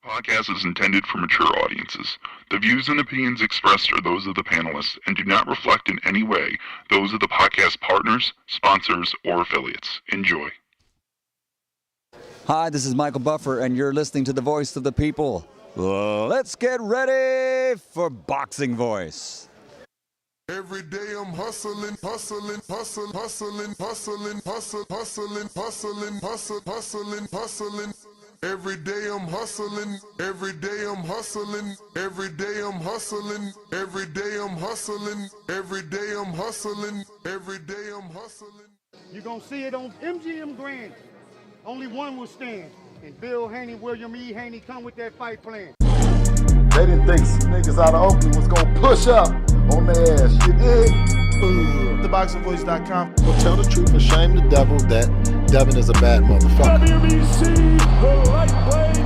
Podcast is intended for mature audiences. The views and opinions expressed are those of the panelists and do not reflect in any way those of the podcast partners, sponsors, or affiliates. Enjoy. Hi, this is Michael Buffer, and you're listening to the Voice of the People. Let's get ready for Boxing Voice. Every day I'm hustling, hustling, hustling, hustling, hustling, hustling, hustling, hustling, hustling, hustling, hustling. Every day I'm hustling, every day I'm hustling, every day I'm hustling, every day I'm hustling, every day I'm hustling, every day I'm hustling. You're going to see it on MGM Grand. Only one will stand. And Bill Haney, William E. Haney come with that fight plan. They didn't think niggas out of Oakland was gonna push up on their ass. You dig? TheBoxingVoice.com. Well, tell the truth and shame the devil that Devin is a bad motherfucker. WBC, the lightweight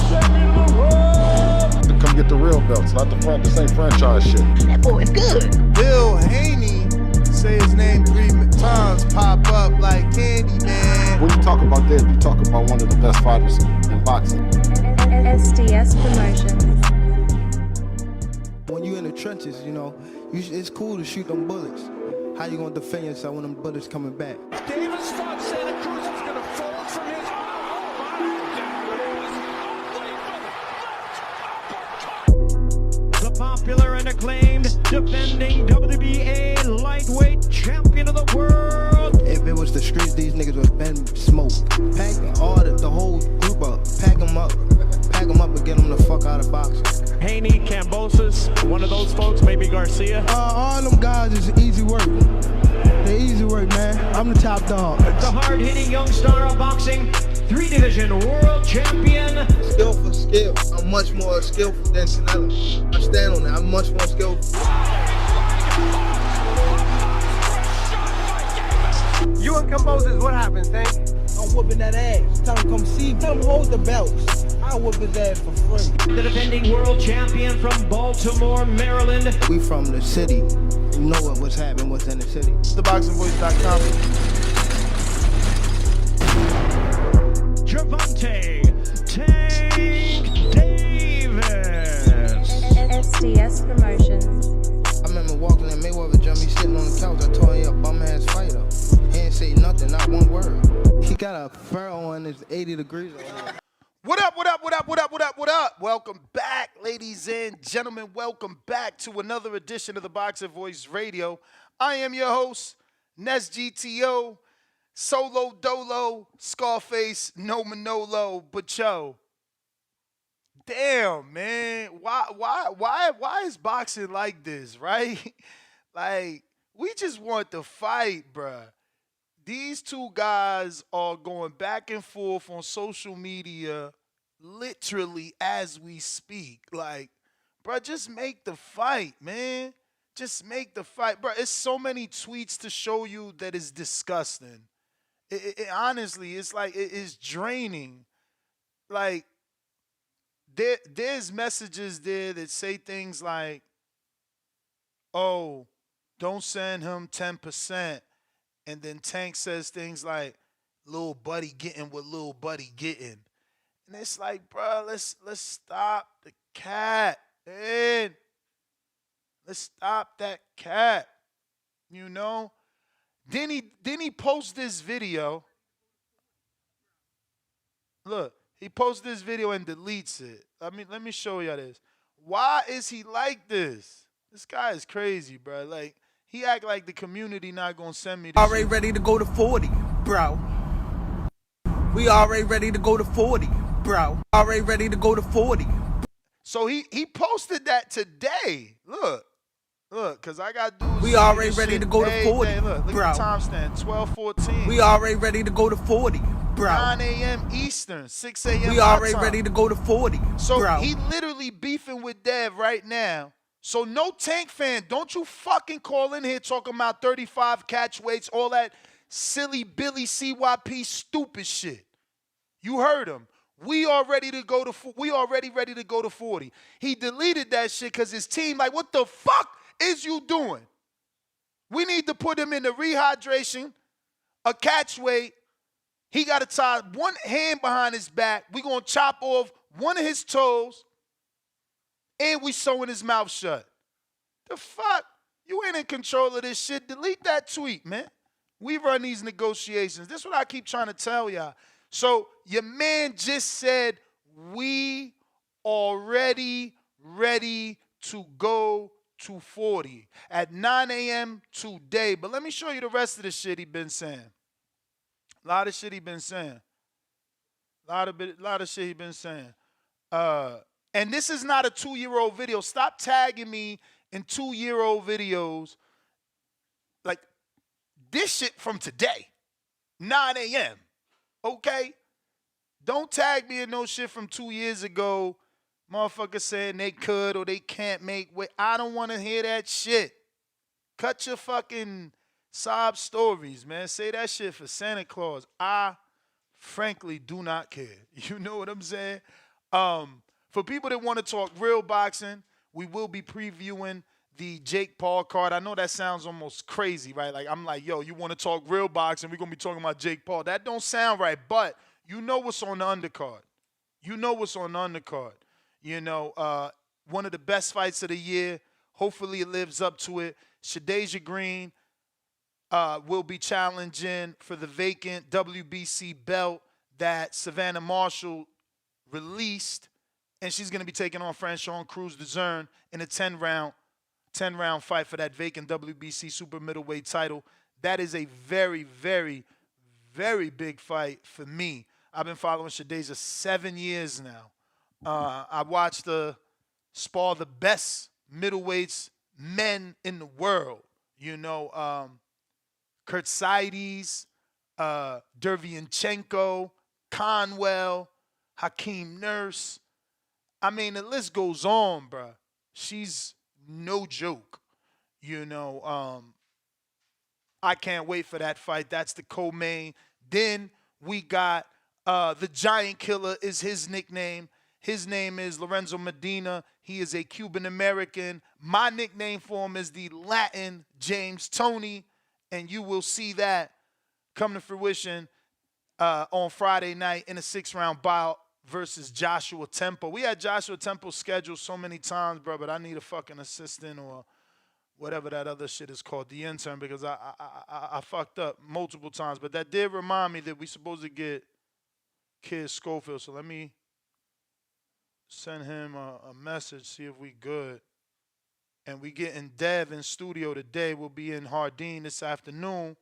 champion of the world. Come get the real belts, not the front. This ain't franchise shit. That boy is good. Bill Haney, say his name 3 times, pop up like candy, man. When you talk about that, you talk about one of the best fighters in boxing. SDS Promotions. When you in the trenches, you know, it's cool to shoot them bullets. How you gonna defend yourself when them bullets coming back? Davis thought Santa Cruz was going to fold from his... The popular and acclaimed defending WBA lightweight champion of the world. If it was the streets, these niggas would have been smoked. Pack the whole group up. Pack them up and get them the fuck out of boxing. Haney, Cambosis, one of those folks, maybe Garcia. All them guys is easy work. They easy work, man. I'm the top dog. The hard-hitting young star of boxing, 3-division world champion. Skill for skill. I'm much more skillful than Canelo. I stand on that. I'm much more skillful. You and Cambosis, what happens, Tank? I'm whooping that ass. Tell him come see me. Tell him hold the belts. I whoop his ass for free. The defending world champion from Baltimore, Maryland. We from the city. You know what's happening, what's in the city. TheBoxingVoice.com. Gervonta Tank Davis. SDS Promotions. I remember walking in Mayweather gym, he sitting on the couch. I told him he a bum-ass fighter. He ain't say nothing, not one word. He got a fur on, it's 80 degrees on him. What up, what up, what up, what up, what up, what up? Welcome back, ladies and gentlemen. Welcome back to another edition of the Boxing Voice Radio. I am your host, Nes GTO, Solo Dolo, Scarface, No Manolo, but yo, damn, man, why is boxing like this, right? Like, we just want to fight, bruh. These two guys are going back and forth on social media literally as we speak. Like, bro, just make the fight, man. Just make the fight. Bro, it's so many tweets to show you that is disgusting. Honestly, it's like, it is draining. Like, there's messages there that say things like, oh, don't send him 10%. And then Tank says things like, "Little buddy getting what little buddy getting," and it's like, bro, let's stop the cat, man. Let's stop that cat. You know. Then he posts this video. Look, he posts this video and deletes it. Let me show y'all this. Why is he like this? This guy is crazy, bro. Like. He act like the community not gonna send me this. Already ready to go to 40, bro. We already ready to go to 40, bro. Already ready to go to 40. So he posted that today. Look, cause I got dudes. We already ready to go to 40, look bro. at the timestamp, 12:14. We already ready to go to 40, bro. 9 a.m. Eastern, 6 a.m. We already ready to go to 40, so bro. He literally beefing with Dev right now. So no Tank fan, don't you fucking call in here talking about 35 catch weights, all that silly Billy CYP stupid shit. You heard him. We already ready to go to 40. He deleted that shit because his team like, what the fuck is you doing? We need to put him in the rehydration, a catch weight. He got to tie one hand behind his back. We going to chop off one of his toes, and we sewing his mouth shut. The fuck? You ain't in control of this shit. Delete that tweet, man. We run these negotiations. This is what I keep trying to tell y'all. So your man just said we already ready to go to 40 at 9 a.m. today. But let me show you the rest of the shit he been saying. A lot of shit he been saying. A lot of shit he been saying. And this is not a 2-year-old video. Stop tagging me in 2-year-old videos. Like, this shit from today, 9 a.m., okay? Don't tag me in no shit from 2 years ago. Motherfuckers saying they could or they can't make way. I don't want to hear that shit. Cut your fucking sob stories, man. Say that shit for Santa Claus. I frankly do not care. You know what I'm saying? For people that want to talk real boxing, we will be previewing the Jake Paul card. I know that sounds almost crazy, right? Like, I'm like, yo, you want to talk real boxing, we're going to be talking about Jake Paul. That don't sound right, but you know what's on the undercard. You know what's on the undercard. You know, one of the best fights of the year. Hopefully it lives up to it. Shadasia Green will be challenging for the vacant WBC belt that Savannah Marshall released, and she's going to be taking on Franchon Cruz-Dezurn in a 10-round fight for that vacant WBC super middleweight title. That is a very, very, very big fight for me. I've been following Shadasia 7 years now. I watched the spar the best middleweights men in the world. You know, Kurt Seides, Derevyanchenko, Conwell, Hakeem Nurse. I mean, the list goes on, bruh. She's no joke. You know, I can't wait for that fight. That's the co-main. Then we got the Giant Killer is his nickname. His name is Lorenzo Medina. He is a Cuban-American. My nickname for him is the Latin James Toney, and you will see that come to fruition on Friday night in a 6-round bout versus Joshua Temple. We had Joshua Temple scheduled so many times, bro, but I need a fucking assistant or whatever that other shit is called, the intern, because I fucked up multiple times. But that did remind me that we supposed to get Kid Schofield, so let me send him a message, see if we good. And we getting Dev in studio today. We'll be in Hardin this afternoon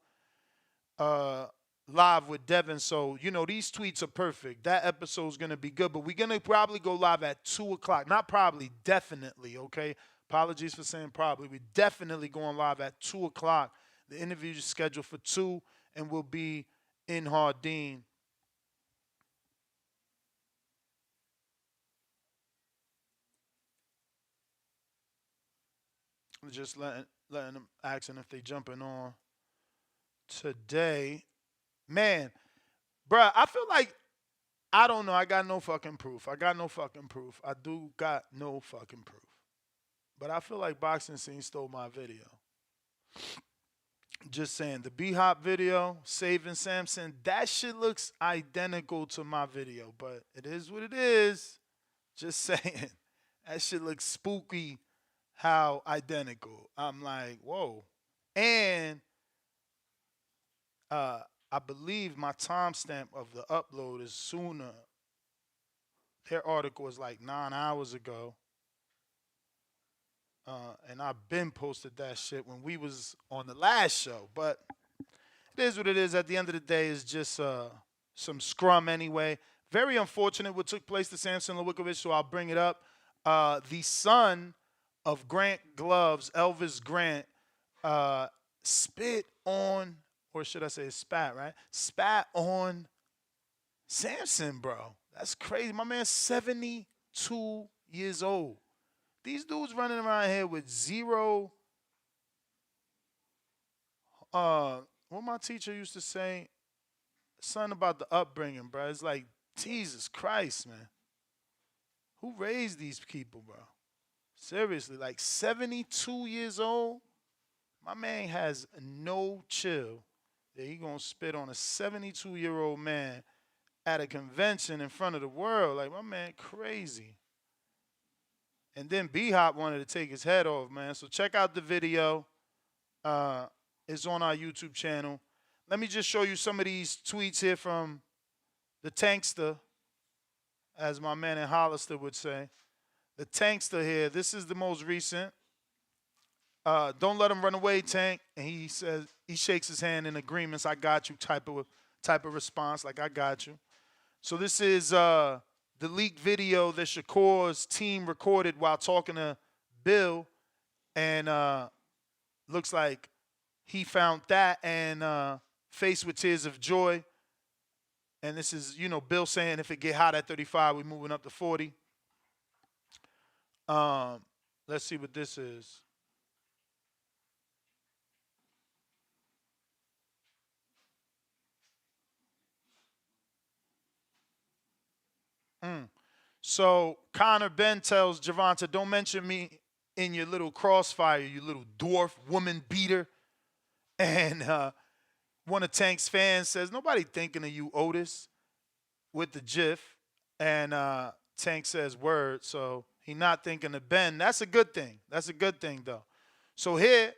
live with Devin. So, you know, these tweets are perfect. That episode's going to be good. But we're going to probably go live at 2 o'clock. Not probably, definitely, okay? Apologies for saying probably. We're definitely going live at 2 o'clock. The interview is scheduled for 2, and we'll be in Hardin. Just letting them, asking if they jumping on today. Man, bruh, I feel like, I don't know. I got no fucking proof. I do got no fucking proof. But I feel like Boxing Scene stole my video. Just saying. The B-Hop video, Saving Samson, that shit looks identical to my video. But it is what it is. Just saying. That shit looks spooky. How identical. I'm like, whoa. And I believe my timestamp of the upload is sooner. Their article is like 9 hours ago. And I've been posted that shit when we was on the last show. But it is what it is. At the end of the day, it's just some scrum anyway. Very unfortunate what took place to Samson Lewickovic, so I'll bring it up. The son of Grant Gloves, Elvis Grant, spit on, or should I say spat, right? Spat on Samson, bro. That's crazy. My man's 72 years old. These dudes running around here with zero, what my teacher used to say, something about the upbringing, bro. It's like, Jesus Christ, man. Who raised these people, bro? Seriously, like 72 years old, my man has no chill that he gonna spit on a 72-year-old man at a convention in front of the world. Like, my man crazy. And then B-Hop wanted to take his head off, man. So check out the video. It's on our YouTube channel. Let me just show you some of these tweets here from the Tankster, as my man in Hollister would say. The Tankster here, this is the most recent. Don't let him run away, Tank. And he says, he shakes his hand in agreements. I got you type of response, like I got you. So this is the leaked video that Shakur's team recorded while talking to Bill. And looks like he found that and faced with tears of joy. And this is, you know, Bill saying if it get hot at 35, we're moving up to 40. Let's see what this is. So Connor Ben tells Gervonta, don't mention me in your little crossfire, you little dwarf woman beater. And one of Tank's fans says, nobody thinking of you, Otis, with the GIF. And Tank says, word. So he not thinking of Ben. That's a good thing. That's a good thing, though. So here,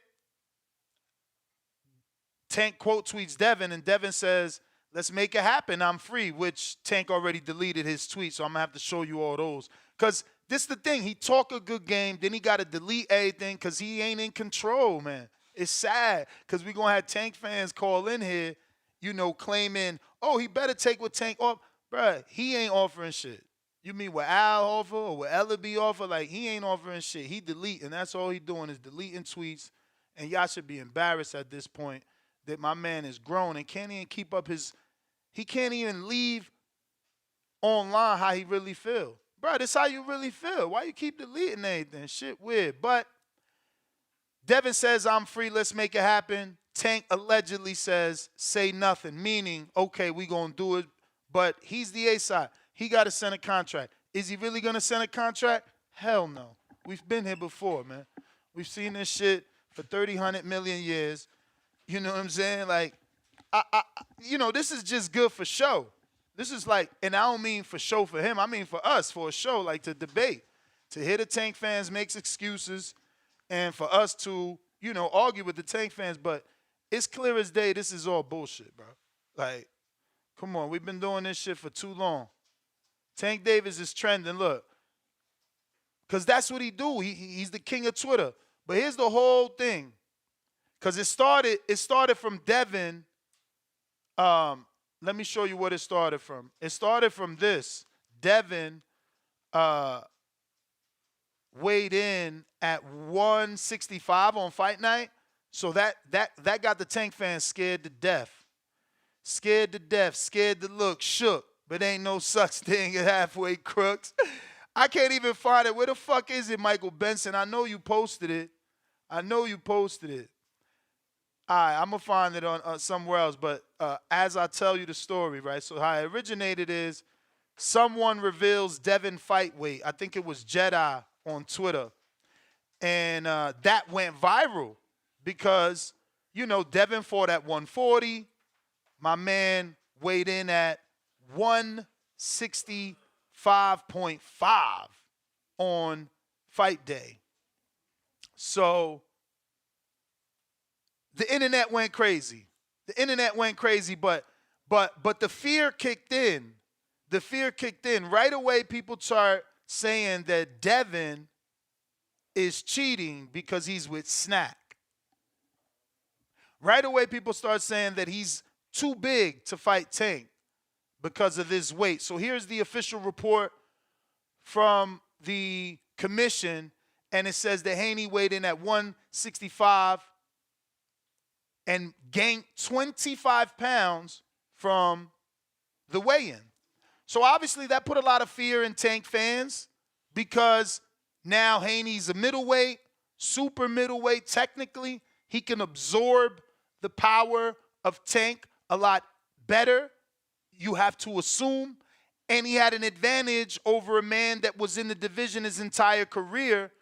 Tank quote tweets Devin, and Devin says, let's make it happen. I'm free, which Tank already deleted his tweet, so I'm going to have to show you all those. Because this is the thing. He talk a good game, then he got to delete everything because he ain't in control, man. It's sad because we're going to have Tank fans call in here, you know, claiming, oh, he better take what Tank off. Bruh, he ain't offering shit. You mean what Al offer or what Ellaby offer? Like, he ain't offering shit. He deleting. That's all he doing is deleting tweets. And y'all should be embarrassed at this point that my man is grown and can't even keep up his – he can't even leave online how he really feel. Bro, this how you really feel. Why you keep deleting anything? Shit weird. But Devin says, I'm free. Let's make it happen. Tank allegedly says, say nothing, meaning, okay, we going to do it. But he's the A-side. He got to send a contract. Is he really going to send a contract? Hell no. We've been here before, man. We've seen this shit for 30, 100 million years. You know what I'm saying? Like, you know, this is just good for show. This is like, and I don't mean for show for him. I mean for us, for a show, like to debate. To hear the Tank fans make excuses and for us to, you know, argue with the Tank fans. But it's clear as day this is all bullshit, bro. Like, come on. We've been doing this shit for too long. Tank Davis is trending. Look. Because that's what he do. He's the king of Twitter. But here's the whole thing. Because it started from Devin. Let me show you what it started from. It started from this. Devin weighed in at 165 on fight night. So that got the Tank fans scared to death. Scared to death, scared to look, shook. But ain't no such thing as halfway crooks. I can't even find it. Where the fuck is it, Michael Benson? I know you posted it. I know you posted it. All right, I'm going to find it on somewhere else. But as I tell you the story, right, so how it originated is someone reveals Devin fight weight. I think it was Jedi on Twitter. And that went viral because, you know, Devin fought at 140. My man weighed in at 165.5 on fight day. So the internet went crazy. The internet went crazy, but the fear kicked in. The fear kicked in. Right away, people start saying that Devin is cheating because he's with Snack. Right away, people start saying that he's too big to fight Tank because of this weight. So here's the official report from the commission, and it says that Haney weighed in at 165 and gained 25 pounds from the weigh-in. So obviously that put a lot of fear in Tank fans because now Haney's a middleweight, super middleweight technically. He can absorb the power of Tank a lot better, you have to assume. And he had an advantage over a man that was in the division his entire career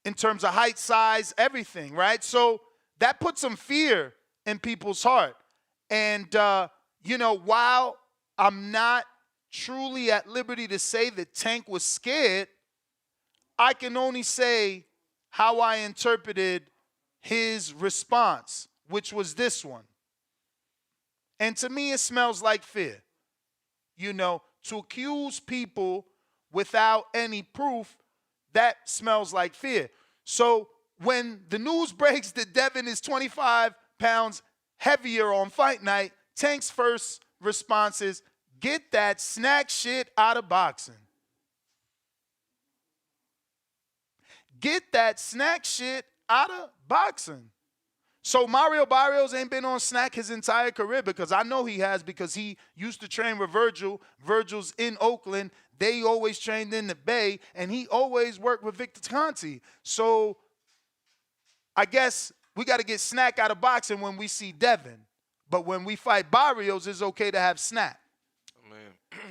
in terms of height, size, everything, right? So that put some fear in people's heart. And, you know, while I'm not truly at liberty to say that Tank was scared. I can only say how I interpreted his response, which was this one. And to me, it smells like fear. You know, to accuse people without any proof, that smells like fear. So when the news breaks that Devin is 25 pounds heavier on fight night, Tank's first response is, get that snack shit out of boxing. Get that snack shit out of boxing. So Mario Barrios ain't been on snack his entire career, because I know he has, because he used to train with Virgil. Virgil's in Oakland. They always trained in the Bay, and he always worked with Victor Conti. So I guess we got to get snack out of boxing when we see Devin. But when we fight Barrios, it's okay to have snack. I mean,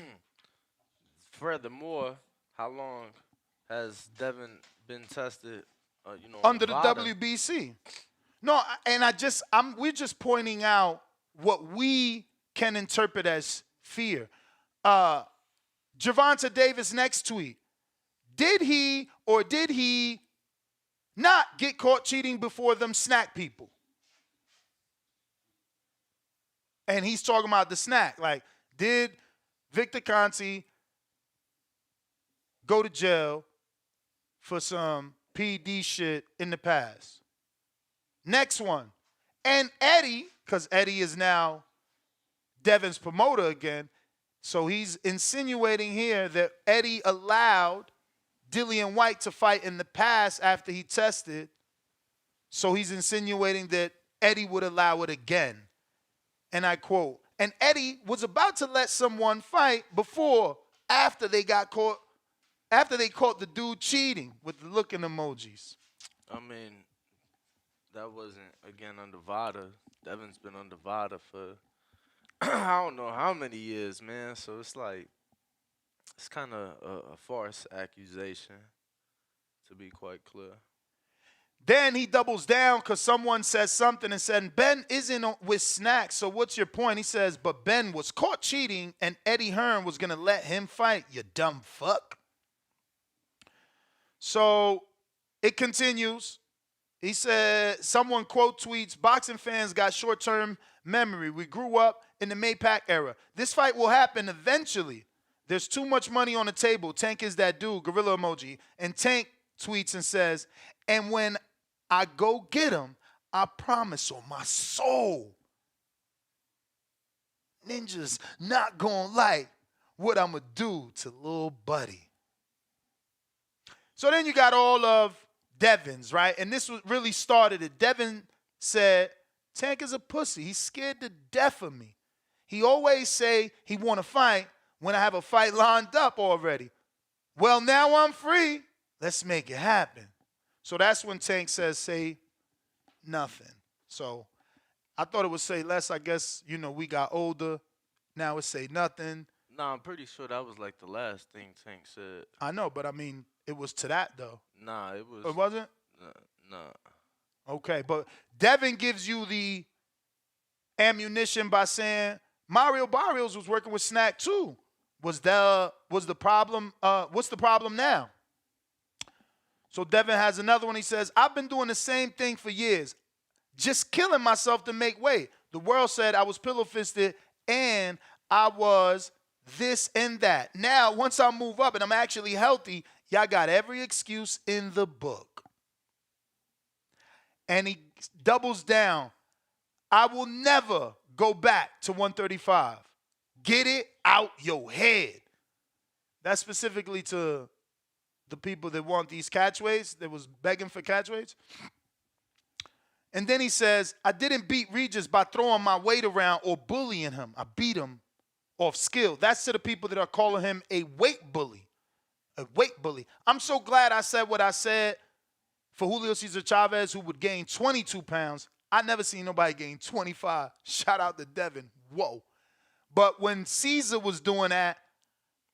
furthermore, how long has Devin been tested, under the Nevada? WBC? No, and we're just pointing out what we can interpret as fear. Gervonta Davis' next tweet. Did he or did he not get caught cheating before them snack people? And he's talking about the snack. Like, did Victor Conti go to jail for some PD shit in the past? Next one. And Eddie, because Eddie is now Devin's promoter again, so he's insinuating here that Eddie allowed Dillian White to fight in the past after he tested. So he's insinuating that Eddie would allow it again. And I quote, and Eddie was about to let someone fight after they caught the dude cheating with the looking emojis. I mean, that wasn't, again, under VADA. Devin's been under VADA for I don't know how many years, man. So it's like, it's kind of a farce accusation, to be quite clear. Then he doubles down because someone says something and said, Ben isn't with Snack, so what's your point? He says, but Ben was caught cheating and Eddie Hearn was going to let him fight, you dumb fuck. So it continues. He said, someone quote tweets, boxing fans got short-term memory. We grew up in the Maypac era. This fight will happen eventually. There's too much money on the table. Tank is that dude, gorilla emoji. And Tank tweets and says, and when I go get him, I promise on my soul, Ninja's not gonna like what I'm gonna do to little buddy. So then you got all of Devin's, right? And this really started it. Devin said, Tank is a pussy. He's scared to death of me. He always say he want to fight when I have a fight lined up already. Well, now I'm free. Let's make it happen. So that's when Tank says, say nothing. So I thought it would say less. I guess, we got older. Now it say nothing. Nah, I'm pretty sure that was like the last thing Tank said. I know, but I mean, it was to that, though. Nah, it was. It wasn't? Nah. Okay, but Devin gives you the ammunition by saying Mario Barrios was working with Snack too. Was the problem? What's the problem now? So Devin has another one. He says, I've been doing the same thing for years, just killing myself to make weight. The world said I was pillow-fisted and I was this and that. Now, once I move up and I'm actually healthy, y'all got every excuse in the book. And he doubles down. I will never go back to 135. Get it out your head. That's specifically to the people that want these catchweights, that was begging for catchweights. And then he says, I didn't beat Regis by throwing my weight around or bullying him. I beat him off skill. That's to the people that are calling him a weight bully. A weight bully. I'm so glad I said what I said for Julio Cesar Chavez, who would gain 22 pounds. I never seen nobody gain 25. Shout out to Devin. Whoa. But when Caesar was doing that,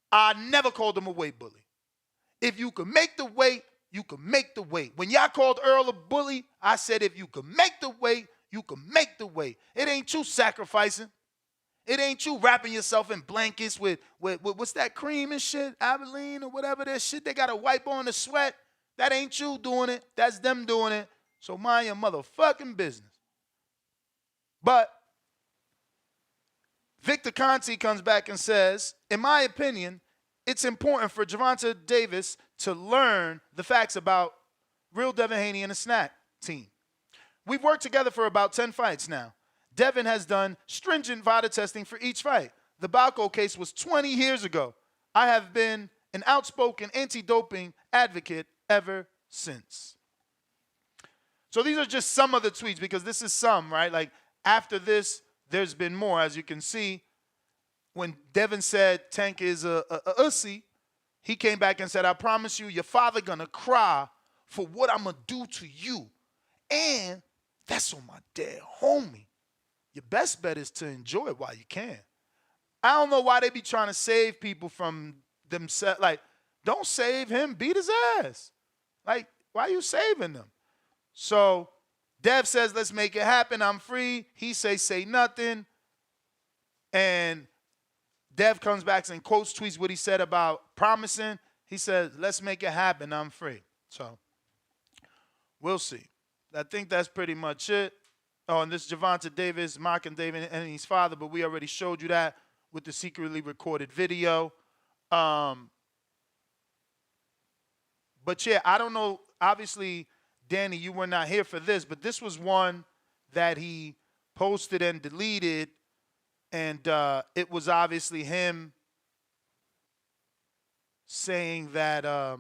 I never called him a weight bully. If you can make the weight, you can make the weight. When y'all called Earl a bully, I said if you can make the weight, you can make the weight. It ain't you sacrificing. It ain't you wrapping yourself in blankets with what's that cream and shit, Abilene or whatever that shit they got to wipe on the sweat. That ain't you doing it. That's them doing it. So mind your motherfucking business. But Victor Conti comes back and says, in my opinion, it's important for Gervonta Davis to learn the facts about real Devin Haney and the Snack team. We've worked together for about 10 fights now. Devin has done stringent VADA testing for each fight. The Balco case was 20 years ago. I have been an outspoken anti-doping advocate ever since. So these are just some of the tweets because this is some, right? Like after this, there's been more. As you can see, when Devin said Tank is a ussy, he came back and said, I promise you, your father gonna cry for what I'm gonna do to you. And that's on my dead homie. Your best bet is to enjoy it while you can. I don't know why they be trying to save people from themselves. Like, don't save him. Beat his ass. Like, why are you saving them? So Dev says, let's make it happen. I'm free. He say nothing. And Dev comes back and quotes tweets what he said about promising. He says, let's make it happen. I'm free. So we'll see. I think that's pretty much it. Oh, and this is Gervonta Davis mocking David and his father, but we already showed you that with the secretly recorded video. But yeah, I don't know. Obviously, Danny, you were not here for this, but this was one that he posted and deleted, and it was obviously him saying that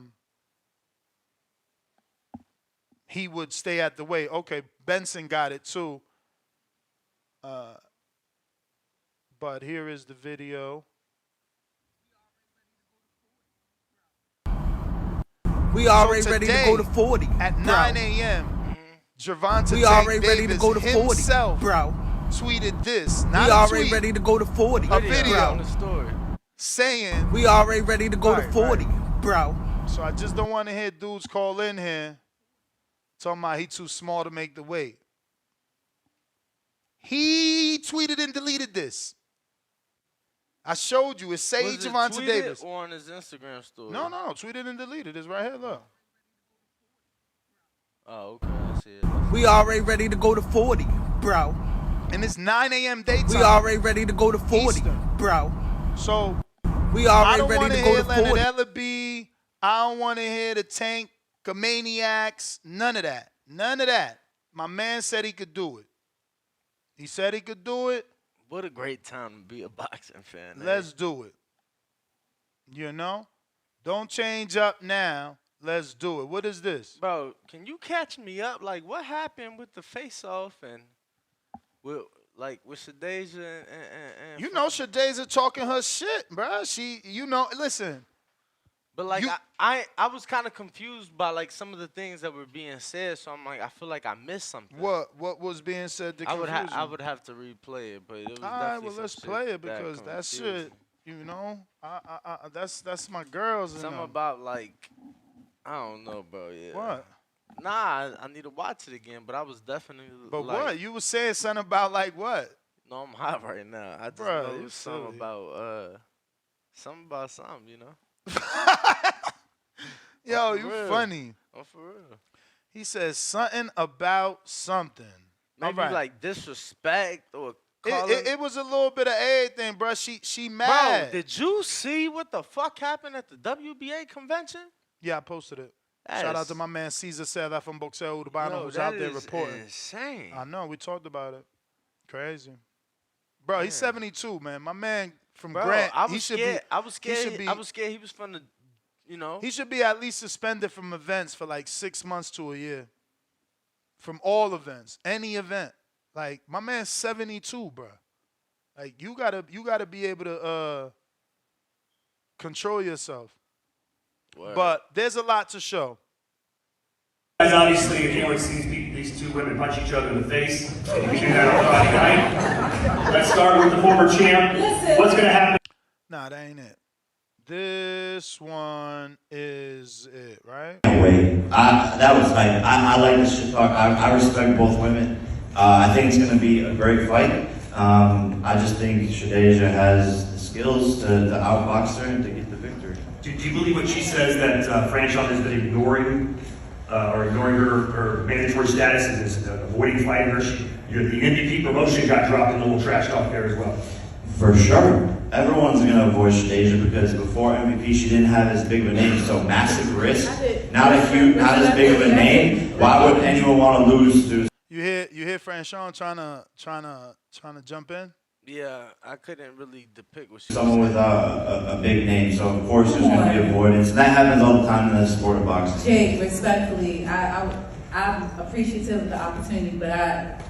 he would stay at the weight. Okay, Benson got it too. But here is the video. We already ready to go to 40. At 9 a.m., Gervonta we already Davis ready to go to 40, himself bro. Tweeted this. Not we a already tweet, ready to go to 40. a video on the story. saying we already ready to go to 40, right. bro. So I just don't want to hear dudes call in here talking about he too small to make the weight. He tweeted and deleted this. I showed you. It's say Gervonta Davis. Or on his Instagram story? No. Tweeted and deleted. It's right here. Look. Oh, okay. I see it. We already ready to go to 40, bro. And it's 9 a.m. daytime. We already ready to go to 40, Eastern. bro. So we I already don't ready want to to go hear to Leonard 40. Ellaby. I don't want to hear the Tank, Maniacs. None of that. None of that. My man said he could do it. He said he could do it. What a great time to be a boxing fan. Let's do it. You know? Don't change up now. Let's do it. What is this? Bro, can you catch me up? Like, what happened with the face-off and with Shadeja and you know Shadeja talking her shit, bro. Listen. But like I was kind of confused by like some of the things that were being said, so I'm like I feel like I missed something. What was being said to confuse you? I would have to replay it, but it was all right, well let's play it because that shit, you know, that's my girls. Something about like I don't know, bro. Yeah. What? Nah, I need to watch it again, but I was definitely. But like, what? You was saying something about like what? No, I'm hot right now. I just know it was something about something, you know. Yo, you funny. Oh, for real. He says something about something. Maybe like disrespect or it was a little bit of everything, bro. She mad. Bro, did you see what the fuck happened at the WBA convention? Yeah, I posted it. Shout out to my man Cesar Serra from Boxeo Urbano who's out there reporting. Insane. I know. We talked about it. Crazy. Bro, he's 72, man. My man from Grant. I was scared. I was scared he was from the, you know. He should be at least suspended from events for like 6 months to a year. From all events. Any event. Like, my man's 72, bro. Like, you gotta be able to control yourself. Word. But there's a lot to show. Guys, obviously, you can't wait to see these two women punch each other in the face. You can do that on Friday night. Let's start with the former champ. What's going to happen? Nah, that ain't it. This one is it, right? Wait, that was like, I like this shit talk. I respect both women. I think it's going to be a great fight. I just think Shadeja has the skills to outbox her and to get the victory. Do you believe what she says that Franchon has been ignoring her mandatory status and is avoiding fighting her? The MVP promotion got dropped and a little trash talk there as well. For sure. Everyone's going to avoid Shadeja because before MVP she didn't have as big of a name, so massive risk. Not as big of a name. Why would anyone want to lose to? You hear Franchon trying to jump in? Yeah, I couldn't really depict what she Someone with a big name, so of course there's going to be avoidance. And that happens all the time in the sport of boxing. Jake, respectfully, I'm appreciative of the opportunity, but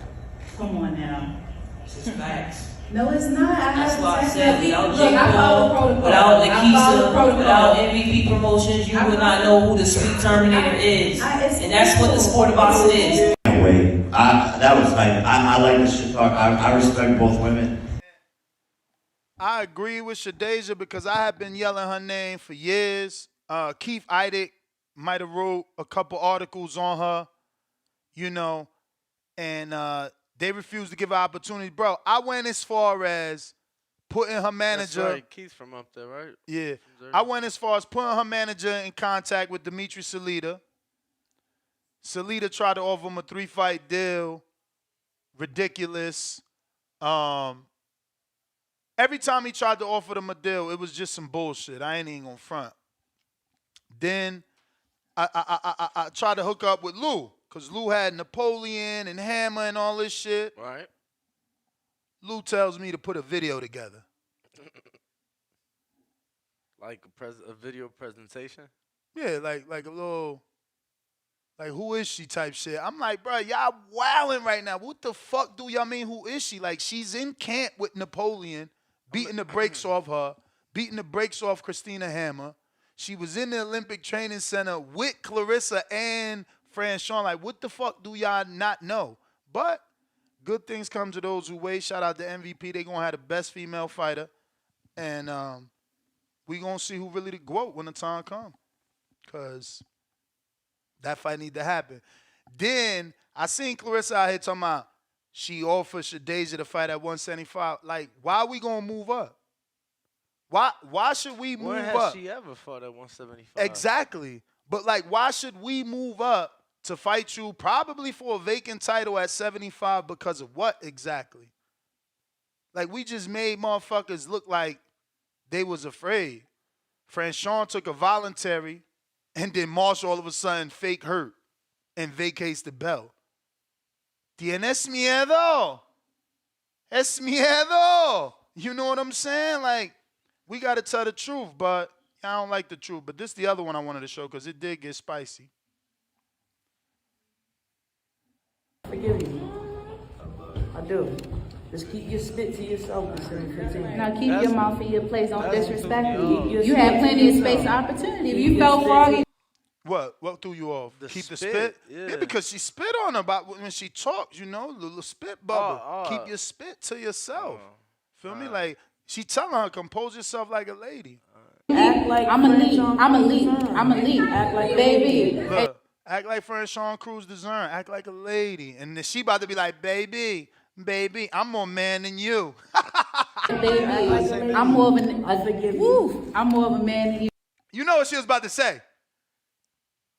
come on now. It's facts. No, it's not. That's why I said without Jake Paul, without Lakeisha, without MVP promotions, you would not know who the Sweet Terminator is. And that's what the sport of boxing is. Wait, that was hype. I like this shit talk. I respect both women. I agree with Shadeja because I have been yelling her name for years. Keith Eidick might have wrote a couple articles on her, and they refused to give her opportunity. Bro, I went as far as putting her manager. That's right. Keith's from up there, right? Yeah. I went as far as putting her manager in contact with Dimitri Salita. Salita tried to offer him a 3-fight deal. Ridiculous. Every time he tried to offer them a deal, it was just some bullshit. I ain't even gonna front. Then I tried to hook up with Lou, because Lou had Napoleon and Hammer and all this shit. Right. Lou tells me to put a video together. Like a video presentation? Yeah, like a little, like, who is she type shit. I'm like, bro, y'all wilding right now. What the fuck do y'all mean, who is she? Like, she's in camp with Napoleon, beating the brakes off her, beating the brakes off Christina Hammer. She was in the Olympic Training Center with Clarissa and Franchon. Like, what the fuck do y'all not know? But good things come to those who wait. Shout out to MVP. They going to have the best female fighter. And we going to see who really the GOAT when the time comes. Because that fight need to happen. Then I seen Clarissa out here talking about she offered Shadeja to fight at 175. Like, why are we going to move up? Why should we move up? When has she ever fought at 175? Exactly. But, like, why should we move up to fight you probably for a vacant title at 75 because of what exactly? Like, we just made motherfuckers look like they was afraid. Franchon took a voluntary, and then Marsh all of a sudden fake hurt and vacates the belt. Tienes miedo. Es miedo. You know what I'm saying? Like, we got to tell the truth, but I don't like the truth. But this is the other one I wanted to show because it did get spicy. Forgive me. I do. Just keep your spit to yourself. Now keep your mouth in your place. Don't disrespect me. You had plenty of space and opportunity. If you felt froggy. What threw you off? Keep the spit? Yeah, because she spit on her about when she talks, little spit bubble. Keep your spit to yourself. Feel me? Like, she telling her, compose yourself like a lady. Act like I'm a lead. Act like baby. Look, act like Franchon Cruz Dezern. Act like a lady. And then she about to be like, baby, I'm more man than you. Baby, I'm more of a man than you. You know what she was about to say?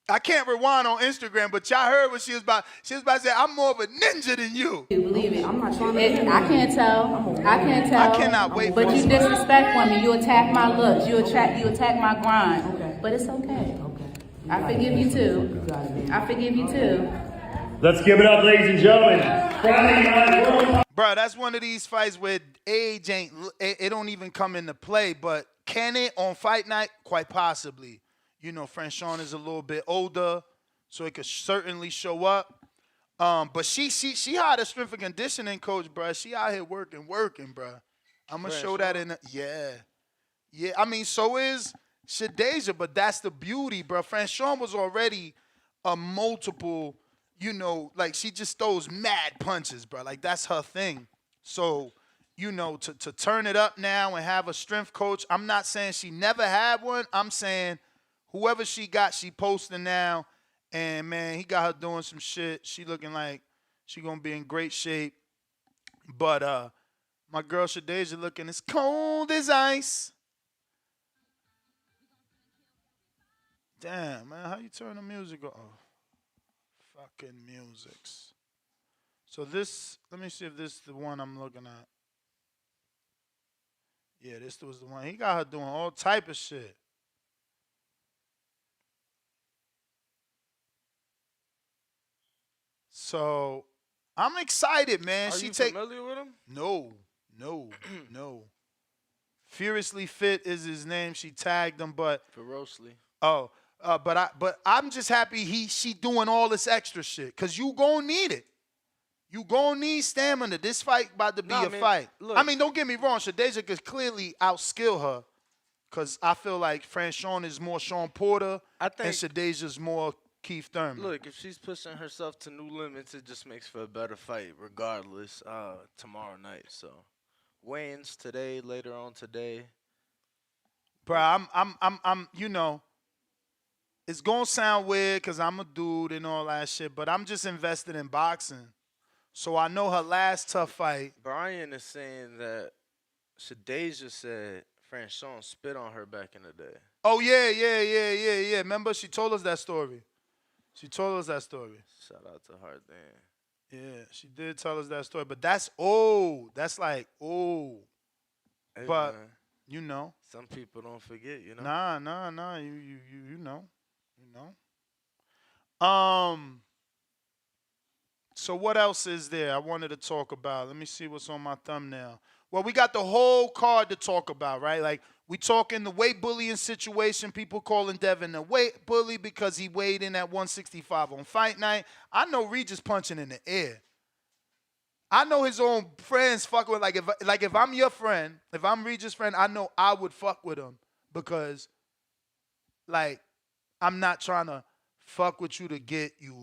I can't rewind on Instagram, but y'all heard what she was about. She was about to say, I'm more of a ninja than you. You believe it. I'm not trying to. I can't tell. I cannot wait but for you disrespect women. You attack my looks. You attack my grind. Okay. But it's okay. I forgive you too. I forgive you too. Let's give it up, ladies and gentlemen. Friday Night World. Bro, that's one of these fights where age it don't even come into play, but can it on fight night? Quite possibly. Franchon is a little bit older, so it could certainly show up. But she had a strength and conditioning coach, bro. She out here working, bro. I'm gonna show that in yeah. I mean, so is Shadeja, but that's the beauty, bro. Franchon was already a multiple, like she just throws mad punches, bro. Like that's her thing. So, to turn it up now and have a strength coach, I'm not saying she never had one. I'm saying whoever she got, she posting now. And, man, he got her doing some shit. She looking like she going to be in great shape. But My girl Shadeja looking as cold as ice. Damn, man, how you turn the music off? Fucking musics. So this, let me see if this is the one I'm looking at. Yeah, this was the one. He got her doing all type of shit. So I'm excited, man. Are She you take familiar with him? no. Furiously Fit is his name. She tagged him, but Ferociously. but I'm just happy she doing all this extra shit. Cause you gonna need it. You gonna need stamina. This fight about to be a fight. Look, I mean, don't get me wrong. Shadeja could clearly outskill her. Cause I feel like Franchon is more Sean Porter and Shadeja's more Keith Thurman. Look, if she's pushing herself to new limits, it just makes for a better fight, regardless. Tomorrow night, so weigh-ins today, later on today. Bro, I'm. You know, it's gonna sound weird because I'm a dude and all that shit, but I'm just invested in boxing, so I know her last tough fight. Brian is saying that Shadeja said Franchon spit on her back in the day. Oh yeah. Remember, she told us that story. Shout out to her then. Yeah, she did tell us that story, but that's old. That's like old. Hey, but man, you know, some people don't forget. You know. Nah. You know. So what else is there I wanted to talk about? Let me see what's on my thumbnail. Well, we got the whole card to talk about, right? Like, we talking the weight bullying situation, people calling Devin a weight bully because he weighed in at 165 on fight night. I know Regis punching in the air. I know his own friends fuck with, if I'm your friend, if I'm Regis' friend, I know I would fuck with him because, like, I'm not trying to fuck with you to get you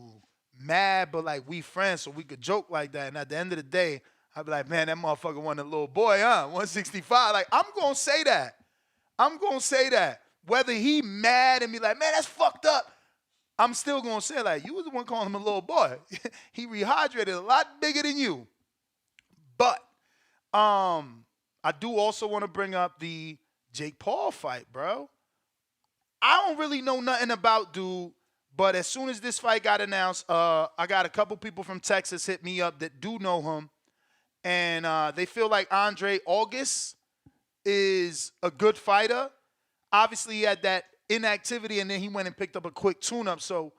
mad, but, like, we friends so we could joke like that. And at the end of the day, I'd be like, man, that motherfucker wasn't a little boy, huh? 165. Like, I'm going to say that. Whether he mad and be like, man, that's fucked up, I'm still going to say, like, you was the one calling him a little boy. He rehydrated a lot bigger than you. But I do also want to bring up the Jake Paul fight, bro. I don't really know nothing about dude, but as soon as this fight got announced, I got a couple people from Texas hit me up that do know him. And they feel like Andre August is a good fighter. Obviously, he had that inactivity, and then he went and picked up a quick tune-up. So,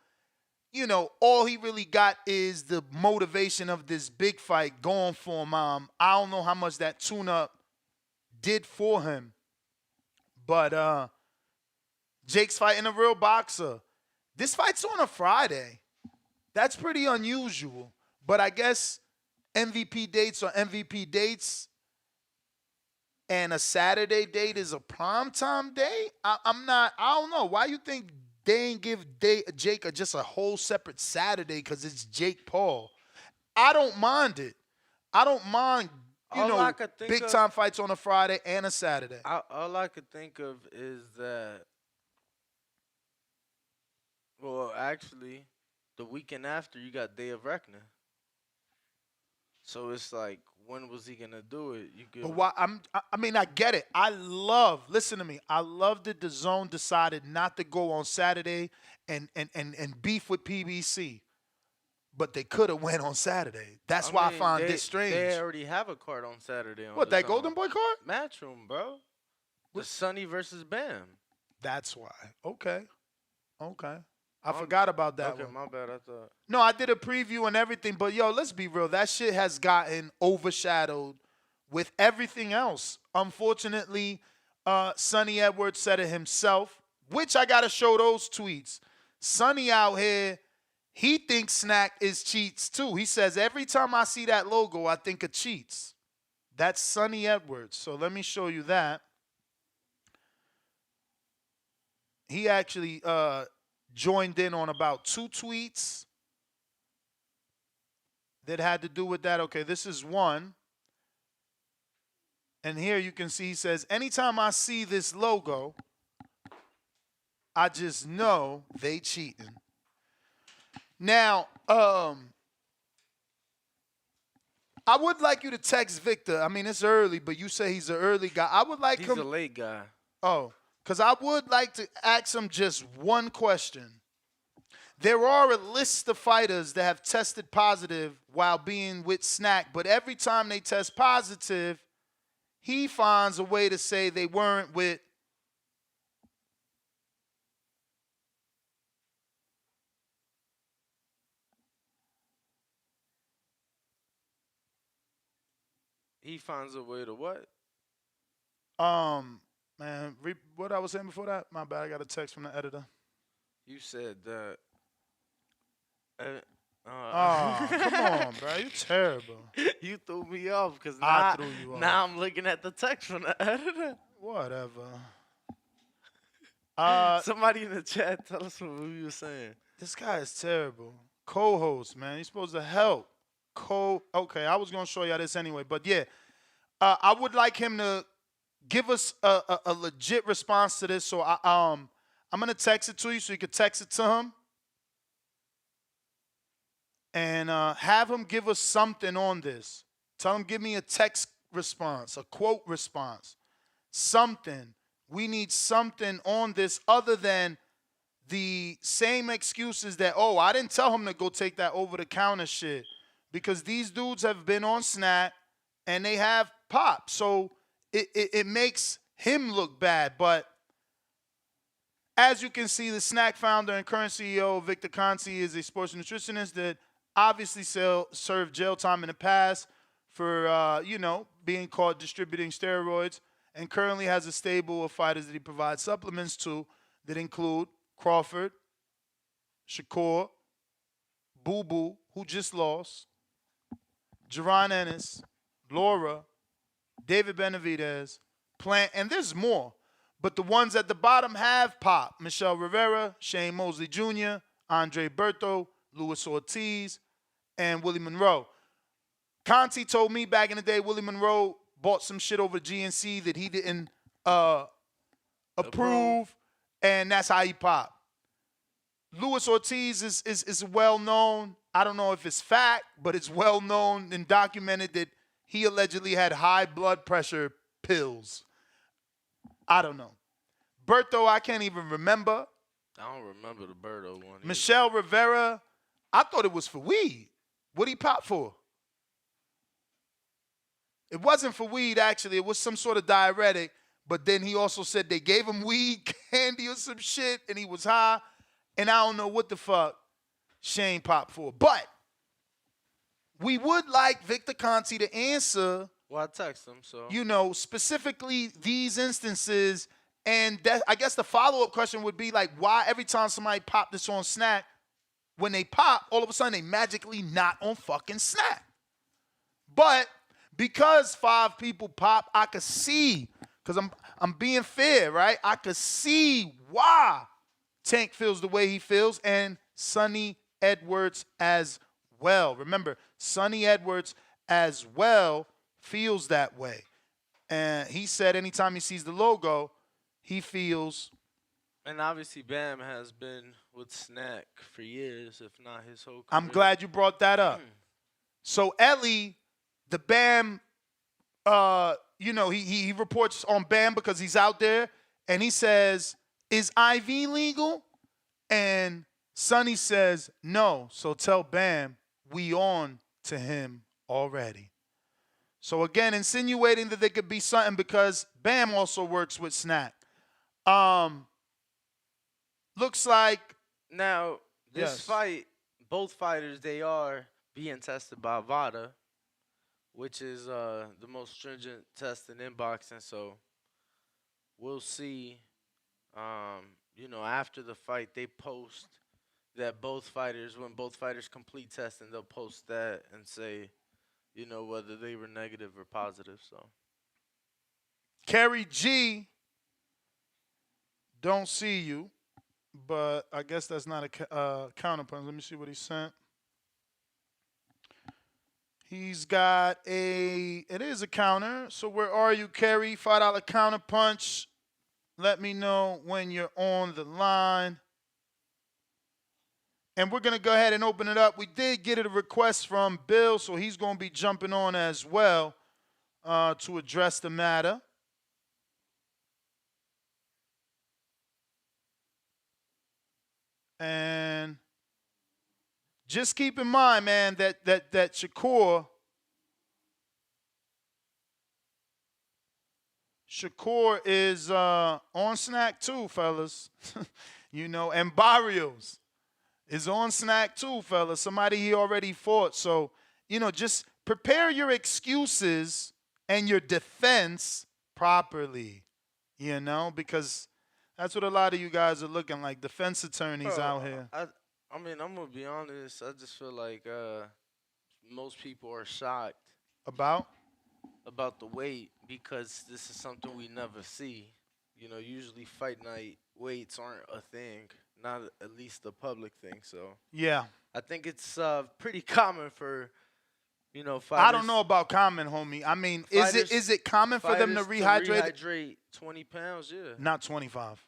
you know, all he really got is the motivation of this big fight going for him. I don't know how much that tune-up did for him. But Jake's fighting a real boxer. This fight's on a Friday. That's pretty unusual. But I guess MVP dates and a Saturday date is a primetime date? I don't know. Why you think they ain't give Jake just a whole separate Saturday because it's Jake Paul? I don't mind it. I don't mind, big time fights on a Friday and a Saturday. All I could think of is that, well, actually, the weekend after, you got Day of Reckoning. So it's like, when was he gonna do it? But why? I get it. Listen to me. I love that the Zone decided not to go on Saturday and beef with PBC, but they could have went on Saturday. That's why I find this strange. They already have a card on Saturday. What, that Golden Boy card? Matchroom, bro. The Sonny versus Bam. That's why. Okay. I forgot about that one. Okay, my bad. I thought. No, I did a preview and everything, but yo, let's be real. That shit has gotten overshadowed with everything else. Unfortunately, Sonny Edwards said it himself, which I gotta show those tweets. Sonny out here, he thinks Snack is cheats too. He says every time I see that logo, I think of cheats. That's Sonny Edwards. So let me show you that. He actually joined in on about 2 tweets that had to do with that. Okay, this is one. And here you can see he says, anytime I see this logo, I just know they cheating. Now, I I would like you to text Victor. I mean, it's early, but you say he's an early guy. I would like He's him. a late guy. Oh, because I would like to ask him just one question. There are a list of fighters that have tested positive while being with Snack, but every time they test positive, he finds a way to say they weren't with. He finds a way to what? Man, what I was saying before that? My bad, I got a text from the editor. You said that. Come on, bro. You terrible. You threw me off because I threw you off. Now I'm looking at the text from the editor. Whatever. Somebody in the chat, tell us what you were saying. This guy is terrible. Co-host, man. He's supposed to help. Okay, I was going to show y'all this anyway. But, yeah, I would like him to give us a legit response to this. So, I'm going to text it to you so you can text it to him. And have him give us something on this. Tell him, give me a text response, a quote response, something. We need something on this other than the same excuses that, I didn't tell him to go take that over-the-counter shit. Because these dudes have been on Snack and they have pop. So it makes him look bad. But as you can see, the Snack founder and current CEO, Victor Conti, is a sports nutritionist that obviously served jail time in the past for, being caught distributing steroids, and currently has a stable of fighters that he provides supplements to that include Crawford, Shakur, Boo Boo, who just lost, Jaron Ennis, Laura, David Benavidez, Plant, and there's more. But the ones at the bottom have pop. Michelle Rivera, Shane Mosley Jr., Andre Berto, Luis Ortiz, and Willie Monroe. Conti told me back in the day Willie Monroe bought some shit over GNC that he didn't approve, and that's how he popped. Luis Ortiz is well known. I don't know if it's fact, but it's well known and documented that he allegedly had high blood pressure pills. I don't know. Berto, I can't even remember. I don't remember the Berto one. Michelle Rivera, I thought it was for weed. What'd he pop for? It wasn't for weed, actually. It was some sort of diuretic. But then he also said they gave him weed, candy, or some shit, and he was high. And I don't know what the fuck Shane popped for. But we would like Victor Conti to answer. Well, I text him, so. Specifically these instances. And that, I guess the follow-up question would be like, why every time somebody pop this on Snack, when they pop, all of a sudden they magically not on fucking Snack. But because 5 people pop, I could see, because I'm being fair, right? I could see why Tank feels the way he feels, and Sonny Edwards as well. Remember, Sonny Edwards as well feels that way. And he said anytime he sees the logo, he feels. And obviously Bam has been with Snack for years, if not his whole career. I'm glad you brought that up. So Ellie, the Bam, he reports on Bam because he's out there, and he says, is IV legal? And Sonny says, no. So tell Bam we on to him already. So again, insinuating that there could be something because Bam also works with Snack. Looks like. Now, this Yes. fight, both fighters, they are being tested by VADA, which is the most stringent test in boxing. So we'll see. After the fight, they post that when both fighters complete testing, they'll post that and say, whether they were negative or positive. So Kerry G, don't see you, but I guess that's not a counterpunch. Let me see what he sent. He's got it is a counter. So where are you, Kerry? $5 counterpunch. Let me know when you're on the line. And we're going to go ahead and open it up. We did get a request from Bill, so he's going to be jumping on as well to address the matter. And just keep in mind, man, that Shakur is on snack too, fellas. You know, and Barrios is on snack too, fellas. Somebody he already fought. So, you know, just prepare your excuses and your defense properly, you know, because that's what a lot of you guys are looking like, defense attorneys out here. I mean, I'm gonna be honest. I just feel like most people are shocked About the weight because this is something we never see. You know, usually fight night weights aren't a thing, not at least the public thing. So yeah, I think it's pretty common for fighters. I don't know about common, homie. I mean, is it common for them to rehydrate? Rehydrate 20 pounds, yeah. Not 25.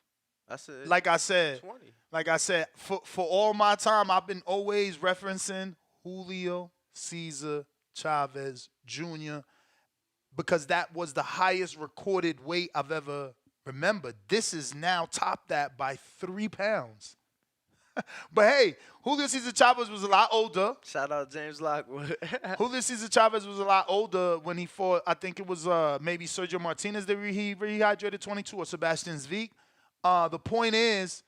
I said. Like I said, 20. Like I said, for all my time, I've been always referencing Julio Cesar Chavez Jr. because that was the highest recorded weight I've ever remembered. This is now topped that by 3 pounds. But hey, Julio Cesar Chavez was a lot older. Shout out James Lockwood. Julio Cesar Chavez was a lot older when he fought. I think it was maybe Sergio Martinez that he rehydrated 22 or Sebastian Zvick. The point is,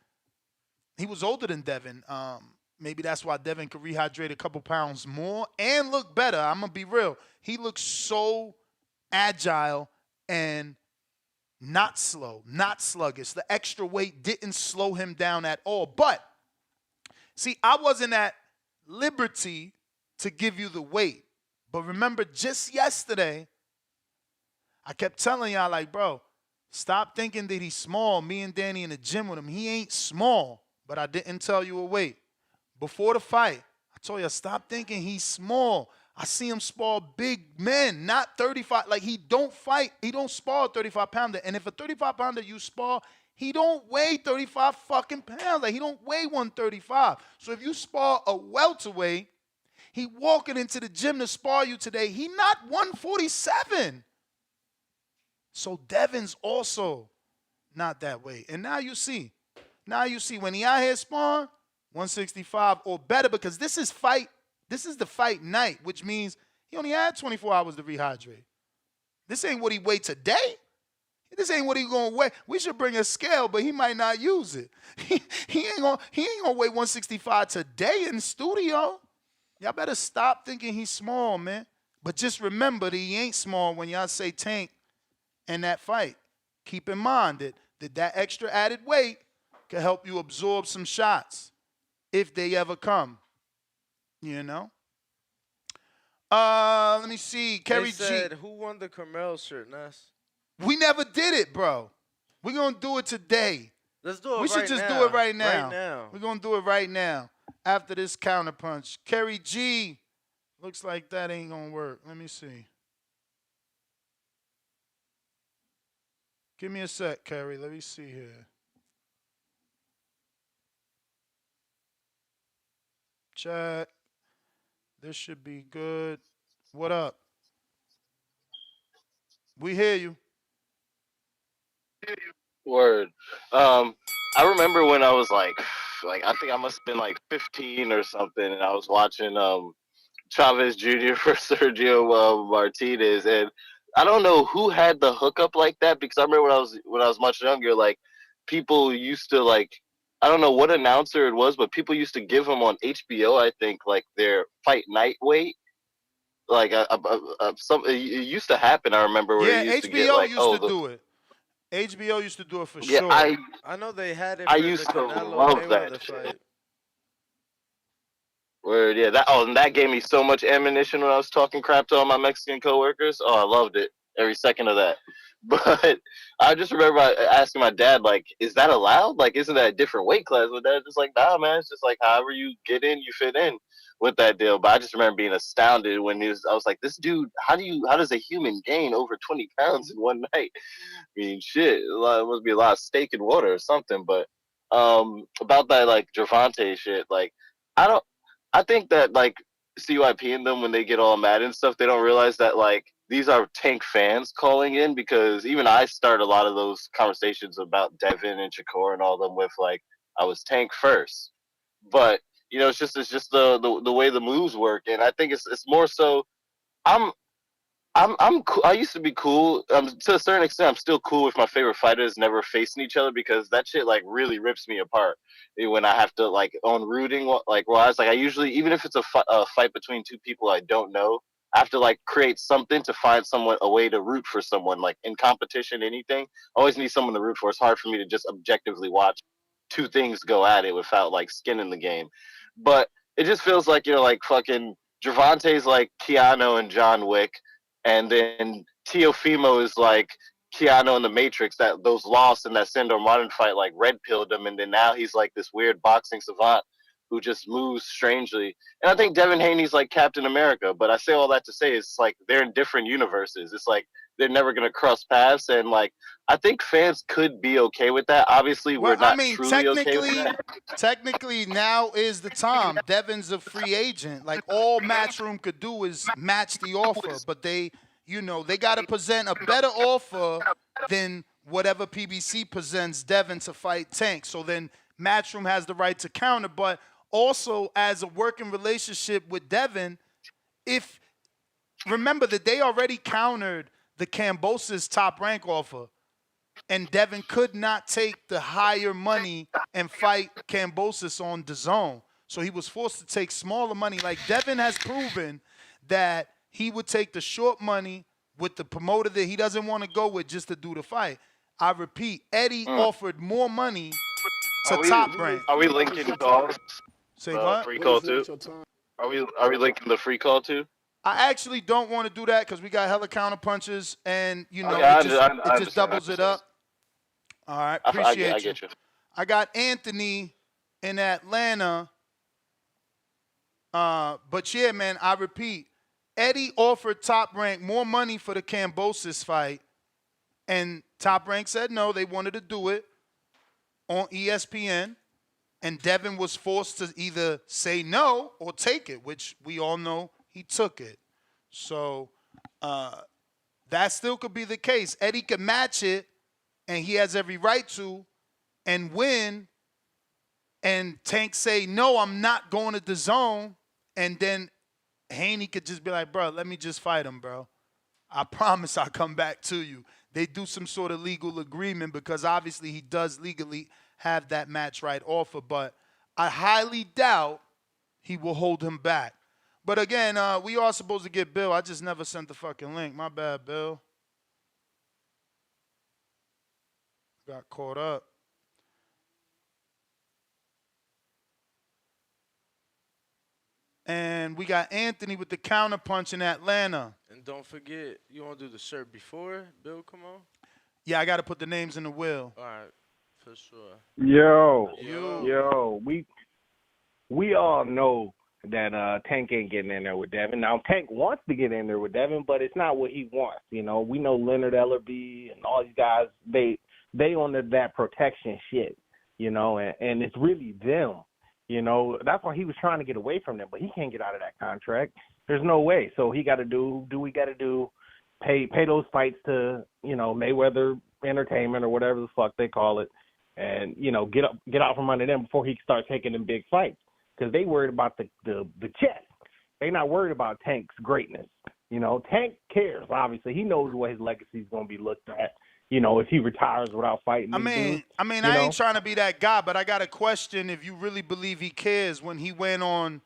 he was older than Devin. Maybe that's why Devin could rehydrate a couple pounds more and look better. I'm going to be real. He looks so agile and not slow, not sluggish. The extra weight didn't slow him down at all. But, see, I wasn't at liberty to give you the weight. But remember, just yesterday, I kept telling y'all, like, bro, stop thinking that he's small. Me and Danny in the gym with him. He ain't small, but I didn't tell you a weight. Before the fight, I told you, stop thinking he's small. I see him spar big men, not 35. Like, he don't fight. He don't spar a 35-pounder. And if a 35-pounder you spar, he don't weigh 35 fucking pounds. Like, he don't weigh 135. So if you spar a welterweight, he walking into the gym to spar you today. He not 147. So Devin's also not that weight. And now you see. Now you see when he out here sparring, 165 or better, because this is the fight night, which means he only had 24 hours to rehydrate. This ain't what he weighed today. This ain't what he gonna weigh. We should bring a scale, but he might not use it. He ain't gonna weigh 165 today in studio. Y'all better stop thinking he's small, man. But just remember that he ain't small when y'all say Tank in that fight. Keep in mind that extra added weight can help you absorb some shots if they ever come. You know? Let me see. Kerry said, G. Who won the Carmel shirt, Ness? We never did it, bro. We're going to do it today. Let's do it We should just do it right now. We're going to do it right now after this counterpunch. Kerry G. Looks like that ain't going to work. Let me see. Give me a sec, Kerry. Let me see here. Chat. This should be good. What up? We hear you. Word. I remember when I was like I think I must have been like 15 or something, and I was watching Chavez Jr. for Sergio Martinez, and I don't know who had the hookup like that, because I remember when I was much younger, like people used to like, I don't know what announcer it was, but people used to give them on HBO, I think, like their fight night weight. Like it used to happen. I remember where you used HBO to get like, used to do it. HBO used to do it for yeah, sure. I know they had it I for used the to Canelo love that Mayweather shit. fight. Word, yeah, and that gave me so much ammunition when I was talking crap to all my Mexican coworkers. Oh, I loved it, every second of that. But I just remember asking my dad, like, is that allowed? Like, isn't that a different weight class? But Dad's just like, nah, man, it's just like however you get in, you fit in with that deal. But I just remember being astounded when I was like, this dude, how does a human gain over 20 pounds in one night? I mean, shit, it must be a lot of steak and water or something. But about that, like, Gervonta shit, like, I don't. I think that like CYP and them when they get all mad and stuff, they don't realize that like these are Tank fans calling in because even I start a lot of those conversations about Devin and Shakur and all them with like I was Tank first, but it's just the way the moves work, and I think it's more so. I'm I'm cool. I used to be cool. To a certain extent, I'm still cool with my favorite fighters never facing each other because that shit like really rips me apart when I have to like on rooting. Like, where I was like, I usually even if it's a fight between two people I don't know, I have to like create something to find someone a way to root for someone. Like in competition, anything, I always need someone to root for. It's hard for me to just objectively watch two things go at it without like skin in the game. But it just feels like like fucking Gervonta's like Keanu and John Wick, and then Teofimo is like Keanu in the Matrix. That those lost in that Sandor Martin fight like red pilled him, and then now he's like this weird boxing savant who just moves strangely. And I think Devin Haney's like Captain America. But I say all that to say it's like they're in different universes. It's like they're never gonna cross paths, and like I think fans could be okay with that. Obviously, we're not truly okay with that. Technically, now is the time. Devin's a free agent. Like all Matchroom could do is match the offer, but they got to present a better offer than whatever PBC presents Devin to fight Tank. So then Matchroom has the right to counter, but also as a working relationship with Devin, if remember that they already countered the Cambosis top rank offer. And Devin could not take the higher money and fight Cambosis on DAZN. So he was forced to take smaller money. Like Devin has proven that he would take the short money with the promoter that he doesn't want to go with just to do the fight. I repeat, Eddie offered more money to Top Rank. Are we linking calls? Say what? Free call too? Are we linking the free call too? I actually don't want to do that because we got hella counter punches, and Okay, it just doubles it up. All right, appreciate I get you. I got Anthony in Atlanta. But yeah, man, I repeat, Eddie offered Top Rank more money for the Cambosis fight, and Top Rank said no. They wanted to do it on ESPN, and Devin was forced to either say no or take it, which we all know he took it. So that still could be the case. Eddie could match it, and he has every right to, and win, and Tank say, no, I'm not going to DAZN, and then Haney could just be like, bro, let me just fight him, bro. I promise I'll come back to you. They do some sort of legal agreement because obviously he does legally have that match right offer, but I highly doubt he will hold him back. But again, we are supposed to get Bill. I just never sent the fucking link. My bad, Bill. Got caught up. And we got Anthony with the counter punch in Atlanta. And don't forget, you want to do the shirt before Bill come on? Yeah, I got to put the names in the wheel. All right, for sure. Yo, we all know that Tank ain't getting in there with Devin. Now, Tank wants to get in there with Devin, but it's not what he wants. We know Leonard Ellerby and all these guys, they on that protection shit, and it's really them. That's why he was trying to get away from them, but he can't get out of that contract. There's no way. So he got to do we got to do, pay those fights to, Mayweather Entertainment or whatever the fuck they call it, and, get out from under them before he starts taking them big fights. Because they worried about the check. They not worried about Tank's greatness. Tank cares, obviously. He knows what his legacy is going to be looked at. If he retires without fighting. I ain't trying to be that guy, but I got a question if you really believe he cares when he went on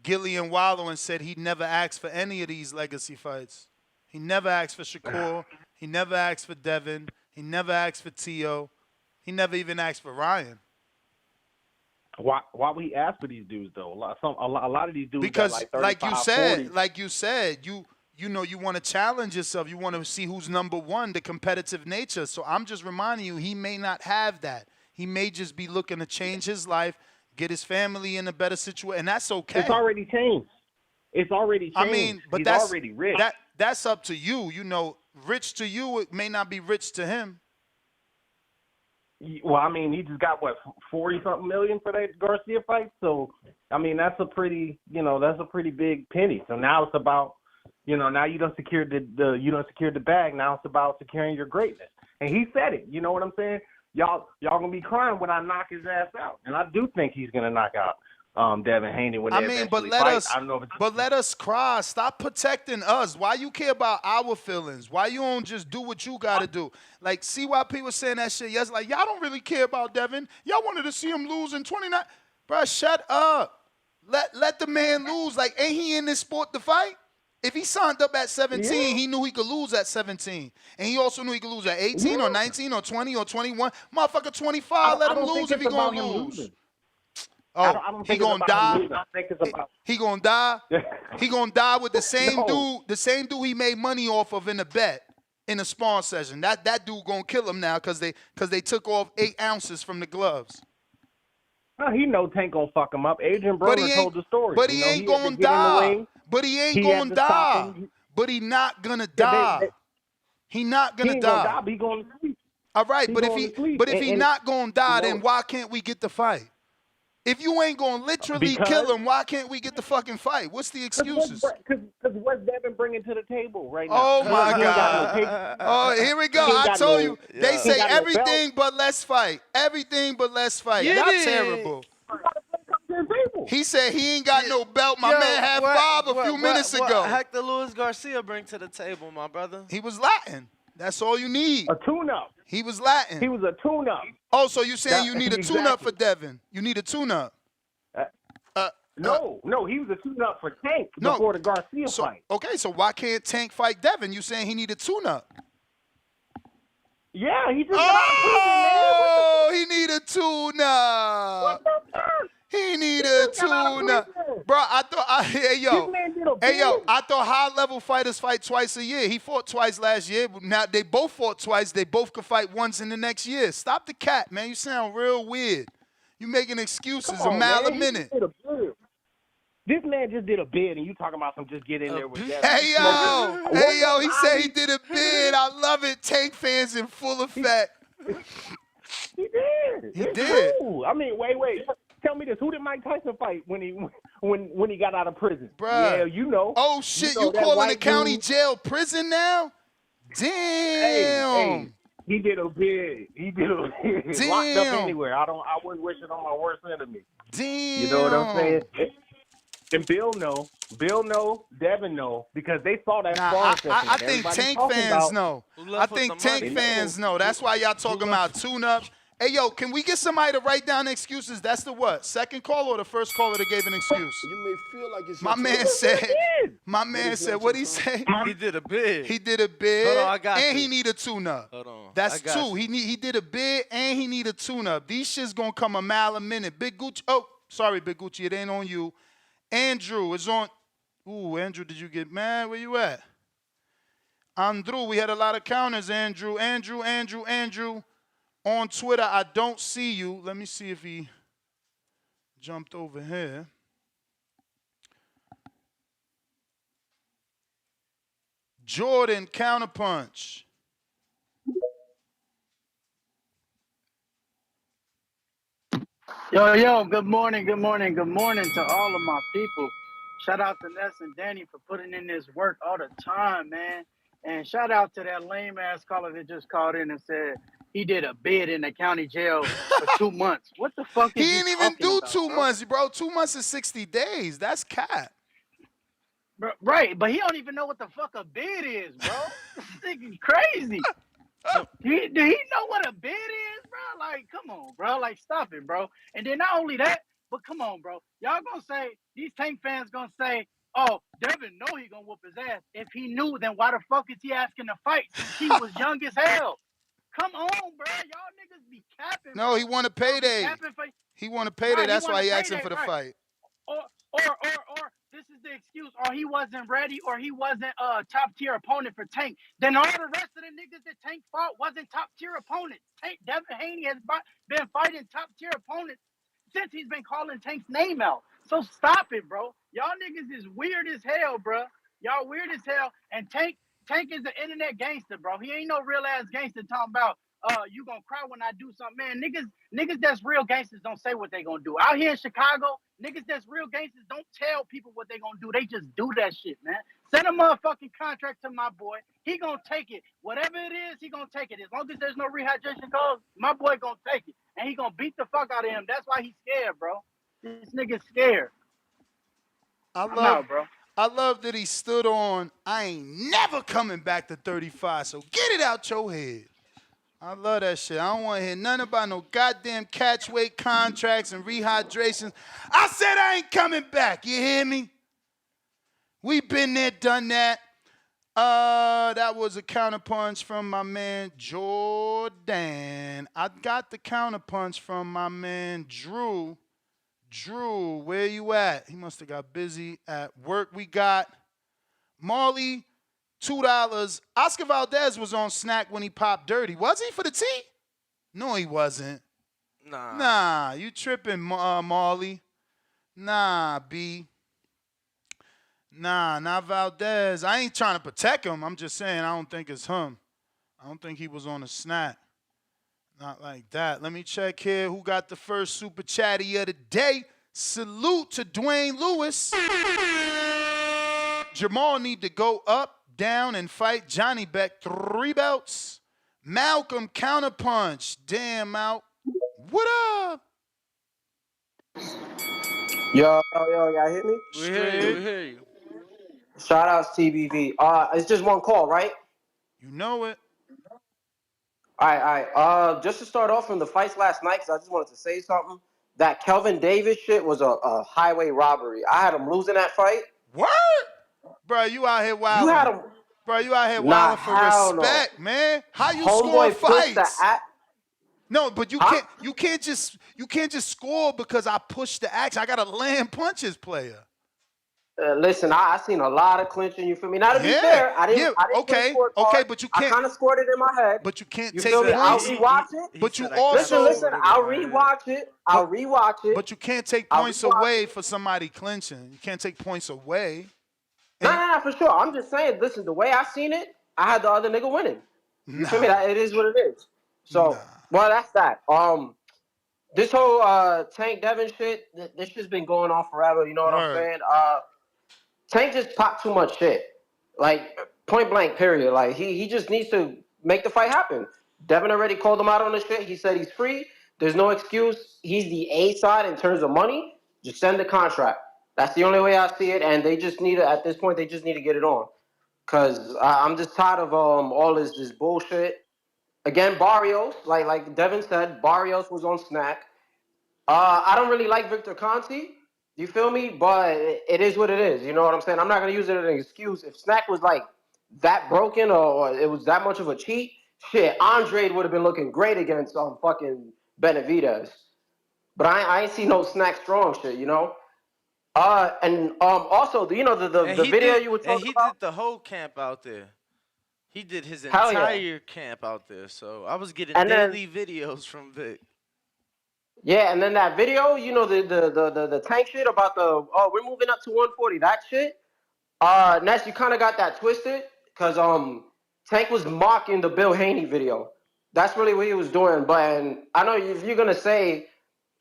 Gillian Wallow and said he never asked for any of these legacy fights. He never asked for Shakur. He never asked for Devin. He never asked for Tio. He never even asked for Ryan. Why we ask for these dudes though? A lot of these dudes because got like 35, like you said, you want to challenge yourself. You want to see who's number one, the competitive nature. So I'm just reminding you, he may not have that. He may just be looking to change his life, get his family in a better situation, and that's okay. It's already changed. But he's that's already rich. That's up to you. Rich to you, it may not be rich to him. Well, I mean, he just got what 40-something million for that Garcia fight. So, I mean, that's a pretty big penny. So now it's about, now you done secured the bag. Now it's about securing your greatness. And he said it. You know what I'm saying? Y'all gonna be crying when I knock his ass out, and I do think he's gonna knock out Devin Haney when they eventually fight. I don't know if it's let us cry. Stop protecting us. Why you care about our feelings? Why you don't just do what you gotta do? Like, see why people saying that shit? Yes, like y'all don't really care about Devin. Y'all wanted to see him lose in 29. Bro, shut up. Let the man lose. Like, ain't he in this sport to fight? If he signed up at 17, he knew he could lose at 17. And he also knew he could lose at 18 or 19 or 20 or 21. Motherfucker, 25, let him lose if he going to lose. Oh, I don't he think gonna it's die. I think it's about He gonna die. He gonna die with the same dude. The same dude he made money off of in a bet in a spawn session. That dude gonna kill him now because they took off 8 ounces from the gloves. He know Tank gonna fuck him up. Adrian Broner told the story. But he ain't gonna die. But he ain't gonna die. But he not gonna die. He not gonna die. die. But he gonna sleep. All right, but if he not gonna die, then why can't we get the fight? If you ain't gonna literally kill him, why can't we get the fucking fight? What's the excuses? Because what's Devin bringing to the table right now? Oh my God! Oh, here we go. I told you. They say everything but let's fight. Everything but let's fight. Y'all terrible. He said he ain't got no belt. My man had 5 a few minutes ago. What Hector Luis Garcia bring to the table, my brother? He was Latin. That's all you need. A tune-up. He was Latin. He was a tune-up. Oh, so you saying you need a tune-up for Devin? You need a tune-up? No, he was a tune-up for Tank before the Garcia fight. Okay, so why can't Tank fight Devin? You saying he need a tune-up? Yeah, he just got out of prison, man. He need a tune-up. He need a tune-up. Bro, I thought, I thought high-level fighters fight twice a year. He fought twice last year. Now, they both fought twice. They both could fight once in the next year. Stop the cat, man. You sound real weird. You making excuses a mile a minute. This man just did a bid, and you talking about some just get in there with that. Hey, yo, he said he did a bid. I love it. Tank fans in full effect. He did. He did. True. I mean, wait. Tell me this: who did Mike Tyson fight when he got out of prison? Bruh. Yeah, you know. Oh shit! You calling the county jail prison now? Damn. Hey, he did a bid. Damn. Locked up anywhere. I wouldn't wish it on my worst enemy. Damn. You know what I'm saying? And Bill know, Devin know, because they saw that I think Tank fans know. I think Tank fans know. That's why y'all talking about tune-ups. Hey, yo, can we get somebody to write down excuses? That's the what? Second caller or the first caller that gave an excuse? You may feel like it's My man said, what'd he say? He did a bid. He did a bid. Hold on, I got and you. he need a tune-up. Hold on. That's 2. He did a bid and he need a tune-up. These shit's gonna come a mile a minute. Big Gucci. Oh, sorry, Big Gucci. It ain't on you. Andrew is on. Ooh, Andrew, did you get mad? Where you at? Andrew, we had a lot of counters, Andrew. On Twitter, I don't see you. Let me see if he jumped over here. Jordan, counterpunch. Yo, good morning to all of my people. Shout out to Ness and Danny for putting in this work all the time, man. And shout out to that lame-ass caller that just called in and said he did a bid in the county jail for 2 months. What the fuck is he didn't even do about, 2 months, bro. 2 months is 60 days. That's cap. Bro, right, but he don't even know what the fuck a bid is, bro. This nigga crazy. Do he know what a bid is, bro? Like, come on, bro. Like, stop it, bro. And then not only that, but come on, bro. Y'all gonna say, these Tank fans gonna say, oh, Devin know he gonna whoop his ass. If he knew, then why the fuck is he asking to fight since he was young as hell? Come on, bro. Y'all niggas be capping. No, he want a payday. He want a payday. Right, That's why he asking for the fight. Or this is the excuse, or he wasn't ready, or he wasn't a top tier opponent for Tank. Then all the rest of the niggas that Tank fought wasn't top tier opponents. Devin Haney has been fighting top tier opponents since he's been calling Tank's name out. So stop it, bro. Y'all niggas is weird as hell, bro. Y'all weird as hell. And Tank is an internet gangster, bro. He ain't no real ass gangster talking about, you gonna cry when I do something, man. Niggas that's real gangsters don't say what they gonna do. Out here in Chicago, niggas that's real gangsters don't tell people what they gonna do. They just do that shit, man. Send a motherfucking contract to my boy. He gonna take it. Whatever it is, he gonna take it. As long as there's no rehydration calls, my boy gonna take it. And he gonna beat the fuck out of him. That's why he's scared, bro. This nigga's scared. I'm out, bro. I love that he stood on, I ain't never coming back to 35, so get it out your head. I love that shit. I don't want to hear nothing about no goddamn catch weight contracts and rehydrations. I said I ain't coming back. You hear me? We been there, done that. That was a counterpunch from my man Jordan. I got the counterpunch from my man Drew. Drew, where you at? He must have got busy at work. We got Marley, $2. Oscar Valdez was on Snack when he popped dirty. Was he for the T? No, he wasn't. Nah, you tripping, Marley. Nah, B. Nah, not Valdez. I ain't trying to protect him. I'm just saying I don't think it's him. I don't think he was on a Snack. Not like that. Let me check here. Who got the first super chatty of the day? Salute to Dwayne Lewis. Jamal need to go up, down, and fight Johnny Beck. 3 belts. Malcolm counterpunch. Damn, Mal. What up? Yo, y'all hear me? We hear you. Shout outs TBV. It's just one call, right? You know it. All right. Just to start off from the fights last night, because I just wanted to say something. That Kelvin Davis shit was a highway robbery. I had him losing that fight. What? Bro, you out here wilding. You had him. Bro, you out here wilding for respect, man. How you score fights? No, but you can't just score because I pushed the action. I gotta land punches, player. Listen, I seen a lot of clinching. You feel me? Now to be fair, I didn't. Okay, but you can't. I kind of scored it in my head. But you can't you take feel me? I'll points. rewatch it. But you also listen. I'll rewatch it. But you can't take points away for somebody clinching. You can't take points away. Nah, for sure. I'm just saying. Listen, the way I seen it, I had the other nigga winning. You feel me? It is what it is. So, well, that's that. This whole Tank Devin shit, this shit's been going on forever. You know what I'm saying? Tank just popped too much shit. Like, point blank, period. Like, he just needs to make the fight happen. Devin already called him out on the shit. He said he's free. There's no excuse. He's the A side in terms of money. Just send the contract. That's the only way I see it. And they just need to, at this point, they just need to get it on. Because I'm just tired of all this bullshit. Again, Barrios, like Devin said, Barrios was on Snack. I don't really like Victor Conti. You feel me? But it is what it is. You know what I'm saying? I'm not going to use it as an excuse. If Snack was like that broken or it was that much of a cheat, shit, Andre would have been looking great against fucking Benavidez. But I ain't see no Snack strong shit, you know? And also, you know, the video you were talking about? And he did the whole camp out there. He did his entire camp out there. So I was getting daily videos from Vic. Yeah, and then that video, you know, the Tank shit about we're moving up to 140, that shit. Ness, you kind of got that twisted because Tank was mocking the Bill Haney video. That's really what he was doing. But I know if you're gonna say,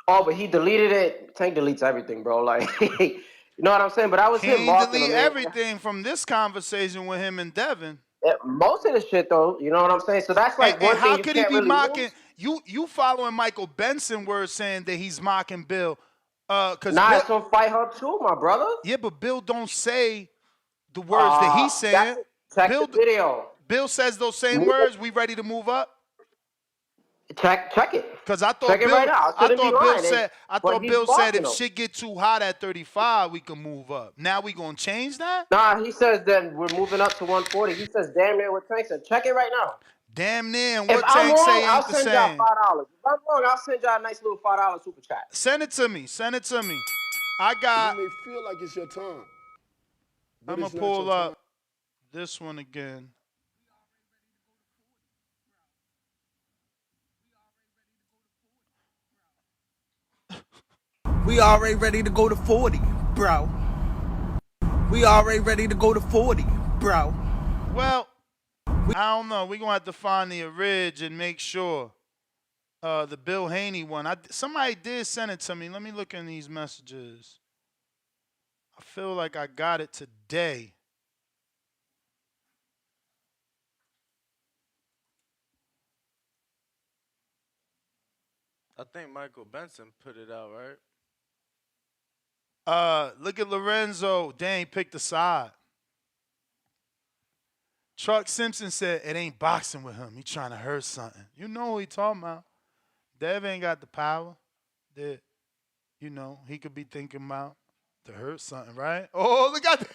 oh, but he deleted it. Tank deletes everything, bro. Like, you know what I'm saying? But I was him mocking him. Delete everything from this conversation with him and Devin. Most of the shit, though, you know what I'm saying? So that's like one thing. How could he be mocking? You following Michael Benson words saying that he's mocking Bill? It's on Fight Hub too, my brother. Yeah, but Bill don't say the words that he's saying. Check the video. Bill says those same words. We ready to move up? Check it. Because I thought check Bill, it right now. I thought Bill said if shit get too hot at 35, we can move up. Now we gonna change that? Nah, he says that we're moving up to 140. He says damn near what Tank said. Check it right now. Damn near. And what Tank say ain't the same. I'll send y'all $5. If I'm wrong, I'll send y'all a nice little $5 super chat. Send it to me. I got. You may feel like it's your time. I'm gonna pull up this one again. We already ready to go to 40, bro. We already ready to go to 40, bro. Well, I don't know. We're going to have to find the orig and make sure. The Bill Haney one. Somebody did send it to me. Let me look in these messages. I feel like I got it today. I think Michael Benson put it out, right? Look at Lorenzo. They ain't picked a side. Chuck Simpson said it ain't boxing with him. He trying to hurt something. You know what he talking about. Dev ain't got the power that, he could be thinking about to hurt something, right? Oh, look at that.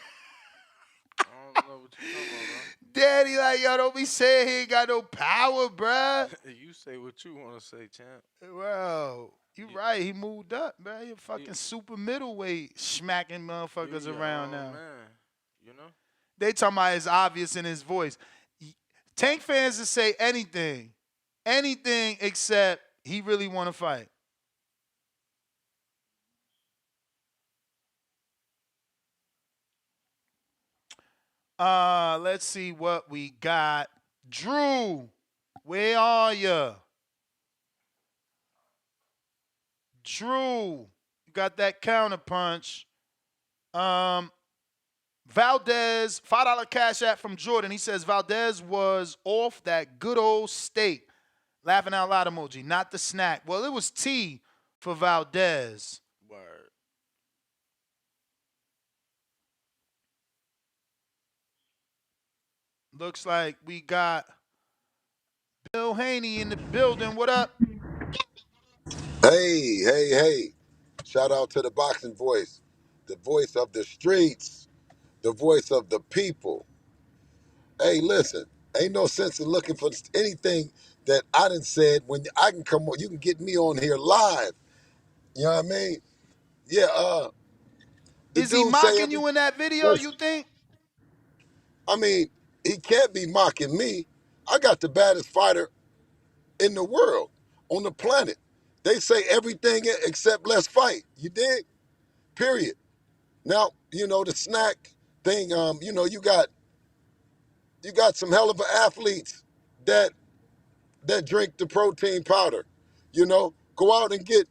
I don't know what you talking about, bro. Daddy, like, yo, don't be saying he ain't got no power, bruh. You say what you want to say, champ. Well, you right. He moved up, bruh. He a fucking super middleweight smacking motherfuckers around now. Man, you know? They talking about it's obvious in his voice. Tank fans to say anything except he really want to fight. Let's see what we got. Drew, where are you? Drew, you got that counter punch. Valdez, $5 cash app from Jordan. He says Valdez was off that good old steak. Laughing out loud emoji, not the snack. Well, it was tea for Valdez. Word. Looks like we got Bill Haney in the building. What up? Hey. Shout out to the boxing voice, the voice of the streets, the voice of the people. Hey, listen, ain't no sense in looking for anything that I done said when I can come on. You can get me on here live. You know what I mean? Yeah, the Is he dude say mocking you in that video, you listen, think? I mean, he can't be mocking me. I got the baddest fighter in the world, on the planet. They say everything except let's fight. You dig? Period. Now, the snack thing, you got some hell of athletes that drink the protein powder. Go out and get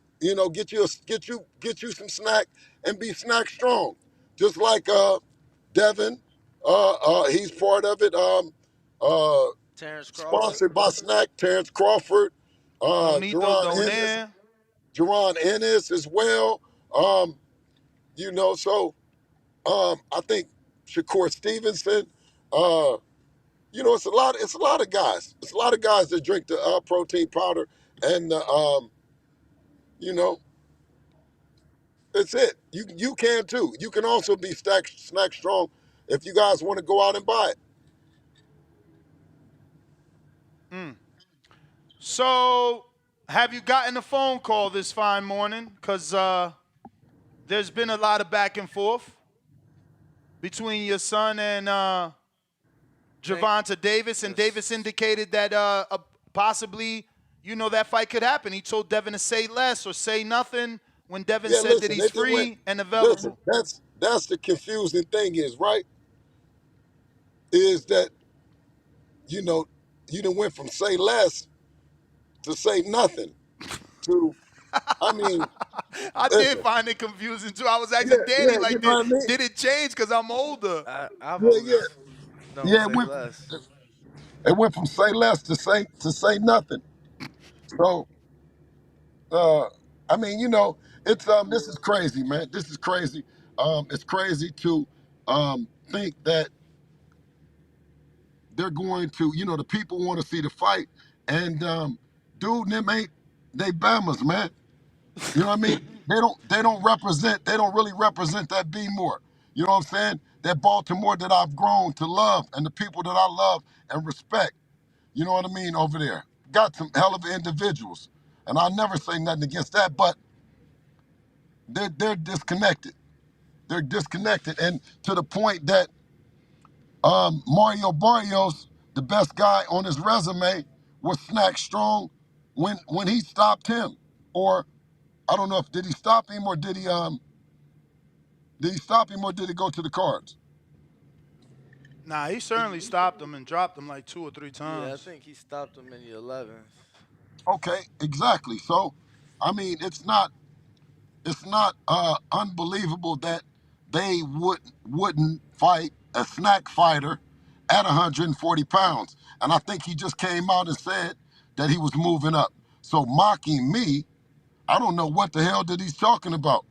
you some snack and be snack strong. Just like Devin, he's part of it. Terrence Crawford. Sponsored by Snack, Terrence Crawford, Lomito Donaire. Jerron Ennis as well. So I think Shakur Stevenson. It's a lot. It's a lot of guys. It's a lot of guys that drink the protein powder, and it's it. You can too. You can also be snack strong if you guys want to go out and buy it. So, have you gotten a phone call this fine morning? Because there's been a lot of back and forth between your son and Gervonta Davis, and Davis indicated that possibly, that fight could happen. He told Devin to say less or say nothing when Devin said that he's free and available. Listen, that's the confusing thing is that, you done went from say less to say nothing to, I mean, I did find it confusing too. I was asking Danny, like, did it change because I'm older? I've always known say went, less. it went from say less to say nothing. So, I mean, it's this is crazy, man. This is crazy. It's crazy to think that they're going to, the people want to see the fight, and dude, them ain't they Bamas, man. You know what I mean? They don't really represent that B more. You know what I'm saying? That Baltimore that I've grown to love, and the people that I love and respect. You know what I mean, over there. Got some hell of individuals. And I'll never say nothing against that, but they're disconnected. They're disconnected. And to the point that Mario Barrios, the best guy on his resume, was Snack Strong when he stopped him. Or I don't know if did he stop him or did he stop him or did he go to the cards? Nah, he certainly stopped him and dropped him like 2 or 3 Yeah, I times. think he stopped him in the 11th. Okay, exactly. So, I mean, it's not unbelievable that they wouldn't fight a snack fighter at 140 pounds. And I think he just came out and said that he was moving up. So mocking me, I don't know what the hell that he's talking about.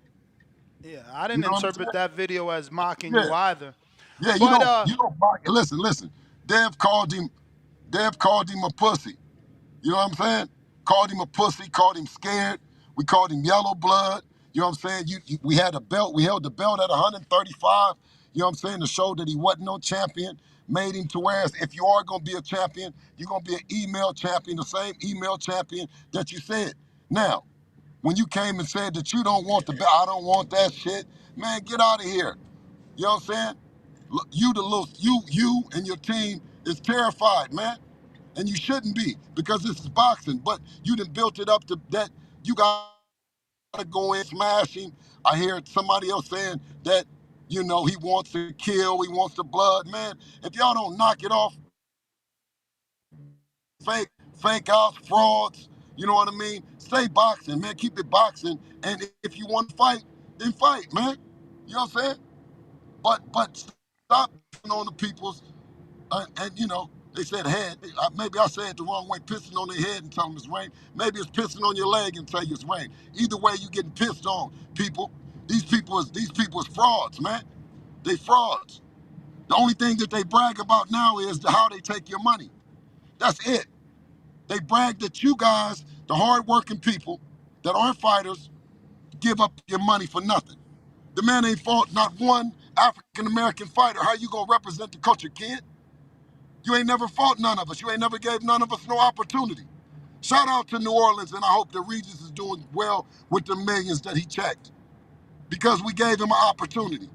Yeah, I You didn't know what I'm interpret saying? that video as mocking Yeah, you either. yeah. You But don't you don't mock. Listen. Dev called him. Dev called him a pussy. You know what I'm saying? Called him a pussy, called him scared. We called him yellow blood. You know what I'm saying? We had a belt. We held the belt at 135. You know what I'm saying? To show that he wasn't no champion. Made him to where if you are going to be a champion, you're going to be an email champion, the same email champion that you said. Now, when you came and said that you don't want the belt, I don't want that shit, man, get out of here. You know what I'm saying? You and your team is terrified, man, and you shouldn't be because this is boxing. But you done built it up to that you gotta go in smash him. I hear somebody else saying that he wants to kill, he wants the blood, man. If y'all don't knock it off, fake fake outs, frauds. You know what I mean? Stay boxing, man. Keep it boxing, and if you want to fight, then fight, man. You know what I'm saying? But stop on the people's and they said head. Maybe I said it the wrong way, pissing on their head and tell them it's rain. Maybe it's pissing on your leg and tell you it's rain. Either way, you getting pissed on, people. These people is frauds, man. They frauds. The only thing that they brag about now is how they take your money. That's it. They brag that you guys, the hardworking people that aren't fighters, give up your money for nothing. The man ain't fought not one African American fighter. How you gonna represent the culture, kid? You ain't never fought none of us. You ain't never gave none of us no opportunity. Shout out to New Orleans, and I hope that Regis is doing well with the millions that he checked because we gave him an opportunity.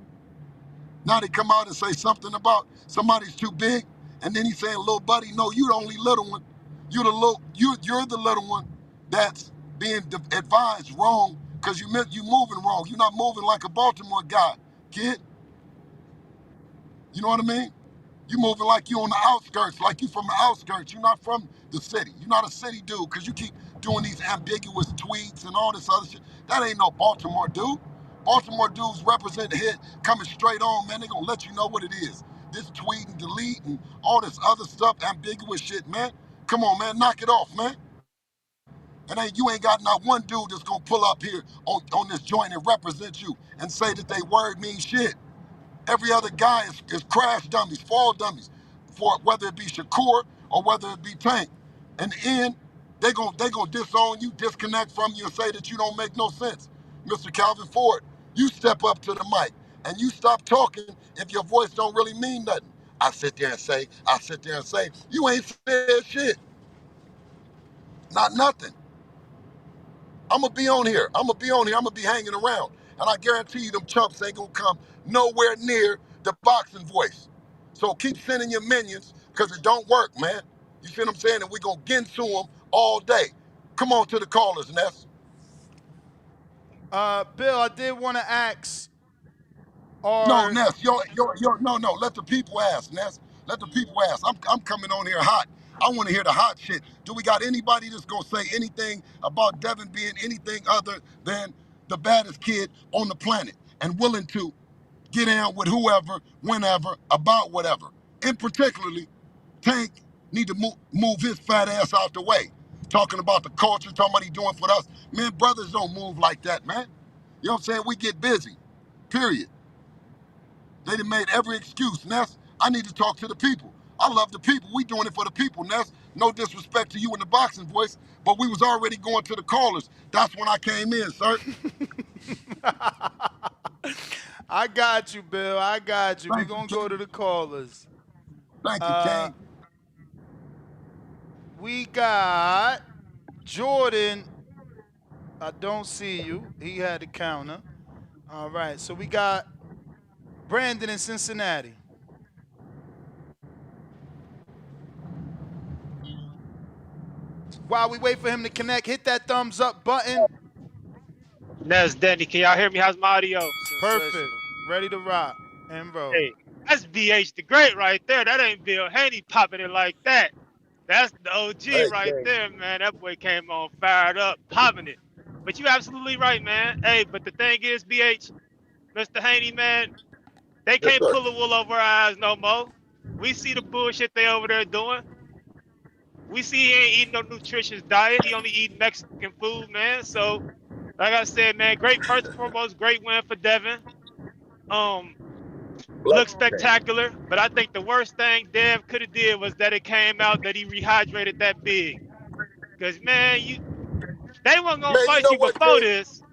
Now they come out and say something about somebody's too big, and then he's saying, "Little buddy, no, you the only little one. You're the little one that's being advised wrong because you moving wrong. You're not moving like a Baltimore guy, kid. You know what I mean? You moving like you on the outskirts, like you from the outskirts. You're not from the city. You're not a city dude because you keep doing these ambiguous tweets and all this other shit. That ain't no Baltimore dude. Baltimore dudes represent the head coming straight on, man. They gonna let you know what it is. This tweet and delete and all this other stuff, ambiguous shit, man. Come on, man, knock it off, man. And you ain't got not one dude that's gonna pull up here on this joint and represent you and say that they word mean shit. Every other guy is crash dummies, fall dummies, for whether it be Shakur or whether it be Tank. In the end, they gonna disown you, disconnect from you, and say that you don't make no sense. Mr. Calvin Ford, you step up to the mic and you stop talking if your voice don't really mean nothing. I sit there and say, you ain't said shit. Not nothing. I'm gonna be on here. I'm gonna be hanging around. And I guarantee you them chumps ain't gonna come nowhere near the boxing voice. So keep sending your minions, because it don't work, man. You see what I'm saying? And we gonna get to them all day. Come on to the callers, Ness. Bill, I did want to ask, No, are Ness, no. Let the people ask, Ness. Let the people ask. I'm coming on here hot. I want to hear the hot shit. Do we got anybody that's gonna say anything about Devin being anything other than the baddest kid on the planet and willing to get down with whoever, whenever, about whatever? And particularly, Tank need to move his fat ass out the way. Talking about the culture, talking about he doing for us. Man, brothers don't move like that, man. You know what I'm saying? We get busy. Period. They done made every excuse, Ness. I need to talk to the people. I love the people. We doing it for the people, Ness. No disrespect to you in the boxing voice, but we was already going to the callers. That's when I came in, sir. I got you, Bill. I got you. We're Thank you, going to go King. to the callers. Thank you, King. We got Jordan. I don't see you. He had the counter. All right. So we got Brandon in Cincinnati. While we wait for him to connect, hit that thumbs up button. That's Danny. Can y'all hear me? How's my audio? Perfect. Ready to rock and roll. Hey, That's BH the Great right there. That ain't Bill Haney popping it like that. That's the OG Hey, right King. there, man. That boy came on fired up, popping it. But you absolutely right, man. Hey, but the thing is, BH, Mr. Haney, man, they Yes, can't sir. pull the wool over our eyes no more. We see the bullshit they over there doing. We see he ain't eating no nutritious diet. He only eating Mexican food, man. So, like I said, man, great first and foremost, great win for Devin. Um, Bless looked you, King. spectacular, but I think the worst thing Dev could have did was that it came out that he rehydrated that big. Cause man, they weren't gonna Man, you fight know you what, before King? this.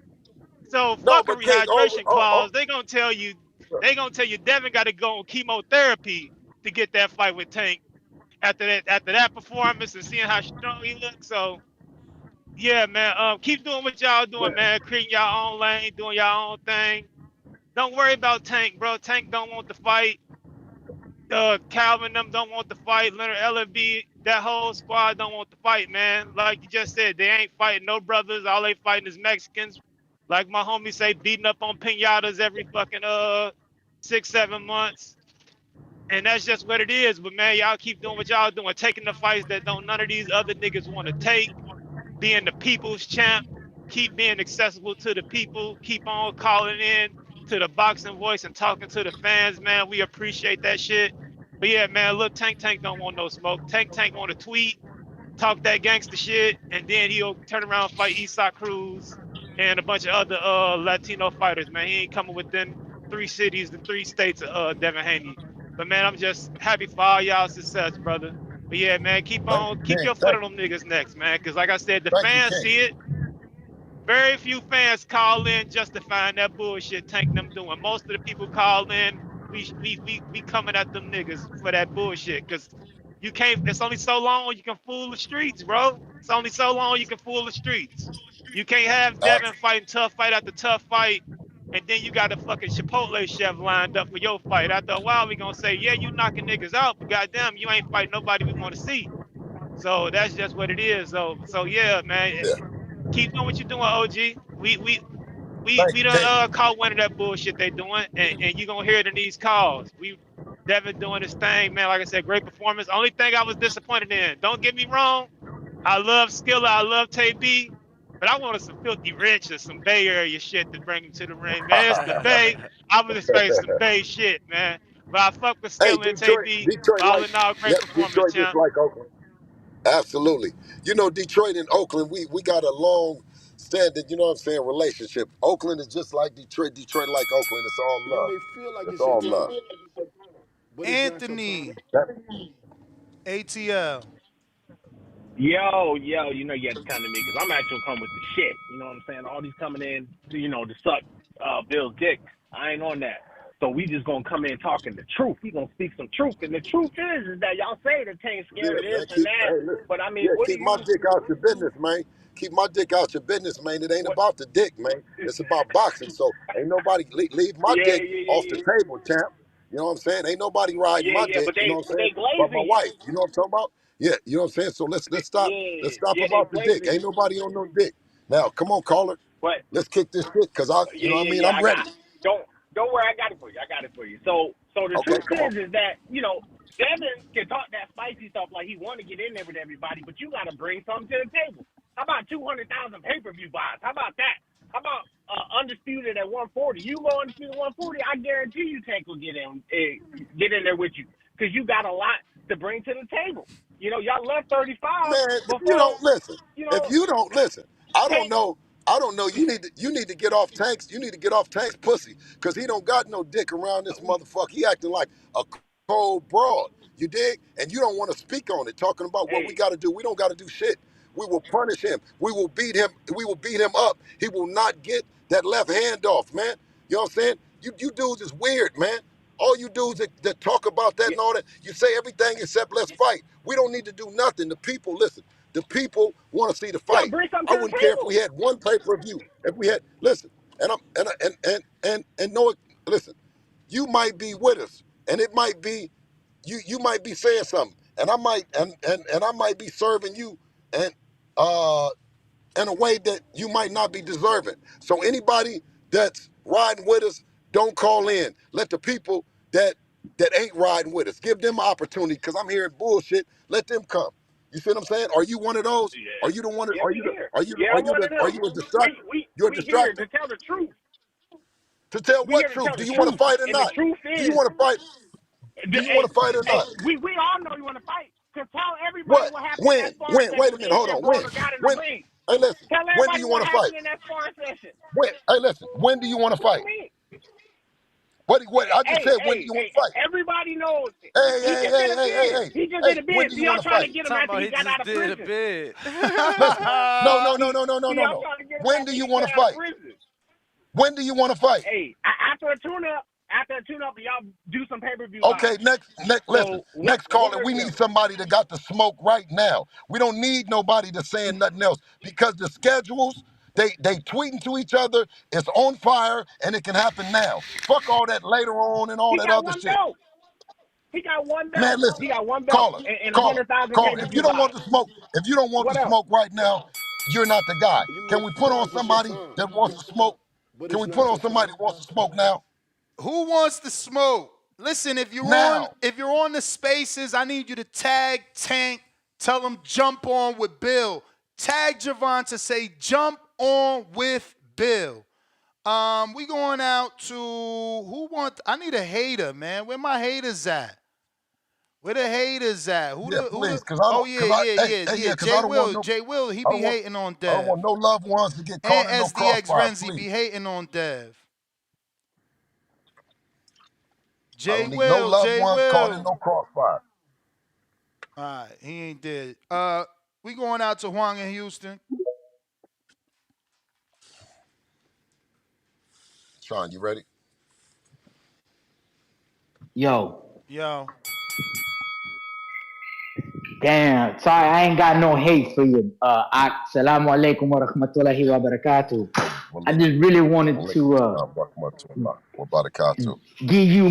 So No, fuck a but King, oh, rehydration oh, oh. clause. They gonna tell you Devin got to go on chemotherapy to get that fight with Tank after that performance and seeing how strong he looks. So yeah, man, keep doing what y'all doing, man. Creating y'all own lane, doing y'all own thing. Don't worry about Tank, bro. Tank don't want to fight. Calvin them don't want to fight. Leonard LFB, that whole squad don't want to fight, man. Like you just said, they ain't fighting no brothers. All they fighting is Mexicans. Like my homie say, beating up on pinatas every fucking 6, 7 months. And that's just what it is. But man, y'all keep doing what y'all doing, taking the fights that don't none of these other niggas want to take, being the people's champ, keep being accessible to the people, keep on calling in to the boxing voice and talking to the fans, man. We appreciate that shit. But yeah, man, look, Tank don't want no smoke. Tank want to tweet, talk that gangster shit, and then he'll turn around and fight Isak Cruz and a bunch of other Latino fighters, man. He ain't coming within 3 cities, the 3 states of Devin Haney. But man, I'm just happy for all y'all success, brother. But yeah, man, Thank you, keep King. your foot Thank on you. them niggas next, man. Cause like I said, the Thank you, fans King. see it. Very few fans call in justifying that bullshit Tank them doing. Most of the people call in, we coming at them niggas for that bullshit. Cause you can't. It's only so long you can fool the streets, bro. It's only so long you can fool the streets. You can't have Devin fighting tough fight after tough fight, and then you got a fucking Chipotle chef lined up for your fight. After a while, we gonna say, yeah, you knocking niggas out, but goddamn, you ain't fighting nobody we want to see. So that's just what it is. So yeah, man, Yeah. keep doing what you're doing, OG. Thank We you, done King. caught one of that bullshit they doing, and you gonna hear it in these calls. Devin doing his thing, man. Like I said, great performance. Only thing I was disappointed in. Don't get me wrong, I love Skilla, I love Tay B, but I wanted some filthy rich or some Bay Area shit to bring him to the ring, man. It's the Bay. I was expecting some Bay shit, man. But I fuck with Hey, Skilla and Tay Detroit, B. Detroit All like, in all, great yep, performance, Detroit just champ. like Oakland. Absolutely. You know, Detroit and Oakland, we got a long standing, you know what I'm saying, relationship. Oakland is just like Detroit, Detroit like Oakland. It's all You love. may feel like It's it's your all time, love. but it's not your time. Anthony, That- ATL. Yo, you know you had to come to me because I'm actually gonna come with the shit. You know what I'm saying? All these coming in, to suck Bill's dick. I ain't on that. So we just gonna come in talking the truth. We gonna speak some truth, and the truth is that y'all say that Tank's scared Yeah, of this man. and that, Hey, listen. but I mean, Yeah, what do keep my you? dick out your business, man. Keep my dick out your business, man. It ain't What? about the dick, man. It's about boxing. So ain't nobody leave my Yeah, dick yeah, yeah, off the yeah, table, champ. You know what I'm saying? Ain't nobody riding yeah, my yeah. dick, But you know they what but I'm saying? they But my glazing you. wife. You know what I'm talking about? Yeah, you know what I'm saying? So let's stop Yeah, they about the dick. glazing Ain't you. nobody on no dick. Now, come on, caller. But Let's kick this shit, cause you know what I mean? I'm I ready. got. Don't worry, I got it for you. I got it for you. So the Okay, truth come on. is that Devin can talk that spicy stuff like he want to get in there with everybody, but you got to bring something to the table. How about 200,000 pay-per-view buys? How about that? How about undisputed at 140? You go undisputed 140, I guarantee you Tank will get in there with you because you got a lot to bring to the table. Y'all left 35 Man, if you before. don't listen, if you don't listen, I don't Tank. know. I don't know. You need to get off Tanks. You need to get off Tanks pussy, cause he don't got no dick around this motherfucker. He acting like a cold broad. You dig? And you don't want to speak on it, talking about what we Hey, got to do. We don't got to do shit. We will punish him. We will beat him. We will beat him up. He will not get that left hand off, man. You know what I'm saying? You dudes is weird, man. All you dudes that talk about that and all that, you say everything except let's fight. We don't need to do nothing. The people, listen, the people want to see the yeah, fight. bring something I to the wouldn't care if we table. had one pay-per-view. If we had, listen, and I'm and know it, listen, you might be with us, and it might be you might be saying something, and I might and I might be serving you and uh in a way that you might not be deserving. So anybody that's riding with us, don't call in. Let the people that that ain't riding with us. Give them opportunity because I'm hearing bullshit. Let them come. You see what I'm saying? Are you one of those? Are you the one? Yeah, Are we you the? here. Are you? Yeah, Are I'm you one the? of Are them. you a distractor? You're a We here distractor. to tell the truth. To tell We what here to truth? tell Do the you want to truth. fight or And the not? truth Do you is, want to fight? Do you want to fight or not? we all know you want to fight. To tell everybody What? what happened in When? that sparring When? Wait session a minute. if Hold your on. When? brother got in the When? ring. Hey, listen. Tell When do everybody you what want to fight? happened in that sparring session. When? Hey, listen. When do you want to What you fight? mean? What? I just said, when do you want to fight? Everybody knows Hey, he hey, just hey, did a hey, hey, bid. hey. He just Hey, did a when bid. do So you y'all want to trying to fight? get him Talking after about he he got out just of did a prison. bid. Listen. No, no, no, See, no, no, no, no, y'all no. trying to get him When do after you he want got to out of fight? prison. When do you want to fight? After a tune-up, y'all do some pay-per-view Okay, live. listen. So Next when caller, are we you need available? somebody that got the smoke right now. We don't need nobody that's saying nothing else because the schedules, they tweeting to each other, it's on fire, and it can happen now. Fuck all that later on and all He that got other one shit. belt. He got one Man, belt. listen, He got one belt caller, and caller, 100,000 caller. If you pay-per-view don't want live. the smoke, if you don't want the What else? smoke right now, you're not the guy. You Can make we it put feel on like it's your somebody time, that wants to smoke? but Can it's we put not on your somebody time. that wants to smoke now? Who wants to smoke? Listen, Now. if you're on the spaces, I need you to tag Tank. Tell him jump on with Bill. Tag Gervonta, say jump on with Bill. We going out to I need a hater, man. Where my haters at? Where the haters at? Yeah, please, cause I Oh don't, yeah, yeah, yeah, hey, yeah. yeah, cause I don't want no, Jay Will, he I be don't want, hating on I don't Dev. want no loved ones to get And caught in no SDX crossfire, Renzi be please. hating on Dev. I Jay don't need no Will, loved Jay ones caught in Will. no crossfire. All right, he ain't dead. We going out to Huang in Houston. Sean, you ready? Yo, Yo. damn. Sorry, I ain't got no hate for you. Assalamu alaikum wa rahmatullahi wa barakatuh. I just really wanted to What about a Kato? give you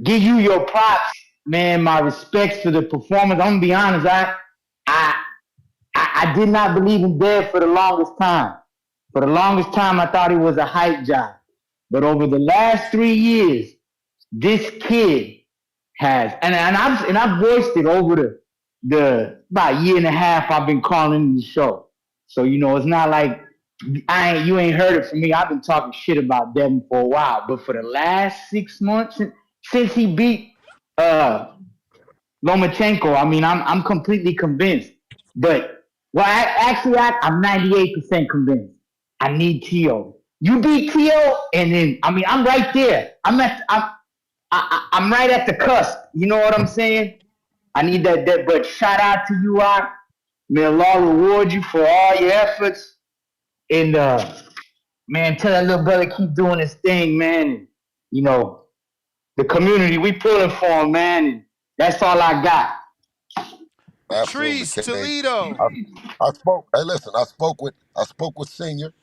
give you your props, man. My respects for the performance. I'm gonna be honest. I I did not believe in Dev for the longest time. For the longest time, I thought he was a hype job. But over the last 3 years, this kid has, and I've voiced it over the about a year and a half. I've been calling the show, so it's not like you ain't heard it from me. I've been talking shit about Devin for a while, but for the last 6 months since he beat uh Lomachenko, I mean, I'm completely convinced. But I'm 98% convinced. I need Tio. You beat Tio, and then I'm right there. I'm right at the cusp. You know what I'm saying? I need that. But shout out to you, Rock. May Allah reward you for all your efforts. And man, tell that little brother keep doing his thing, man. And, the community we pulling for him, man. And that's all I got. Absolutely, Treese, King. Toledo. I spoke. Hey, listen, I spoke with Senior.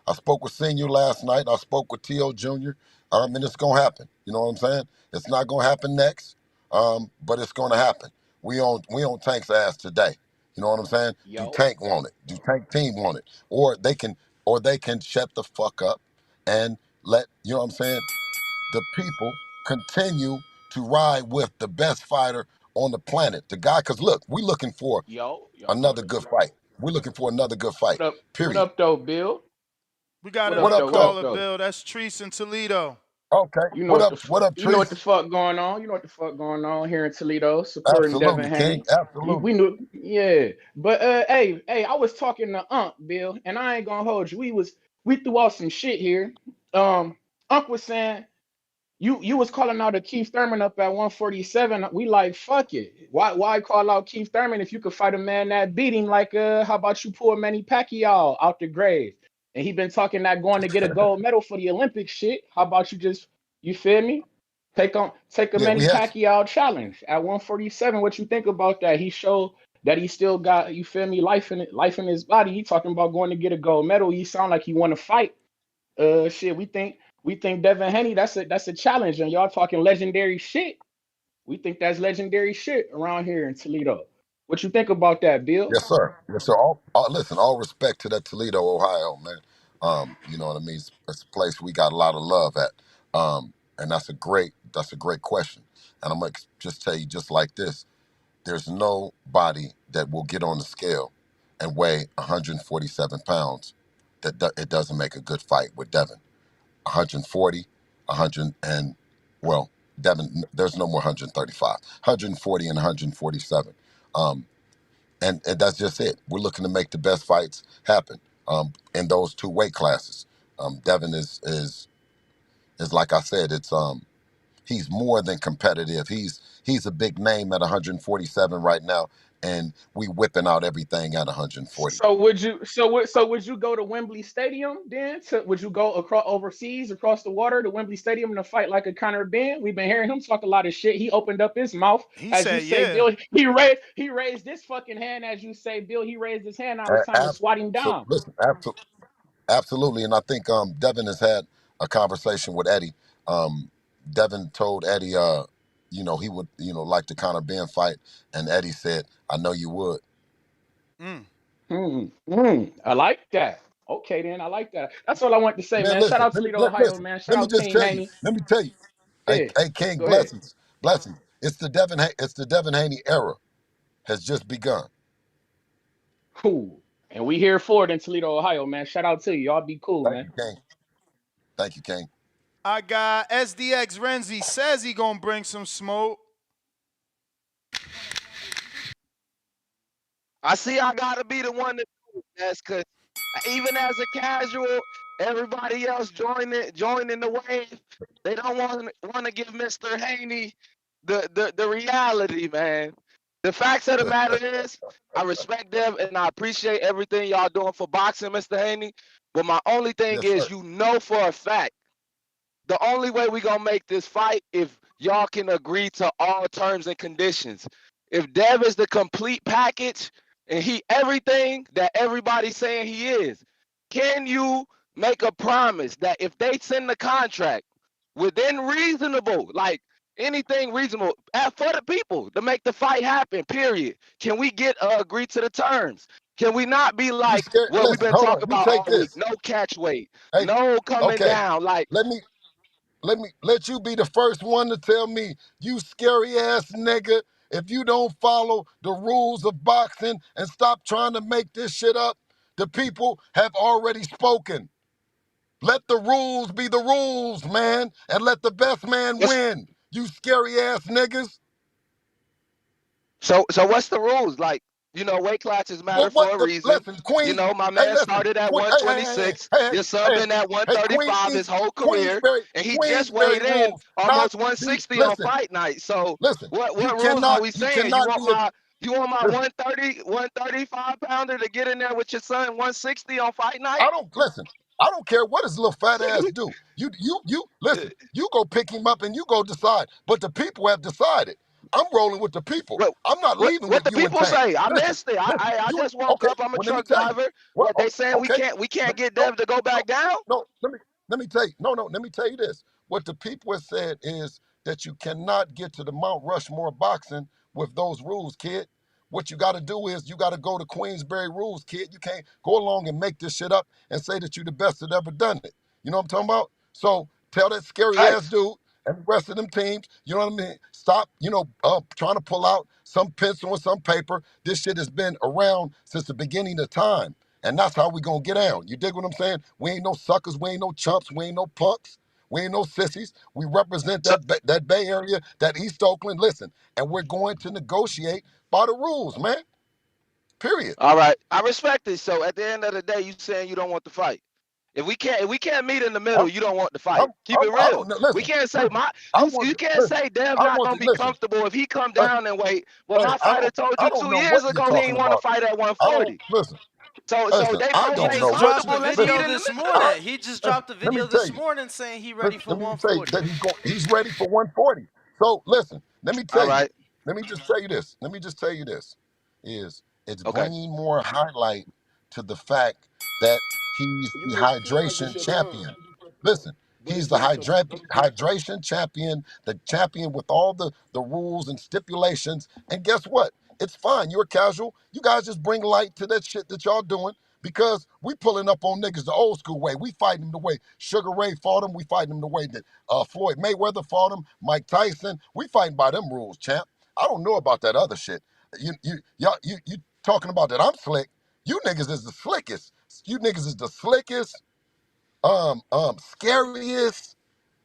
I spoke with Senior last night. I spoke with T.O. Jr. And it's gonna happen. You know what I'm saying? It's not gonna happen next, but it's gonna happen. We on Tank's ass today. You know what I'm saying? Do Yo. Tank want it? Do Tank team want it? Or they can shut the fuck up and let what I'm saying, the people continue to ride with the best fighter on the planet. The guy, because look, we looking for Yo. another good fight. We're looking for another good fight. What up? What Period. up, though, Bill? We got What What up, another up, though? What though? up, caller, though? Bill. That's Treese in Toledo. Okay. You know What what up? the What up, you know what the Trees? fuck going on. You know what the fuck going on here in Toledo, supporting Devin Absolutely, King. Haney. Absolutely. We knew, yeah. But hey, I was talking to Unc Bill, and I ain't gonna hold you. We threw out some shit here. Unc was saying you was calling out a Keith Thurman up at 147. We like fuck it. Why call out Keith Thurman if you could fight a man that beat him? Like how about you pull Manny Pacquiao out the grave? And he been talking that going to get a gold medal for the Olympic shit. How about you feel me? Take a Yeah, we Manny had Pacquiao challenge at 147. What you think about that? He showed that he still got, you feel me, life in his body. He talking about going to get a gold medal. He sound like he want to fight. Shit, we think Devin Haney, that's a challenge, and y'all talking legendary shit. We think that's legendary shit around here in Toledo. What you think about that, Bill? yes, sir. Yes, sir. Listen, all respect to that Toledo, Ohio, man. You know what I mean? It's a place we got a lot of love at. And that's a great question. And I'm gonna just tell you just like this: there's nobody that will get on the scale and weigh 147 pounds it doesn't make a good fight with Devin. 140, 100 and well, Devin, there's no more 135, 140 and 147. Um, and that's just it. We're looking to make the best fights happen in those two weight classes. Devin is like I said, he's more than competitive. He's a big name at 147 right now, and we whipping out everything at 140. So would you go to Wembley Stadium then? Would you go across overseas, across the water to Wembley Stadium to fight like a Conor Ben? We've been hearing him talk a lot of shit. He opened up his mouth, He as you said, say, yeah. Bill. He raised this fucking hand, as you say, Bill. He raised his hand. Now it's time to swat him down. Listen, absolutely, and I think Devin has had a conversation with Eddie. Devin told Eddie, he would, like the Conor Ben fight, and Eddie said, "I know you would." I like that. Okay, then I like that. That's all I want to say, Man, man. Shout listen, out Toledo, Ohio, man. Shout let me out just Team tell you. Haney. Let me tell you. Hey, Yeah, hey, King, go ahead. blessings. It's the Devin Haney era has just begun. Cool. And we here for it in Toledo, Ohio, man. Shout out to you. Y'all be cool, Thank man. you, King. Thank you, King. I got SDX Renzi says he gonna bring some smoke. I see I gotta be the one to do this, cause even as a casual, everybody else joining the wave. They don't want to give Mr. Haney the reality, man. The facts of the matter is, I respect them and I appreciate everything y'all doing for boxing, Mr. Haney. But my only thing Yes, sir. is, for a fact, the only way we gonna make this fight if y'all can agree to all terms and conditions. If Dev is the complete package and he everything that everybody's saying he is, can you make a promise that if they send the contract within reasonable, like anything reasonable for the people to make the fight happen, period, can we get agree to the terms? Can we not be You like scared? what we've Listen, been hold on. talking Let me about take all week? this. No catch weight, Hey, no coming okay. down. Like, Let you be the first one to tell me, you scary ass nigga, if you don't follow the rules of boxing and stop trying to make this shit up, the people have already spoken. Let the rules be the rules, man, and let the best man win. You scary ass niggas. So what's the rules? Like, weight classes matter Well, for a reason. listen, Queens, My hey, man listen, started at hey, 126. hey, You're hey, subbing at hey, 135 his whole career, and he just Queensberry weighed in rules, not almost the, 160 on listen, fight night. So listen, what rules are we you saying? cannot be a, You want my listen, 135 pounder to get in there with your son 160 on fight night? listen, I don't care what his little fat ass do. Listen, you go pick him up and you go decide. But the people have decided. I'm rolling with the people. I'm not leaving What with the you and people Tank. say? I Listen, missed it. listen, I you just woke okay, up. I'm a well let me truck tell you. driver. Well, What they saying okay. we can't get No, Dev to go no, back down? no, let me tell you. No, let me tell you this. What the people have said is that you cannot get to the Mount Rushmore boxing with those rules, kid. What you got to do is you got to go to Queensberry rules, kid. You can't go along and make this shit up and say that you're the best that ever done it. You know what I'm talking about? So tell that scary ass Facts. dude and the rest of them teams, you know what I mean? Stop, trying to pull out some pencil and some paper. This shit has been around since the beginning of time. And that's how we gonna get down. You dig what I'm saying? We ain't no suckers, we ain't no chumps, we ain't no punks, we ain't no sissies. We represent that Bay Area, that East Oakland. Listen, and we're going to negotiate by the rules, man. Period. All right, I respect it. So at the end of the day, you saying you don't want the fight. If we can't meet in the middle, you don't want the fight. Keep it I real. don't know. We Listen, can't say listen. I want you to can't listen. say Dev I not want gonna to be listen. comfortable if he come Listen. down and wait. Well, Hey, my fighter told I you don't two know years what you're ago he talking ain't want to about. fight at I don't 140. listen. So Listen, they I both He don't ain't know just what dropped you the comfortable. Let's meet video in the this middle. morning. He just dropped the let me video tell this you. morning saying he ready for Let me say 140. that he's ready for 140. So listen, let me All tell you. right. Let me just tell you this. Let me just tell you this. Is it's Okay. bringing more highlight to the fact that he's the hydration champion. Listen, he's the hydration champion, the champion with all the rules and stipulations. And guess what? It's fine. You're casual. You guys just bring light to that shit that y'all doing. because we pulling up on niggas the old school way. We fighting them the way Sugar Ray fought him. We fighting them the way that Floyd Mayweather fought him, Mike Tyson. We fighting by them rules, champ. I don't know about that other shit. You talking about that I'm slick. You niggas is the slickest. You niggas is the slickest, scariest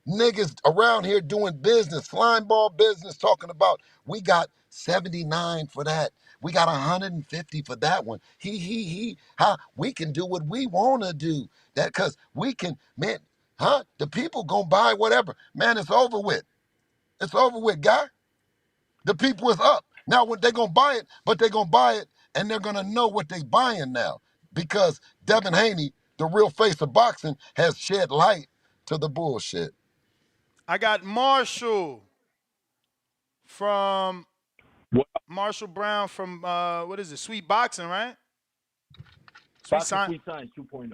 niggas around here doing business, slime ball business, talking about we got 79 for that. We got 150 for that one. He. Huh? We can do what we want to do. That because we can, man, huh? The people gonna buy whatever. Man, it's over with. It's over with, guy. The people is up. Now when they gonna buy it, but they gonna buy it and they're gonna know what they buying now. Because Devin Haney, the real face of boxing, has shed light to the bullshit. I got Marshall from Marshall Brown from what is it? Sweet Boxing, right? Sweet Science 2.0.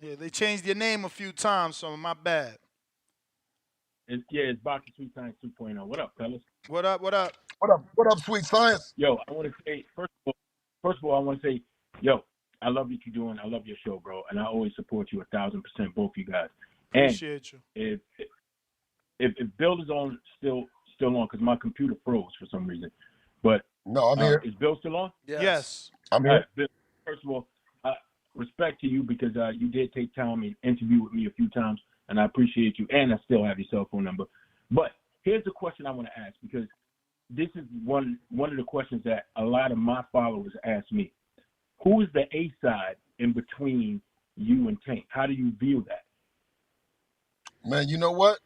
Yeah, they changed their name a few times, so my bad. It's Boxing Sweet Science 2.0. What up, fellas? What up? What up, Sweet Science? Yo, I want to say first of all, I want to say, yo, I love what you're doing. I love your show, bro, and I always support you 1,000%, both you guys. Appreciate you. If Bill is on still on, because my computer froze for some reason, but no, I'm here. Is Bill still on? Yes. I'm here. Bill, first of all, respect to you because you did take time and interview with me a few times, and I appreciate you, and I still have your cell phone number. But here's the question I want to ask, because this is one of the questions that a lot of my followers ask me. Who is the A side in between you and Tank? How do you view that? Man, you know what?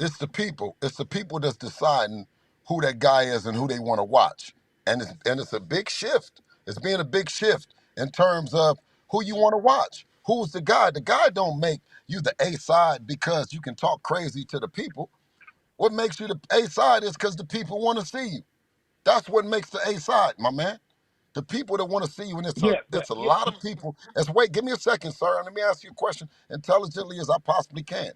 It's the people. It's the people that's deciding who that guy is and who they want to watch. And it's a big shift. It's being a big shift in terms of who you want to watch. Who's the guy? The guy don't make you the A side because you can talk crazy to the people. What makes you the A side is because the people want to see you. That's what makes the A side, my man. The people that want to see you, and it's a lot of people. Wait, give me a second, sir. Let me ask you a question intelligently as I possibly can.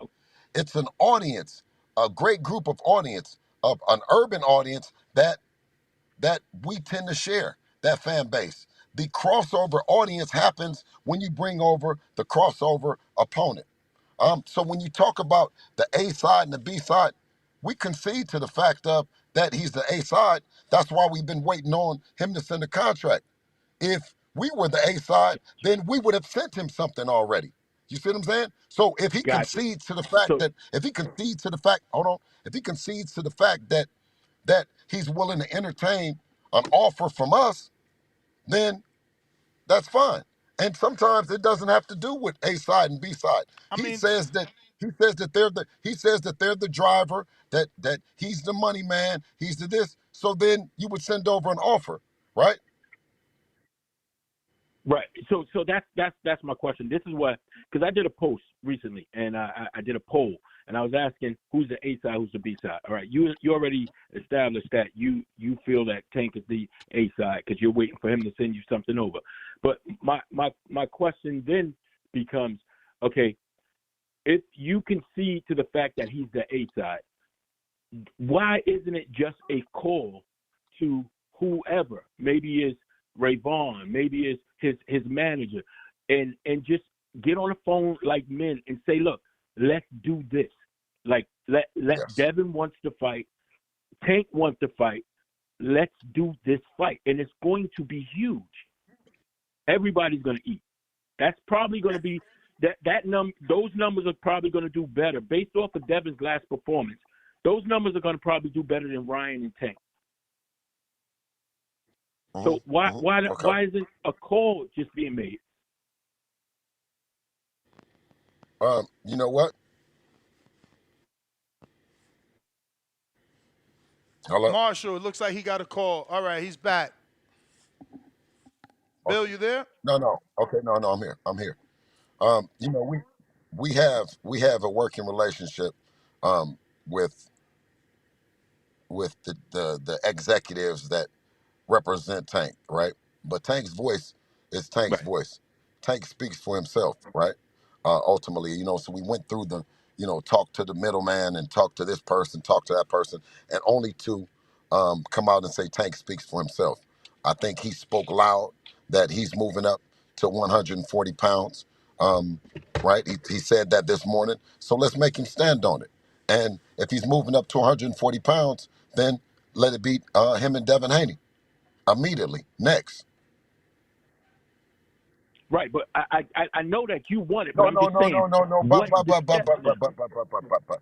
It's an audience, a great group of audience, of an urban audience that we tend to share, that fan base. The crossover audience happens when you bring over the crossover opponent. So when you talk about the A side and the B side, we concede to the fact of that he's the A side. That's why we've been waiting on him to send a contract. If we were the A side, then we would have sent him something already. You see what I'm saying? So if he concedes to the fact if he concedes to the fact that he's willing to entertain an offer from us, then that's fine. And sometimes it doesn't have to do with A side and B side. He says that they're the driver, that he's the money man, he's the this. So then you would send over an offer, right? Right. So that's my question. This is what, because I did a post recently and I did a poll and I was asking who's the A side, who's the B side. All right. You already established that you feel that Tank is the A side because you're waiting for him to send you something over. But my question then becomes, okay, if you concede to the fact that he's the A side, why isn't it just a call to whoever? Maybe it's Ray Vaughn, maybe it's his manager, and just get on the phone like men and say, look, let's do this. Like let Devin wants to fight, Tank wants to fight. Let's do this fight, and it's going to be huge. Everybody's going to eat. That's probably going to be those numbers are probably going to do better based off of Devin's last performance. Those numbers are going to probably do better than Ryan and Tank. So why isn't a call just being made? You know what? Hello? Marshall, it looks like he got a call. All right, he's back. Bill, you there? No. Okay, no, I'm here. You know, we have a working relationship with the executives that represent Tank, right? But Tank's voice is Tank's voice. Tank speaks for himself, right? Ultimately, you know, so we went through talk to the middleman and talk to this person, talk to that person, and only to come out and say Tank speaks for himself. I think he spoke loud that he's moving up to 140 pounds. Right? He said that this morning. So let's make him stand on it. And if he's moving up to 140 pounds, then let it be him and Devin Haney immediately next. Right, but I know that you want it, but No, I'm no, just no, saying no, no, no. what the steps now. But.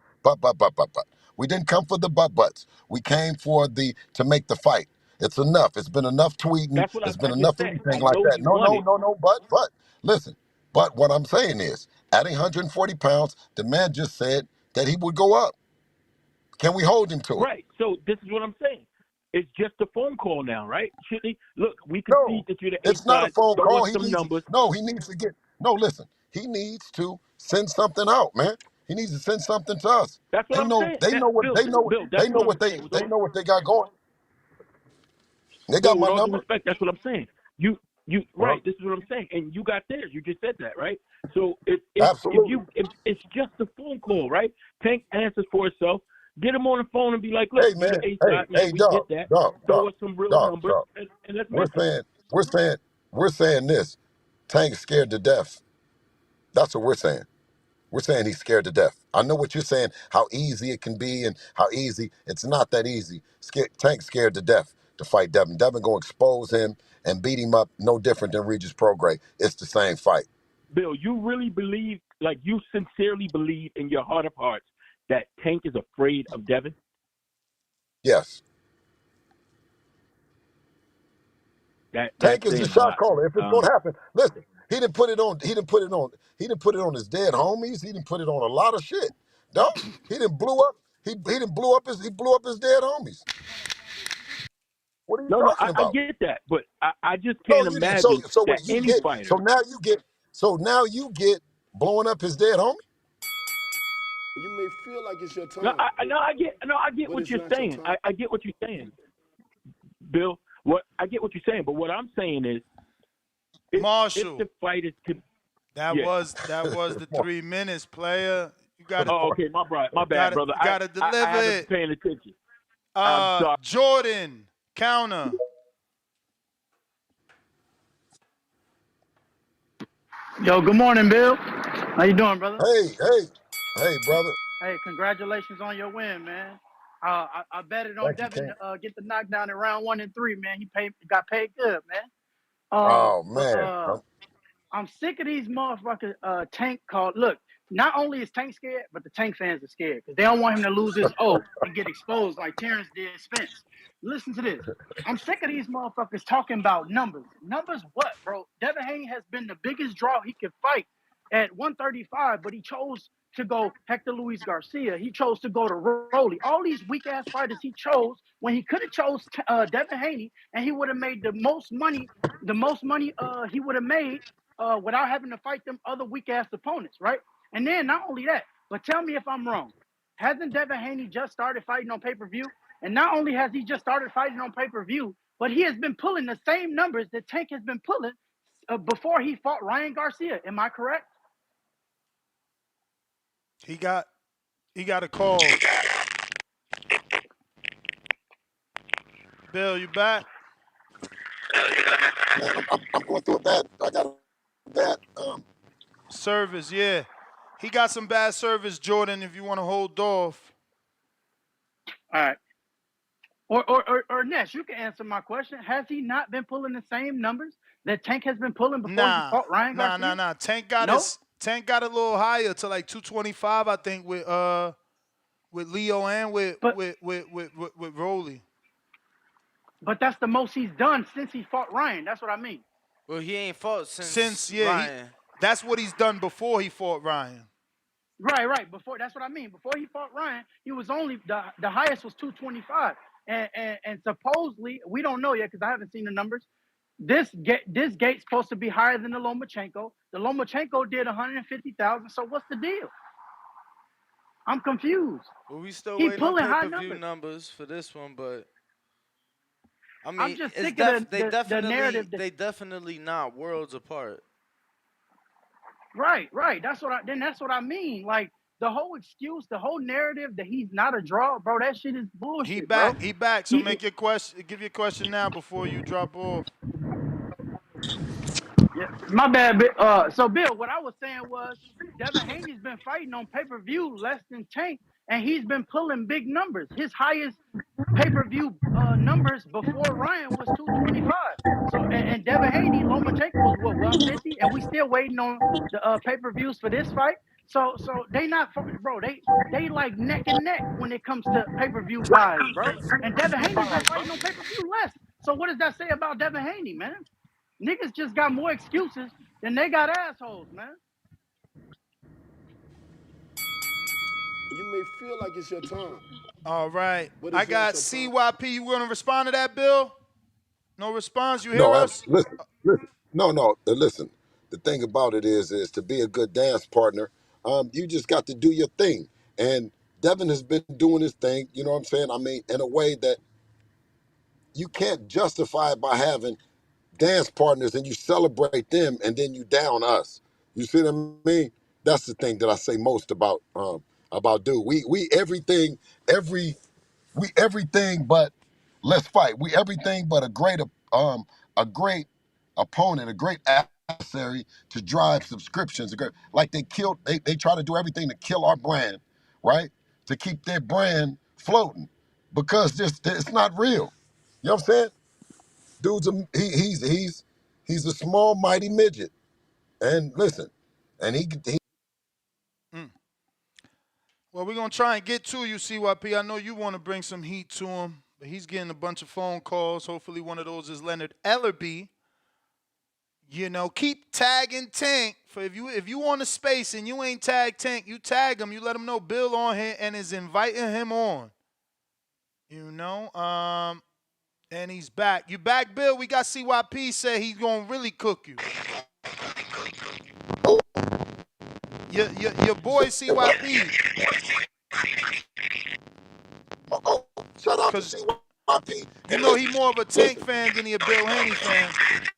We didn't come for the buts. We came for to make the fight. It's enough. It's been enough tweeting. That's what It's I been just enough said. everything I like know that. you No, want no, it. no, no. But listen. But what I'm saying is, at 140 pounds, the man just said that he would go up. Can we hold him to it? Right. So this is what I'm saying. It's just a phone call now, right? Shouldn't he? Look, we can see No, that you're the A it's not a side. phone Throw call. us some numbers. He needs to get. No, listen. He needs to send something out, man. He needs to send something to us. That's what They I'm know. saying. They That, know what. Bill, They know. Bill, They that's know what I'm what they. saying. They know what they got going. They got Bill, my with all due number. respect, that's what I'm saying. You Uh-huh. right. This is what I'm saying, and you got theirs. You just said that, right? So if Absolutely. it's just a phone call, right? Tank answers for itself. Get him on the phone and be like, look, Hey you man. the A Hey, side, man. hey, We dog, get that. dog, Throw dog, us some real dog, numbers, dog. and let's We're match them. saying, we're saying, we're saying this. Tank's scared to death. That's what we're saying. We're saying he's scared to death. I know what you're saying, how easy it can be and how easy. It's not that easy. Tank's scared to death to fight Devin. Devin gonna expose him and beat him up no different than Regis Prograis. It's the same fight. Bill, you really believe, like you sincerely believe in your heart of hearts, that Tank is afraid of Devin? Yes. That's Tank is the saying a shot lot. caller. If it's gonna happen, listen. He didn't put it on. He didn't put it on. He didn't put it on his dead homies. He didn't put it on a lot of shit. No, he didn't blew up. He didn't blew up his. He blew up his dead homies. What are you No, talking I about? get that, but I just No, can't you didn't. So imagine what that you any get? So fighter. now you get. So now you get blowing up his dead homie. You may feel like it's your No, time, I get but what it's you're not your saying. time. I get what you're saying, Bill. I get what you're saying, but what I'm saying is, if Marshall, the fight is to, that yeah. was the 3 minutes, player. You got Oh, okay, my bad, brother. you got to I deliver haven't it. been paying attention. I'm sorry. Jordan, counter. Yo, good morning, Bill. How you doing, brother? Hey, brother. Hey, congratulations on your win, man. I betted on Thank you, Devin King. to get the knockdown in round 1 and 3, man. He got paid good, man. Oh But man. I'm sick of these motherfuckers Tank called. Look, not only is Tank scared, but the Tank fans are scared because they don't want him to lose his O and get exposed like Terrence did Spence. Listen to this. I'm sick of these motherfuckers talking about numbers. Numbers what, bro? Devin Haney has been the biggest draw he could fight at 135, but he chose to go Hector Luis Garcia. He chose to go to Rolly. All these weak ass fighters he chose when he could have chose Devin Haney, and he would have made the most money. The most money he would have made without having to fight them other weak ass opponents, right? And then not only that, but tell me if I'm wrong. Hasn't Devin Haney just started fighting on pay-per-view? And not only has he just started fighting on pay-per-view, but he has been pulling the same numbers that Tank has been pulling before he fought Ryan Garcia. Am I correct? He got a call. Bill, you back? I'm going through a bad. I got a bad. Service, yeah. He got some bad service, Jordan, if you want to hold off. All right. Or Ness, you can answer my question. Has he not been pulling the same numbers that Tank has been pulling before he fought Ryan Garcia? Nah. Tank got a little higher to like 225, I think, with Leo and with Rolly. But that's the most he's done since he fought Ryan. That's what I mean. Well, he ain't fought since Ryan. That's what he's done before he fought Ryan. Right. Before, that's what I mean. Before he fought Ryan, he was only the highest was 225, and supposedly we don't know yet because I haven't seen the numbers. This gate's supposed to be higher than the Lomachenko. The Lomachenko did 150,000. So what's the deal? I'm confused. Well, we still waiting on pay-per-view numbers for this one, but I mean, I'm just sick of the narrative. They definitely not worlds apart. Right. That's what I mean. Like the whole excuse, the whole narrative that he's not a draw, bro. That shit is bullshit. He back. So give your question now before you drop off. Yeah, my bad. So Bill, what I was saying was Devin Haney's been fighting on pay-per-view less than Tank, and he's been pulling big numbers. His highest pay-per-view numbers before Ryan was 225. So and Devin Haney, Lomachenko was what 150, and we still waiting on the pay-per-views for this fight. So they not bro. They like neck and neck when it comes to pay-per-view guys, bro. And Devin Haney's been fighting on pay-per-view less. So what does that say about Devin Haney, man? Niggas just got more excuses than they got assholes, man. You may feel like it's your time, All right. but I it's not got your time. CYP. You want to respond to that, Bill? No response. You hear No, us? listen. No. Listen. The thing about it is to be a good dance partner, you just got to do your thing. And Devin has been doing his thing. You know what I'm saying? I mean, in a way that you can't justify it by having dance partners and you celebrate them and then you down us. You see what I mean? That's the thing that I say most about dude. We everything but let's fight. We everything but a great opponent, a great adversary to drive subscriptions. Like they try to do everything to kill our brand, right? To keep their brand floating because this it's not real. You know what I'm saying? Dude's he's a small mighty midget. And listen, and he Mm. Well, we're going to try and get to you, CYP. I know you want to bring some heat to him, but he's getting a bunch of phone calls. Hopefully one of those is Leonard Ellerby. You know, keep tagging Tank. For if you on the space and you ain't tag Tank, you tag him. You let him know Bill on here and is inviting him on. You know, and he's back. You back, Bill? We got CYP say he's gonna really cook you. Your boy CYP. Shut up, CYP. You know he more of a Tank fan than he a Bill Haney fan.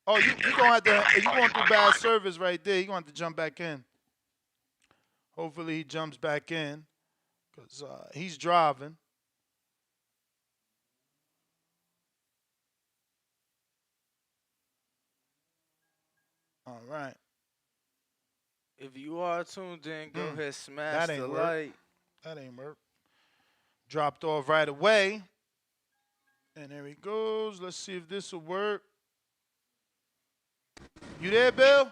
Oh, you gonna have to. You going through bad service right there. You gonna have to jump back in. Hopefully he jumps back in, cause he's driving. All right. If you are tuned in, go ahead, smash That the ain't like. work. That ain't work. Dropped off right away. And there he goes. Let's see if this will work. You there, Bill?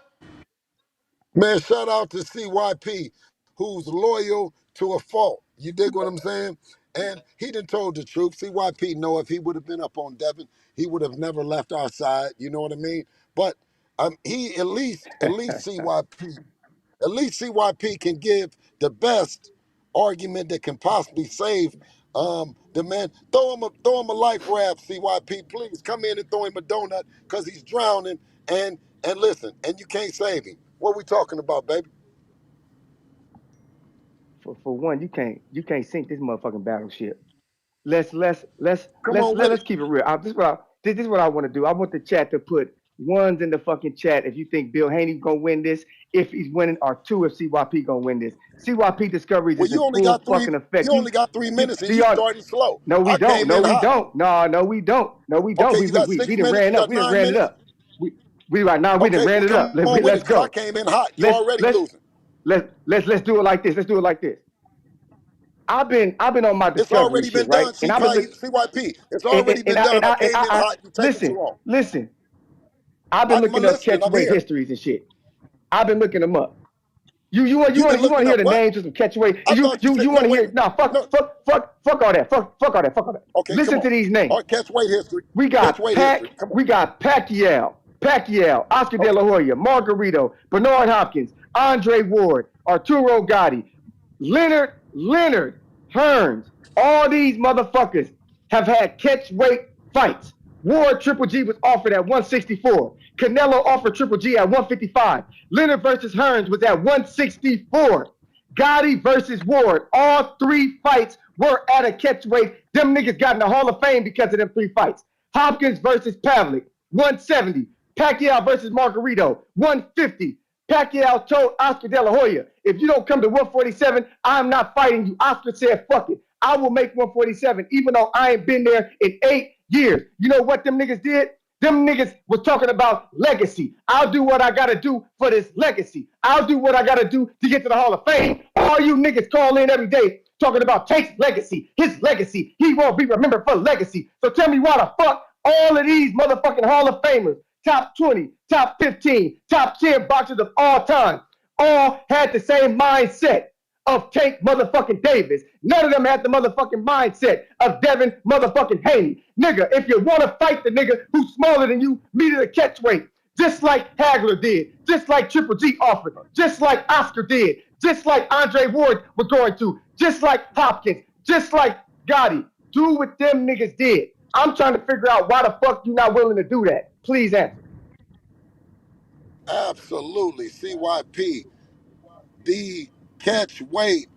Man, shout out to CYP, who's loyal to a fault. You dig what I'm saying? And he done told the truth. CYP know if he would have been up on Devin, he would have never left our side. You know what I mean? But he at least CYP can give the best argument that can possibly save the man. Throw him a life raft, CYP. Please come in and throw him a donut because he's drowning. And listen, and you can't save him. What we talking about, baby? For one, you can't sink this motherfucking battleship. Let's Come on with it. keep it real. This is what I want to do. I want the chat to put ones in the fucking chat if you think Bill Haney gonna win this, if he's winning, or two if CYP gonna win this. CYP Discoveries Well, is in full fucking effect. you only got 3 minutes and Do you y'all? starting slow. No, we I don't. came No, in we hot. don't. No, we don't. No, we don't. Okay, you got 6 We done minutes, ran you up. got We done 9 ran it minutes. up. We right now. We done Okay, ran well it up. come on with it, Let's because I go. came in hot. You already losing. Let's do it like this. Let's do it like this. I've been on my It's discovery already shit, been right? done, And I've been CYP. It's already been done. I came in hot. You taking too long. listen. I've been I'm looking up listening. I'm catchweight here. histories and shit. I've been looking them up. You want You've been to looking hear up the what? names of some catchweight? I thought you said, You no, want to wait a hear? minute. No, fuck all that. Fuck all that. Okay, Listen come to on. these names. All right, catch weight history. We Catch got weight history. Come on. We got Pacquiao, Oscar De La Hoya, Margarito, Bernard Hopkins, Andre Ward, Arturo Gotti, Leonard Hearns. All these motherfuckers have had catch weight fights. Ward Triple G was offered at 164. Canelo offered Triple G at 155. Leonard versus Hearns was at 164. Gotti versus Ward. All 3 fights were at a catch weight. Them niggas got in the Hall of Fame because of them 3 fights. Hopkins versus Pavlik, 170. Pacquiao versus Margarito, 150. Pacquiao told Oscar De La Hoya, if you don't come to 147, I'm not fighting you. Oscar said, fuck it. I will make 147, even though I ain't been there in 8 years. You know what them niggas did? Them niggas was talking about legacy. I'll do what I gotta do for this legacy. I'll do what I gotta do to get to the Hall of Fame. All you niggas call in every day talking about Tank's legacy, his legacy. He won't be remembered for legacy. So tell me why the fuck all of these motherfucking Hall of Famers, top 20, top 15, top 10 boxers of all time, all had the same mindset of Tank motherfucking Davis. None of them had the motherfucking mindset of Devin motherfucking Haney. Nigga, if you want to fight the nigga who's smaller than you, meet at a catch weight. Just like Hagler did, just like Triple G offered, just like Oscar did, just like Andre Ward was going to, just like Hopkins, just like Gotti. Do what them niggas did. I'm trying to figure out why the fuck you not willing to do that. Please answer. Absolutely. CYP. The catch weight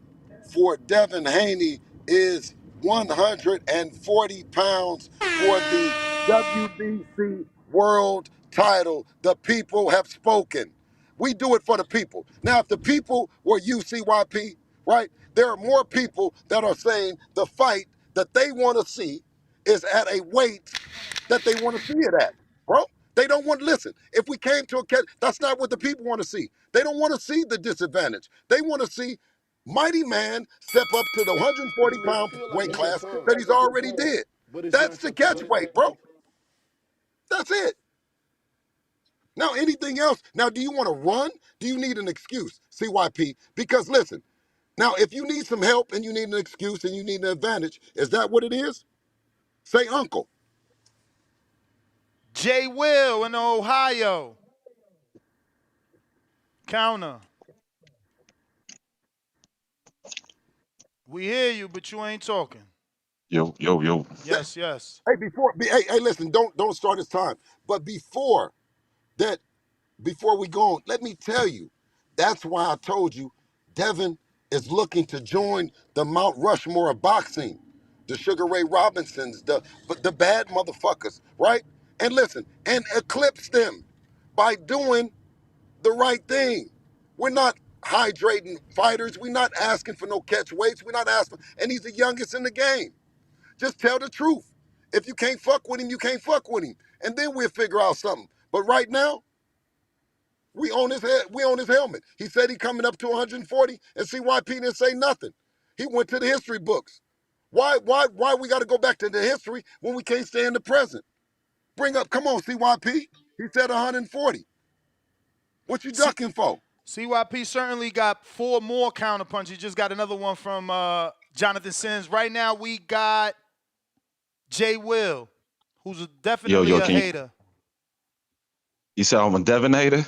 for Devin Haney is 140 pounds for the WBC world title. The people have spoken. We do it for the people. Now, if the people were UCYP, right, there are more people that are saying the fight that they want to see is at a weight that they want to see it at, bro. They don't want to listen. If we came to a catch, that's not what the people want to see. They don't want to see the disadvantage. They want to see Mighty Man step up to the 140 You may pound feel like weight it's your class turn, that he's already did. but it's That's not the your catch turn. weight, bro. That's it. Now, anything else? Now, do you want to run? Do you need an excuse, CYP? Because listen, now, if you need some help and you need an excuse and you need an advantage, is that what it is? Say uncle. Jay Will in Ohio. Counter. We hear you, but you ain't talking. Yo. Yes, yes. Hey, hey, listen, don't start this time. But that, before we go on, let me tell you, that's why I told you Devin is looking to join the Mount Rushmore of boxing, the Sugar Ray Robinsons, the bad motherfuckers, right? And listen, and eclipse them by doing the right thing. We're not hydrating fighters. We're not asking for no catch weights. We're not asking, and he's the youngest in the game. Just tell the truth. If you can't fuck with him, you can't fuck with him. And then we'll figure out something. But right now, we own his head, we own his helmet. He said he coming up to 140, and CYP didn't say nothing. He went to the history books. Why we gotta go back to the history when we can't stay in the present? Bring up, come on, CYP. He said 140. What you ducking for? CYP certainly got 4 more counterpunches. Just got another one from Jonathan Sims. Right now we got Jay Will, who's definitely a hater. You said I'm a Devin hater?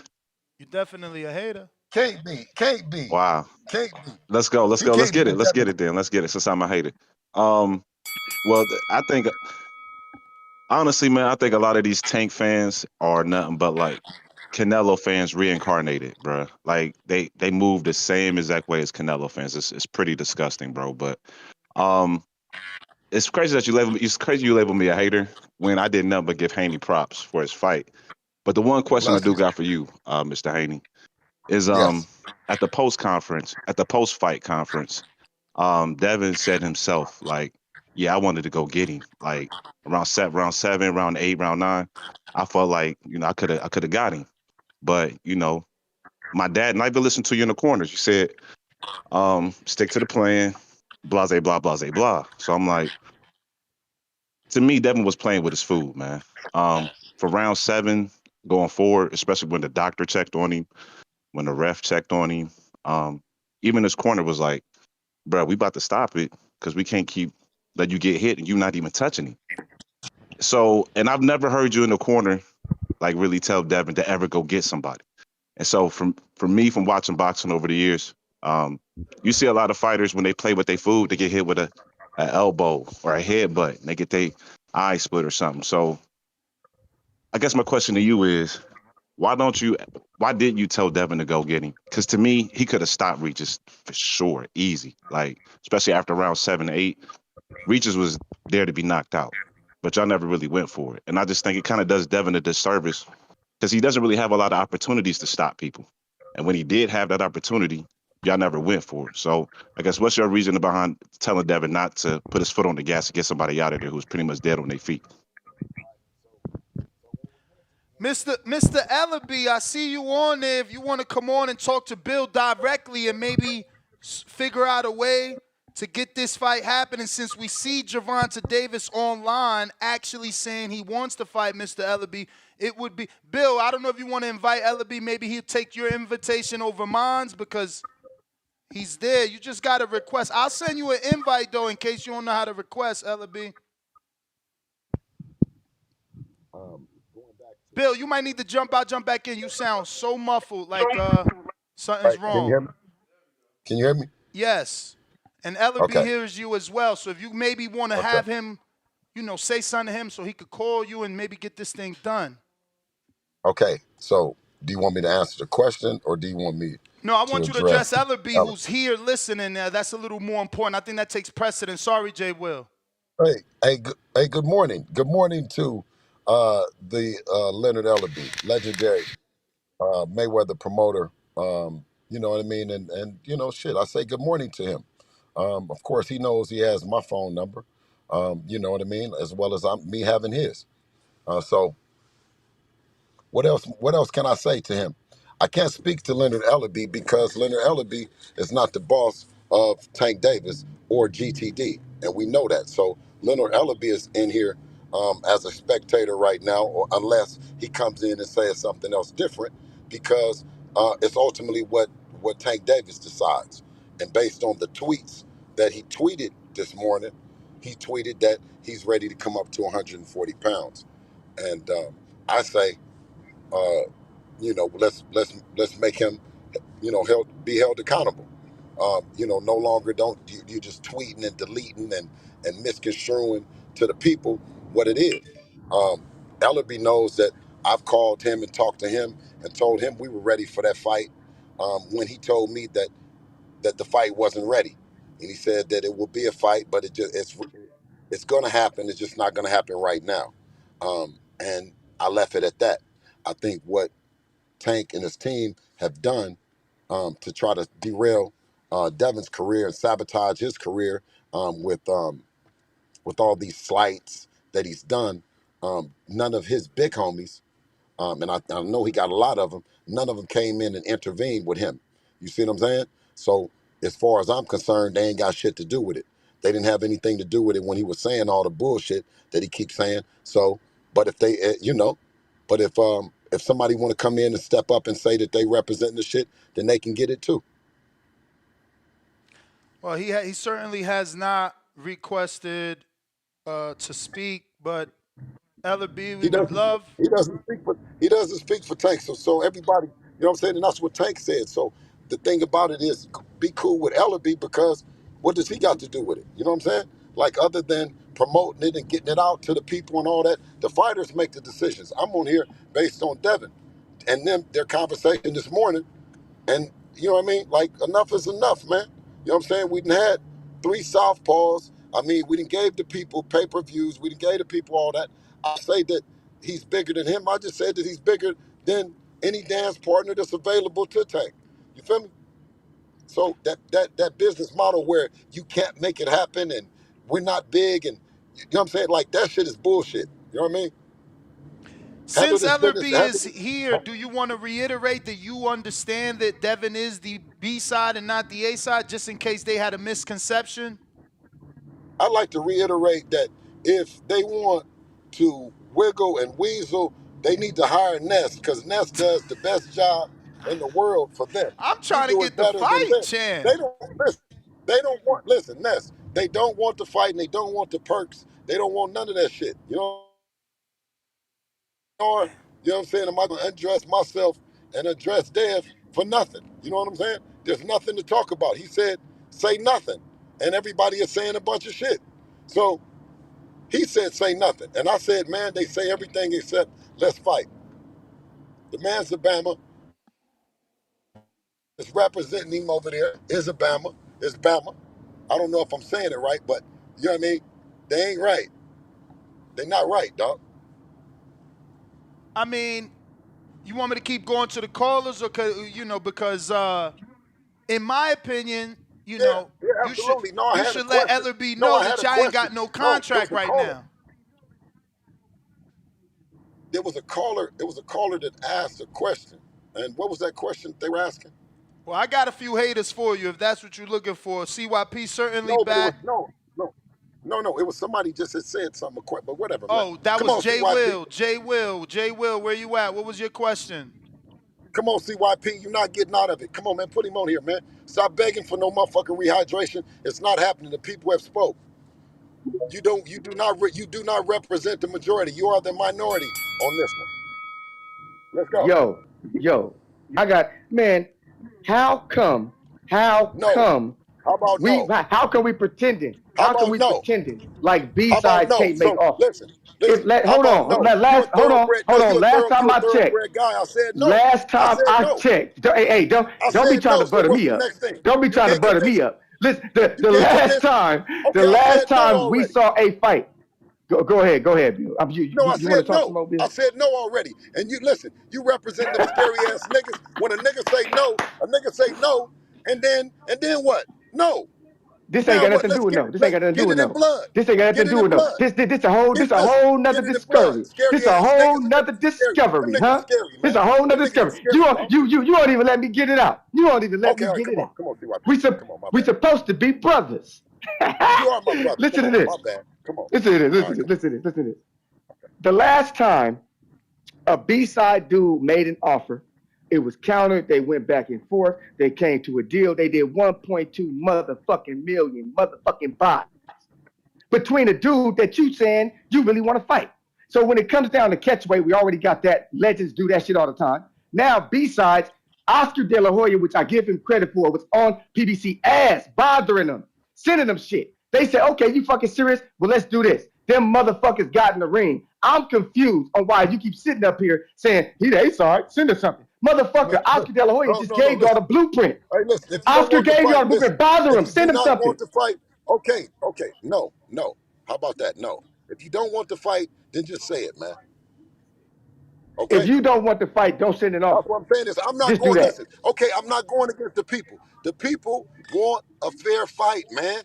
You're definitely a hater. Can't be. Wow. Can't be. Let's go. Let's get it. Let's get it then. Let's get it. Since I'm a hater. Well, I think honestly, man, I think a lot of these Tank fans are nothing but like Canelo fans reincarnated, bro. Like they move the same exact way as Canelo fans. It's pretty disgusting, bro. But um, it's crazy that you label me a hater when I did nothing but give Haney props for his fight. But the one question I Bless do you. got for you, Mr. Haney, is Yes. at the post fight conference, Devin said himself, like, yeah, I wanted to go get him. Like round seven, round eight, round nine. I felt like, I could have got him. But, my dad, and I've been listening to you in the corners. You said, stick to the plan, blah, blah, blah, blah. So I'm like, to me, Devin was playing with his food, man. For round seven going forward, especially when the doctor checked on him, when the ref checked on him, even his corner was like, bro, we about to stop it because we can't keep let you get hit and you not even touching him. So, and I've never heard you in the corner like really tell Devin to ever go get somebody. And so, from me, from watching boxing over the years, you see a lot of fighters when they play with their food, they get hit with a elbow or a headbutt, and they get their eye split or something. So, I guess my question to you is, why didn't you tell Devin to go get him? Because to me, he could have stopped Regis for sure, easy. Like, especially after round 7 to 8, Regis was there to be knocked out, but y'all never really went for it. And I just think it kind of does Devin a disservice because he doesn't really have a lot of opportunities to stop people. And when he did have that opportunity, y'all never went for it. So I guess what's your reason behind telling Devin not to put his foot on the gas and get somebody out of there who's pretty much dead on their feet? Mr. Ellaby, I see you on there. If you want to come on and talk to Bill directly and maybe figure out a way to get this fight happening, since we see Gervonta Davis online actually saying he wants to fight Mr. Ellaby, it would be Bill. I don't know if you want to invite Ellaby. Maybe he'll take your invitation over mine's because he's there. You just got to request. I'll send you an invite though in case you don't know how to request, Ellaby. Bill, you might need to jump out, jump back in. You sound so muffled, like something's Right, can you hear wrong. me? Can you hear me? Yes. And Ellaby Okay. hears you as well. So if you maybe want to Okay. have him, say something to him so he could call you and maybe get this thing done. Okay. So, do you want me to answer the question, or do you want me No, I to want you to address address? Ellaby, who's here listening. That's a little more important. I think that takes precedence. Sorry, Jay Will. Hey, good morning. Good morning to the Leonard Ellaby, legendary Mayweather promoter. You know what I mean? And shit, I say good morning to him. Of course, he knows he has my phone number. You know what I mean? As well as me having his. So what else? What else can I say to him? I can't speak to Leonard Ellaby because Leonard Ellaby is not the boss of Tank Davis or GTD, and we know that. So Leonard Ellaby is in here as a spectator right now, or unless he comes in and says something else different, because it's ultimately what Tank Davis decides. And based on the tweets that he tweeted this morning, he tweeted that he's ready to come up to 140 pounds, and I say let's make him, be held accountable. No longer don't you just tweeting and deleting and misconstruing to the people what it is. Ellerby knows that I've called him and talked to him and told him we were ready for that fight when he told me that the fight wasn't ready, and he said that it will be a fight, but it's going to happen. It's just not going to happen right now, and I left it at that. I think what Tank and his team have done to try to derail Devin's career and sabotage his career with all these slights that he's done. None of his big homies, and I know he got a lot of them. None of them came in and intervened with him. You see what I'm saying? So as far as I'm concerned, they ain't got shit to do with it. They didn't have anything to do with it when he was saying all the bullshit that he keeps saying. So, but if they, but if somebody want to come in and step up and say that they represent the shit, then they can get it too. Well, he certainly has not requested to speak, but Ellaby, we He would doesn't. love. He doesn't speak for Tank. So everybody, you know what I'm saying, and that's what Tank said. So the thing about it is, be cool with Ellaby, because what does he got to do with it? You know what I'm saying? Like, other than promoting it and getting it out to the people and all that, the fighters make the decisions. I'm on here based on Devin and them, their conversation this morning. And you know what I mean? Like, enough is enough, man. You know what I'm saying? We done had 3 southpaws. I mean, we done gave the people pay-per-views. We done gave the people all that. I say that he's bigger than him. I just said that he's bigger than any dance partner that's available to Tank. You feel me? So that business model where you can't make it happen and we're not big, and you know what I'm saying? Like, that shit is bullshit. You know what I mean? Handle Since this business. Ellerby is here, do you want to reiterate that you understand that Devin is the B side and not the A side, just in case they had a misconception? I'd like to reiterate that if they want to wiggle and weasel, they need to hire Ness, because Ness does the best job in the world for them. I'm He trying to do it get the better than fight, them. champ. They don't listen. They don't want Ness. They don't want the fight and they don't want the perks. They don't want none of that shit. You know what I'm saying? Am I gonna undress myself and address Dev for nothing? You know what I'm saying? There's nothing to talk about. He said, say nothing. And everybody is saying a bunch of shit. So he said, say nothing. And I said, man, they say everything except let's fight. The man's Bama is representing him over there. Is Bama. Is Bama. I don't know if I'm saying it right, but you know what I mean? They ain't right. They not right, dog. I mean, you want me to keep going to the callers, or because in my opinion, Yeah, absolutely. No, I you had a should let question. Ellerby No, know I had that a y'all ain't question. got no No, contract listen, right caller. now. there was a caller. It was a caller that asked a question, and what was that question they were asking? Well, I got a few haters for you if that's what you're looking for. CYP certainly No, but it was back. no. It was somebody just had said something, but whatever, man. Oh, that Come was on, Jay CYP. Will. Jay Will. Jay Will, where you at? What was your question? Come on, CYP. You're not getting out of it. Come on, man. Put him on here, man. Stop begging for no motherfucking rehydration. It's not happening. The people have spoke. You do not represent the majority. You are the minority on this one. Let's go. Yo, I got man. How come? How No. come How about we? no? How come we pretending? How How come about we no? pretending like B How about sides no? can't make So offers? listen. How Hold about on, no? You a thoroughbred? hold No, on. Last time you a I checked, thoroughbred guy. I said no. last I time said I no. checked. Hey, I don't be said trying no. to So butter what's me the up. next thing? Don't be You trying to can't butter convince me me. up. Listen, You can't convince me. the Okay, I last said no time we already. saw a fight. Go ahead, Bill. No, I You want to said talk some no. more, Bill? I said no already. And you listen, you represent them scary ass niggas. When a nigga say no, and then what? No. This ain't Now got what? nothing to do Let's with get no. This ain't got nothing to do get with it in no. blood. This ain't got nothing Get to it do in with no. blood. This a Listen, whole get nother it in blood. discovery. Scary This a ass whole niggas. Them nother niggas is scary. Them discovery, niggas is huh? scary, This man. a whole Them nother niggas is discovery. scary, bro. You don't even let me get it out. You don't even let Okay, me all right, get it out. come on, CYP. We Come on, my we bad. supposed to be brothers. You are my brother. Listen Come to on, this. my bad. Come on. Listen to this. All right, come on. Listen to this. The last time a B-side dude made an offer, it was countered. They went back and forth. They came to a deal. They did 1.2 motherfucking million motherfucking buys between a dude that you saying you really want to fight. So when it comes down to catchweight, we already got that. Legends do that shit all the time. Now B-sides, Oscar De La Hoya, which I give him credit for, was on PBC ass, bothering them, sending them shit. They said, okay, you fucking serious? Well, let's do this. Them motherfuckers got in the ring. I'm confused on why you keep sitting up here saying, he the A-side, send us something. Motherfucker, Oscar De La Hoya just No, gave y'all the listen. blueprint. Hey, listen, if you don't Oscar want to gave y'all fight, the listen. blueprint. Bother If him. you do Send him not something. want to fight, okay. No. How about that? No. If you don't want to fight, then just say it, man. If Okay? you don't want to fight, don't send an That's offer. what I'm saying is I'm not Just do going, that. listen, okay, I'm not going against the people. The people want a fair fight, man.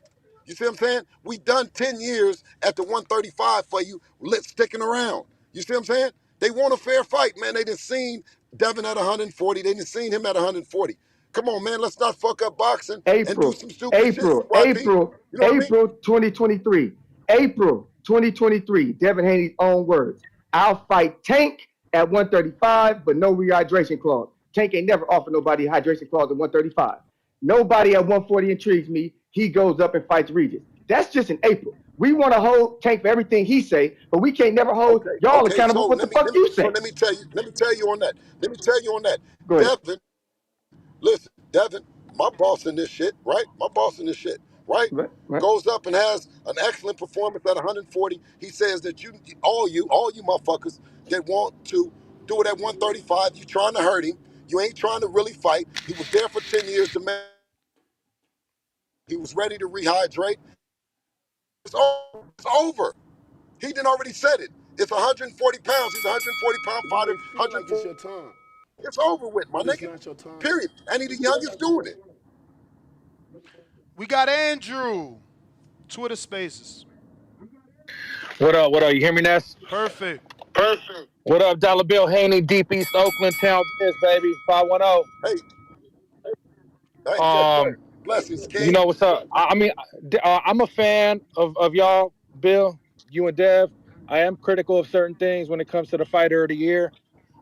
You see what I'm saying? We done 10 years at the 135 for you, sticking around. You see what I'm saying? They want a fair fight, man. They done seen Devin at 140. They done seen him at 140. Come on, man. Let's not fuck up boxing and do April, some stupid shit, April, CYP. April, You know what I mean? April 2023. April 2023. Devin Haney's own words. I'll fight Tank at 135, but no rehydration clause. Tank ain't never offered nobody a hydration clause at 135. Nobody at 140 intrigues me. He goes up and fights Regis. That's just in April. We want to hold Tank for everything he say, but we can't never hold y'all Okay. accountable So for what the fuck you say. let me tell you on that. Go ahead. Devin, listen, Devin, my boss in this shit, right? My boss in this shit, right? Right. Goes up and has an excellent performance at 140. He says that all you motherfuckers that want to do it at 135, you trying to hurt him. You ain't trying to really fight. He was there for 10 years to make. He was ready to rehydrate. It's over. He done already said it. It's 140 pounds. He's a 140 pound You fighter. may feel like it's 140. your time, It's over with, my but it's nigga. not your time. Period. And he the youngest doing it. We got Andrew. Twitter Spaces. What up? What up? You hear me, Ness? Perfect. What up, Dollar Bill Haney, Deep East Oakland Town Biz, baby, 510. Hey, yes, sir. Blessings, You King. know what's up? I'm a fan of y'all, Bill, you and Dev. I am critical of certain things when it comes to the fighter of the year.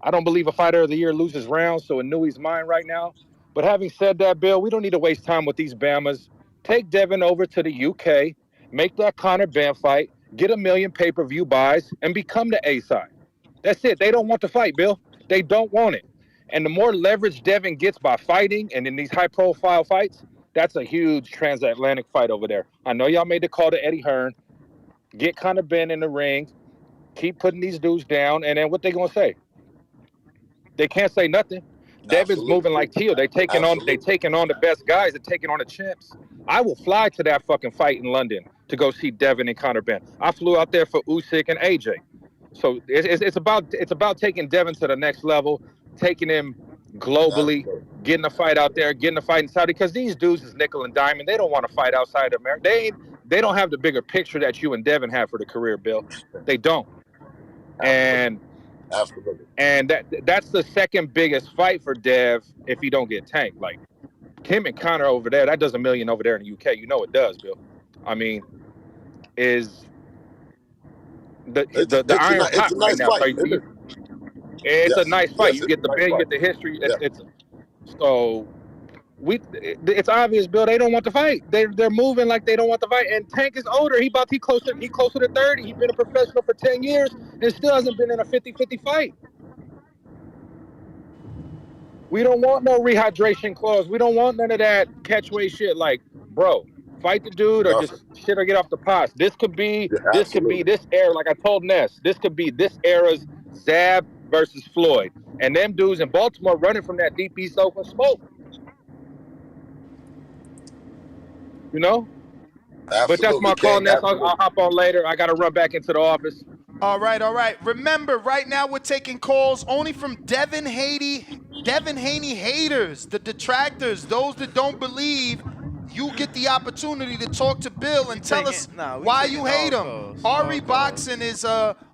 I don't believe a fighter of the year loses rounds, so Inui's mine right now. But having said that, Bill, we don't need to waste time with these Bamas. Take Devin over to the UK, make that Conor Ben fight, get 1 million pay-per-view buys, and become the A side. That's it. They don't want to fight, Bill. They don't want it. And the more leverage Devin gets by fighting and in these high-profile fights, that's a huge transatlantic fight over there. I know y'all made the call to Eddie Hearn. Get Conor Ben in the ring. Keep putting these dudes down. And then what they going to say? They can't say nothing. Devin's moving Absolutely. like Teal. They taking on the best guys. They're taking on the champs. I will fly to that fucking fight in London to go see Devin and Conor Ben. I flew out there for Usyk and AJ. So it's about taking Devin to the next level, taking him globally, getting a fight out there, getting a fight in Saudi. Because these dudes is nickel and diamond. They don't want to fight outside of America. They don't have the bigger picture that you and Devin have for the career, Bill. They don't. And Absolutely. And that's the second biggest fight for Dev if he don't get tanked. Like him and Connor over there, that does $1 million over there in the UK. You know it does, Bill. I mean, is the iron's It's hot a right nice now. So fight. It is. it's a Yes. nice fight. Yes, You it's get a the nice bill, you fight. get the history. Yeah. It's so it's obvious, Bill. They don't want to fight. They're moving like they don't want to fight. And Tank is older. He closer to 30. He's been a professional for 10 years and still hasn't been in a 50-50 fight. We don't want no rehydration clause. We don't want none of that catchweight shit. Like, bro, fight the dude or Nothing. just shit or get off the pots. This could be Yeah, absolutely. this era. Like I told Ness, this could be this era's Zab versus Floyd. And them dudes in Baltimore running from that deep East Oakland smoke. You know? But that's Absolutely, my call, King. Ness. I'll Absolutely. hop on later. I got to run back into the office. All right, all right. Remember, right now we're taking calls only from Devin Haney haters, the detractors, those that don't believe. You get the opportunity to talk to Bill and tell us We why you taking hate all him. calls. Ari All calls. Boxing is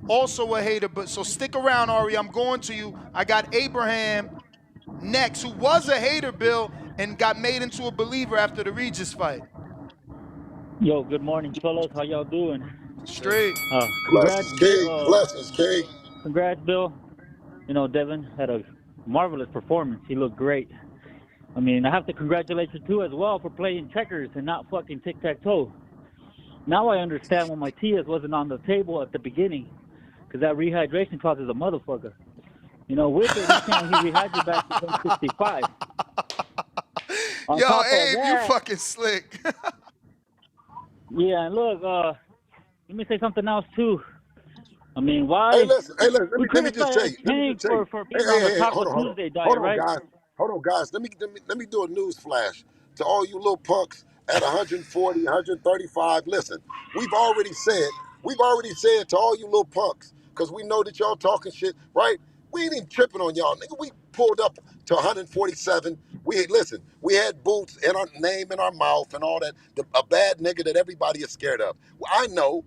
also a hater, but so stick around, Ari. I'm going to you. I got Abraham next, who was a hater, Bill, and got made into a believer after the Regis fight. Yo, good morning, fellas. How y'all doing? Straight. Congrats, Blessings, King. Bill. Blessings, King. Congrats, Bill. You know, Devin had a marvelous performance. He looked great. I mean, I have to congratulate you too as well for playing checkers and not fucking tic-tac-toe. Now I understand why Matias wasn't on the table at the beginning, because that rehydration clause is a motherfucker. You know, with it, he rehydrated back to 165. Yo, Abe, you fucking slick. Yeah, and look, let me say something else too. I mean, why? Hey, listen. We Let me just tell criticize you. Tank for Hey, being on the hold Taco on, Tuesday diet, right? guys. Hold on, guys. Let me do a news flash to all you little punks at 140, 135. Listen, we've already said to all you little punks, because we know that y'all talking shit, right? We ain't even tripping on y'all, nigga. We pulled up to 147. We had boots in our name in our mouth and all that. A bad nigga that everybody is scared of. Well, I know.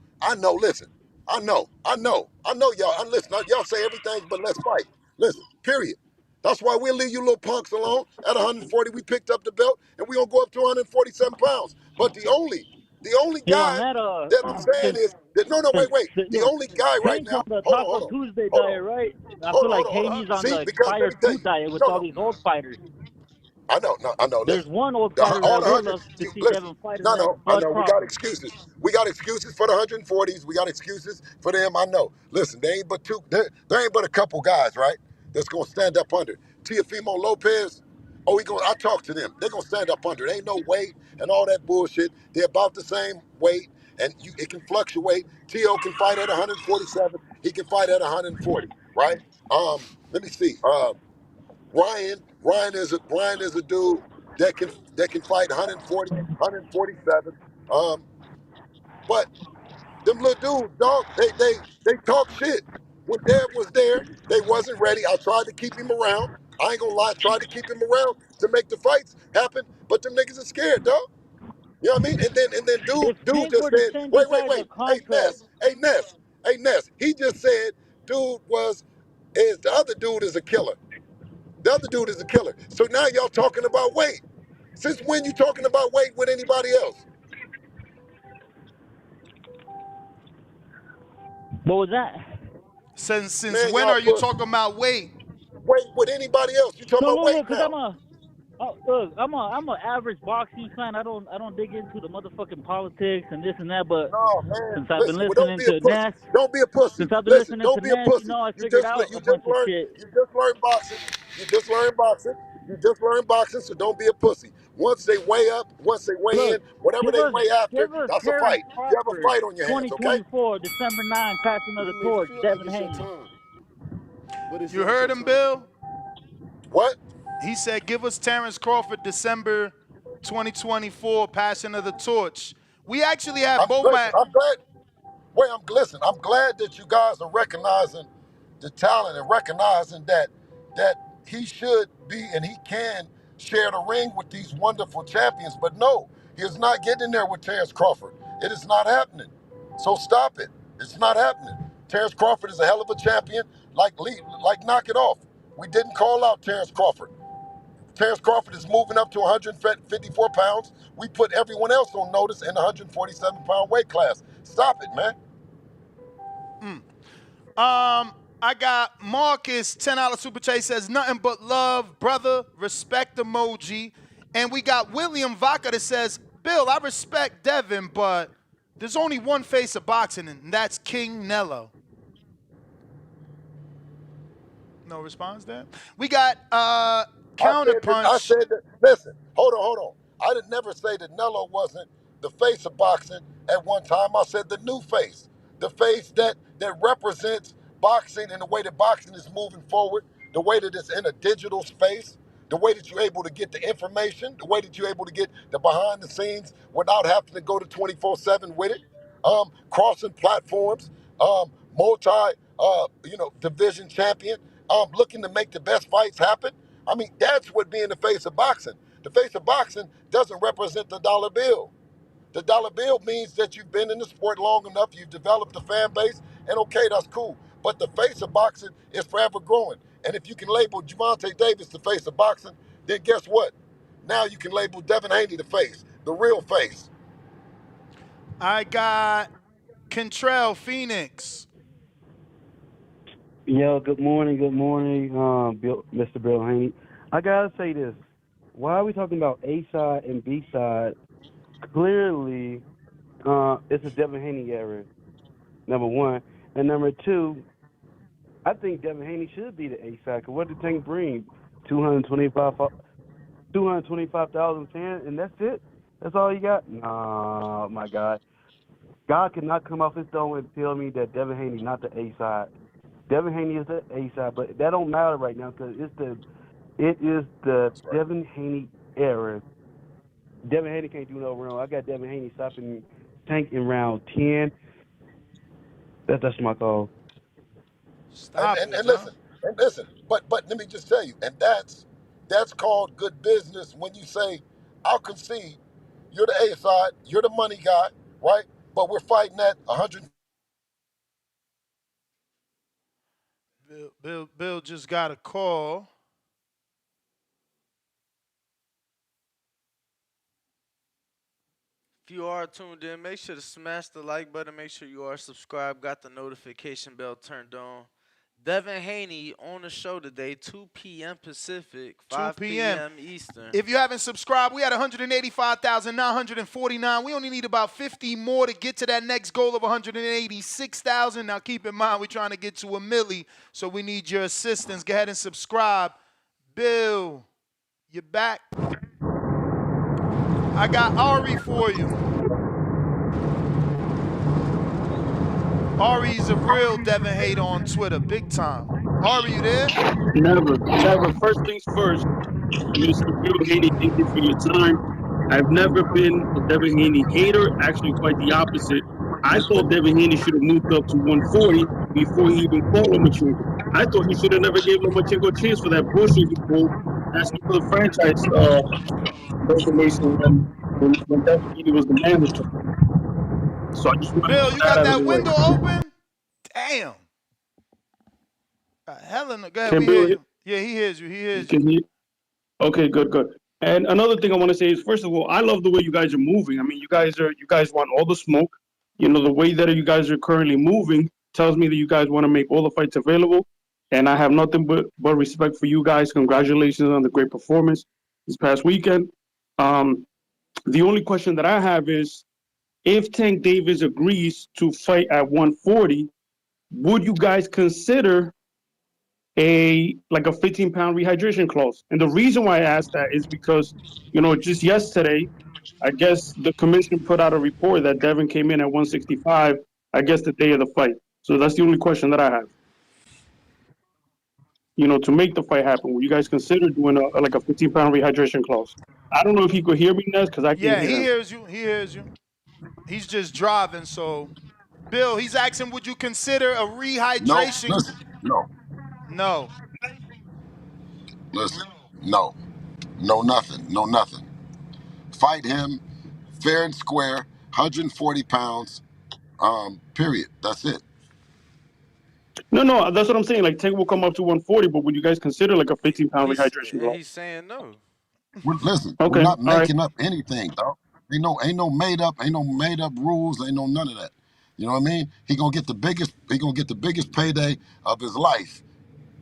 Listen. I know y'all. Listen, y'all say everything, but let's fight. Listen, period. That's why we'll leave you little punks alone. At 140, we picked up the belt, and we're gonna go up to 147 pounds. But the only Yo, on guy that, that I'm saying is that no, wait. The yo, only guy right Tank's on now. the Hold Taco on, Tuesday hold diet, on, right? I hold feel on, like hold on. Haney's on See, the because let expired me tell food you. diet with No, all no. these old fighters. I know. There's Listen, one old fighter that all I the would hundred. love to see Listen, Devin fight, and no, that's I Bud know. We got Crawford. excuses. We got excuses for the 140s. We got excuses for them. I know. Listen, there ain't but two. There ain't but a couple guys, right? That's gonna stand up under Teofimo Lopez. Oh, I talk to them. They're gonna stand up under. There ain't no weight and all that bullshit. They're about the same weight, and it can fluctuate. Teo can fight at 147. He can fight at 140, right? Let me see. Ryan is a dude that can fight 140, 147. But them little dudes, dog, they talk shit. When Dev was there, they wasn't ready. I tried to keep him around. I ain't gonna lie, I tried to keep him around to make the fights happen, but them niggas are scared, dog. You know what I mean? And then If dude Tank just were to said, send you guys a contract, Hey Ness. He just said, the other dude is a killer. The other dude is a killer. So now y'all talking about weight. Since when you talking about weight with anybody else? what was that? Since Man, when y'all are you pussy. talking about weight? Weight with anybody else. You talking No, about look, weight look, cause now. I'm a average boxing fan. I don't dig into the motherfucking politics and this and that. But No, man. since I've been Listen, well, don't listening be a to pussy. Ness, Don't be a pussy. since I've been Listen, listening don't to be a Ness, you pussy. know, I figured out a You bunch just of learned shit. you just learned boxing. You just learned boxing. You just learned boxing, so don't be a pussy. Once they weigh up, once they weigh in, Look, whatever they weigh after, give us that's a Terrence fight. You have a Crawford, fight on your hands, okay? 2024, December 9, passing of the You may torch, feel like Devin it's your Haney. time, but it's You not heard your him, time. Bill? What? He said, give us Terrence Crawford, December 2024, Passion of the Torch. We actually have both my. I'm glad. I'm glad that you guys are recognizing the talent and recognizing that he should be and he can share the ring with these wonderful champions. But no, he is not getting in there with Terrence Crawford. It is not happening. So stop it. It's not happening. Terrence Crawford is a hell of a champion. Like knock it off. We didn't call out Terrence Crawford. Terrence Crawford is moving up to 154 pounds. We put everyone else on notice in the 147-pound weight class. Stop it, man. I got Marcus, $10 super chat, says nothing but love, brother, respect emoji. And we got William Vaca that says, Bill, I respect Devin, but there's only one face of boxing, and that's King Nello. No response there. We got I Counterpunch. said that, listen, hold on. I did never say that Nello wasn't the face of boxing at one time. I said the new face. The face that represents boxing and the way that boxing is moving forward, the way that it's in a digital space, the way that you're able to get the information, the way that you're able to get the behind the scenes without having to go to 24/7 with it, crossing platforms, multi division champion, looking to make the best fights happen. I mean, that's what being the face of boxing. The face of boxing doesn't represent the dollar bill. The dollar bill means that you've been in the sport long enough, you've developed a fan base, and okay, that's cool. But the face of boxing is forever growing. And if you can label Gervonta Davis the face of boxing, then guess what? Now you can label Devin Haney the face, the real face. I got Kentrell Phoenix. Yo, good morning, Mr. Bill Haney. I gotta say this. Why are we talking about A side and B side? Clearly, it's a Devin Haney era, number one. And number two, I think Devin Haney should be the A side. Because what did Tank bring? 225,000 fans, and that's it? That's all you got? Nah, my God. God cannot come off his throne and tell me that Devin Haney not the A side. Devin Haney is the A side, but that don't matter right now because it is the Devin Haney era. Devin Haney can't do no wrong. I got Devin Haney stopping Tank in round 10. That's my call. And listen. But let me just tell you, and that's called good business when you say, I'll concede, you're the A side, you're the money guy, right? But we're fighting at 100. Bill just got a call. If you are tuned in, make sure to smash the like button. Make sure you are subscribed, got the notification bell turned on. Devin Haney on the show today, 2 p.m. Pacific, 5 p.m. Eastern. If you haven't subscribed, we had 185,949. We only need about 50 more to get to that next goal of 186,000. Now, keep in mind, we're trying to get to a milli, so we need your assistance. Go ahead and subscribe. Bill, you back? I got Ari for you. Ari's a real Devin hater on Twitter, big time. Ari, you there? Never. First things first, Mr. Bill Haney, thank you for your time. I've never been a Devin Haney hater, actually quite the opposite. I thought Devin Haney should have moved up to 140 before he even fought Lomachenko. I thought he should have never gave Lomachenko a chance for that bullshit he pulled, asking for the franchise designation when Devin Haney was the manager. So I just want Bill, to you got that window open? Damn. Helen, go ahead, we hear you. Yeah, he hears you. Okay, good. And another thing I want to say is, first of all, I love the way you guys are moving. I mean, you guys want all the smoke. You know, the way that you guys are currently moving tells me that you guys want to make all the fights available. And I have nothing but respect for you guys. Congratulations on the great performance this past weekend. The only question that I have is, if Tank Davis agrees to fight at 140, would you guys consider a 15-pound rehydration clause? And the reason why I asked that is because, just yesterday, I guess the commission put out a report that Devin came in at 165, I guess the day of the fight. So that's the only question that I have. To make the fight happen, would you guys consider doing a 15-pound rehydration clause? I don't know if he could hear me, Ness, because I can't hear him. Yeah, he hears you. He's just driving, so. Bill, he's asking, would you consider a rehydration? No. Listen, no, nothing. Fight him fair and square, 140 pounds, period. That's it. No, that's what I'm saying. Like Tank will come up to 140, but would you guys consider like a 15-pound rehydration block? He's saying no. Listen, we're Okay, not all right. making up anything, dog. Ain't no made up rules, ain't no none of that. You know what I mean? He gonna get the biggest payday of his life.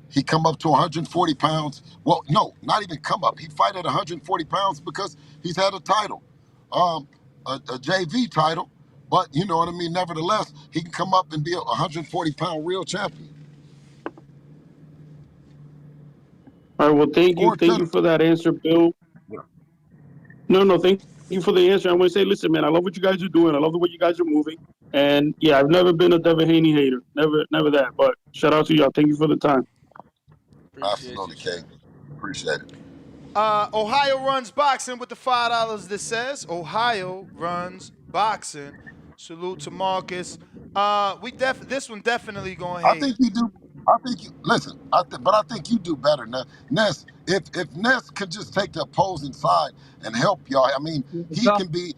He come up to 140 pounds. Well, no, not even come up. He fight at 140 pounds because he's had a title, a JV title. But you know what I mean. Nevertheless, he can come up and be a 140-pound real champion. All right. Well, thank Or you for that answer, Bill. No, thank you for the answer. I want to say, listen, man, I love what you guys are doing. I love the way you guys are moving. And yeah, I've never been a Devin Haney hater. Never that. But shout out to y'all. Thank you for the time. Absolutely, King. Appreciate it. Ohio runs boxing with the $5 that says Ohio runs boxing. Salute to Marcus. This one definitely going I hate. think you do. I think you listen. But I think you do better now. Ness, if Ness could just take the opposing side and help y'all, I mean, he can be.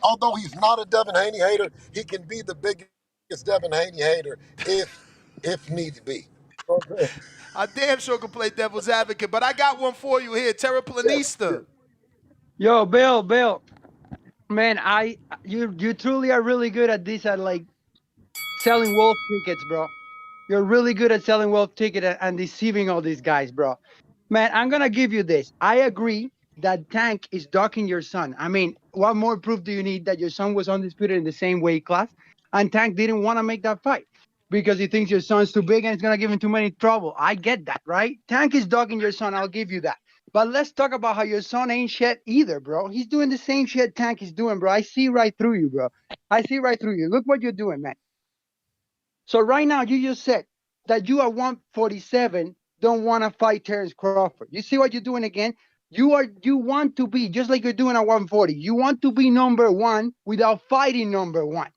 Although he's not a Devin Haney hater, he can be the biggest Devin Haney hater if need be. You know what I'm saying? I damn sure can play devil's advocate, but I got one for you here, Terraplanista. Yo, Bill, man, you truly are really good at this, at like selling wolf tickets, bro. You're really good at selling wolf tickets and deceiving all these guys, bro. Man, I'm gonna give you this. I agree that Tank is docking your son. I mean, what more proof do you need that your son was undisputed in the same weight class, and Tank didn't want to make that fight because he thinks your son's too big and it's gonna give him too many trouble. I get that, right? Tank is docking your son. I'll give you that. But let's talk about how your son ain't shit either, bro. He's doing the same shit Tank is doing, bro. I see right through you, bro. I see right through you. Look what you're doing, man. So right now, you just said that you at 147 don't want to fight Terrence Crawford. You see what you're doing again? You want to be just like you're doing at 140. You want to be number one without fighting number one.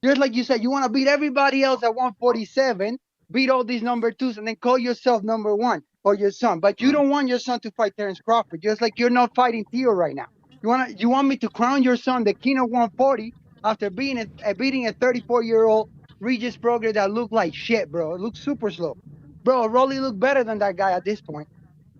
Just like you said, you want to beat everybody else at 147, beat all these number twos, and then call yourself number one or your son. But you don't want your son to fight Terrence Crawford, just like you're not fighting Theo right now. You want me to crown your son the king of 140 after beating a 34-year-old Regis Progress that look like shit, bro. It looks super slow. Bro, Rolly look better than that guy at this point.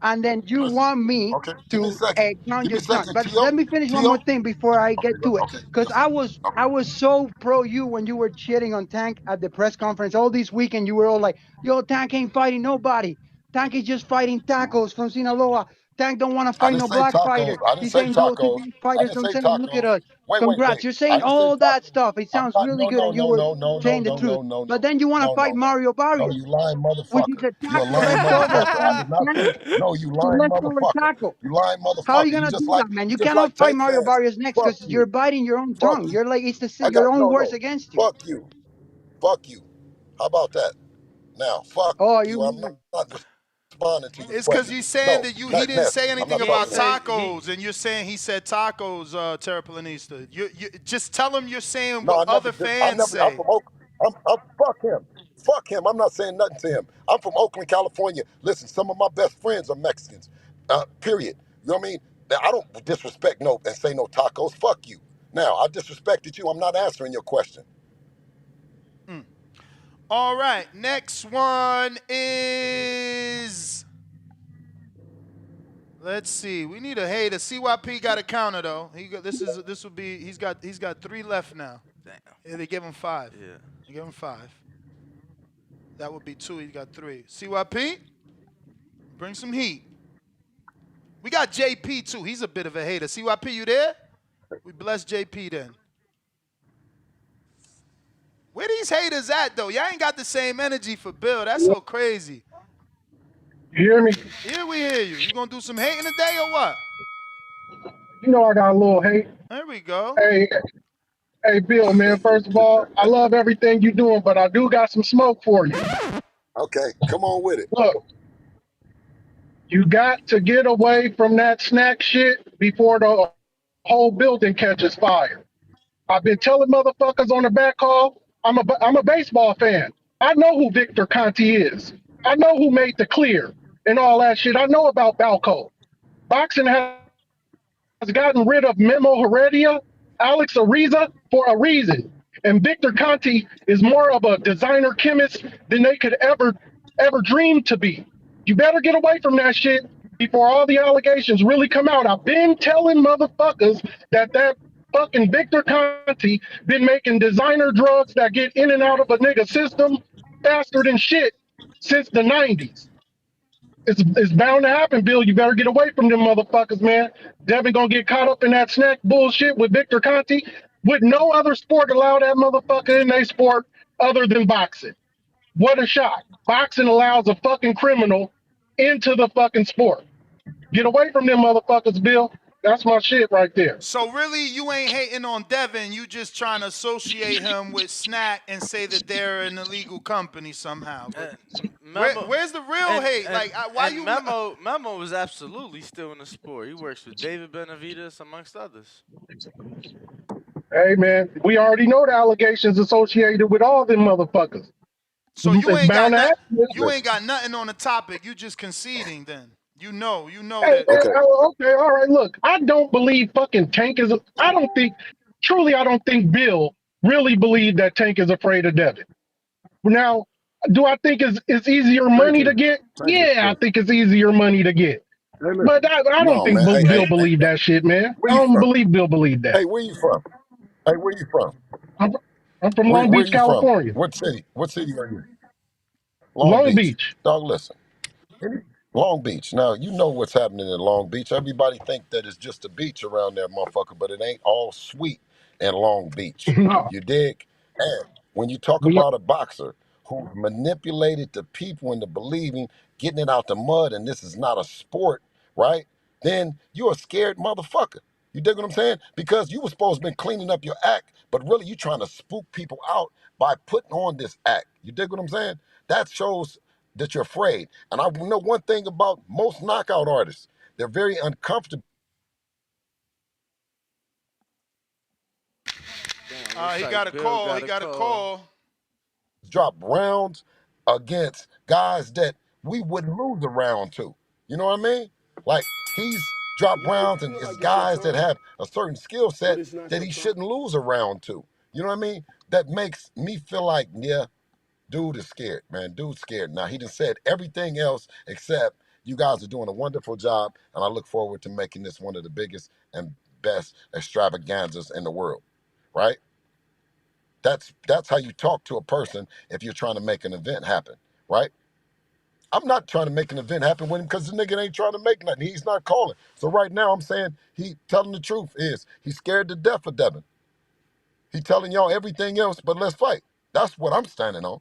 And then you want me Okay, give me a to second. crown Give me your a son. second, But let me finish one more Tio. thing before I Okay, get to it. okay, Because yes. I was so pro you when you were cheating on Tank at the press conference all this weekend. You were all like, yo, Tank ain't fighting nobody. Tank is just fighting tacos from Sinaloa. Tank don't want to I fight didn't no say black tacos. fighter. I didn't He's say saying those two tacos. black I fighters didn't from say Sinaloa. Look at tacos. us. Wait. Congrats. You're I saying didn't say all that tacos. stuff. It I'm sounds not. really No, good no, and you no, were no, no, no, saying the no, truth. no, no, But no, then you want to no, fight no, no. Mario No, Barrios, you lying which is motherfucker. a You a taco lying leftover motherfucker. I from did not say. Tank. No, you It's a lying leftover motherfucker. taco. You lying How are you motherfucker. gonna do that, man? You You just cannot like fight Tank Mario says. Barrios next Fuck because you're you. biting your own Fuck tongue. you. You're like I your got own words no. against you. Fuck you. Fuck you. How about that? Now, fuck Oh, you. I'm not responding to your It's because question. you're saying No, that he didn't Ness. say I'm anything not He about talking to you. say tacos, and you're saying he said tacos, Terraplanista. You just tell him you're saying No, what I never other did. I fans never. I'm say. from Oakland. I'm fuck him. Fuck him. I'm not saying nothing to him. I'm from Oakland, California. Listen, some of my best friends are Mexicans. Period. You know what I mean? Now, I don't disrespect no and say no tacos. Fuck you. Now, I disrespected you. I'm not answering your question. All right, next one is. Let's see. We need a hater. CYP got a counter though. This will be. He's got 3 left now. damn. Yeah, they give him 5. Yeah. They give him 5. That would be 2. He got 3. CYP, bring some heat. We got JP too. He's a bit of a hater. CYP, you there? We bless JP then. Where these haters at though? Y'all ain't got the same energy for Bill. That's so crazy. You hear me? Here we hear you. You gonna do some hating today or what? You know I got a little hate. There we go. Hey, Bill, man. First of all, I love everything you're doing, but I do got some smoke for you. Okay, come on with it. Look, you got to get away from that snack shit before the whole building catches fire. I've been telling motherfuckers on the back call, I'm a baseball fan. I know who Victor Conti is. I know who made the clear and all that shit. I know about Balco. Boxing has gotten rid of Memo Heredia, Alex Ariza for a reason. And Victor Conti is more of a designer chemist than they could ever dream to be. You better get away from that shit before all the allegations really come out. I've been telling motherfuckers that fucking Victor Conti been making designer drugs that get in and out of a nigga system faster than shit since the 90s. It's bound to happen, Bill. You better get away from them motherfuckers, man. Devin gonna get caught up in that snack bullshit with Victor Conti. Would no other sport allow that motherfucker in their sport other than boxing? What a shot. Boxing allows a fucking criminal into the fucking sport. Get away from them motherfuckers, Bill. That's my shit right there. So really, you ain't hating on Devin. You just trying to associate him with Snack and say that they're an illegal company somehow. But where's the real hate? Why you? Memo was absolutely still in the sport. He works with David Benavides amongst others. Hey man, we already know the allegations associated with all them motherfuckers. So you ain't got nothing on the topic. You just conceding then. You know Hey, that. okay, all right. Look, I don't believe fucking Tank is. I don't think Bill really believed that Tank is afraid of Devin. Now, do I think it's easier money to get? Yeah, I think it's easier money to get. But I don't think Bill believed that shit, man. I don't believe Bill believed that. Hey, where you from? Hey, where you from? I'm from Long Beach, California. What city? What city are you? Long Beach. Dog, listen. Long Beach. Now, you know what's happening in Long Beach. Everybody think that it's just a beach around there, motherfucker, but it ain't all sweet in Long Beach. No. You dig? And when you talk about a boxer who manipulated the people into believing, getting it out the mud, and this is not a sport, right? Then you're a scared motherfucker. You dig what I'm saying? Because you were supposed to be cleaning up your act, but really you trying to spook people out by putting on this act. You dig what I'm saying? That shows that you're afraid. And I know one thing about most knockout artists. They're very uncomfortable. He got a call. He got a call. Drop rounds against guys that we wouldn't lose a round to. You know what I mean? Like, he's dropped rounds and it's guys that have a certain skill set that he shouldn't lose a round to. You know what I mean? That makes me feel like, yeah, dude is scared, man. Dude's scared. Now, he done said everything else except you guys are doing a wonderful job, and I look forward to making this one of the biggest and best extravaganzas in the world, right? That's how you talk to a person if you're trying to make an event happen, right? I'm not trying to make an event happen with him because the nigga ain't trying to make nothing. He's not calling. So right now I'm saying he telling the truth is he's scared to death of Devin. He telling y'all everything else but let's fight. That's what I'm standing on.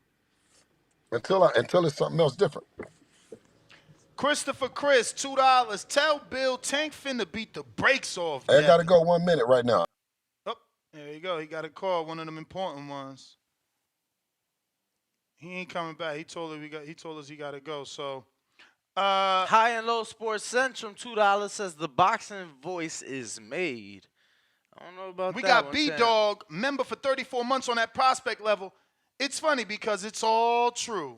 Until it's something else different. Christopher Chris, $2. Tell Bill Tank finna beat the brakes off. I gotta go 1 minute right now. Oh, there you go. He got a call, one of them important ones. He ain't coming back. He told us he gotta go. So High and Low Sports Centrum, $2 says the boxing voice is made. I don't know about we that. got B-Dog, member for 34 months on that prospect level. It's funny because it's all true.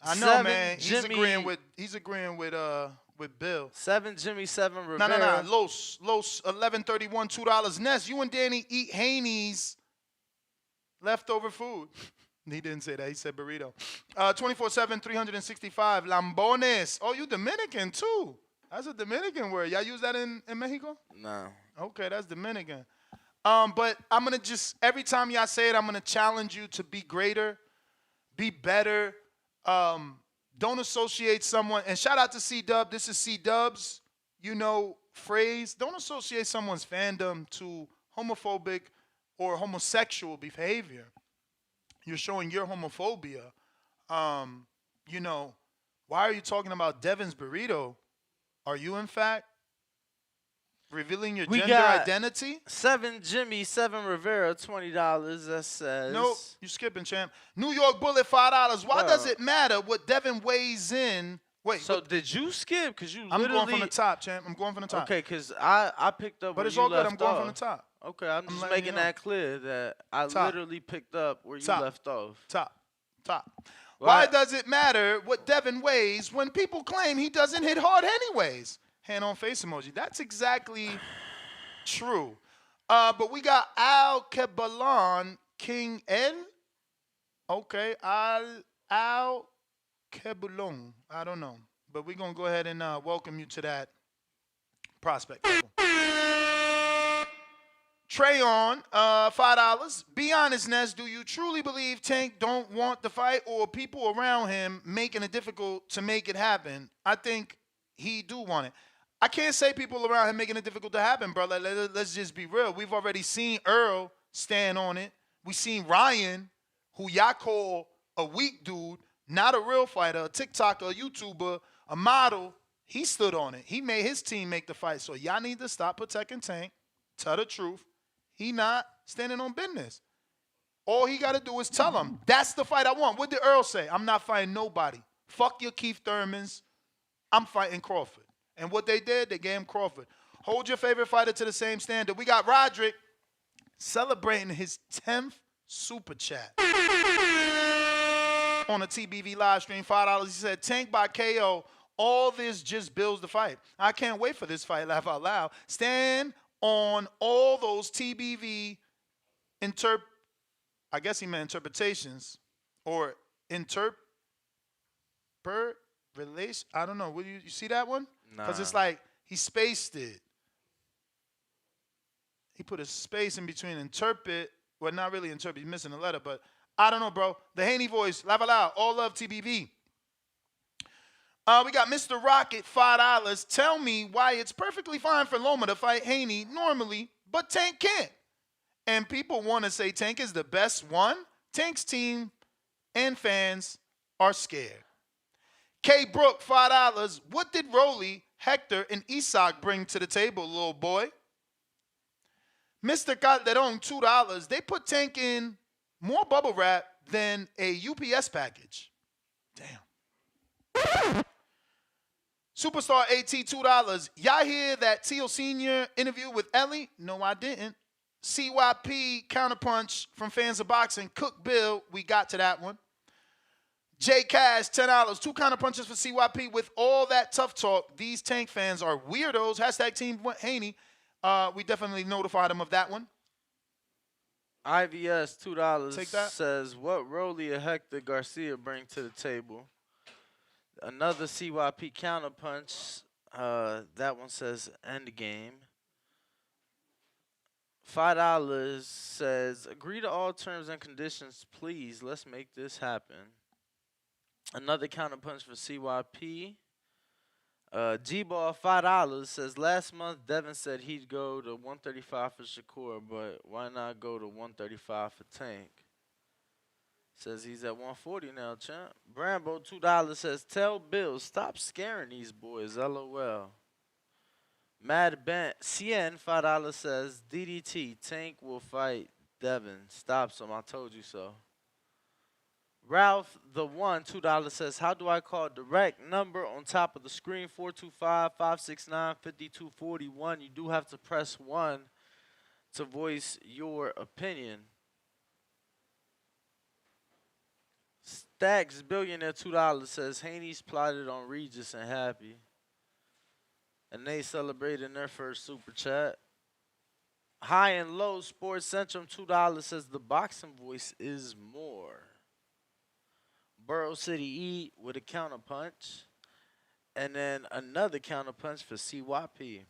I know, man. He's agreeing with Bill. 7 Jimmy, 7 Rivera. No. Los 1131, $2. Ness, you and Danny eat Haney's leftover food. He didn't say that. He said burrito. 24/7, 365. Lambones. Oh, you Dominican too. That's a Dominican word. Y'all use that in Mexico? No. Okay, that's Dominican. But I'm going to just, every time y'all say it, I'm going to challenge you to be greater, be better. Don't associate someone, and shout out to C-Dub. This is C-Dub's, phrase. Don't associate someone's fandom to homophobic or homosexual behavior. You're showing your homophobia. Why are you talking about Devin's burrito? Are you, in fact, revealing your gender identity? 7 Jimmy, 7 Rivera, $20. That says. Nope, you skipping, champ. New York Bullet, $5. Why does it matter what Devin weighs in? Wait. So did you skip? Because you I'm going from the top, champ. I'm going from the top. Okay, because I picked up. But where it's you all good. left I'm going off. from the top. Okay, I'm just making that clear that I literally picked up where you left off. Top. Why does it matter what Devin weighs when people claim he doesn't hit hard anyways? Hand on face emoji. That's exactly true. But we got Al Kebalan, King N. Okay, Al Kebulon. I don't know. But we're going to go ahead and welcome you to that prospect level. Trayon, $5. Be honest, Ness. Do you truly believe Tank don't want the fight, or people around him making it difficult to make it happen? I think he do want it. I can't say people around him making it difficult to happen, bro. Let's just be real. We've already seen Earl stand on it. We seen Ryan, who y'all call a weak dude, not a real fighter, a TikToker, a YouTuber, a model. He stood on it. He made his team make the fight. So y'all need to stop protecting Tank. Tell the truth. He not standing on business. All he got to do is tell him, that's the fight I want. What did Earl say? I'm not fighting nobody. Fuck your Keith Thurmans. I'm fighting Crawford. And what they did, they gave him Crawford. Hold your favorite fighter to the same standard. We got Roderick celebrating his 10th super chat on a TBV live stream, $5. He said, Tank by KO. All this just builds the fight. I can't wait for this fight. Laugh out loud. Stand on all those TBV I guess he meant interpretations or relation. I don't know. Will you see that one? Because it's like he spaced it. He put a space in between interpret. Well, not really interpret. He's missing a letter, but I don't know, bro. The Haney voice. Laugh out loud. All love TBV. We got Mr. Rocket, $5. Tell me why it's perfectly fine for Loma to fight Haney normally, but Tank can't. And people want to say Tank is the best one. Tank's team and fans are scared. K. Brook, $5. What did Rolly, Hector, and Isak bring to the table, little boy? Mr. Calderon, $2. They put Tank in more bubble wrap than a UPS package. Damn. Superstar AT, $2. Y'all hear that Teal Sr. interview with Ellie? No, I didn't. CYP counterpunch from fans of boxing. Cook Bill, we got to that one. J Cash, $10. 2 counterpunches for CYP. With all that tough talk, these Tank fans are weirdos. Hashtag Team Haney. We definitely notified him of that one. IVS, $2. Take that. Says, what Rolly or Hector Garcia bring to the table? Another CYP counterpunch. That one says end game. $5 says, agree to all terms and conditions, please. Let's make this happen. Another counterpunch for CYP. G-Ball, $5 says, last month Devin said he'd go to 135 for Shakur, but why not go to 135 for Tank? Says he's at 140 now, champ. Brambo, $2 says, tell Bill, stop scaring these boys, LOL. Mad Bent, CN, $5 says, DDT, Tank will fight Devin. Stop some, I told you so. Ralph, the one, $2 says, how do I call direct number on top of the screen? 425-569-5241. You do have to press 1 to voice your opinion. Stacks Billionaire, $2 says, Haney's plotted on Regis and Happy. And they celebrating their first super chat. High and Low Sports Centrum, $2 says, the boxing voice is more. Borough City E with a counterpunch. And then another counterpunch for CYP.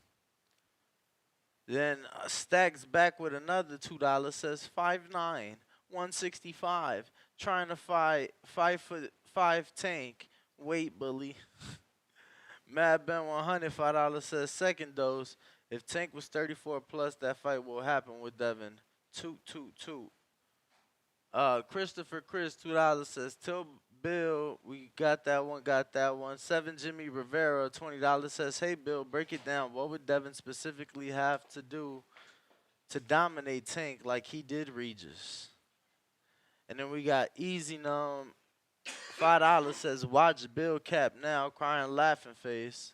Then Stacks back with another $2, says 5'9", 165. Trying to fight 5'5" Tank. Wait, bully. Mad Ben 100, $5 says second dose. If Tank was 34 plus, that fight will happen with Devin. 222. Christopher Chris, $2 says, tell Bill, we got that one. 7 Jimmy Rivera, $20 says, hey Bill, break it down. What would Devin specifically have to do to dominate Tank like he did Regis? And then we got Easy Numb, $5 says, watch Bill cap now, crying laughing face.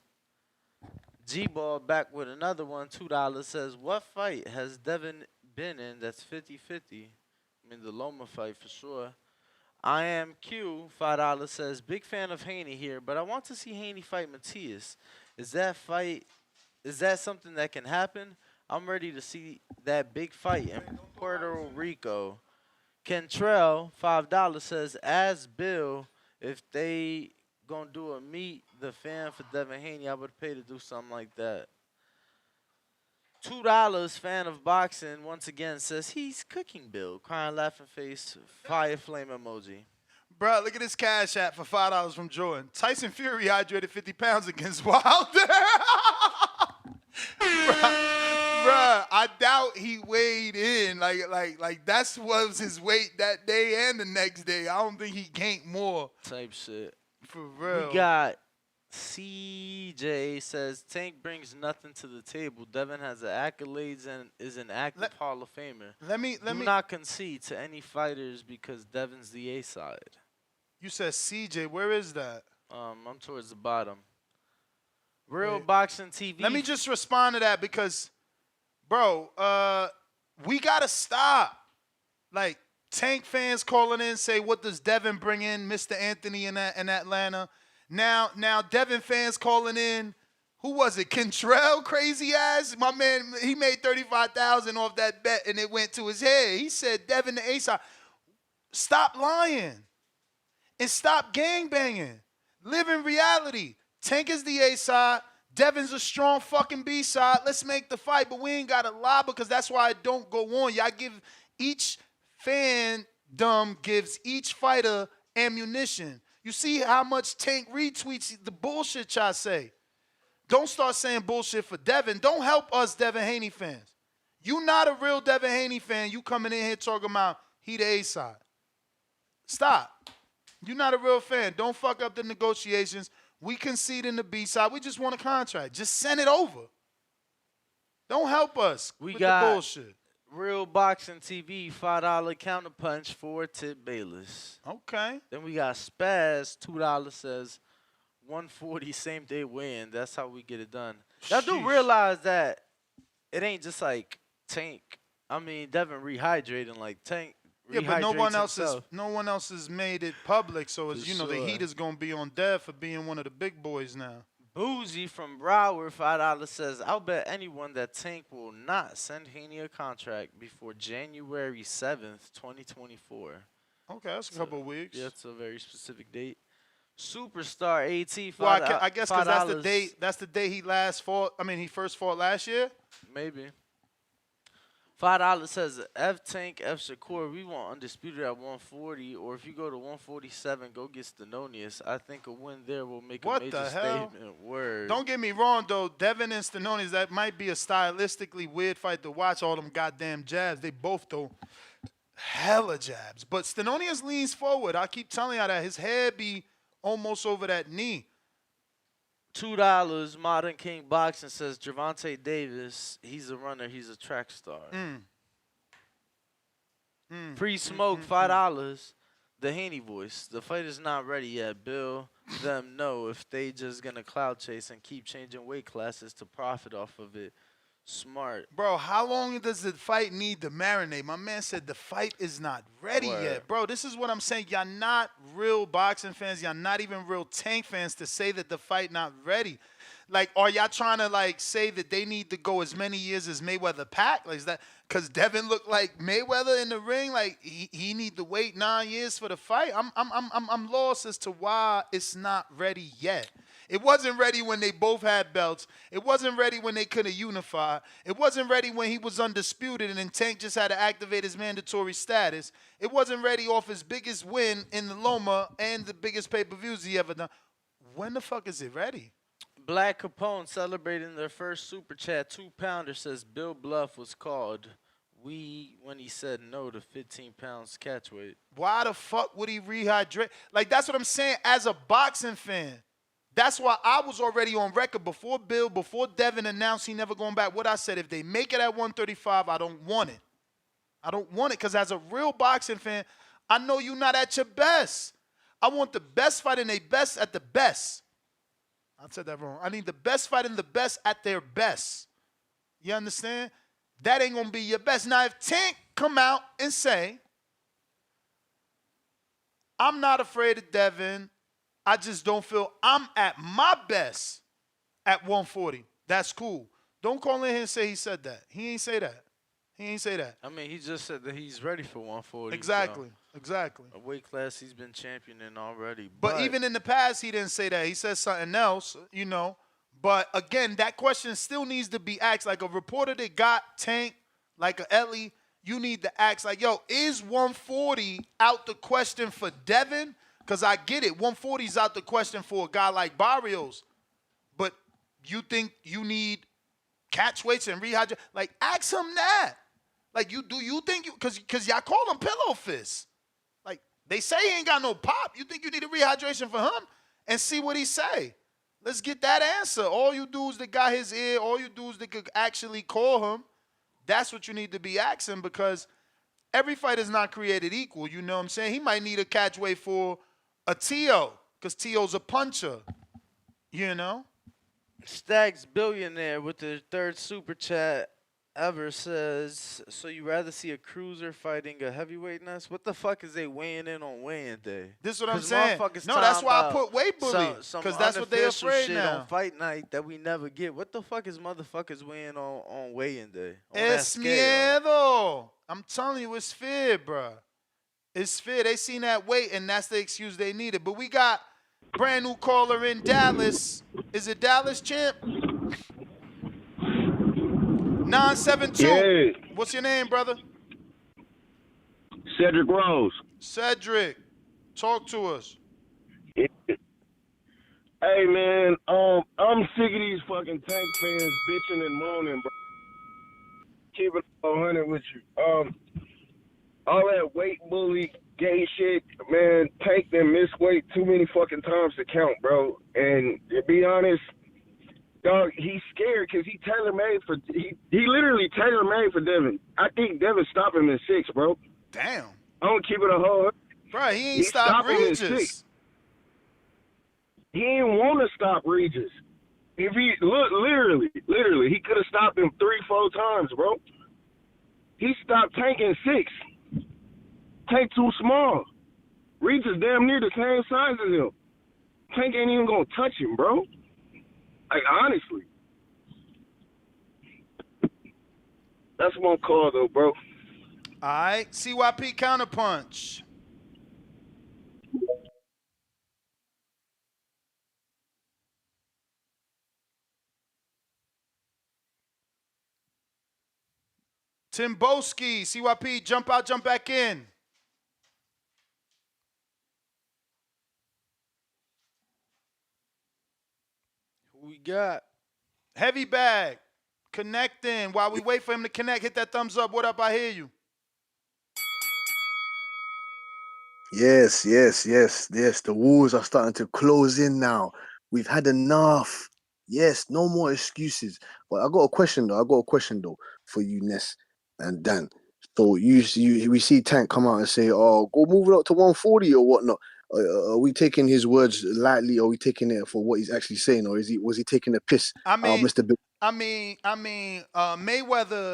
G-Ball back with another one, $2 says, what fight has Devin been in that's 50-50? I mean, the Loma fight for sure. I am Q, $5 says, big fan of Haney here, but I want to see Haney fight Matias. Is that something that can happen? I'm ready to see that big fight in Puerto Rico. Kentrell, $5 says, ask Bill if they gonna do a meet the fan for Devin Haney. I would pay to do something like that. $2, fan of boxing, once again says he's cooking Bill. Crying, laughing face, fire flame emoji. Bro, look at this cash app for $5 from Jordan. Tyson Fury hydrated 50 pounds against Wilder. Bruh, I doubt he weighed in. Like that's was his weight that day and the next day. I don't think he gained more. Type shit. For real. We got CJ says Tank brings nothing to the table. Devin has the accolades and is an active Hall of Famer. Let me not concede to any fighters because Devin's the A side. You said CJ. Where is that? I'm towards the bottom. Real Boxing TV. Let me just respond to that because, bro, we gotta stop. Like Tank fans calling in say, "What does Devin bring in, Mr. Anthony in Atlanta?" Now Devin fans calling in. Who was it? Kentrell, crazy ass. My man, he made $35,000 off that bet and it went to his head. He said Devin the A side. Stop lying and stop gangbanging. Live in reality. Tank is the A side. Devin's a strong fucking B side. Let's make the fight, but we ain't gotta lie because that's why I don't go on. Y'all give each fandom gives each fighter ammunition. You see how much Tank retweets the bullshit y'all say. Don't start saying bullshit for Devin. Don't help us Devin Haney fans. You not a real Devin Haney fan. You coming in here talking about he the A side. Stop. You're not a real fan. Don't fuck up the negotiations. We concede in the B side. We just want a contract. Just send it over. Don't help us with the bullshit. Real Boxing TV, $5 counterpunch for Tip Bayless. Okay. Then we got Spaz, $2 says 140 same day win. That's how we get it done. Y'all do realize that it ain't just like Tank. I mean, Devin rehydrating like Tank. Yeah, but no one else has made it public, so as you know, the heat is gonna be on Dev for being one of the big boys now. Bougie from Broward, $5 says, I'll bet anyone that Tank will not send Haney a contract before January 7th, 2024. Okay, that's a couple of weeks. Yeah, it's a very specific date. Superstar AT, $5. Well, I guess because that's the date. That's the day he last fought. I mean, he first fought last year. Maybe. $5 says F Tank, F Shakur, we want undisputed at 140, or if you go to 147, go get Stenonius. I think a win there will make a major statement. Word. Don't get me wrong though, Devin and Stenonius, that might be a stylistically weird fight to watch. All them goddamn jabs, they both throw hella jabs. But Stenonius leans forward. I keep telling y'all that his head be almost over that knee. $2, Modern King Boxing says Gervonta Davis, he's a runner, he's a track star. Pre-smoke, $5, the Haney voice. The fight is not ready yet. Bill them know if they just gonna cloud chase and keep changing weight classes to profit off of it. Smart. Bro, how long does the fight need to marinate? My man said the fight is not ready yet. Bro, this is what I'm saying. Y'all not real boxing fans. Y'all not even real Tank fans to say that the fight not ready. Like, are y'all trying to, like, say that they need to go as many years as Mayweather Pac? Like, is that because Devin looked like Mayweather in the ring? Like, he need to wait 9 years for the fight? I'm lost as to why it's not ready yet. It wasn't ready when they both had belts. It wasn't ready when they couldn't unify. It wasn't ready when he was undisputed and then Tank just had to activate his mandatory status. It wasn't ready off his biggest win in the Loma and the biggest pay-per-views he ever done. When the fuck is it ready? Black Capone celebrating their first super chat. 2-pounder says Bill Bluff was called when he said no to 15 pounds catch weight. Why the fuck would he rehydrate? Like, that's what I'm saying as a boxing fan. That's why I was already on record before Devin announced he never going back. What I said, if they make it at 135, I don't want it. I don't want it because as a real boxing fan, I know you're not at your best. I want the best fighting their best at the best. I said that wrong. I need the best fighting the best at their best. You understand? That ain't going to be your best. Now, if Tank come out and say, I'm not afraid of Devin, I just don't feel I'm at my best at 140. That's cool. Don't call in here and say he said that. He ain't say that. He ain't say that. I mean, he just said that he's ready for 140. Exactly. So Exactly. a weight class he's been championing already. But even in the past, he didn't say that. He said something else, you know. But again, that question still needs to be asked. Like a reporter that got Tank, like a Ellie, you need to ask, like, yo, is 140 out the question for Devin? Because I get it. 140 is out the question for a guy like Barrios. But you think you need catch weights and rehydrate? Like, ask him that. Like, do you think you, because y'all call him Pillow Fist. Like, they say he ain't got no pop. You think you need a rehydration for him? And see what he say. Let's get that answer. All you dudes that got his ear, all you dudes that could actually call him, that's what you need to be asking, because every fight is not created equal. You know what I'm saying? He might need a catch weight for a T.O. because T.O.'s a puncher. You know? Stacks Billionaire with the third super chat ever says, so you rather see a cruiser fighting a heavyweight nest? What the fuck is they weighing in on weigh-in day? This is what I'm saying. No, that's why I put weight bully, because that's what they afraid shit now. on fight night that we never get. What the fuck is motherfuckers weighing on weigh-in day? On Es miedo. I'm telling you, it's fear, bro. It's fear. They seen that weight, and that's the excuse they needed. But we got brand new caller in Dallas. Is it Dallas, champ? 972. Yeah. What's your name, brother? Cedric Rose. Cedric, talk to us. Hey man, I'm sick of these fucking Tank fans bitching and moaning, bro. Keep it 100 with you. All that weight bully gay shit, man. Tank them miss weight too many fucking times to count, bro. And to be honest, dog, he's scared because he literally tailor-made for Devin. I think Devin stopped him in 6, bro. Damn. I don't keep it a whole. Bro, he ain't stopped Regis. He ain't want to stop Regis. If he literally, he could have stopped him 3-4 times, bro. He stopped Tank in 6. Tank too small. Regis damn near the same size as him. Tank ain't even gonna touch him, bro. Like, honestly. That's one call, though, bro. All right. CYP counterpunch. Timboski, CYP, jump out, jump back in. Who we got? Heavy Bag, connecting. While we wait for him to connect, hit that thumbs up. What up? I hear you. Yes. The walls are starting to close in now. We've had enough. Yes, no more excuses. But I got a question though for you, Ness and Dan. So we see Tank come out and say, "Oh, go move it up to 140 or whatnot." Are we taking his words lightly? Or are we taking it for what he's actually saying, or was he taking a piss? Mr. Bill? Mayweather.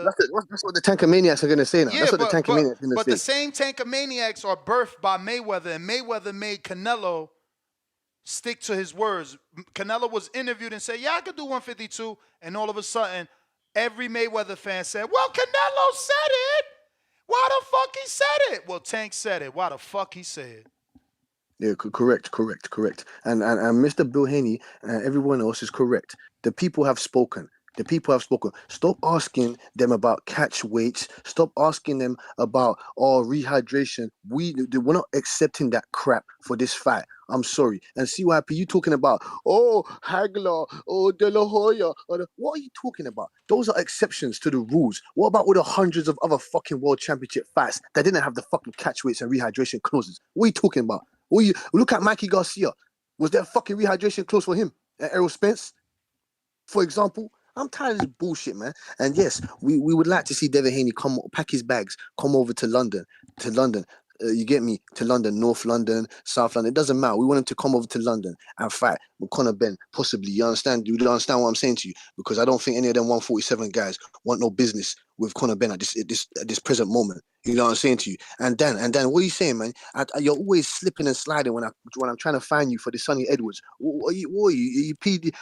That's what the Tankamaniacs are gonna say now. Yeah, that's what the Tankamaniacs are gonna but say. the same Tankamaniacs are birthed by Mayweather, and Mayweather made Canelo stick to his words. Canelo was interviewed and said, "Yeah, I could do 152," and all of a sudden, every Mayweather fan said, "Well, Canelo said it. Why the fuck he said it?" Well, Tank said it. Why the fuck he said it? Yeah, correct. And Mr. Bill Haney and everyone else is correct. The people have spoken. Stop asking them about catch weights. Stop asking them about rehydration. We're not accepting that crap for this fight. I'm sorry. And CYP, you talking about Hagler, De La Hoya. What are you talking about? Those are exceptions to the rules. What about all the hundreds of other fucking world championship fights that didn't have the fucking catch weights and rehydration clauses? What are you talking about? Look at Mikey Garcia. Was there a fucking rehydration clause for him? And Errol Spence, for example? I'm tired of this bullshit, man. And yes, we would like to see Devin Haney pack his bags, come over to London, you get me, to London, North London, South London. It doesn't matter. We want him to come over to London and fight with Conor Benn, possibly. You understand? You understand what I'm saying to you? Because I don't think any of them 147 guys want no business with Conor Benn at this present moment. You know what I'm saying to you? And Dan, what are you saying, man? You're always slipping and sliding when I'm trying to find you for the Sonny Edwards. What are you?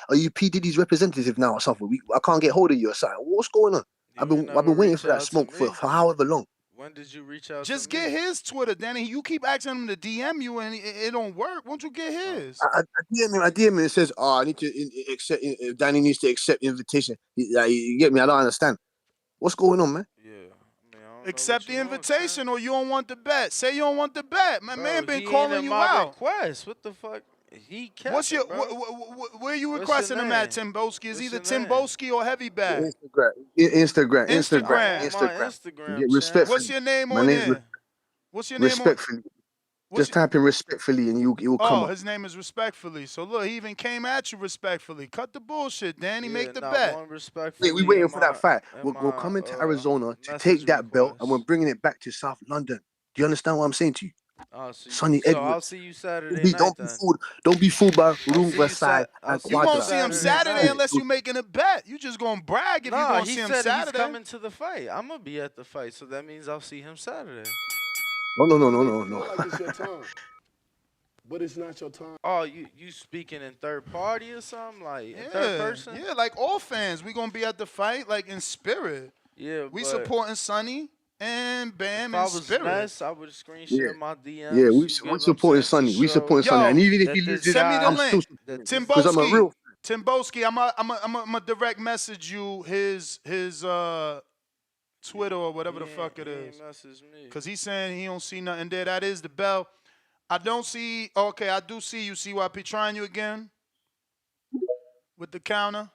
Are you P Diddy's representative now or something? I can't get hold of you or something. What's going on? I've been waiting for that smoke for however long. When did you reach out Just to me? get his Twitter, Danny. You keep asking him to DM you and it don't work. Won't you get his? I DM him and it says, I need to accept, Danny needs to accept invitation. You get me? I don't understand. What's going on, man? Yeah. I mean, I don't Accept know the invitation or you don't want the bet. Say you don't want the bet. My man been he calling ain't in you my out. request. What the fuck? He kept What's your it, bro. where you What's requesting your him at, name? Timboski? Is What's either your name? Timboski or Heavy Bag? Instagram. I'm on my Instagram, Respectfully. What's your name My on name's there? What's your name on? respectfully. Just type in respectfully and you will come Oh, up. his name is Respectfully. So look, he even came at you respectfully. Cut the bullshit, Danny. Yeah, Make the not bet. one respectfully. Wait, we're waiting in for that my- fight. in We're my, coming to Arizona to message take that belt and we're request. bringing it back to South London. Do you understand what I'm saying to you? Oh, Sonny so I'll Edwards. see you Saturday night then. Don't be fooled by I'll see you Riverside I'll and see You you won't Quadra. see him Saturday unless you making a bet. You just gonna brag if you Nah, gonna he see him said Saturday. he's coming to the fight. I'm gonna be at the fight, so that means I'll see him Saturday. No. Feel like it's your time, but it's not your time. Oh, you speaking in third party or something, like in third person? Yeah, like all fans, we gonna be at the fight, like in spirit. Yeah, We but supporting Sonny and Bam if I in was spirit. Ness, I would screenshot Yeah. my DMs. Yeah, we you get what I'm supporting saying, to Sonny. We supporting show Sonny. And even if that he this loses, Send me the I'm guy, still link. supporting that him because I'm a Timboski, real Timboski, I'm a direct message you his Twitter or whatever the fuck it is. message me. Cause he's saying he don't see nothing there. That is the bell. I don't see. Okay, I do see you. CYP trying you again with the counter.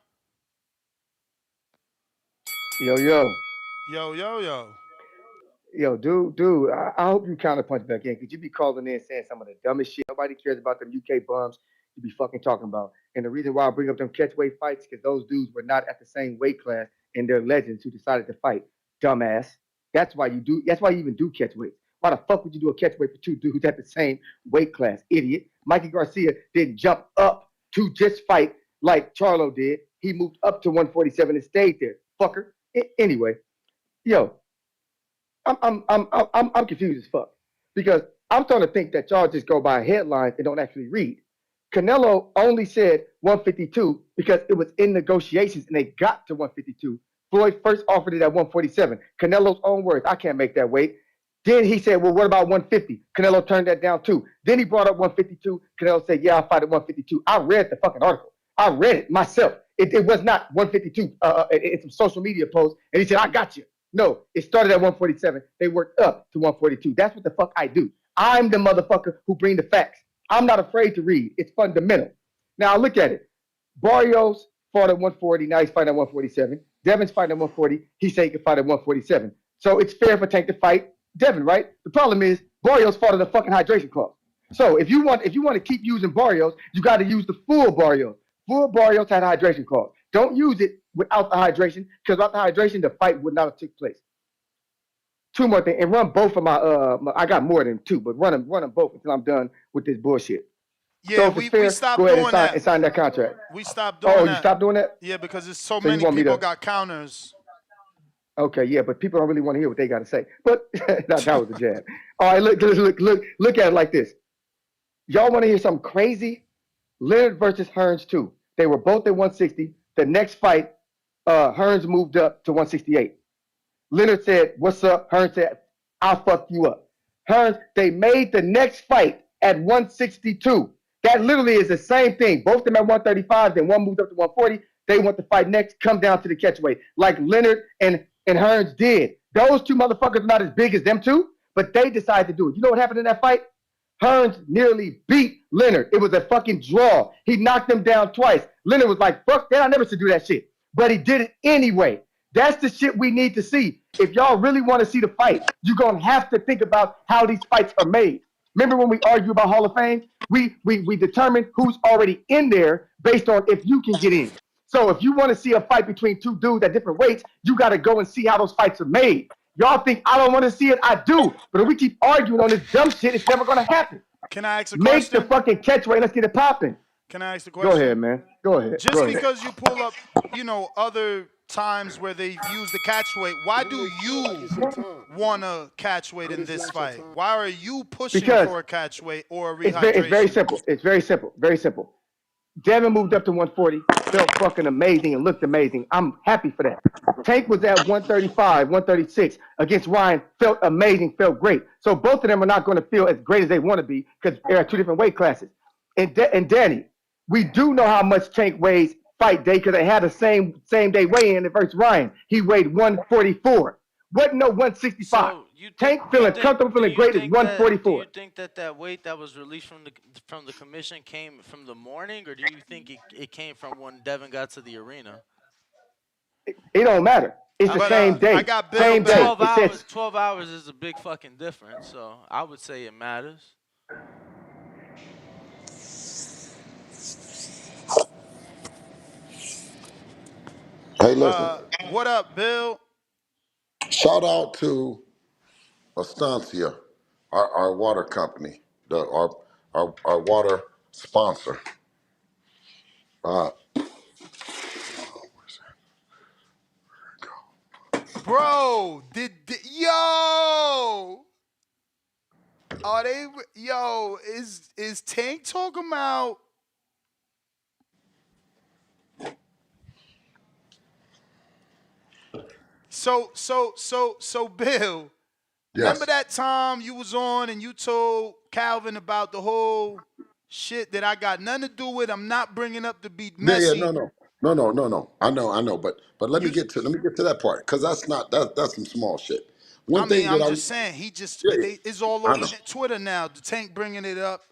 Yo, dude, I hope you counterpunch back in because you be calling in saying some of the dumbest shit. Nobody cares about them UK bums you be fucking talking about. And the reason why I bring up them catchweight fights because those dudes were not at the same weight class and they're legends who decided to fight. Dumbass. That's why you do. That's why you even do catchweight. Why the fuck would you do a catchweight for two dudes at the same weight class? Idiot. Mikey Garcia didn't jump up to just fight like Charlo did. He moved up to 147 and stayed there. Fucker. Anyway, yo, I'm confused as fuck because I'm starting to think that y'all just go by headlines and don't actually read. Canelo only said 152 because it was in negotiations and they got to 152. Floyd first offered it at 147. Canelo's own words, I can't make that weight. Then he said, well, what about 150? Canelo turned that down too. Then he brought up 152. Canelo said, yeah, I'll fight at 152. I read the fucking article. I read it myself. It was not 152. It's some social media post. And he said, I got you. No, it started at 147. They worked up to 142. That's what the fuck I do. I'm the motherfucker who bring the facts. I'm not afraid to read. It's fundamental. Now look at it. Barrios fought at 140. Now he's fighting at 147. Devin's fighting at 140. He said he could fight at 147. So it's fair for Tank to fight Devin, right? The problem is Barrios fought at the fucking hydration clause. So if you want to keep using Barrios, you got to use the full Barrios. Full Barrios had a hydration clause. Don't use it without the hydration, because without the hydration, the fight would not have took place. Two more things, and run both of my I got more than two, but run them both until I'm done with this bullshit. Yeah, so if it's fair, we stopped go ahead doing that. and sign that contract. We stopped doing that. Oh, you stopped doing that? Yeah, because there's so you many want me people to- got counters. Okay, yeah, but people don't really want to hear what they got to say. But that was a jab. All right, look at it like this. Y'all want to hear something crazy? Leonard versus Hearns 2. They were both at 160. The next fight, Hearns moved up to 168. Leonard said, what's up? Hearns said, I'll fuck you up. Hearns, they made the next fight at 162. That literally is the same thing. Both of them at 135, then one moved up to 140. They want to fight next, come down to the catchweight, like Leonard and Hearns did. Those two motherfuckers are not as big as them two, but they decided to do it. You know what happened in that fight? Hearns nearly beat Leonard. It was a fucking draw. He knocked him down twice. Leonard was like, fuck that, I never should do that shit. But he did it anyway. That's the shit we need to see. If y'all really want to see the fight, you're going to have to think about how these fights are made. Remember when we argue about Hall of Fame? We determine who's already in there based on if you can get in. So if you want to see a fight between two dudes at different weights, you got to go and see how those fights are made. Y'all think I don't want to see it? I do. But if we keep arguing on this dumb shit, it's never gonna happen. Can I ask a Make the question? fucking catch weight. Let's get it popping. Can I ask a Go ahead, question? man. Go ahead. Go Just ahead. because you pull up, other times where they've used the catch weight, why You do may feel like you it's your time, want a catch weight but in it's this not your fight? time. Why are you pushing Because for a catch weight or a it's very rehydration? simple. It's very simple. Very simple. Devin moved up to 140, felt fucking amazing and looked amazing. I'm happy for that. Tank was at 135, 136 against Ryan, felt amazing, felt great. So both of them are not going to feel as great as they want to be because they're at two different weight classes. And Danny, we do know how much Tank weighs fight day because they had the same day weigh in versus Ryan. He weighed 144. Wasn't no 165. So Tank feeling comfortable, feeling great is do you 144. think that weight that was released from the commission came from the morning, or do you think it came from when Devin got to the arena? It don't matter. It's the I But mean, same I day. got Bill Same day. back. 12 It hours. says 12 hours is a big fucking difference. So I would say it matters. Hey, listen. What up, Bill? Shout out to Estancia, our water company, our water sponsor. Uh, Bro, yo? Are they yo? Is Tank talking about? So, Bill. Remember yes. that time you was on and you told Calvin about the whole shit that I got nothing to do with? I'm not bringing up to be Yeah, messy. no. I know, but You, let me get to that part because that's some small shit. I One mean, thing that I'm I just saying he just yeah, it's all I over know. Twitter now. The Tank bringing it up.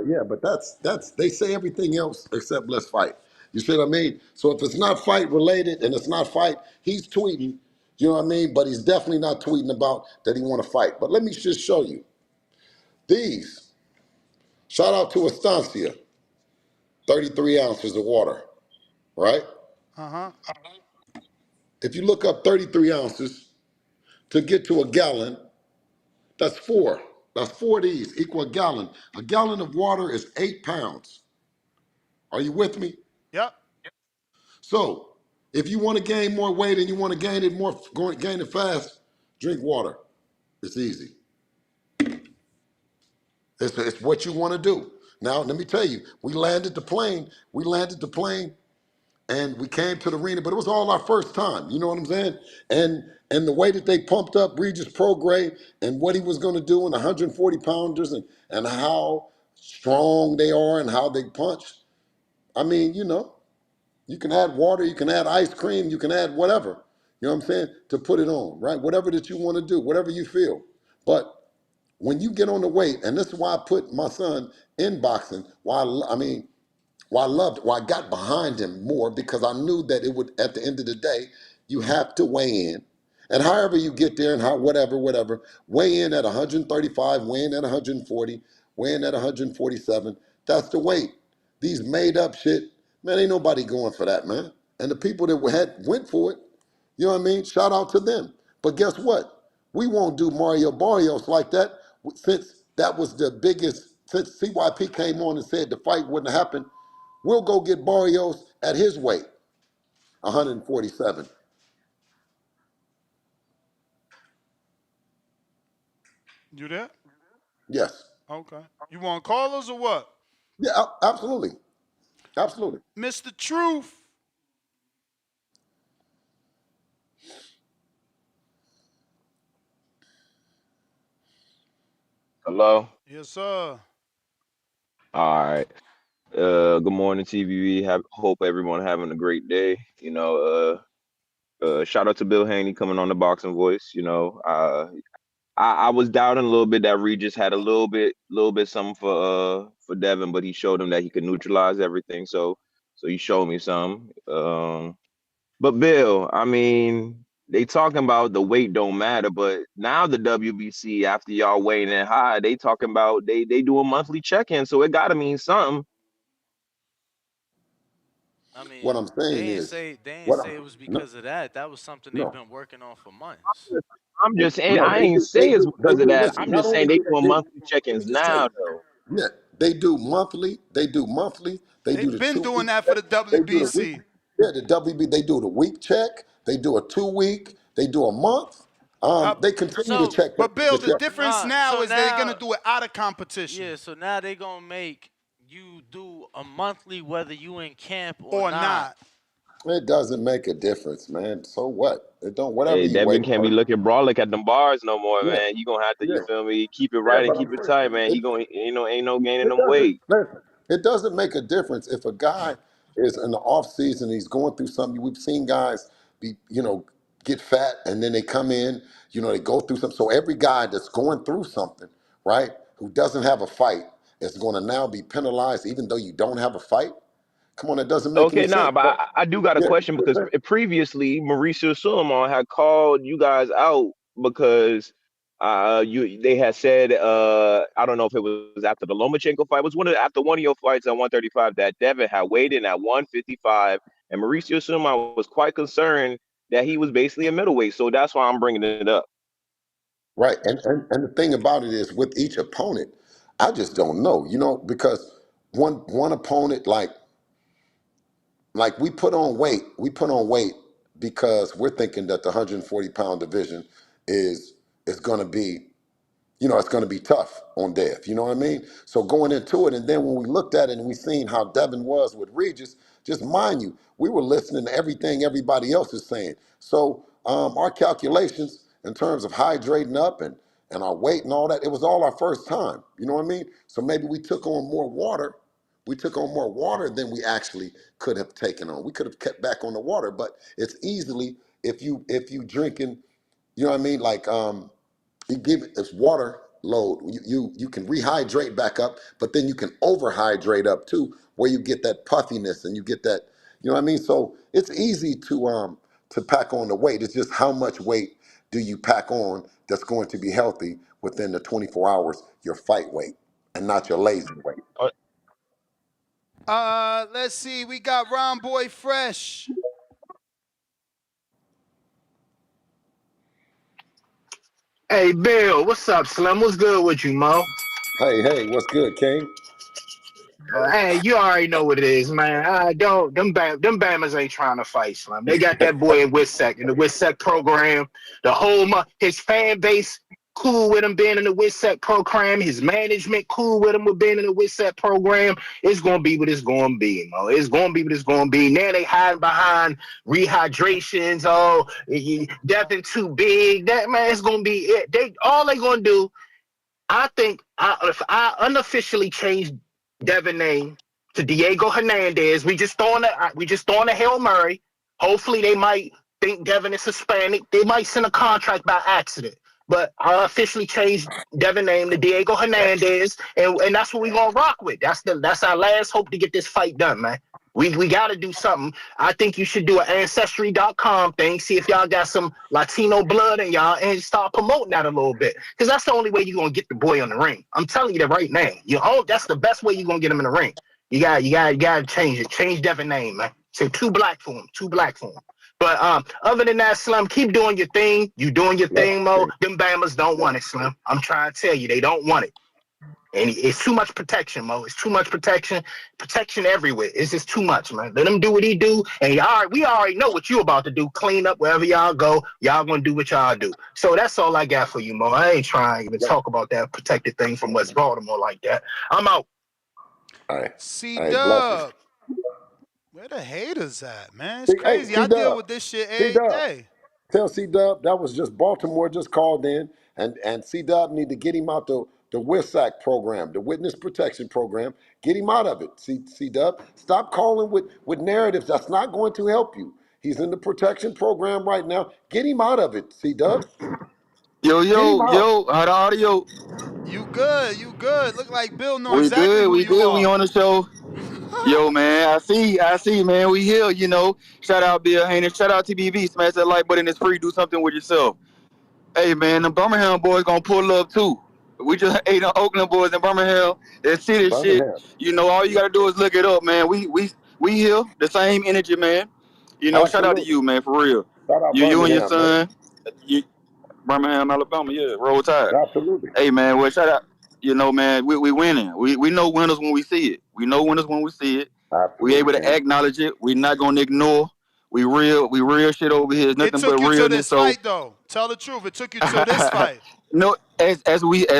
Yeah, but that's they say everything else except let's fight. You see what I mean? So if it's not fight related and it's not fight, he's tweeting. You know what I mean? But he's definitely not tweeting about that he want to fight. But let me just show you these. Shout out to Estancia, 33 ounces of water, right? Uh-huh. If you look up 33 ounces to get to a gallon, that's four. That's four of these equal a gallon. A gallon of water is 8 pounds. Are you with me? Yep. So, if you want to gain more weight and you want to gain it more, gain it fast, drink water. It's easy. It's what you want to do. Now, let me tell you, we landed the plane. We landed the plane, and we came to the arena, but it was all our first time. You know what I'm saying? And the way that they pumped up Regis Prograis and what he was going to do in 140 pounders and how strong they are and how they punch. I mean, you can add water, you can add ice cream, you can add whatever, you know what I'm saying, to put it on, right? Whatever that you want to do, whatever you feel. But when you get on the weight, and this is why I put my son in boxing, why I got behind him more because I knew that it would, at the end of the day, you have to weigh in. And however you get there and how, whatever, weigh in at 135, weigh in at 140, weigh in at 147. That's the weight. These made up shit, man, ain't nobody going for that, man. And the people that went for it, you know what I mean? Shout out to them. But guess what? We won't do Mario Barrios like that since that was the biggest, since CYP came on and said the fight wouldn't happen. We'll go get Barrios at his weight, 147. You there? Yes. Okay. You want callers or what? Yeah, absolutely. Absolutely. Mr. Truth. Hello. Yes, sir. All right. Good morning, TVV. Hope everyone having a great day. Shout out to Bill Haney coming on the Boxing Voice. I was doubting a little bit that Regis had a little bit something for Devin, but he showed him that he could neutralize everything. So he showed me some. But Bill, I mean, they talking about the weight don't matter, but now the WBC after y'all weighing in high, they talking about they do a monthly check-in, so it gotta mean something. I What mean, I'm saying they ain't is, say they ain't what say I'm, it was no, because of that. That was something they've no. been working on for months. I'm just saying, No, I ain't say it's they because of do. that. Listen, I'm not just saying only they do doing they, monthly let me check-ins just tell now, you, though. yeah, they do monthly. They do monthly. They do They've the been 2 doing week that for check. the They do the week. WBC. Yeah, the WB. They do the week check. They do a 2 week. They do a month. Uh, They continue to So check but Bill, the the check. difference nah, now so is they're gonna now do it out of competition yeah, so now they gonna make you do a monthly whether you in camp or or not. not. It doesn't make a difference, man. So what? It don't. Whatever Hey, you Devin wait can't be for. looking brolic at them bars no more, Yeah, man. He gonna have to, yeah. you feel me, keep it Yeah, right and but keep I'm it saying tight, man. He it, gonna, ain't no gaining it them doesn't weight. listen. It doesn't make a difference if a guy is in the off season. He's going through something. We've seen guys be, get fat and then they come in. They go through something. So every guy that's going through something, right, who doesn't have a fight, is going to now be penalized, even though you don't have a fight. Come on, it doesn't make any Okay, sense. nah, but I do got a Yeah, question because previously Mauricio Sulaiman had called you guys out because they had said I don't know if it was after the Lomachenko fight, it was after one of your fights at 135 that Devin had weighed in at 155, and Mauricio Sulaiman was quite concerned that he was basically a middleweight. So that's why I'm bringing it up. right. And the thing about it is, with each opponent, I just don't know. Because one opponent like we put on weight because we're thinking that the 140-pound division is going to be, it's going to be tough on Dev. You know what I mean? So going into it, and then when we looked at it and we seen how Devin was with Regis, just mind you, we were listening to everything everybody else is saying. So our calculations in terms of hydrating up and our weight and all that, it was all our first time. You know what I mean? So maybe we took on more water. We took on more water than we actually could have taken on. We could have kept back on the water, but it's easily if you drinking, you know what I mean? Like you give it this water load. You can rehydrate back up, but then you can overhydrate up too, where you get that puffiness and you get that, you know what I mean? So it's easy to pack on the weight. It's just how much weight do you pack on that's going to be healthy within the 24 hours, your fight weight and not your lazy weight. Let's see. We got Ron Boy Fresh. Hey, Bill, what's up, Slim? What's good with you, Mo? Hey, what's good, King? Hey, you already know what it is, man. Them Bammers ain't trying to fight, Slim. They got that boy in the WISSEC program. His fan base cool with him being in the WISSEC program. His management cool with him with being in the WISSEC program. It's gonna be what it's gonna be, Mo. It's gonna be what it's gonna be. Now they hiding behind rehydrations. Oh, Devin too big. That man, it's gonna be it. They gonna do. I think if I unofficially change Devin name to Diego Hernandez, we just throwing a Hail Mary. Hopefully they might think Devin is Hispanic. They might send a contract by accident. But I officially changed Devin name to Diego Hernandez, and that's what we're gonna rock with. That's our last hope to get this fight done, man. We gotta do something. I think you should do an ancestry.com thing, see if y'all got some Latino blood in y'all, and start promoting that a little bit. Because that's the only way you're gonna get the boy on the ring. I'm telling you that right now. That's the best way you're gonna get him in the ring. You gotta change it. Change Devin name, man. Say too black for him. Too black for him. But other than that, Slim, keep doing your thing. You doing your Love thing, you, Mo. King. Them Bama's don't want it, Slim. I'm trying to tell you, they don't want it. And it's too much protection, Mo. It's too much protection. Protection everywhere. It's just too much, man. Let him do what he do. And we already know what you about to do. Clean up wherever y'all go. Y'all gonna do what y'all do. So that's all I got for you, Mo. I ain't trying to even talk about that protected thing from West Baltimore like that. I'm out. All right. C All right, blessings. Dub. Where the haters at, man? It's Hey, crazy. I deal C-Dub. with this shit every C-Dub. day. Tell C Dub that was just Baltimore just called in, and C Dub need to get him out the WISAC program, the Witness Protection Program. Get him out of it. C Dub, stop calling with narratives. That's not going to help you. He's in the protection program right now. Get him out of it, C Dub. Yo, Get him yo, out. yo, how the audio? You good, you good. Look like Bill know We exactly good, who we you good. We are. on the show. Yo, man, I see, man. We here, you know. Shout out Bill Haney. Shout out TBV. Smash that like button. It's free. Do something with yourself. Hey, man, the Birmingham boys gonna pull up too. We just ate on Oakland boys in Birmingham. That city shit. Birmingham. You know, all you gotta do is look it up, man. We here. The same energy, man. You know, shout out to Absolutely. you, man, for real. Shout out You and your Birmingham, man. son. You, Birmingham, Alabama. Yeah, roll tide. Absolutely. Hey man, well shout out. You know, man, we winning. We know winners when we see it. We know winners when we see it. We able Absolutely, to King. acknowledge it. We not gonna ignore. We real shit over here. It's It nothing but took you to realness. this So fight, though. Tell the truth. It took you to this fight. no, as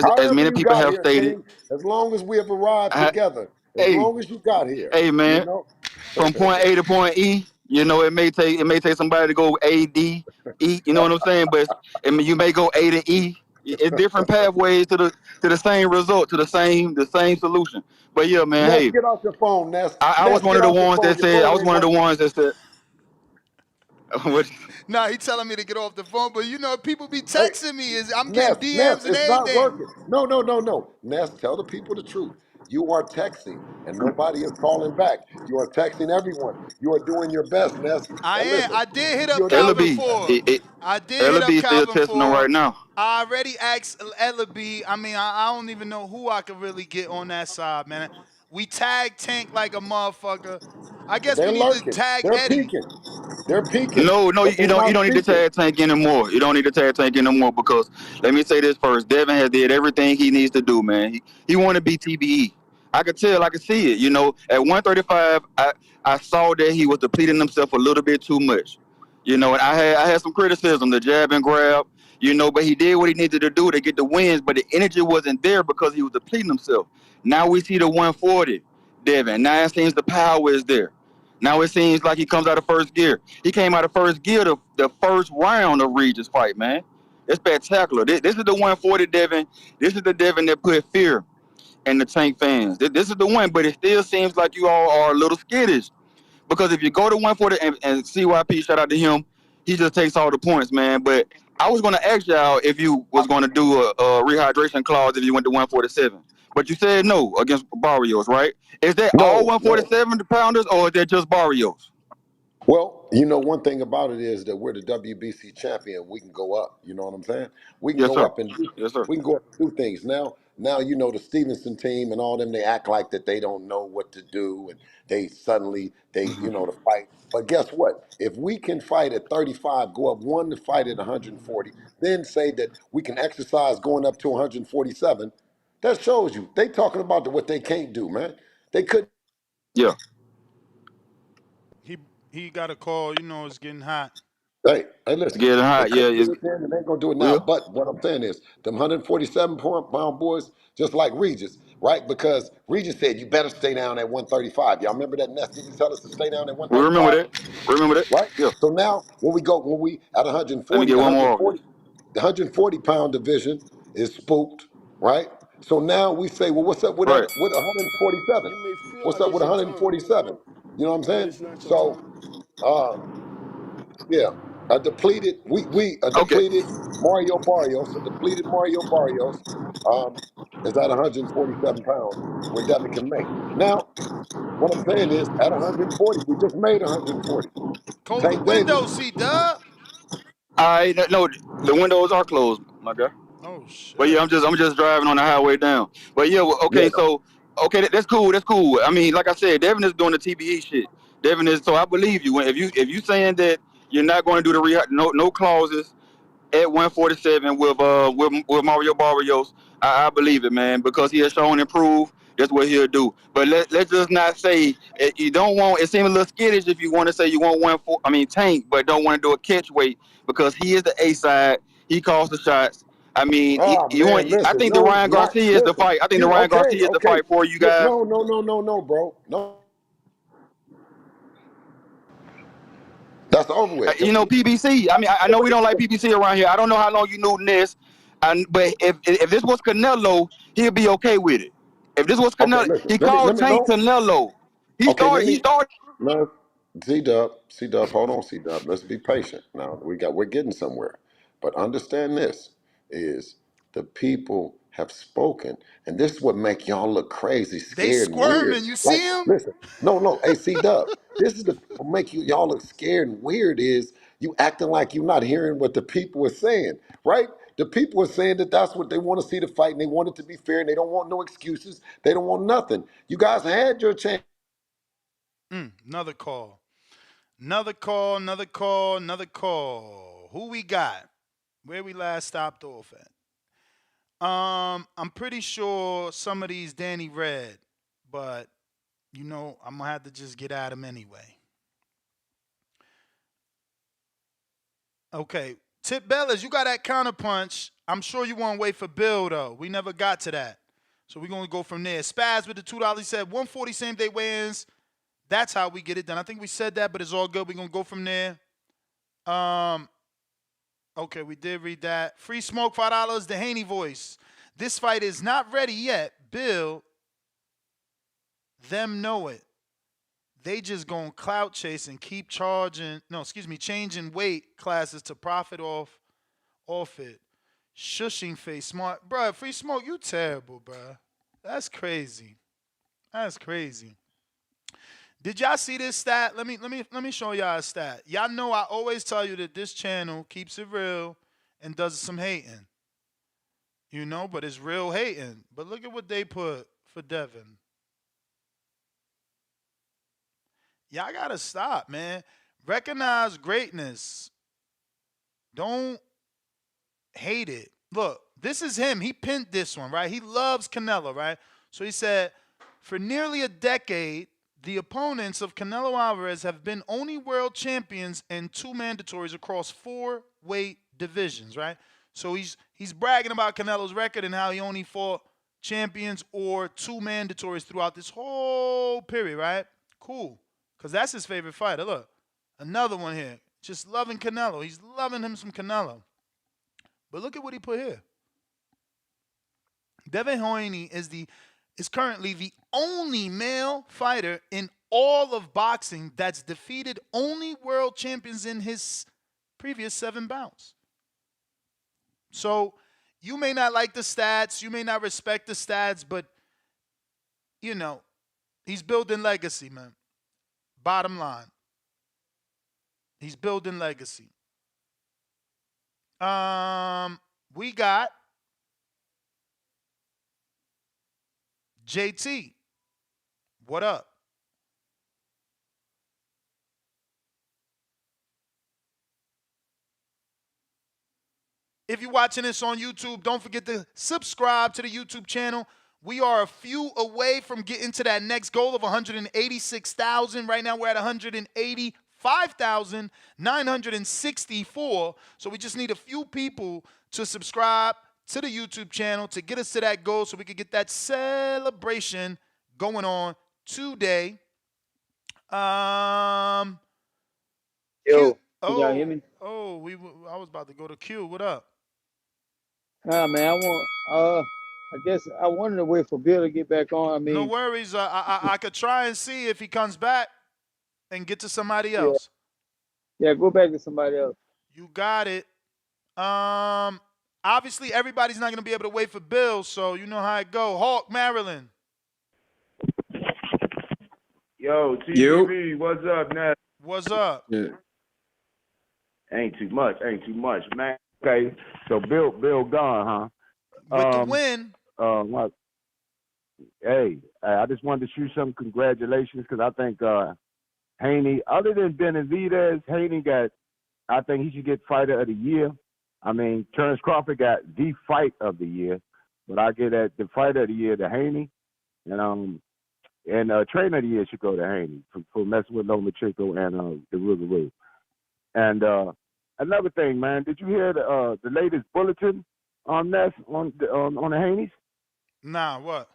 However many you people got have here, stated. King, as long as we have arrived Uh, together, as hey, long as you got here, hey you man, know. from point A to point E, you know, it may take somebody to go A D E. You know what I'm saying? But you may go A to E. It's different pathways to the same result, to the same solution. But yeah, man. Ness, Hey, get off your phone, Ness. I was Ness, one get of the off your ones phone. that Your said I phone was ain't one of the working. ones that said. what, Nah, he telling me to get off the phone, but people be Hey, texting me. I'm getting Ness, DMs and it's not everything. working. No, no, no, no. Ness, tell the people the truth. You are texting and nobody is calling back. You are texting everyone. You are doing your best, Ness. I And am. listen, I did hit up you're doing Calvin your Ellaby, best. Ford. I did hit up Ellaby still Calvin testing them Ford. right now. I already asked Ellaby. I mean, I don't even know who I could really get on that side, man. We tag Tank like a motherfucker. I guess we They're need to lurking. tag They're Eddie. peeking. They're peeking, No, no, but you they're don't. You not don't need to speaking. tag tank anymore. You don't need to tag tank anymore because let me say this first. Devin has did everything he needs to do, man. He want to be TBE. I could tell. I could see it. You know, at 135, I saw that he was depleting himself a little bit too much. You know, and I had some criticism, the jab and grab. You know, but he did what he needed to do to get the wins. But the energy wasn't there because he was depleting himself. Now we see the 140, Devin. Now it seems the power is there. Now it seems like he comes out of first gear. He came out of first gear the first round of Regis fight, man. It's spectacular. This is the 140 Devin. This is the Devin that put fear in the Tank fans. This is the one, but it still seems like you all are a little skittish. Because if you go to 140 and CYP, shout out to him, he just takes all the points, man. But I was going to ask y'all if you was going to do a rehydration clause if you went to 147. But you said no against Barrios, right? Is that all No, no. 147 pounders or is that just Barrios? Well, you know, one thing about it is that we're the WBC champion. We can go up. You know what I'm saying? We can Yes, go sir. up and do. Yes, sir. We can go up and do things. Now you know the Stevenson team and all them. They act like that they don't know what to do, and they suddenly you know to fight. But guess what? If we can fight at 35, go up one to fight at 140, then say that we can exercise going up to 147, that shows you they talking about what they can't do, man. They couldn't. Yeah. He he got a call. It's getting hot. Hey, listen, Getting they hot. Yeah. couldn't do it then, and they ain't gonna do it now. Well, But what I'm saying is, them 147-pound boys, just like Regis, right? Because Regis said you better stay down at 135. Y'all remember that Ness didn't tell us to stay down at we remember 135, that. Remember that. right? Yeah. So now when we at Let me 140, get the one more off this. 140, the 140-pound division is spooked, right? So now we say, well, what's up with Right. that? With 147? You may feel What's like up it's with your turn, 147? You know what I'm but saying? it's not your So. turn. uh, yeah, a depleted. We a Okay. depleted Mario Barrios. A depleted Mario Barrios is at 147 pounds where Devin can make. Now, what I'm saying is at 140, we just made 140. Close the Tank Davis. window, C Dub. I no, the windows are closed, my guy. Oh But yeah, shit. I'm just driving on the highway down. But yeah, well, Yeah, okay, so okay, that's cool. That's cool. I mean, like I said, Devin is doing the TBE shit. Devin is so I believe you. If you saying that you're not going to do the no clauses at 147 with Mario Barrios, I believe it, man, because he has shown improve. That's what he'll do. But let's just not say you don't want. It seems a little skittish if you want to say you want Tank, but don't want to do a catch weight because he is the A side. He calls the shots. I mean, oh you want. man, I listen, think the no, Ryan not Garcia is the listen. fight. I think the You Ryan okay? Garcia is the Okay. fight for you Yeah, guys. no, no, no, no, no, bro. No, that's over with. PBC. I mean, I know we don't like PBC around here. I don't know how long you knew Ness, but if this was Canelo, he'd be okay with it. If this was Okay, Canelo, listen. he Let called me Tank know. Canelo. He Okay, let started. He me. started. No, C Dub, hold on, C Dub. Let's be patient. Now we're getting somewhere. But understand this is the people have spoken. And this is what make y'all look crazy, They scared, and weird. squirming. You Like, see him? listen, no, hey C Dub. This is the what make y'all look scared and weird is you acting like you're not hearing what the people are saying, right? The people are saying that that's what they want to see the fight and they want it to be fair and they don't want no excuses. They don't want nothing. You guys had your chance. Another call. Another call. Another call. Another call. Who we got? Where we last stopped off at. I'm pretty sure some of these Danny read, but I'm gonna have to just get at him anyway. Okay, Tip Bellas, you got that counterpunch. I'm sure you want to wait for Bill though. We never got to that, so we're gonna go from there. Spaz with the $2. He said 140 same day weigh-ins. That's how we get it done. I think we said that, but it's all good. We're gonna go from there. Okay, we did read that. Free smoke, $5. The Haney voice. This fight is not ready yet. Bill, them know it. They just going clout chase and keep changing weight classes to profit off it. Shushing face, smart, bruh. Free smoke, you terrible, bruh. That's crazy. That's crazy. Did y'all see this stat? Let me show y'all a stat. Y'all know I always tell you that this channel keeps it real and does some hating. But it's real hating. But look at what they put for Devin. Y'all gotta stop, man. Recognize greatness. Don't hate it. Look, this is him. He pinned this one, right? He loves Canelo, right? So he said, for nearly a decade, the opponents of Canelo Alvarez have been only world champions and 2 mandatories across 4 weight divisions, right? So he's bragging about Canelo's record and how he only fought champions or 2 mandatories throughout this whole period, right? Cool. Because that's his favorite fighter. Look, another one here. Just loving Canelo. He's loving him some Canelo. But look at what he put here. Devin Haney is currently the only male fighter in all of boxing that's defeated only world champions in his previous 7 bouts. So you may not like the stats, you may not respect the stats, but he's building legacy, man. Bottom line. He's building legacy. We got JT. What up? If you're watching this on YouTube, don't forget to subscribe to the YouTube channel. We are a few away from getting to that next goal of 186,000. Right now, we're at 185,964. So we just need a few people to subscribe to the YouTube channel to get us to that goal so we can get that celebration going on today. Yo, Q, can y'all hear me? I was about to go to Q. What up? Nah, man, I guess I wanted to wait for Bill to get back on. I No mean, worries. I could try and see if he comes back and get to somebody yeah, else. yeah, go back to somebody else. You got it. Obviously everybody's not gonna be able to wait for Bill, so you know how it go. Hawk, Maryland. Yo, TTV, what's up, Ness? What's up? Yeah. Ain't too much, man. Okay, so Bill gone, huh? With the win. Hey, I just wanted to shoot some congratulations because I think Haney, other than Benavidez, I think he should get Fighter of the Year. I mean, Terrence Crawford got the Fight of the Year, but I get the Fighter of the Year to Haney, and Trainer of the Year should go to Haney for messing with Lomachenko and the Rougarou. And another thing, man, did you hear the latest bulletin on Ness on the Haneys? Nah, what?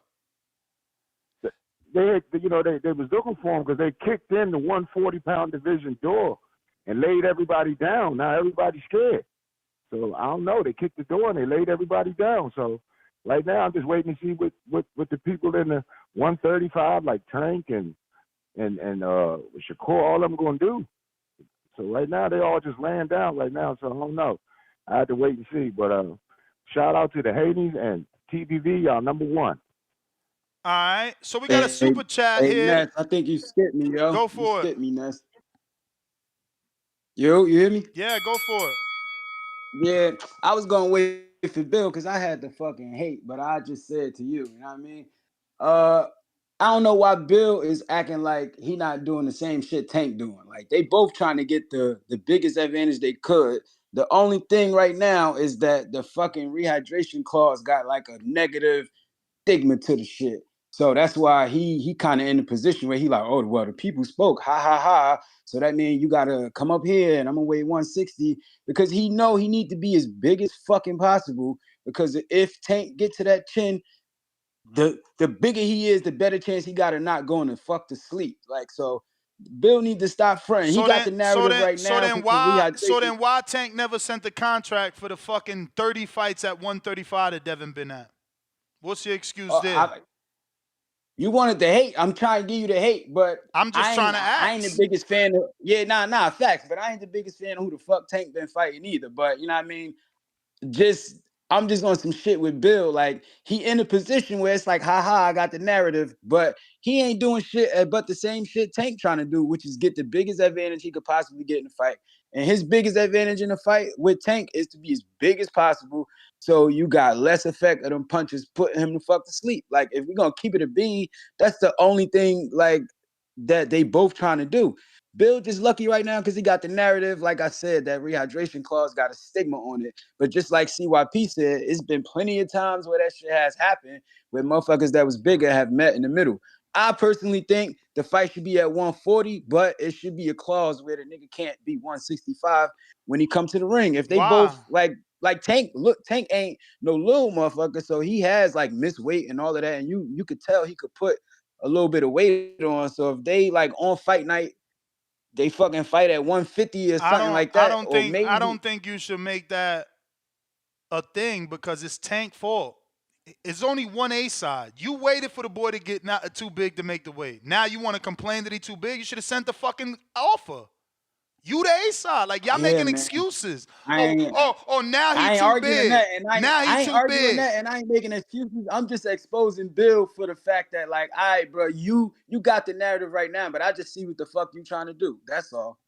They was looking for him because they kicked in the 140-pound division door and laid everybody down. Now everybody's scared. So I don't know. They kicked the door and they laid everybody down. So right now I'm just waiting to see what the people in the 135 like Tank and Shakur, all of them going to do. So right now they all just laying down right now. So I don't know. I have to wait and see. But shout out to the Haneys and TBV, y'all number 1. All right, so we got a super chat here. Ness, I think you skipped me, yo. Go for you it. Skipped me, Ness. Yo, you hear me? Yeah, go for it. Yeah, I was gonna wait for Bill because I had to fucking hate, but I just said to you, you know what I mean? I don't know why Bill is acting like he not doing the same shit Tank doing. Like they both trying to get the biggest advantage they could. The only thing right now is that the fucking rehydration clause got like a negative stigma to the shit. So that's why he kind of in the position where he like, oh well, the people spoke, ha ha ha. So that means you gotta come up here and I'm gonna weigh 160 because he know he need to be as big as fucking possible. Because if Tank get to that chin, the bigger he is, the better chance he got of not going to fuck to sleep. Like so, Bill need to stop fronting. He got the narrative right now for So rehydration. then why Tank never sent the contract for the fucking 30 fights at 135 that Devin been at? What's your excuse there? You wanted the hate. I'm trying to give you the hate, but I'm just trying to I ain't the ask. biggest fan of facts, but I ain't the biggest fan of who the fuck Tank been fighting either. But you know what I mean? I'm just on some shit with Bill. Like he in a position where it's like, haha, I got the narrative, but he ain't doing shit but the same shit Tank trying to do, which is get the biggest advantage he could possibly get in the fight. And his biggest advantage in the fight with Tank is to be as big as possible. So you got less effect of them punches putting him to fuck to sleep. Like if we're gonna keep it a bean, that's the only thing like that they both trying to do. Bill just lucky right now because he got the narrative. Like I said, that rehydration clause got a stigma on it. But just like CYP said, it's been plenty of times where that shit has happened, where motherfuckers that was bigger have met in the middle. I personally think the fight should be at 140, but it should be a clause where the nigga can't be 165 when he come to the ring. If they both like Tank, look, Tank ain't no little motherfucker, so he has like missed weight and all of that, and you could tell he could put a little bit of weight on. So if they like on fight night, they fucking fight at 150 or something like that, or maybe I don't think you should make that a thing because it's Tank fault. It's only one A side. You waited for the boy to get not too big to make the weight. Now you want to complain that he too big? You should have sent the fucking offer. You the A side. Like y'all making excuses. Now I he ain't too arguing big. that, and Now I he ain't too arguing big. that, and I ain't making excuses. I'm just exposing Bill for the fact that, like, all right, bro, you got the narrative right now, but I just see what the fuck you trying to do. That's all.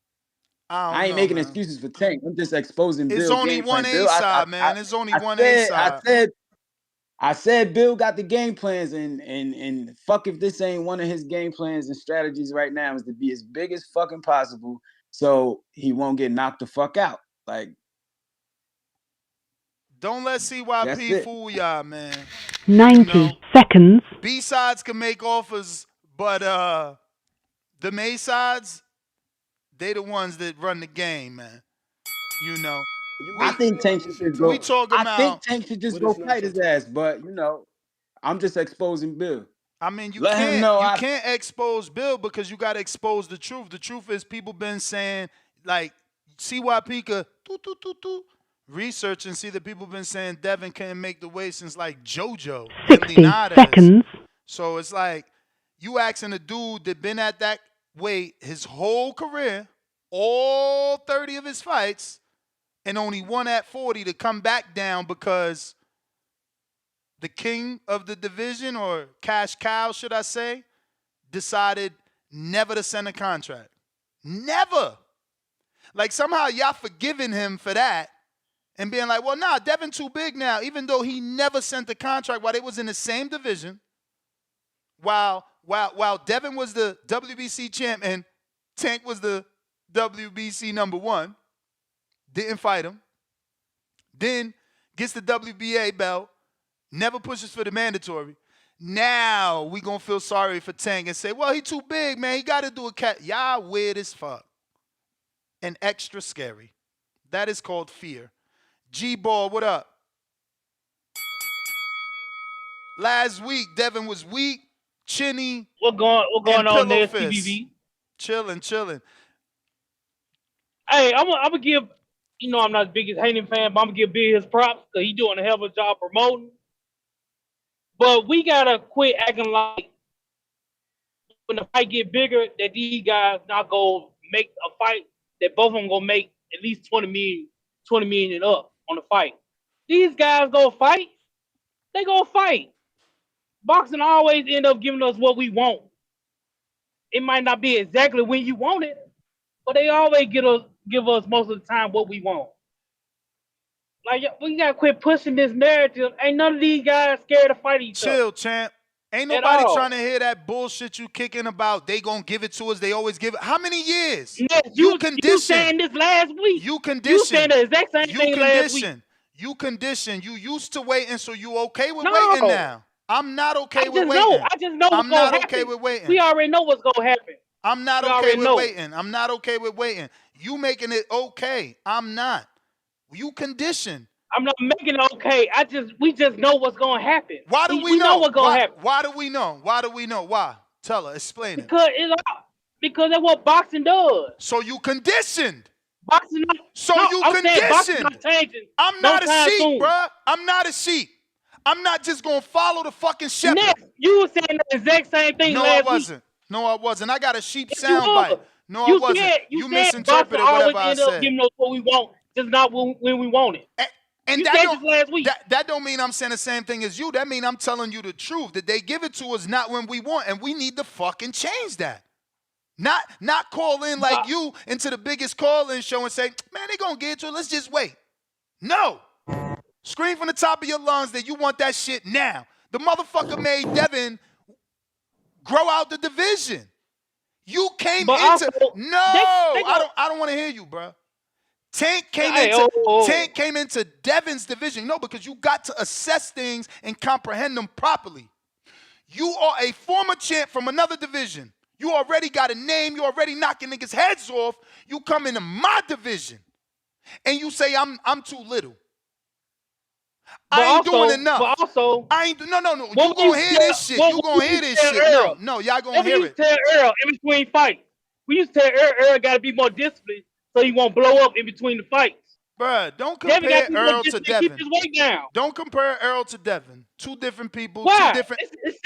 I ain't making excuses for Tank. I'm just exposing It's Bill only game one plan. A Bill, side, man. It's only one A said, side. I said Bill got the game plans, and fuck if this ain't one of his game plans and strategies right now is to be as big as fucking possible so he won't get knocked the fuck out. Like, Don't let that's CYP it. fool y'all, man. 90 seconds. B sides can make offers, but the A sides, they the ones that run the game, man. You know. I think Tank should just go. We talk I think about Tank should just go fight his ass, but I'm just exposing Bill. I mean, you Let him know can't expose Bill because you got to expose the truth. The truth is people been saying, like, CYP could research and see that people been saying Devin can't make the weight since, like, JoJo and 60 Linares. seconds. So it's like you asking a dude that been at that weight his whole career, all 30 of his fights, and only one at 40 to come back down because the king of the division, or cash cow, should I say, decided never to send a contract. Never. Like somehow y'all forgiving him for that and being like, well, nah, Devin too big now, even though he never sent the contract while they was in the same division. While Devin was the WBC champ and Tank was the WBC #1, didn't fight him. Then gets the WBA belt, never pushes for the mandatory. Now we gonna feel sorry for Tank and say, well, he too big, man. He got to do a cat. Y'all weird as fuck and extra scary. That is called fear. G-Ball, what up? Last week, Devin was weak, chinny, What going on there, fist. TBV? Chilling. Hey, I'm gonna give. You know, I'm not the biggest Haney fan, but I'm gonna give Big his props because he's doing a hell of a job promoting. But we gotta quit acting like when the fight get bigger that these guys not gonna make a fight that both of them gonna make at least 20 million and up on the fight. These guys go fight. They go fight. Boxing always end up giving us what we want. It might not be exactly when you want it, but they always give us most of the time what we want. Like, we gotta quit pushing this narrative. Ain't none of these guys scared to fight each other. Chill, champ. Ain't at nobody all. trying to hear that bullshit you kicking about. They gonna give it to us. They always give it. How many years? Ness, You you condition. saying this last week. You You condition. saying the exact same You thing last week. condition. You condition. You used to waiting, so you okay with No. waiting now. I'm not okay with waiting. I just know what's I'm gonna not happen. okay with waiting. We already know what's gonna happen. I'm not We okay already with know. waiting. I'm not okay with waiting. You making it okay. I'm not. You condition. I'm not making it okay. We just know what's gonna happen. Why do we We know know? what's gonna happen. Why do we know? Why do we know? Why? Tell her. Explain it. Because that's what boxing does. So you conditioned. Boxing. So no, you I'm saying boxing conditioned. not changing. I'm no not a time sheep, soon. bruh. I'm not a sheep. I'm not just gonna follow the fucking shepherd. Next, you were saying the exact same thing No, last I wasn't. week. No, I wasn't. I got a sheep Yes, you soundbite. was. No, I wasn't. You said misinterpreted boxing whatever I always end up said. giving us what we want, just not when we want it. And you that said don't, this last week. That don't mean I'm saying the same thing as you. That mean I'm telling you the truth, that they give it to us not when we want, and we need to fucking change that. Not call in like you into the biggest call-in show and say, man, they gonna get it to us. Let's just wait. No. Scream from the top of your lungs that you want that shit now. The motherfucker made Devin grow out the division. You came But into also, I don't want to hear you, bro. Tank came into Devin's division. No, because you got to assess things and comprehend them properly. You are a former champ from another division. You already got a name. You already knocking niggas' heads off. You come into my division, and you say I'm too little. I ain't doing enough. But also, I ain't. No. You gonna hear this shit. You gonna hear this shit. No, y'all gonna hear it. We used to tell Earl in between fights. We used to tell Earl got to be more disciplined so he won't blow up in between the fights. Bruh, don't compare Earl to Devin. Keep his weight down. Don't compare Earl to Devin. Two different people. Why? Two different. It's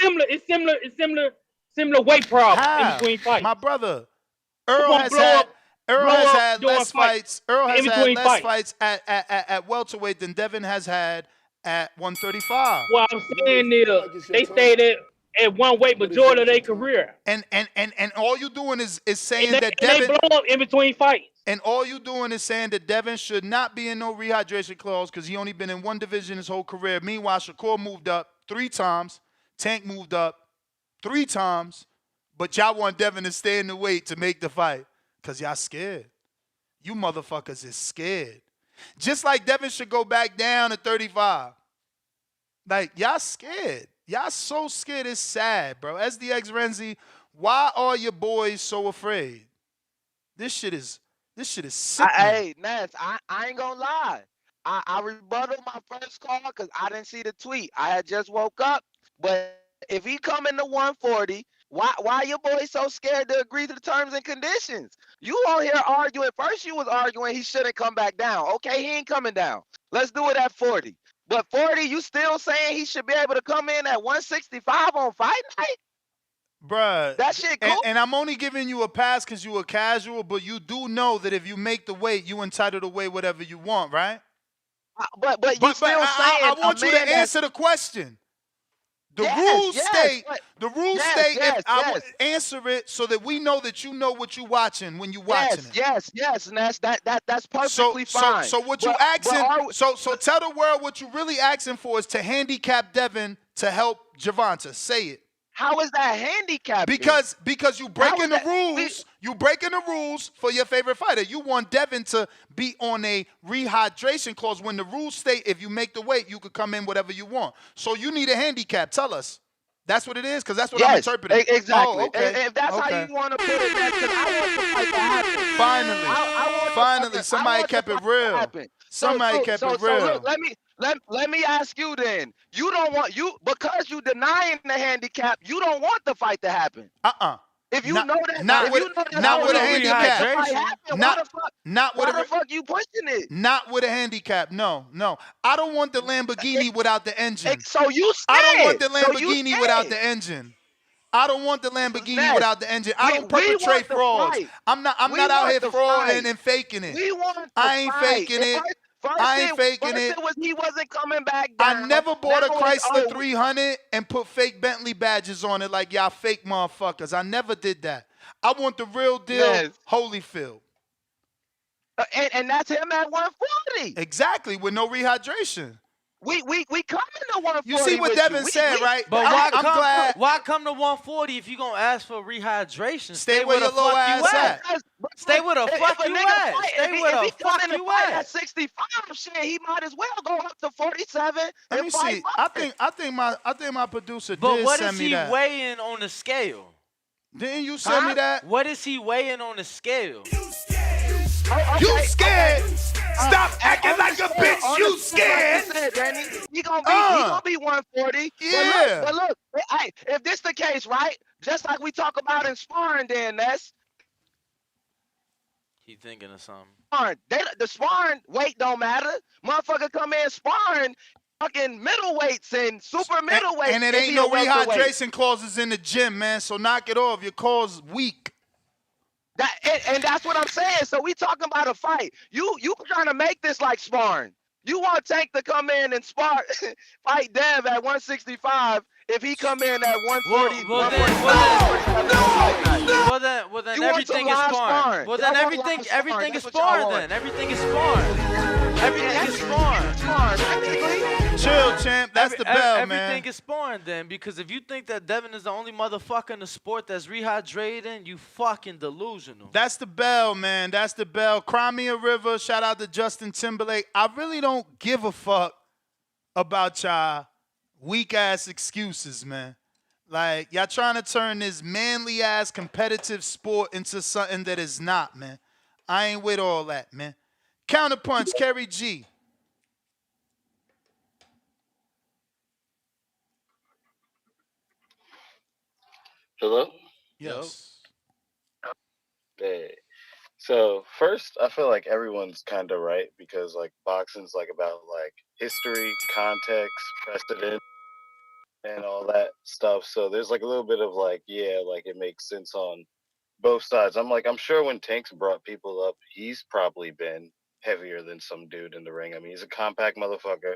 similar weight problems in between fights. My brother, Earl has had less fights. Earl has had less fights at welterweight than Devin has had at 135. What I'm saying is they stayed at one weight majority of their career. And all you doing is saying that Devin, they blow up in between fights. And all you doing is saying that Devin should not be in no rehydration clause because he only been in one division his whole career. Meanwhile, Shakur moved up 3 times. Tank moved up 3 times. But y'all want Devin to stay in the weight to make the fight because y'all scared. You motherfuckers is scared. Just like Devin should go back down to 35. Like, y'all scared. Y'all so scared it's sad, bro. SDX Renzi, why are your boys so afraid? This shit is sickening. Hey, Ness, I ain't gonna lie. I rebutted my first call because I didn't see the tweet. I had just woke up. But if he coming to 140, why your boy so scared to agree to the terms and conditions? You on here arguing. First you was arguing he shouldn't come back down. Okay, he ain't coming down. Let's do it at 40. But 40, you still saying he should be able to come in at 165 on fight night? Bruh, that shit cool. And I'm only giving you a pass because you a casual, but you do know that if you make the weight, you entitled to weigh whatever you want, right? But you still saying I want you to answer the question. The rules state. Answer it so that we know that you know what you're watching when you're watching it. Yes, and that's perfectly fine. So what you asking? So tell the world what you really asking for is to handicap Devin to help Gervonta. Say it. How is that handicapped? Because you breaking the rules. You breaking the rules for your favorite fighter. You want Devin to be on a rehydration clause when the rules state if you make the weight, you could come in whatever you want. So you need a handicap. Tell us. That's what it is? Because that's what I'm interpreting. Exactly. Oh, okay. If that's how you want to put it, because I want the fight to happen. Finally, somebody kept it real. Somebody kept it real. So look, let me ask you then. You don't want because you denying the handicap. You don't want the fight to happen. If you know that, not with a handicap. Why the fuck you pushing it? Not with a handicap. No. I don't want the Lamborghini without the engine. So you scared. I don't want the Lamborghini without the engine. I don't want the Lamborghini without the engine. I don't perpetrate frauds. I'm not out here frauding and faking it. I ain't faking it. He wasn't coming back down. I never bought a Chrysler 300 and put fake Bentley badges on it like y'all fake motherfuckers. I never did that. I want the real deal, Holyfield. And that's him at 140. Exactly, with no rehydration. We come in the You see 140 what with you. Devin said, right? But I'm glad. why come to 140 if you gonna ask for rehydration? Stay where where the your little fuck you ass at. at. Stay where the If fuck a you nigga at. fight, Stay where if the he come fuck in to you fight at. at 65, shit, he might as well go up to 47 Let and me fight see. Martin. I think my producer But did what send is me he that. weighing on the scale? Didn't you send me that? What is he weighing on the scale? You scared? Stop On acting like the a scale, bitch. on the You scale, like you scared? said, Danny, he gonna be 140. Yeah. But look, hey, if this the case, right? Just like we talk about in sparring, then that's He thinking of something. sparring. The sparring weight don't matter. Motherfucker come in sparring fucking middleweights and super middleweights. And it if ain't he no a welterweight. rehydration clauses in the gym, man. So knock it off. Your call's weak. And that's what I'm saying. So we talking about a fight. You trying to make this like sparring. You want Tank to come in and fight Dev at 165 if he come in at 140. Well then You want everything some is live sparring. sparring. Well Y'all then want live sparring. everything is That's what y'all sparring want. then. Everything is sparring. Everything is sparring. Chill, champ. That's the bell, man. Everything is sparring then, because if you think that Devin is the only motherfucker in the sport that's rehydrating, you fucking delusional. That's the bell, man. That's the bell. Cry Me a River. Shout out to Justin Timberlake. I really don't give a fuck about y'all weak ass excuses, man. Like, y'all trying to turn this manly ass competitive sport into something that is not, man. I ain't with all that, man. Counterpunch, Kerry G. Hello? Yes. Hey. So first, I feel like everyone's kind of right because like boxing's like about like history, context, precedent, and all that stuff. So there's like a little bit of like, yeah, like it makes sense on both sides. I'm sure when Tank's brought people up, he's probably been heavier than some dude in the ring. I mean, he's a compact motherfucker.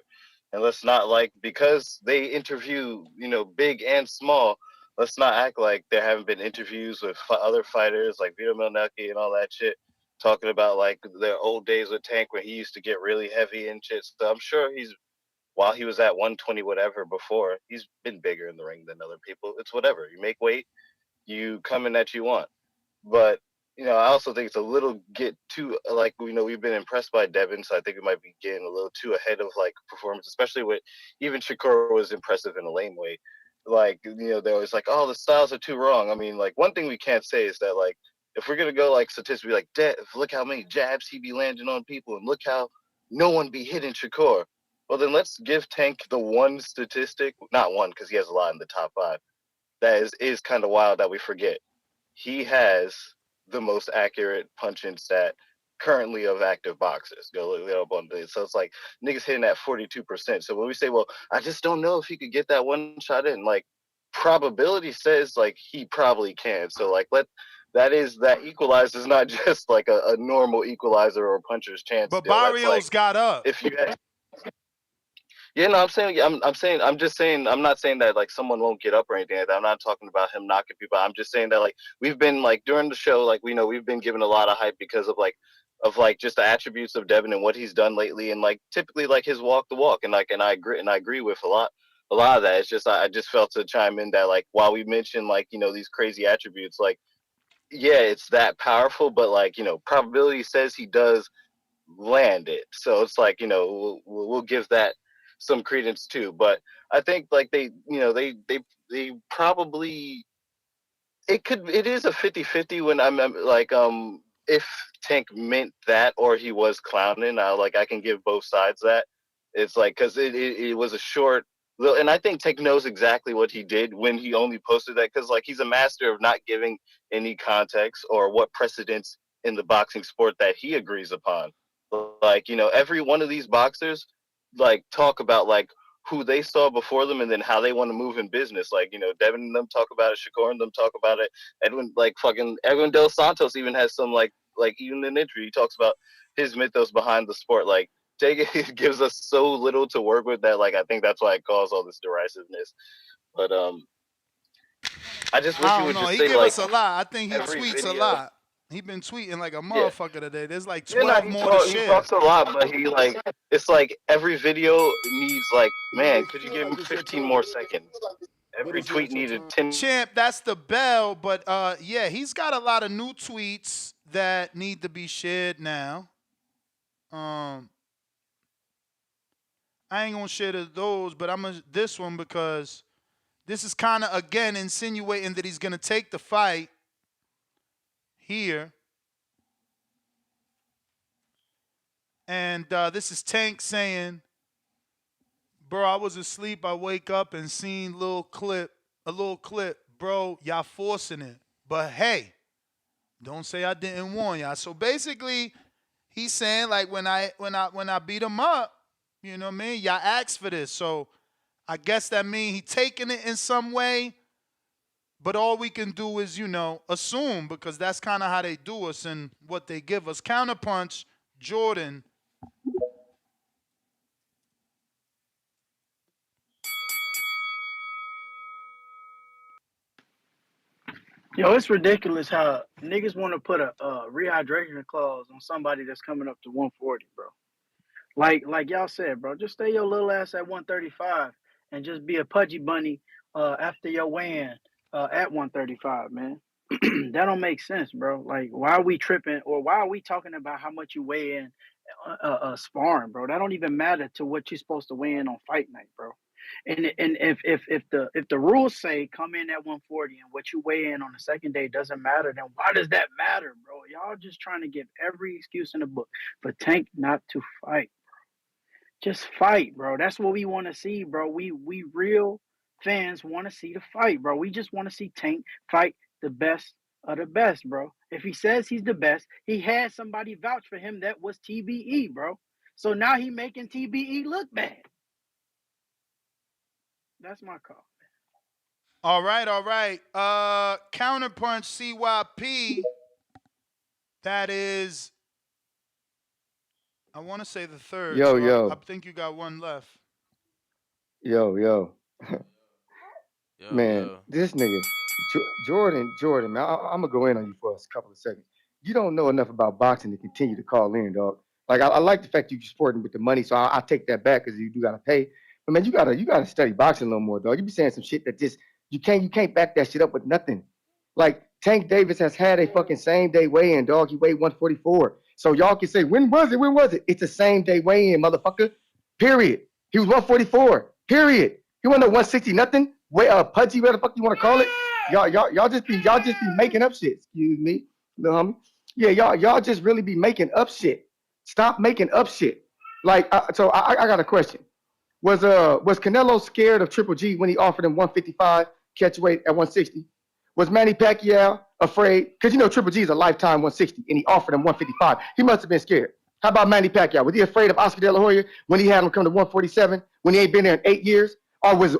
And let's not like, because they interview, big and small, let's not act like there haven't been interviews with other fighters like Vito Milnecki and all that shit, talking about like their old days with Tank where he used to get really heavy and shit. So I'm sure while he was at 120 whatever before, he's been bigger in the ring than other people. It's whatever. You make weight, you come in that you want. But I also think it's a little get too like we've been impressed by Devin, so I think we might be getting a little too ahead of like performance, especially with even Shakur was impressive in a lame way. Like they're always like, oh, the styles are too wrong. I mean, like one thing we can't say is that like if we're gonna go like statistically, like Dev, look how many jabs he be landing on people, and look how no one be hitting Shakur. Well, then let's give Tank the one statistic, not one because he has a lot in the top 5. That is kind of wild that we forget. He has the most accurate punch-in stat currently of active boxers. Go look it up on this. So it's like niggas hitting at 42%. So when we say, well, I just don't know if he could get that one shot in, like probability says like he probably can. So like that equalizer is not just like a normal equalizer or a puncher's chance. But deal. Barrios That's like, got up. If you had Yeah, no, I'm just saying, I'm not saying that like someone won't get up or anything like that. I'm not talking about him knocking people. I'm just saying that like we've been like during the show, like we've been given a lot of hype because of like just the attributes of Devin and what he's done lately, and like typically like his walk the walk, and I agree with a lot of that. It's just I just felt to chime in that like while we mentioned like these crazy attributes, like yeah, it's that powerful, but like probability says he does land it. So it's like we'll give that some credence too. But I think like they probably it is a 50-50 when I'm like if Tank meant that or he was clowning. I can give both sides that. It's like because it was a short little, and I think Tank knows exactly what he did when he only posted that because like he's a master of not giving any context or what precedents in the boxing sport that he agrees upon. Like every one of these boxers like talk about like who they saw before them and then how they want to move in business. Like, Devin and them talk about it, Shakur and them talk about it. Edwin Del Santos even has some like even in an interview, he talks about his mythos behind the sport. Like it gives us so little to work with that like I think that's why it caused all this derisiveness. But I just wish I you don't would know. just He say give like us a lot. I think he every tweets a video. lot. He been tweeting like a Yeah. motherfucker today. There's like Yeah, no, 12 more to he share. talks a lot, but he like it's like every video needs like, You may man, could you feel give like him it's your 15 time, more seconds? but Every it's tweet not your needed time. 10. Champ, that's the bell. But yeah, he's got a lot of new tweets that need to be shared now. I ain't gonna share those, but I'm gonna this one because this is kind of again insinuating that he's gonna take the fight here. And this is Tank saying, "Bro, I was asleep. I wake up and seen a little clip. Bro, y'all forcing it. But hey, don't say I didn't warn y'all." So basically, he's saying like when I beat him up, you know what I mean? Y'all asked for this, so I guess that means he taking it in some way. But all we can do is, assume because that's kind of how they do us and what they give us. Counterpunch, Jordan. Yo, it's ridiculous how niggas want to put a rehydration clause on somebody that's coming up to 140, bro. Like y'all said, bro, just stay your little ass at 135 and just be a pudgy bunny after your weigh-in at 135, man. That don't make sense, bro. Like, why are we tripping or why are we talking about how much you weigh in sparring, bro? That don't even matter to what you're supposed to weigh in on fight night, bro. And if the rules say come in at 140 and what you weigh in on the second day doesn't matter, then why does that matter, bro? Y'all just trying to give every excuse in the book for Tank not to fight. Just fight, bro. That's what we want to see, bro. We real fans want to see the fight, bro. We just want to see Tank fight the best of the best, bro. If he says he's the best, he had somebody vouch for him that was TBE, bro. So now he making TBE look bad. That's my call. All right, all right. Counterpunch CYP. That is, I want to say the third. Yo, So I yo, think you got one left. yo. Yo, Man, yo. this nigga, Jordan, man, I'm gonna go in on you for a couple of seconds. You don't know enough about boxing to continue to call in, dog. Like I like the fact you supporting with the money, so I take that back because you do gotta pay. But man, you gotta study boxing a little more, dog. You be saying some shit that just you can't back that shit up with nothing. Like Tank Davis has had a fucking same day weigh-in, dog. He weighed 144. So y'all can say, when was it? When was it? It's a same day weigh-in, motherfucker. Period. He was 144. Period. He wasn't no 160 nothing. Way pudgy, whatever the fuck you want to call it. Y'all just be making up shit. Excuse me, little homie. Yeah, y'all just really be making up shit. Stop making up shit. Like, so I got a question. Was Canelo scared of Triple G when he offered him 155 catch weight at 160? Was Manny Pacquiao afraid? Because Triple G is a lifetime 160, and he offered him 155. He must have been scared. How about Manny Pacquiao? Was he afraid of Oscar De La Hoya when he had him come to 147 when he ain't been there in 8 years? Or was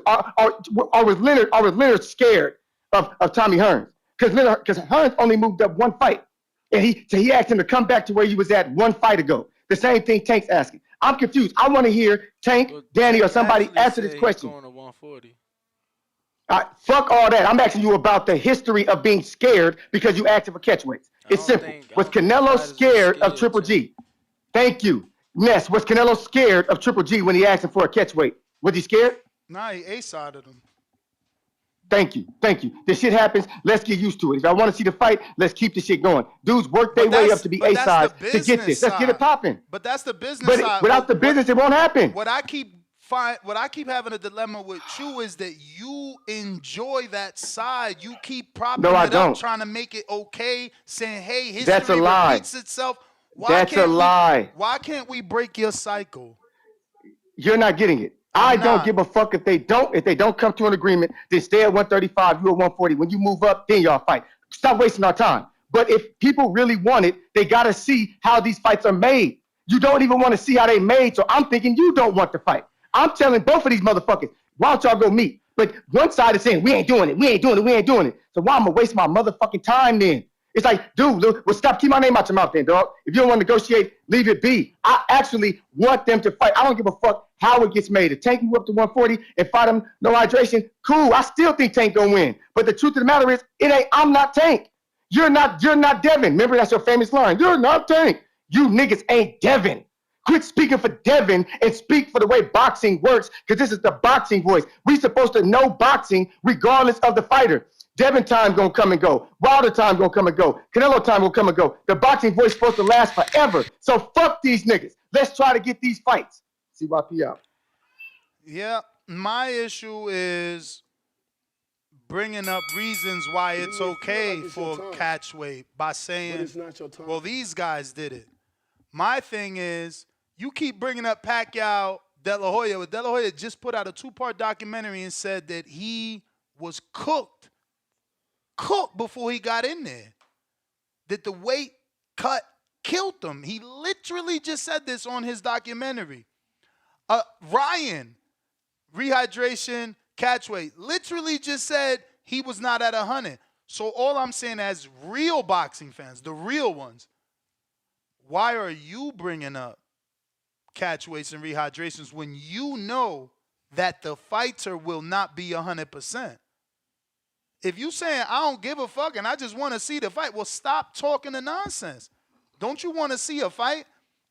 Leonard scared of Tommy Hearns? Because Hearns only moved up one fight, and he asked him to come back to where he was at one fight ago. The same thing Tank's asking. I'm confused. I want to hear Tank, Well, Danny, or Tank somebody actually answer said this he question. going to 140. Fuck all that. I'm asking you about the history of being scared because you asked him for catchweights. It's simple. I Was don't think Canelo fighters was scared of scared, Triple champ. G? Thank you. Ness, was Canelo scared of Triple G when he asked him for a catchweight? Was he scared? Nah, he A-sided him. Thank you. Thank you. This shit happens. Let's get used to it. If I want to see the fight, let's keep the shit going. Dudes work their way up to be That's the A-sides to get business this. Let's get it side. popping. But that's the business But side. without the business, it won't happen. What I keep having a dilemma with you is that you enjoy that side. You keep No, propping I it up, don't. trying to make it okay, saying, "Hey, That's a history lie. repeats itself." Why That's a can't we? lie. Why can't we break your cycle? You're not getting it. I I'm don't not. give a fuck if they don't come to an agreement, then stay at 135, you at 140. When you move up, then y'all fight. Stop wasting our time. But if people really want it, they gotta see how these fights are made. You don't even want to see how they made, so I'm thinking you don't want to fight. I'm telling both of these motherfuckers, why don't y'all go meet? But one side is saying, we ain't doing it, we ain't doing it, we ain't doing it. So why I'm gonna waste my motherfucking time then? It's like, dude, well, stop, keep my name out your mouth then, dog. If you don't want to negotiate, leave it be. I actually want them to fight. I don't give a fuck how it gets made. If Tank can go up to 140 and fight him, no hydration, cool. I still think Tank gonna win. But the truth of the matter is, I'm not Tank. You're not Devin. Remember, that's your famous line. You're not Tank. You niggas ain't Devin. Quit speaking for Devin and speak for the way boxing works, because this is the boxing voice. We supposed to know boxing regardless of the fighter. Devin time gonna come and go. Wilder time gonna come and go. Canelo time will come and go. The boxing voice supposed to last forever. So fuck these niggas. Let's try to get these fights. CYP out. Yeah, my issue is bringing up reasons why You it's may feel like okay it's your for time, catch weight by but saying, it's not your time. well, these guys did it. My thing is, you keep bringing up Pacquiao, De La Hoya. But De La Hoya just put out a 2-part documentary and said that he was cooked before he got in there. That the weight cut killed him. He literally just said this on his documentary. Ryan, rehydration, catch weight, literally just said he was not at 100. So all I'm saying as real boxing fans, the real ones, why are you bringing up catch weights and rehydrations when you know that the fighter will not be 100%? If you saying, I don't give a fuck and I just want to see the fight, well, stop talking the nonsense. Don't you want to see a fight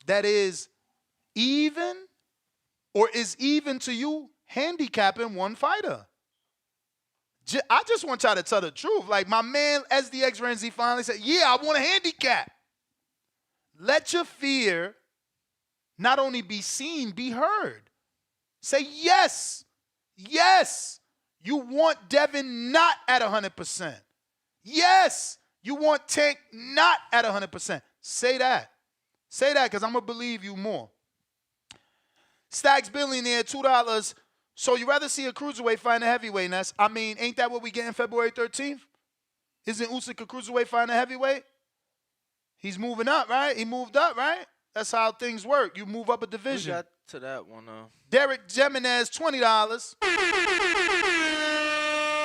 that is even or is even to you handicapping one fighter? I just want y'all to tell the truth. Like my man SDX Renzi finally said, yeah, I want a handicap. Let your fear not only be seen, be heard. Say yes. Yes. You want Devin not at 100%. Yes. You want Tank not at 100%. Say that. Say that because I'm going to believe you more. Stacks Billionaire, $2. So you rather see a cruiserweight fight a heavyweight, Ness? I mean, ain't that what we getting February 13th? Isn't Usyk a cruiserweight fight a heavyweight? He's moving up, right? He moved up, right? That's how things work. You move up a division. We got to that one, Derek Jimenez, $20.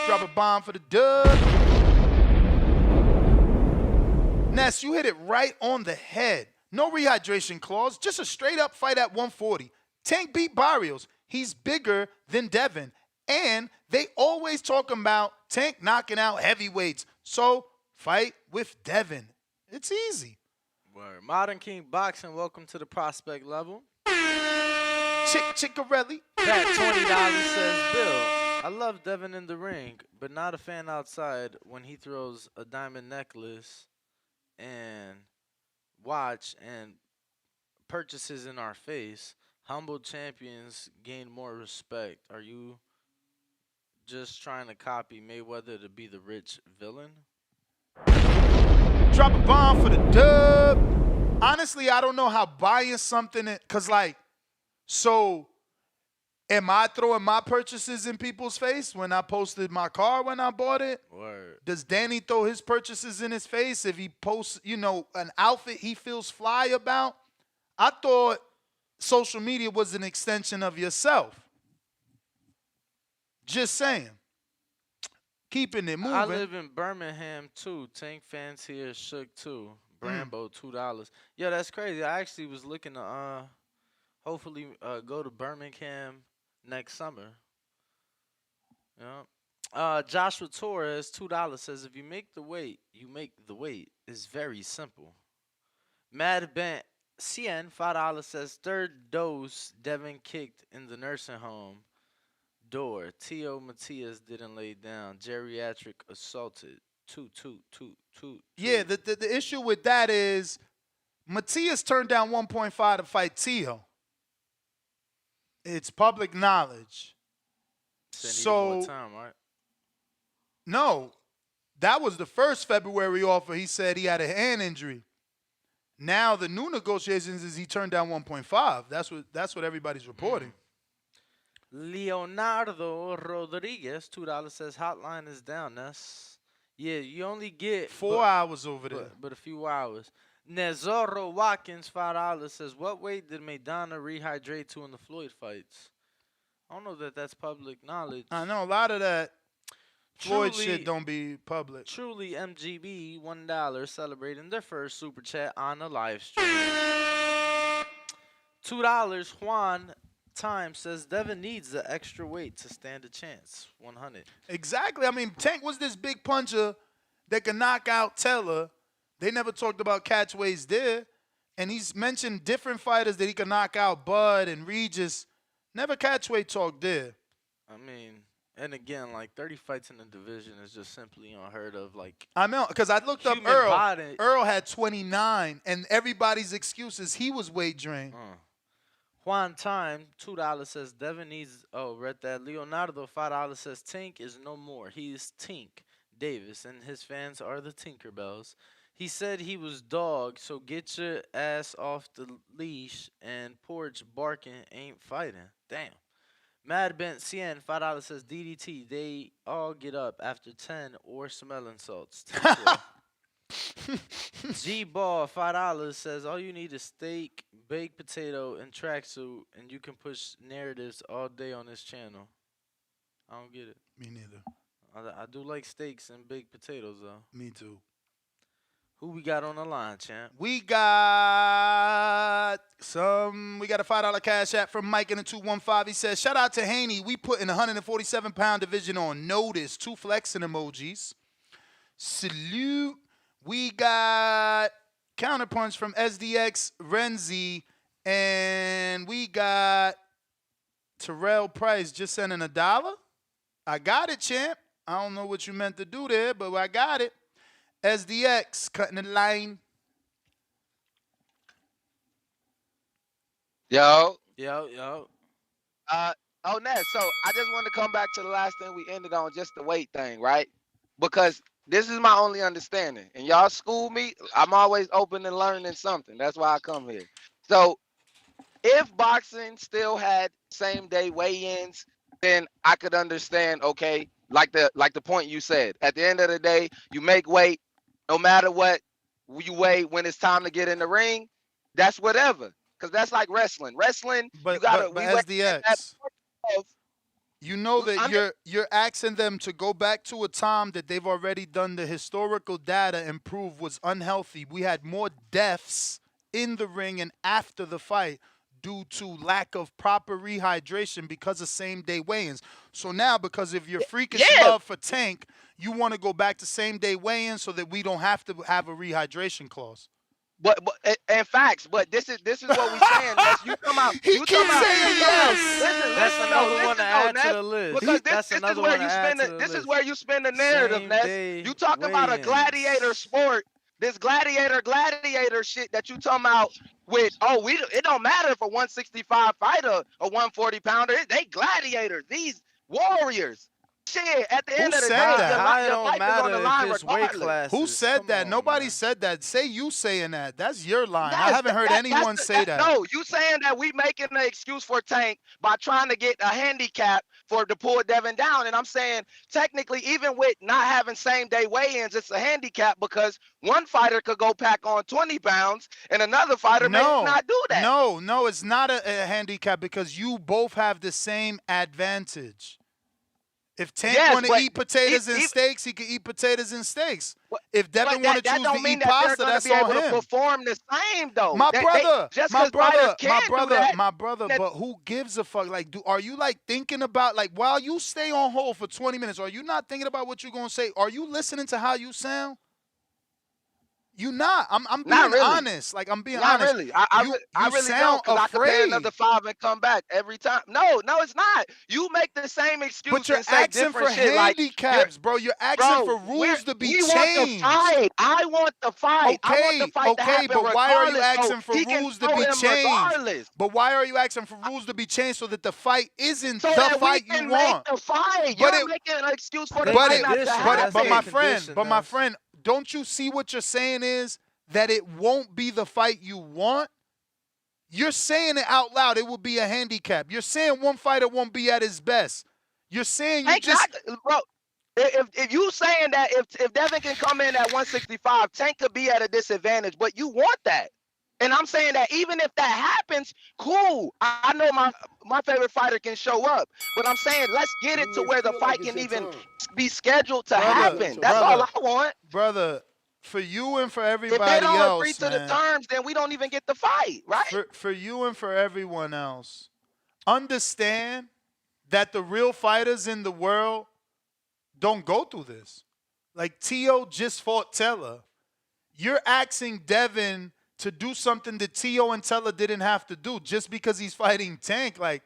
Drop a bomb for the dub. Ness, you hit it right on the head. No rehydration clause, just a straight up fight at 140. Tank beat Barrios. He's bigger than Devin. And they always talk about Tank knocking out heavyweights. So fight with Devin. It's easy. Word. Modern King Boxing, welcome to the prospect level. Chickarelli. That $20 says, Bill, I love Devin in the ring, but not a fan outside when he throws a diamond necklace and watch and purchases in our face. Humble champions gain more respect. Are you just trying to copy Mayweather to be the rich villain? Drop a bomb for the dub. Honestly, I don't know how buying something, because like, so am I throwing my purchases in people's face when I posted my car when I bought it? Word. Does Danny throw his purchases in his face if he posts, an outfit he feels fly about? I thought social media was an extension of yourself. Just saying. Keeping it moving. I live in Birmingham too. Tank fans here shook too. Brambo, $2. Yeah, that's crazy. I actually was looking to hopefully go to Birmingham next summer. Yeah. Joshua Torres, $2 says if you make the weight, you make the weight. It's very simple. Mad Bent CN, $5 says third dose Devin kicked in the nursing home door. Tio Matias didn't lay down. Geriatric assaulted. Two. Yeah, the issue with that is Matias turned down 1.5 to fight Tio. It's public knowledge. So more time, right? No, that was the first February offer. He said he had a hand injury. Now the new negotiations is he turned down 1.5. That's what everybody's reporting. Leonardo Rodriguez, $2 says hotline is down. Yeah, you only get 4 hours over there. But a few hours. Nezoro Watkins, $5 says what weight did Maidana rehydrate to in the Floyd fights? I don't know that that's public knowledge. I know a lot of that Floyd shit don't be public. Truly MGB, $1 celebrating their first super chat on the live stream. $2 Juan Time says Devin needs the extra weight to stand a chance. 100. Exactly. I mean, Tank was this big puncher that can knock out Taylor. They never talked about catchweights there. And he's mentioned different fighters that he can knock out, Bud and Regis. Never catchweight talk there. I mean, and again, like 30 fights in the division is just simply unheard of. Like I know, because I looked up human Earl. body. Earl had 29, and everybody's excuse is he was weight drained. Juan Time, $2 says Devin needs. Oh, read that. Leonardo, $5 says Tink is no more. He's Tink Davis, and his fans are the Tinkerbells. He said he was dog, so get your ass off the leash and porch barking ain't fighting. Damn. Mad Bent CN, $5 says DDT. They all get up after 10 or smelling salts. G Ball, $5 says all you need is steak, baked potato, and tracksuit, and you can push narratives all day on this channel. I don't get it. Me neither. I do like steaks and baked potatoes though. Me too. Who we got on the line, champ? We got a $5 cash app from Mike in the 215. He says, shout out to Haney. We put in the 147-pound division on notice. 2 flexing emojis. Salute. We got Counterpunch from SDX Renzi. And we got Terrell Price just sending $1. I got it, champ. I don't know what you meant to do there, but I got it. SDX cutting the line. Yo. Oh, Ness. So I just wanted to come back to the last thing we ended on, just the weight thing, right? Because this is my only understanding. And y'all school me, I'm always open to learning something. That's why I come here. So if boxing still had same day weigh-ins, then I could understand, okay, like the point you said. At the end of the day, you make weight, no matter what you weigh when it's time to get in the ring, that's whatever. Because that's like wrestling. But SDX, you know that you're asking them to go back to a time that they've already done the historical data and prove was unhealthy. We had more deaths in the ring and after the fight due to lack of proper rehydration because of same-day weigh-ins. So now, because of your freakish love for Tank, you want to go back to same-day weigh-ins so that we don't have to have a rehydration clause. But and facts. But this is what we saying. You come out. He keeps saying yes. That's another one to add to the list. Because this is where you spend this is where you spend the narrative, Ness. You talking about a gladiator sport. This gladiator shit that you talking about with, it don't matter if a 165 fighter, a 140 pounder, they gladiators, these warriors. Shit, at the end of the day, your life is on the line regardless. Who said that? Nobody said that. Say you saying that. That's your line. I haven't heard anyone say that. No, you saying that we making an excuse for Tank by trying to get a handicap to pull Devin down. And I'm saying, technically, even with not having same-day weigh-ins, it's a handicap because one fighter could go pack on 20 pounds and another fighter may not do that. No, it's not a handicap because you both have the same advantage. If Tank want to eat potatoes and steaks, he can eat potatoes and steaks. If Devin want to choose to eat pasta, that's on him. Be able to perform the same though. My brother. But who gives a fuck? Like, are you like thinking about like while you stay on hold for 20 minutes? Are you not thinking about what you're gonna say? Are you listening to how you sound? You not. I'm being honest. Like I'm being honest. Not really. I really don't, because I could pay another $5 and come back every time. No, it's not. You make the same excuse. But you're and say asking for shit handicaps, bro. You're asking for rules to be changed. I want the fight. I want the fight to happen but why are you regardless, asking for rules to be changed? But why are you asking for rules to be changed so that the fight isn't the fight you want? The fight. You're making an excuse for the fight not to happen. But my friend, don't you see what you're saying is that it won't be the fight you want? You're saying it out loud. It will be a handicap. You're saying one fighter won't be at his best. You're saying bro. If you saying that if Devin can come in at 165, Tank could be at a disadvantage, but you want that. And I'm saying that even if that happens, cool. I know my favorite fighter can show up, but I'm saying let's get it to where the fight can even be scheduled to happen. That's all I want, brother. For you and for everybody else, if they don't agree to the terms, then we don't even get the fight, right? For you and for everyone else, understand that the real fighters in the world don't go through this. Like T.O. just fought Teller. You're asking Devin to do something that T.O. and Teller didn't have to do just because he's fighting Tank. Like,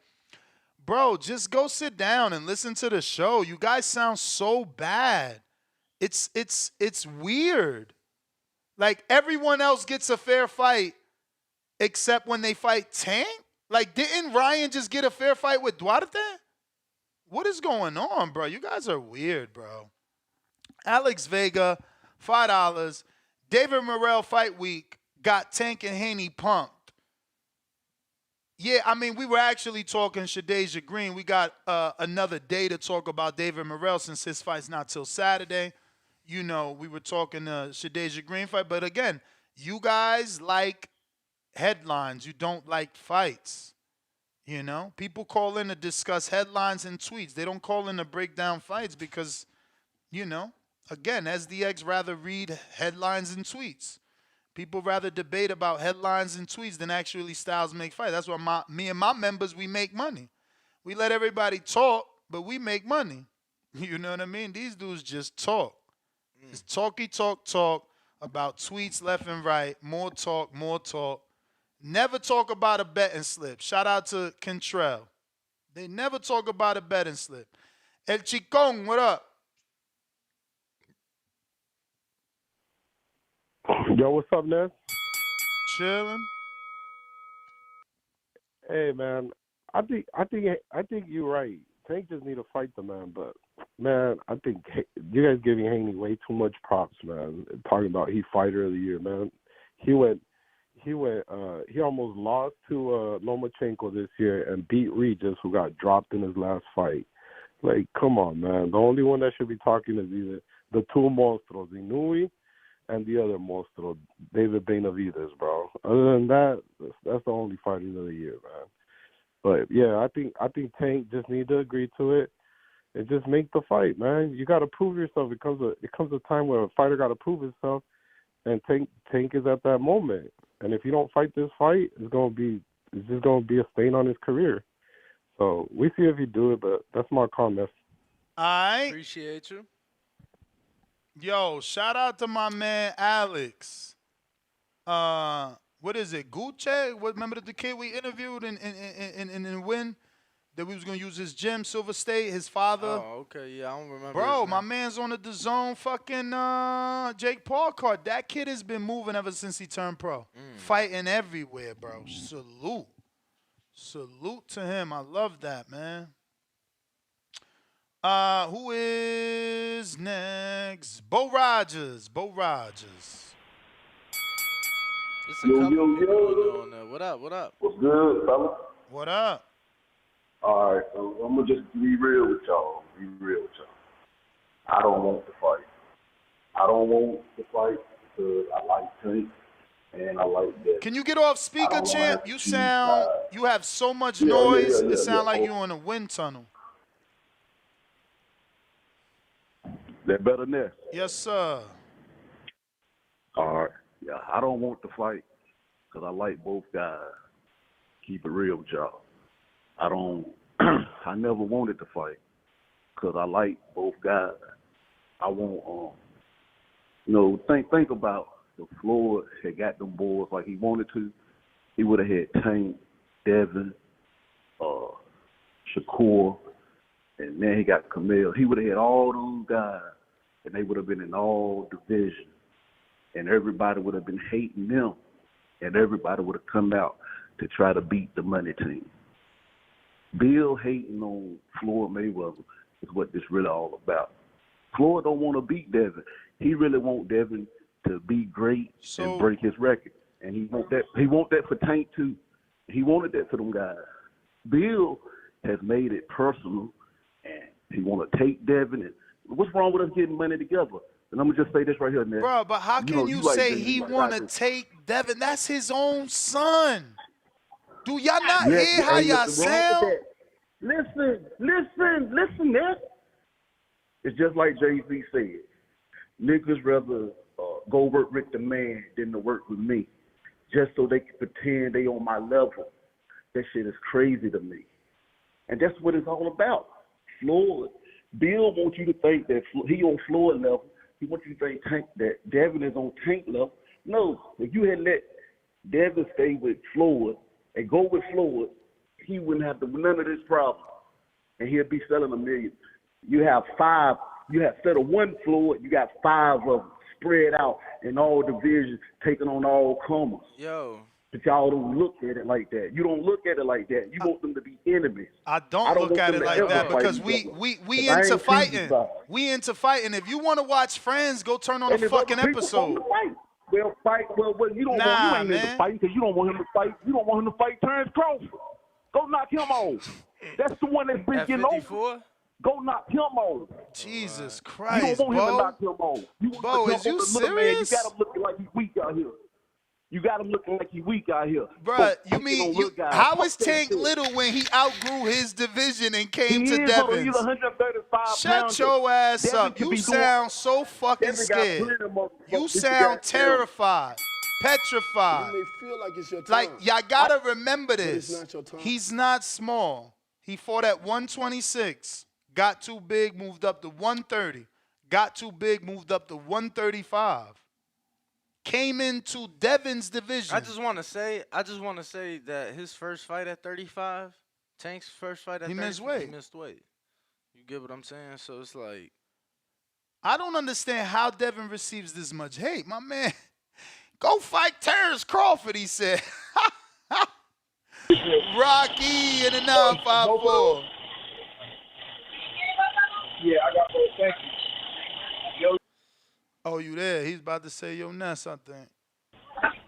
bro, just go sit down and listen to the show. You guys sound so bad. It's weird. Like everyone else gets a fair fight except when they fight Tank. Like, didn't Ryan just get a fair fight with Duarte? What is going on, bro? You guys are weird, bro. Alex Vega, $5. David Morrell fight week got Tank and Haney pumped. Yeah, I mean, we were actually talking Shadeja Green. We got another day to talk about David Morrell since his fight's not till Saturday. You know, we were talking the Shadeja Green fight. But again, you guys like headlines. You don't like fights. You know, people call in to discuss headlines and tweets. They don't call in to break down fights because, you know, again, SDX rather read headlines and tweets. People rather debate about headlines and tweets than actually styles make fights. That's why me and my members, we make money. We let everybody talk, but we make money. You know what I mean? These dudes just talk. It's talk about tweets left and right. More talk, more talk. Never talk about a betting slip. Shout out to Kentrell. They never talk about a betting slip. El Chicon, what up? Yo, what's up, Ness? Chilling. Hey, man, I think you're right. Tank just need to fight the man, but man, I think you guys giving Haney way too much props, man. Talking about he fighter of the year, man. He almost lost to Lomachenko this year and beat Regis, who got dropped in his last fight. Like, come on, man. The only one that should be talking is either the two monstros, Inui and the other monstro, David Benavidez, bro. Other than that, that's the only fighting of the year, man. But yeah, I think Tank just need to agree to it and just make the fight, man. You got to prove yourself. It comes a time where a fighter got to prove himself, and Tank is at that moment. And if you don't fight this fight, it's just gonna be a stain on his career. So we see if he do it, but that's my comment. All right. Appreciate you. Yo, shout out to my man Alex. What is it? Gucci? Remember the kid we interviewed and win that we was gonna use his gym, Silver State, his father. Oh, okay, yeah, I don't remember. Bro, my man's on the DAZN fucking Jake Paul card. That kid has been moving ever since he turned pro. Fighting everywhere, bro. Salute. Salute to him. I love that, man. Who is next? Bo Rogers. Bo Rogers. It's a couple people on there. What up? What up? What's good, fella? What up? All right, so I'm gonna just be real with y'all. I don't want to fight. I don't want to fight because I like Tank and I like that. Can you get off speaker, champ? You have so much noise. It sounds like you're in a wind tunnel. That better, Ness? Yes, sir. All right. Yeah, I don't want to fight because I like both guys. Keep it real with y'all. I never wanted to fight because I like both guys. I want, think about if Floyd had got them boys like he wanted to, he would have had Tank, Devin, Shakur, and then he got Camille. He would have had all those guys, and they would have been in all divisions, and everybody would have been hating them, and everybody would have come out to try to beat the money team. Bill hating on Floyd Mayweather is what this really all about. Floyd don't want to beat Devin. He really want Devin to be great and break his record, and he want that for Tank too. He wanted that for them guys. Bill has made it personal, and he want to take Devin. And what's wrong with us getting money together? And I'm gonna just say this right here, man. Bro, but how can you say he want to take Devin? That's his own son. Do y'all not hear how y'all sound? Listen, man. It's just like Jay-Z said. Niggas rather go work with the man than to work with me, just so they can pretend they on my level. That shit is crazy to me. And that's what it's all about. Floyd. Bill wants you to think that he on Floyd level. He wants you to think Tank that Devin is on Tank level. No, if you had let Devin stay with Floyd and go with Floyd, he wouldn't have none of this problem, and he'll be selling a million. You have five. You have instead of one Floyd, you got five of them spread out in all divisions, taking on all comers. Yo. But y'all don't look at it like that. You don't look at it like that. You want them to be enemies. I don't look want at them it to like ever that fight because each other. we 'Cause I into ain't fighting. choosing sides. We into fighting. If you want to watch Friends, go turn on And a if other fucking people want episode. to fight, well, fight. Well, you don't want. Nah, You ain't into man. fighting because you don't want him to fight. You don't want him to fight Terrence Crawford. Go knock him off. That's the one that's been At getting over. 54? Go knock him off. Jesus You Christ, don't want him to Bo. knock him off. You want Bo, him to is jump you on the little man. You serious? got him looking like he's weak out here. You got him looking like he's weak out here. Bruh, you Taking mean on you? little guys. How Fuck is that Tank shit. little when he outgrew his division and He came to is little. He's Devon's? 135 Shut pounds. your ass Devin up. could You be doing. sound so fucking Devin got scared. plenty of motherfuckers. You This sound got terrible. terrified, petrified. You may feel like it's your time. Like, y'all gotta remember But it's this. not your time. He's not small. He fought at 126, got too big, moved up to 130, got too big, moved up to 135. Came into Devon's division. I just want to say that his first fight at 35, Tank's first fight at 35, missed weight. He missed weight. You get what I'm saying? So it's like, I don't understand how Devin receives this much hate. My man, go fight Terrence Crawford, he said. Rocky in the 954. Yeah, I got both. Thank you. Yo. Oh, you there? He's about to say yo Ness, I think.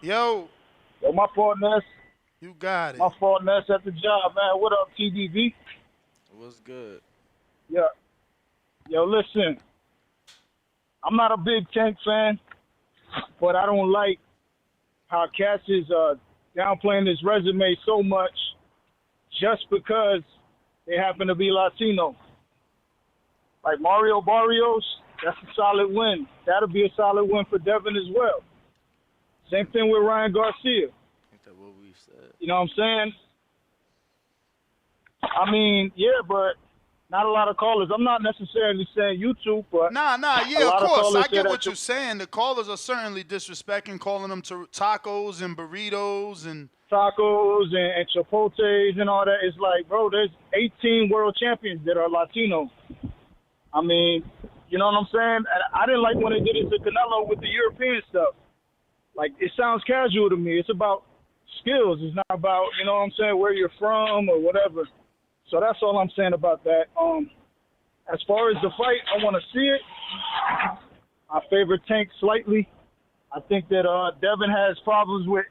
Yo. Yo, my fault, Ness. You got it. My fault, Ness, at the job, man. What up, TDV? what's good? Yeah. Yo, listen. I'm not a big Tank fan, but I don't like how Cass is downplaying his resume so much just because they happen to be Latino. Like Mario Barrios, that's a solid win. That'll be a solid win for Devin as well. Same thing with Ryan Garcia. Ain't that what we said? You know what I'm saying? I mean, yeah, but not a lot of callers. I'm not necessarily saying YouTube, but Nah, a yeah, lot of course. callers I say get that what you're saying. The callers are certainly disrespecting, calling them to tacos and burritos and tacos and chipotles and all that. It's like, bro, there's 18 world champions that are Latino. I mean, you know what I'm saying? I didn't like when they did it to Canelo with the European stuff. Like, it sounds casual to me. It's about skills. It's not about, you know what I'm saying, where you're from or whatever. So that's all I'm saying about that. As far as the fight, I want to see it. I favor Tank slightly. I think that Devin has problems with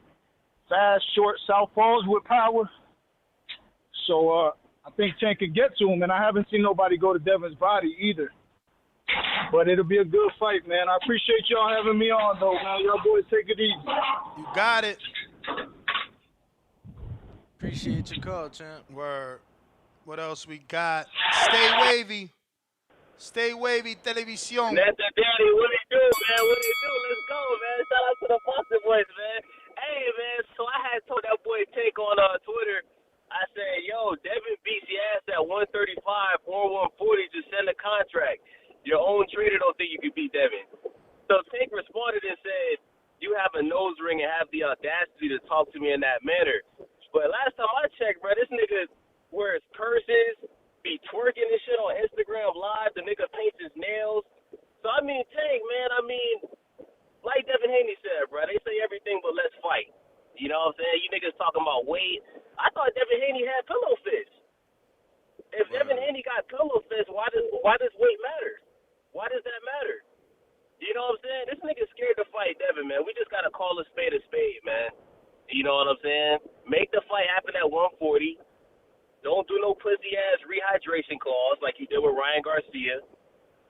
fast, short southpaws with power. So I think Tank can get to him, and I haven't seen nobody go to Devin's body either. But it'll be a good fight, man. I appreciate y'all having me on, though, man. Y'all boys take it easy. You got it. Appreciate your call, champ. Word. What else we got? Stay wavy. Stay wavy, televisión. That's the daddy. What it do, man? What it do? Let's go, man. Shout out to the Boston boys, man. Hey, man. So I had told that boy Tank on Twitter. I said, yo, Devin beats your ass at 135 or 140. Just send a contract. Your own trader don't think you can beat Devin. So Tank responded and said, you have a nose ring and have the audacity to talk to me in that manner. But last time I checked, bro, this nigga wears purses, be twerking and shit on Instagram Live. The nigga paints his nails. So, I mean, Tank, man, I mean, like Devin Haney said, bro, they say everything but let's fight. You know what I'm saying? You niggas talking about weight. I thought Devin Haney had pillow fists. If Devin Haney got pillow fists, why does weight matter? Why does that matter? You know what I'm saying? This nigga's scared to fight Devin, man. We just got to call a spade, man. You know what I'm saying? Make the fight happen at 140. Don't do no pussy-ass rehydration clause like you did with Ryan Garcia.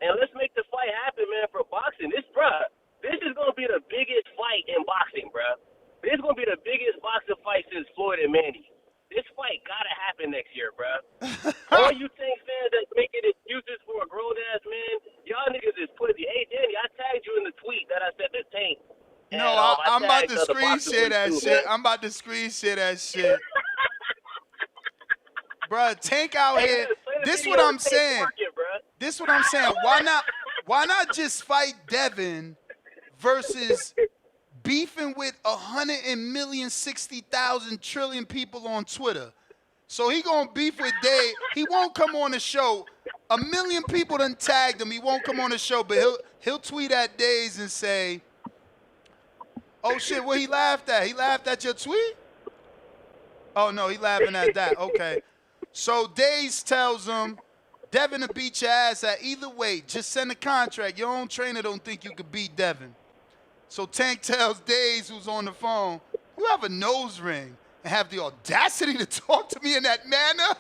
And let's make the fight happen, man, for boxing. This is going to be the biggest fight in boxing, bruh. This is going to be the biggest boxing fight since Floyd and Manny. This fight got to happen next year, bruh. All you Tank fans that's making excuses for a grown-ass man, y'all niggas is pussy. Hey, Danny, I tagged you in the tweet that I said to Tank. No, I'm about to screen share that shit. I'm about to screen share that shit. Bruh, Tank out here. This what I'm saying. This what I'm saying. Why not just fight Devin versus beefing with 160,000 trillion people on Twitter? So he gonna beef with Dave. He won't come on the show. 1 million people done tagged him. He won't come on the show, but he'll tweet at Days and say, "Oh shit, what he laughed at? He laughed at your tweet? Oh no, he laughing at that. Okay." So Days tells him, "Devin will beat your ass at either weight. Just send a contract. Your own trainer don't think you could beat Devin." So Tank tells Days, who's on the phone, "You have a nose ring and have the audacity to talk to me in that manner?"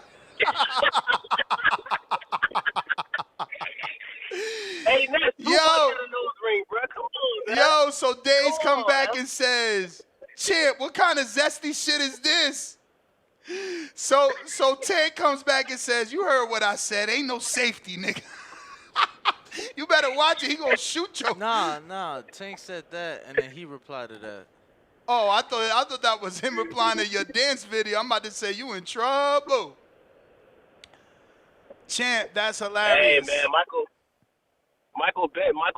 Hey, Ness, Yo, Tupac got a nose ring, bro. Come on, man. so Days come on, back man. and says, "Champ, what kind of zesty shit is this?" So Tank comes back and says, "You heard what I said. Ain't no safety, nigga." You better watch it. He gonna shoot you. Nah. Tank said that, and then he replied to that. Oh, I thought that was him replying to your dance video. I'm about to say you in trouble. Champ, that's Hey, hilarious. man, Michael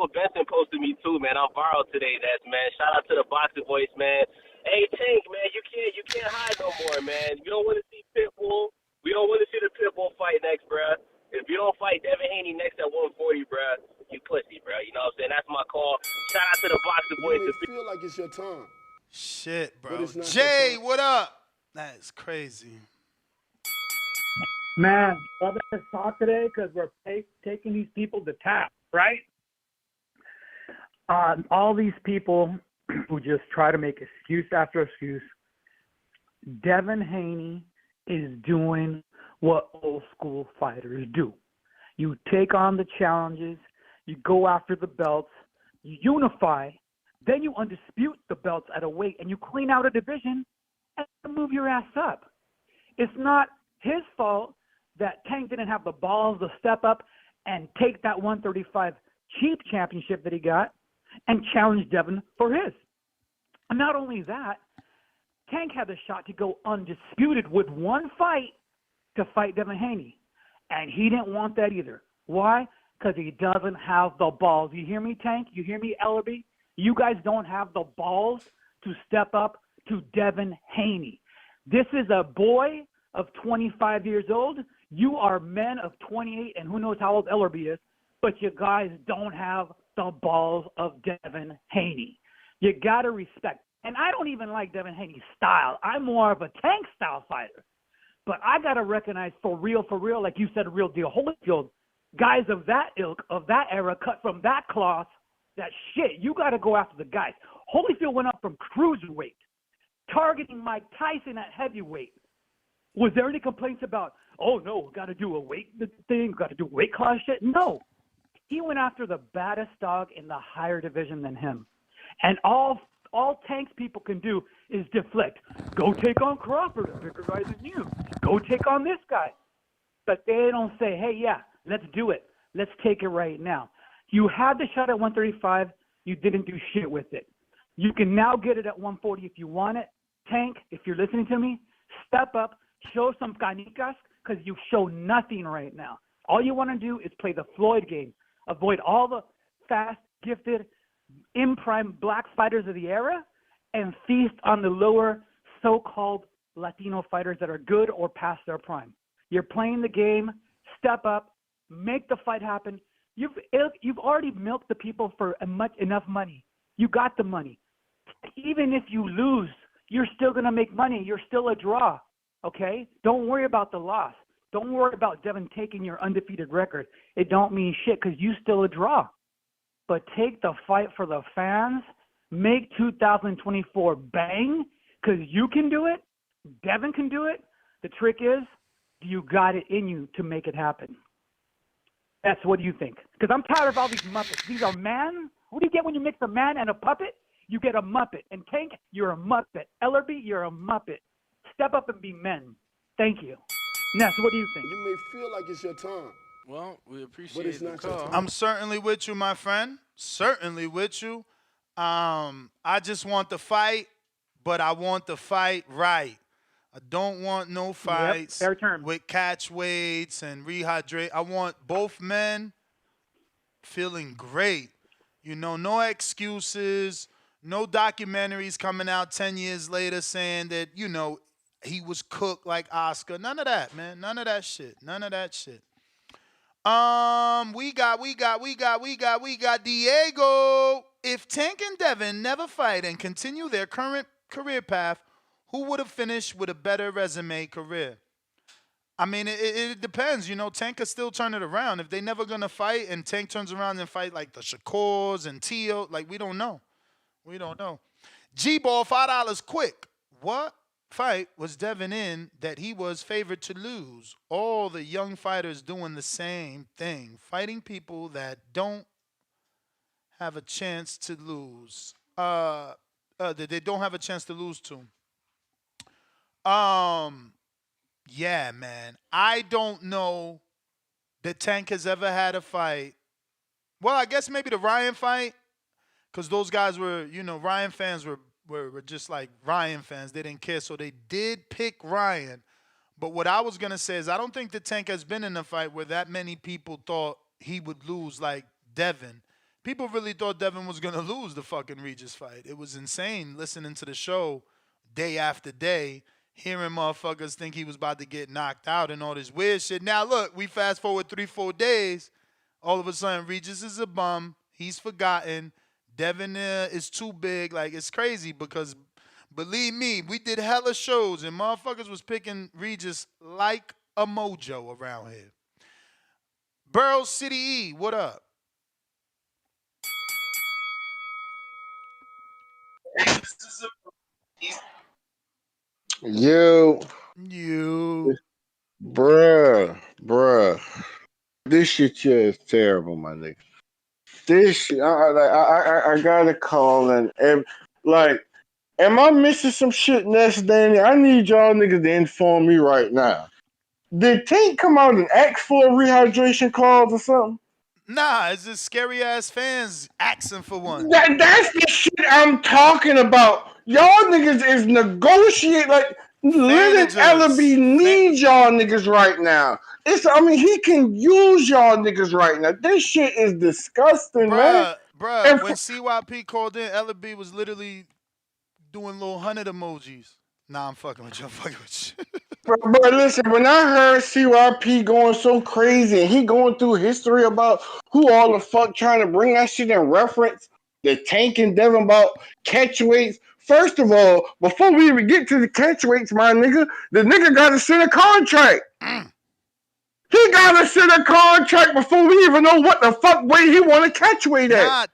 Benson posted me too, man. I'm viral today, that's man. Shout out to the boxing voice, man. Hey, Tank, man, you can't hide no more, man. You don't want to see Pitbull. We don't want to see the Pitbull fight next, bruh. If you don't fight Devin Haney next at 140, bruh, you pussy, bruh. You know what I'm saying? That's my call. Shout out to the boxing You voice. may feel like it's your time, Shit, but bro. it's not your Jay, time. what up? That is crazy. Man, loving this talk today because we're taking these people to task, right? All these people who just try to make excuse after excuse. Devin Haney is doing what old school fighters do. You take on the challenges, you go after the belts, you unify, then you undispute the belts at a weight, and you clean out a division and move your ass up. It's not his fault that Tank didn't have the balls to step up and take that 135 cheap championship that he got and challenge Devin for his. And not only that, Tank had the shot to go undisputed with one fight to fight Devin Haney. And he didn't want that either. Why? Because he doesn't have the balls. You hear me, Tank? You hear me, Ellerby? You guys don't have the balls to step up to Devin Haney. This is a boy of 25 years old. You are men of 28, and who knows how old Ellerby is, but you guys don't have the balls of Devin Haney. You got to respect. And I don't even like Devin Haney's style. I'm more of a Tank style fighter. But I got to recognize for real, like you said, real deal. Holyfield, guys of that ilk, of that era, cut from that cloth, that shit, you got to go after the guys. Holyfield went up from cruiserweight, targeting Mike Tyson at heavyweight. Was there any complaints about, oh, no, got to do a weight thing, got to do weight class shit? No. He went after the baddest dog in the higher division than him. And all Tank's people can do is deflect. Go take on Crawford, a bigger guy than you. Go take on this guy. But they don't say, hey, yeah, let's do it. Let's take it right now. You had the shot at 135. You didn't do shit with it. You can now get it at 140 if you want it. Tank, if you're listening to me, step up, show some canicas, because you show nothing right now. All you want to do is play the Floyd game. Avoid all the fast, gifted, in-prime black fighters of the era and feast on the lower so-called Latino fighters that are good or past their prime. You're playing the game. Step up. Make the fight happen. You've already milked the people for enough money. You got the money. Even if you lose, you're still going to make money. You're still a draw, okay? Don't worry about the loss. Don't worry about Devin taking your undefeated record. It don't mean shit because you still a draw. But take the fight for the fans. Make 2024 bang because you can do it. Devin can do it. The trick is, you got it in you to make it happen. That's what you think. Because I'm tired of all these Muppets. These are man. What do you get when you mix a man and a puppet? You get a Muppet. And Tank, you're a Muppet. Ellerby, you're a Muppet. Step up and be men. Thank you. Ness, what do you think? You may feel like it's your time, Well, we but appreciate it's the not your call. time. I'm certainly with you, my friend. Certainly with you. I just want the fight, but I want the fight right. I don't want no fights fair term. with catch weights and rehydrate. I want both men feeling great. No excuses, no documentaries coming out 10 years later saying that, he was cooked like Oscar. None of that, man. None of that shit. None of that shit. We got Diego. If Tank and Devin never fight and continue their current career path, who would have finished with a better resume career? I mean, it depends. Tank could still turn it around. If they never gonna fight and Tank turns around and fight like the Shakors and Tio, like we don't know. We don't know. G-Ball, $5 quick. What fight was Devin in that he was favored to lose? All the young fighters doing the same thing, fighting people that don't have a chance to lose. That they don't have a chance to lose to. Yeah, man. I don't know that Tank has ever had a fight. Well, I guess maybe the Ryan fight, because those guys were, Ryan fans were just like Ryan fans. They didn't care, so they did pick Ryan. But what I was going to say is I don't think the Tank has been in a fight where that many people thought he would lose like Devin. People really thought Devin was going to lose the fucking Regis fight. It was insane listening to the show day after day, hearing motherfuckers think he was about to get knocked out and all this weird shit. Now, look, we fast forward 3-4 days. All of a sudden, Regis is a bum. He's forgotten. Devin is too big. Like, it's crazy because, believe me, we did hella shows and motherfuckers was picking Regis like a mojo around here. Burrow City E, what up? You, You. bruh. This shit here is terrible, my nigga. This shit, I gotta call and like, am I missing some shit, Ness Danny? I need y'all niggas to inform me right now. Did Tank come out and ask for a rehydration clause or something? Nah, it's just scary ass fans asking for one. That's the shit I'm talking about. Y'all niggas is negotiate like Leonard Ellaby needs y'all niggas right now. He can use y'all niggas right now. This shit is disgusting, man. Bruh, when CYP called in, Ellaby was literally doing little 100 emojis. Nah, I'm fucking with you. I'm fucking with you. But listen, when I heard CYP going so crazy and he going through history about who all the fuck trying to bring that shit in reference, the Tank and Devin about catch weights. First of all, before we even get to the catch weights, my nigga, the nigga got to send a contract. He got to send a contract before we even know what the fuck weight he want to catch weight at. Nah,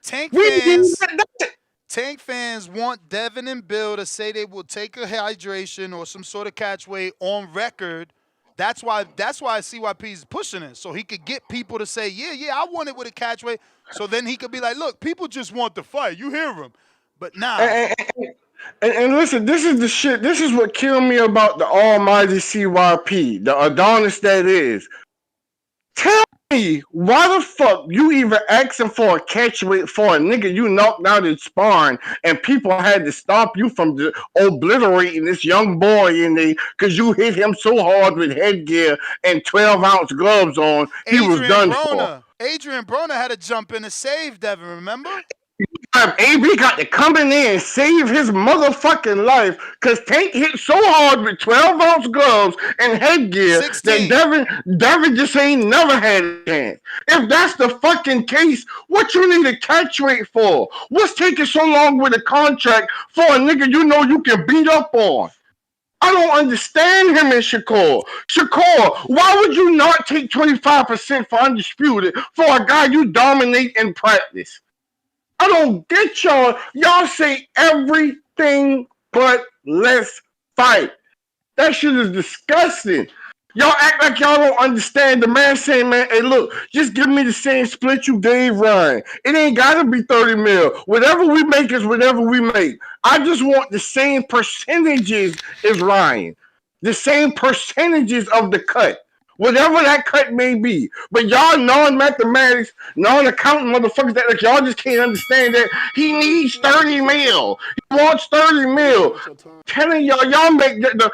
Tank fans want Devin and Bill to say they will take a hydration or some sort of catch weight on record. That's why CYP is pushing it, so he could get people to say, yeah, I want it with a catch weight. So then he could be like, look, people just want the fight. You hear him. But nah. And listen, this is the shit. This is what killed me about the almighty CYP, the Adonis that is. Tell me why the fuck you even asking for a catch weight for a nigga you knocked out in sparring and people had to stop you from obliterating this young boy in there because you hit him so hard with headgear and 12-ounce gloves on, he was done for. Adrian Broner had to jump in to save Devin, remember? AB got to come in there and save his motherfucking life because Tank hit so hard with 12-ounce gloves and headgear 16. That Devin just ain't never had a chance. If that's the fucking case, what you need a catch weight for? What's taking so long with a contract for a nigga you know you can beat up on? I don't understand him and Shakur. Shakur, why would you not take 25% for Undisputed for a guy you dominate in practice? I don't get y'all. Y'all say everything but let's fight. That shit is disgusting. Y'all act like y'all don't understand. The man saying, man, hey, look, just give me the same split you gave Ryan. It ain't got to be 30 mil. Whatever we make is whatever we make. I just want the same percentages as Ryan. The same percentages of the cut. Whatever that cut may be. But y'all non-mathematics, non-accounting motherfuckers that like, y'all just can't understand that he needs 30 mil. He wants 30 mil. Telling y'all make the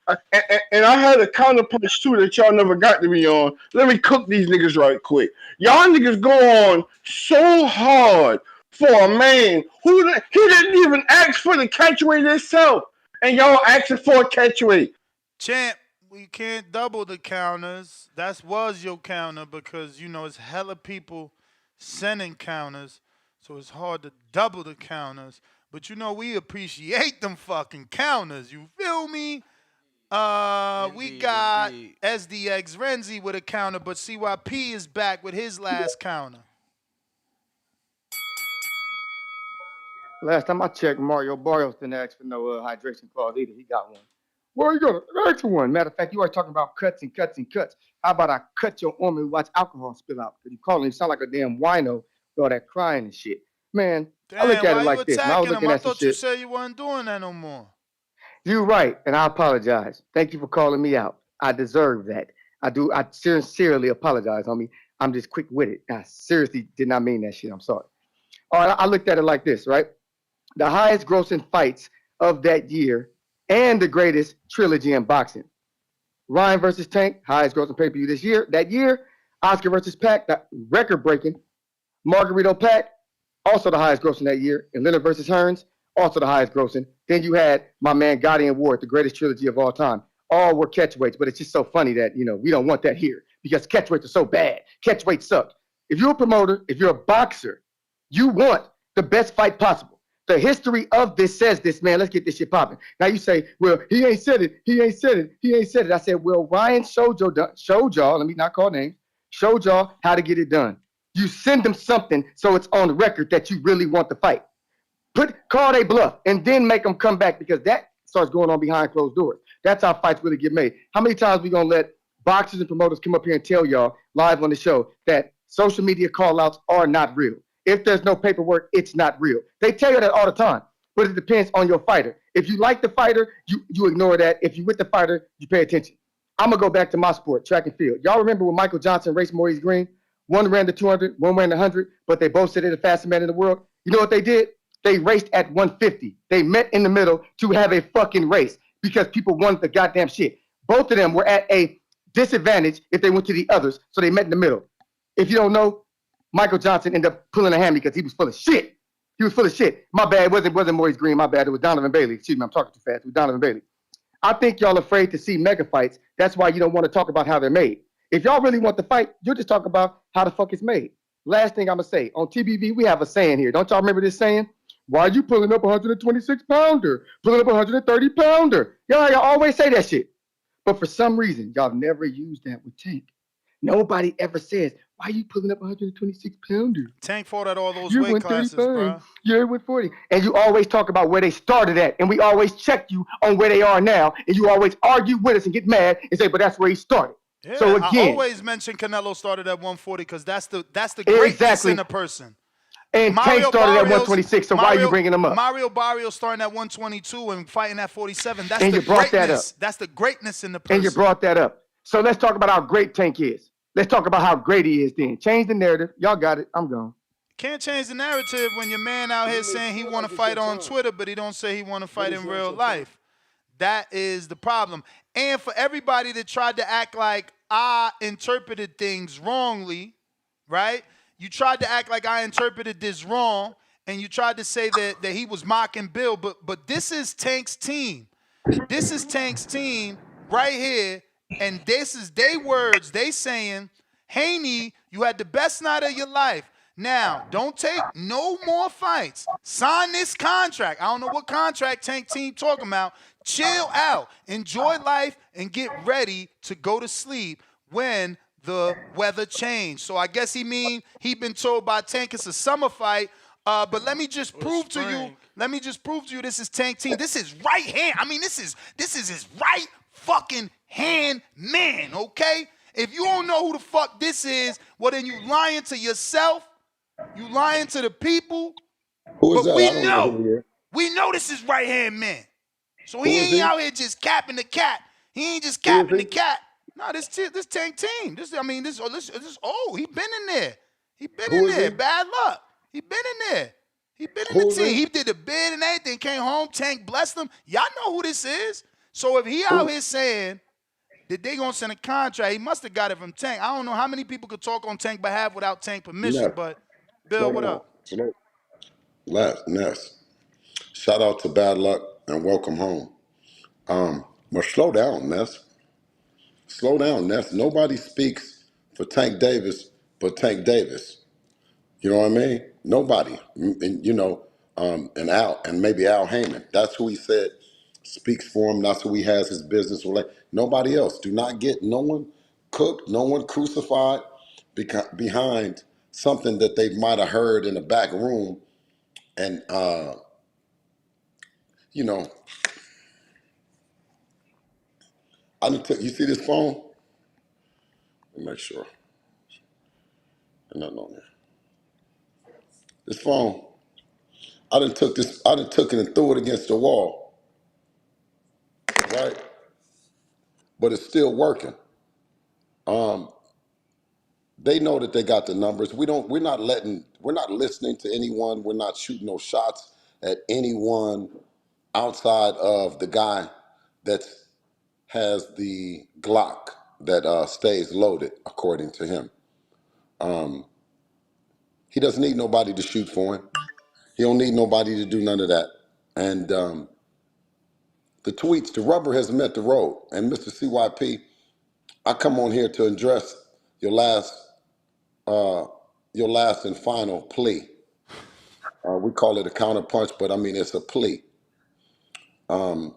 And I had a counterpunch too that y'all never got to me on. Let me cook these niggas right quick. Y'all niggas go on so hard for a man he didn't even ask for the catchweight himself, and y'all asking for a catchweight. Champ, we can't double the counters. That was your counter because it's hella people sending counters, so it's hard to double the counters. But we appreciate them fucking counters. You feel me? We Indeed, got indeed. SDX Renzi with a counter, but CYP is back with his last counter. Last time I checked, Mario Barrios didn't ask for no hydration clause either. He got one. Well, you got to ask for one. Matter of fact, you always talking about cuts and cuts and cuts. How about I cut your arm and watch alcohol spill out? Because you calling him sound like a damn wino with all that crying and shit. Man, I look Damn, at it why you like this. When I was attacking him? looking I at some thought you shit, said you weren't doing that no more. you're right, and I apologize. Thank you for calling me out. I deserve that. I do. I sincerely apologize, homie. I'm just quick with it. I seriously did not mean that shit. I'm sorry. All right, I looked at it like this, right? The highest grossing fights of that year and the greatest trilogy in boxing. Ryan versus Tank, highest grossing pay-per-view this year. That year, Oscar versus Pac, that record-breaking. Margarito Pac, also the highest grossing that year. And Leonard versus Hearns, also the highest grossing. Then you had my man Gotti and Ward, the greatest trilogy of all time. All were catchweights, but it's just so funny that, we don't want that here because catchweights are so bad. Catchweights suck. If you're a promoter, if you're a boxer, you want the best fight possible. The history of this says this, man. Let's get this shit popping. Now you say, well, he ain't said it. He ain't said it. He ain't said it. I said, well, Ryan showed y'all, let me not call names, showed y'all how to get it done. You send them something so it's on the record that you really want the fight. Call they bluff and then make them come back because that starts going on behind closed doors. That's how fights really get made. How many times we gonna let boxers and promoters come up here and tell y'all live on the show that social media call outs are not real? If there's no paperwork, it's not real. They tell you that all the time, but it depends on your fighter. If you like the fighter, you ignore that. If you with the fighter, you pay attention. I'm gonna go back to my sport, track and field. Y'all remember when Michael Johnson raced Maurice Green? One ran the 200, one ran the 100, but they both said they're the fastest man in the world. You know what they did? They raced at 150. They met in the middle to have a fucking race because people wanted the goddamn shit. Both of them were at a disadvantage if they went to the others, so they met in the middle. If you don't know, Michael Johnson ended up pulling a hammy because he was full of shit. He was full of shit. My bad. It wasn't Maurice Green. My bad. It was Donovan Bailey. Excuse me. I'm talking too fast. It was Donovan Bailey. I think y'all afraid to see mega fights. That's why you don't want to talk about how they're made. If y'all really want the fight, you'll just talk about how the fuck it's made. Last thing I'm going to say. On TBV, we have a saying here. Don't y'all remember this saying? Why are you pulling up a 126-pounder? Pulling up a 130-pounder. Y'all always say that shit. But for some reason, y'all never used that with Tank. Nobody ever says, why are you pulling up a 126-pounder? Tank fought at all those You're weight classes, 135. bro. You're 140. And you always talk about where they started at. And we always check you on where they are now. And you always argue with us and get mad and say, but that's where he started. Yeah, So I again, always mention Canelo started at 140 because that's the greatness exactly. in a person. And Tank started at 126, so why are you bringing him up? Mario Barrios starting at 122 and fighting at 47. That's And the you brought that up. greatness. That's the greatness in the person. And you brought that up. So let's talk about how great Tank is. Let's talk about how great he is then. Change the narrative. Y'all got it. I'm gone. Can't change the narrative when your man out here saying he want to fight on Twitter, but he don't say he want to fight in real life. That is the problem. And for everybody that tried to act like I interpreted things wrongly, right? You tried to act like I interpreted this wrong, and you tried to say that he was mocking Bill, but this is Tank's team. This is Tank's team right here, and this is their words. They saying, Haney, you had the best night of your life. Now, don't take no more fights. Sign this contract. I don't know what contract Tank team talking about. Chill out. Enjoy life and get ready to go to sleep when the weather changed. So I guess he been told by Tank it's a summer fight. But let me just prove to you. Let me just prove to you this is Tank team. This is right hand. I mean, this is his right fucking hand man, okay? If you don't know who the fuck this is, well then you lying to yourself. You lying to the people. Who is but that? I don't know who he is. we know this is right hand man. So Who he is ain't he? out here just capping the cat. He ain't just Who is capping the he? cat. No, this Tank team. He been in there. He been Who in is there. he? Bad luck. He been in there. He been in the Who is team. he? He did the bid and everything. Came home. Tank blessed him. Y'all know who this is. So if he out Who? here saying that they gonna send a contract, he must have got it from Tank. I don't know how many people could talk on Tank behalf without Tank permission, Ness. but Bill, Slow what down. up? Slow. Ness. Shout out to Bad Luck and welcome home. Well, slow down, Ness. Slow down, Ness. Nobody speaks for Tank Davis but Tank Davis. You know what I mean? Nobody. And, and Al, and maybe Al Heyman. That's who he said speaks for him. That's who he has his business with. Nobody else. Do not get no one cooked, no one crucified behind something that they might have heard in the back room. And, you know, I done took, you see this phone? Let me make sure. There's nothing on there. This phone, I done took it and threw it against the wall, right? But it's still working. Um, They know that they got the numbers. We're not listening to anyone. We're not shooting no shots at anyone outside of the guy that has the Glock that stays loaded, according to him. Um, he doesn't need nobody to shoot for him. He don't need nobody to do none of that. And the tweets, the rubber has met the road. And Mr. CYP, I come on here to address your uh, last and final plea. We call it a counterpunch, but I mean it's a plea. Um,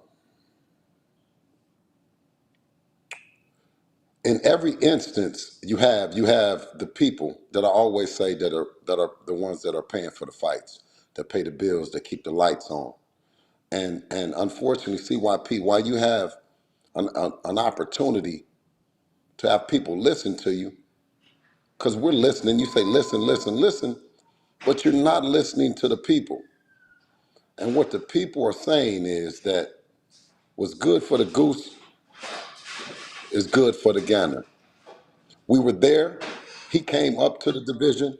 in every instance, you have the people that I always say that are the ones that are paying for the fights, that pay the bills, that keep the lights on, and unfortunately, CYP, while you have an opportunity to have people listen to you, because we're listening. You say listen, listen, listen, but you're not listening to the people. And what the people are saying is that what's good for the goose is good for the gander. We were there. He came up to the division.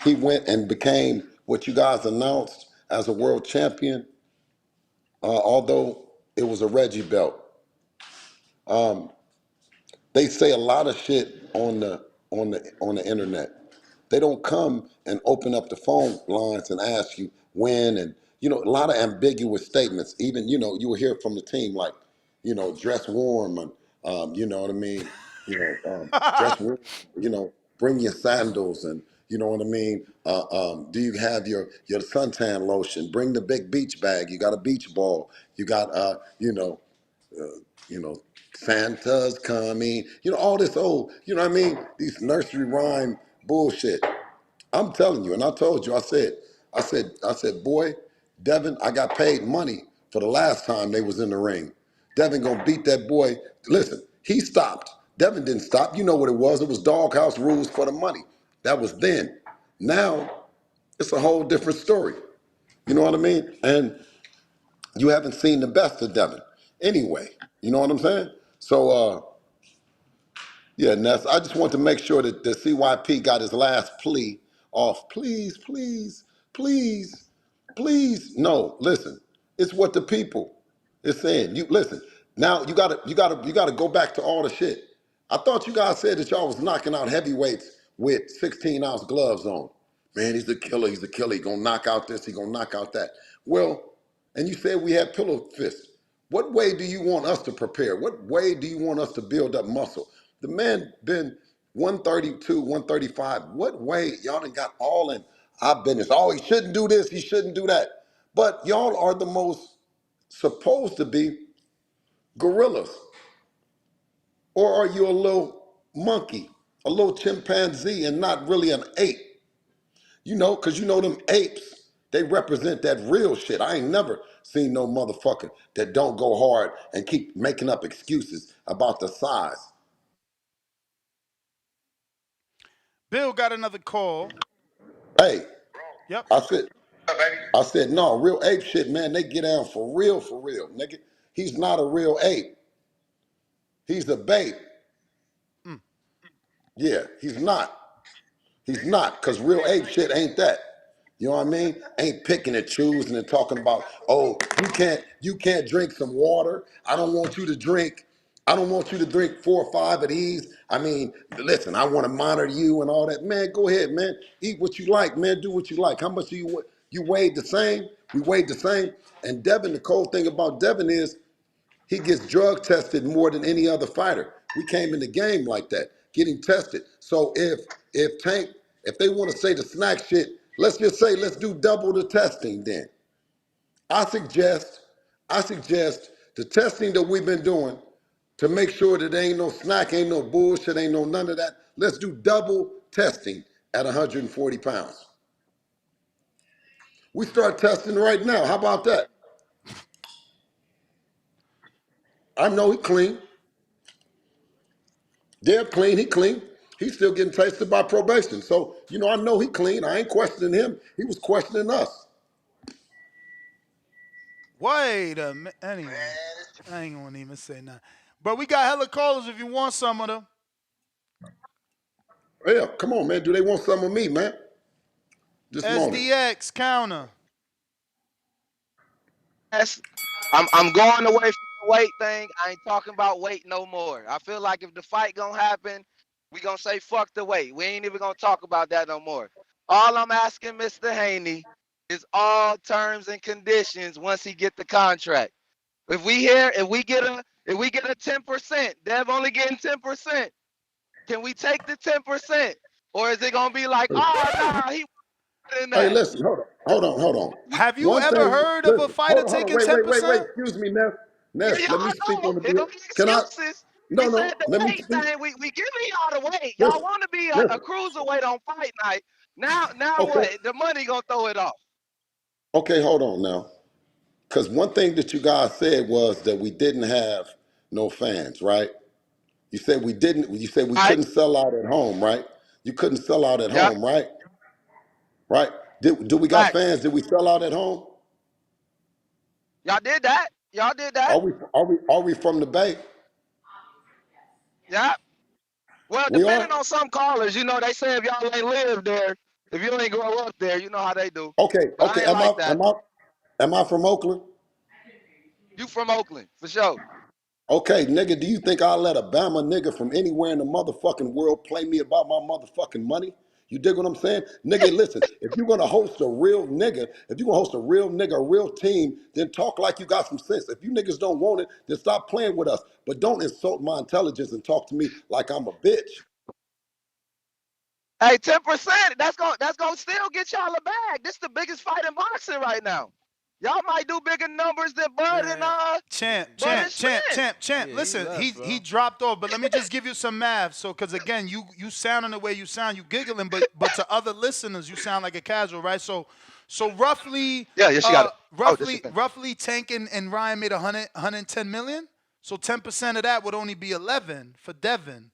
He went and became what you guys announced as a world champion, although it was a Reggie belt. Um, they say a lot of shit on the internet. They don't come and open up the phone lines and ask you when, and a lot of ambiguous statements. Even you will hear from the team like, dress warm, and you know what I mean. Dress warm. Bring your sandals, and you know what I mean. Do you have your suntan lotion? Bring the big beach bag. You got a beach ball. You got uh, you know, Santa's coming, all this old, what I mean? These nursery rhyme bullshit. I'm telling you, and I told you, I said, boy, Devin, I got paid money for the last time they was in the ring. Devin gonna beat that boy. Listen, he stopped. Devin didn't stop. You know what it was. It was doghouse rules for the money. That was then. Now, it's a whole different story. You know what I mean? And you haven't seen the best of Devin. Anyway, you know what I'm saying? So, yeah, Ness, I just want to make sure that the CYP got his last plea off. Please, please, please, please. No, listen. It's what the people is saying. You listen. Now you gotta go back to all the shit. I thought you guys said that y'all was knocking out heavyweights with 16-ounce gloves on. Man, he's a killer. He's a killer. He gonna knock out this. He gonna knock out that. Well, and you said we had pillow fists. What way do you want us to prepare? What way do you want us to build up muscle? The man been 132, 135. What way y'all done got all in our business? Oh, he shouldn't do this. He shouldn't do that. But y'all are the most supposed to be gorillas. Or are you a little monkey, a little chimpanzee, and not really an ape? Because them apes, they represent that real shit. I ain't never seen no motherfucker that don't go hard and keep making up excuses about the size. Bill got another call. Hey, Yep. I said, no, real ape shit, man, they get down for real, nigga. He's not a real ape. He's a bait. Mm. Yeah, he's not. He's not, because real ape shit ain't that. You know what I mean? Ain't picking and choosing and talking about, oh, you can't drink some water. I don't want you to drink. I don't want you to drink 4 or 5 of these. I mean, listen, I want to monitor you and all that. Man, go ahead, man. Eat what you like, man. Do what you like. How much do you weighed the same? We weighed the same. And Devin, the cold thing about Devin is he gets drug tested more than any other fighter. We came in the game like that, getting tested. So if Tank, if they want to say the snack shit, let's just say let's do double the testing then. I suggest, I suggest the testing that we've been doing to make sure that there ain't no snack, ain't no bullshit, ain't no none of that. Let's do double testing at 140 pounds. We start testing right now. How about that? I know he clean. They're clean. He clean. He's still getting tested by probation. So, I know he clean. I ain't questioning him. He was questioning us. Wait a minute. Anyway, I ain't gonna even say nothing. But we got hella callers if you want some of them. Yeah, come on, man. Do they want some of me, man? This morning. SDX counter. I'm going away from the weight thing. I ain't talking about weight no more. I feel like if the fight gonna happen, we gonna say fuck the weight. We ain't even gonna talk about that no more. All I'm asking Mr. Haney is all terms and conditions once he get the contract. If we get a 10%, Dev only getting 10%. Can we take the 10%? Or is it gonna be like, oh nah, he in Hey, that? listen, hold on. Have you One ever thing, heard of a listen, fighter hold on, taking wait. 10%? Excuse me, Ness. Yeah, Ness, let me speak y'all know. on the Here bill. go the Can I? excuses. We No, said the let me weight speak. thing. We giving y'all the weight. Y'all Listen, want to be a listen. cruiserweight on fight night. Now Okay, what? The money gonna throw it off. okay, hold on now. Because one thing that you guys said was that we didn't have no fans, right? You said we didn't. You said we All right. couldn't sell out at home, right? You couldn't sell out at Yep. home, right? Right? Do we got Facts. fans? Did we sell out at home? Y'all did that. Y'all did that. Are we from the Bay? Yep. Well, We are. depending on some callers, they say if y'all ain't live there, if you ain't grow up there, you know how they do. Okay, But okay. I ain't Am I like that. am I am I from Oakland? You from Oakland for sure. Okay, nigga, do you think I'll let a Bama nigga from anywhere in the motherfucking world play me about my motherfucking money? You dig what I'm saying? Nigga, listen, if you're gonna host a real nigga, if you're gonna host a real nigga, a real team, then talk like you got some sense. If you niggas don't want it, then stop playing with us. But don't insult my intelligence and talk to me like I'm a bitch. Hey, 10%. That's gonna still get y'all a bag. This is the biggest fight in boxing right now. Y'all might do bigger numbers than Bud and Man, champ, Bud champ, and champ, Spence. champ, champ. Yeah, he Listen, he left, he bro. dropped off, but let me just give you some math. So, because again, you sounding the way you sound, you giggling, but to other listeners, you sound like a casual, right? So roughly, Yeah, yes, you got it. Oh, this is roughly, Tank and Ryan made 110 million. So 10% of that would only be 11 for Devin.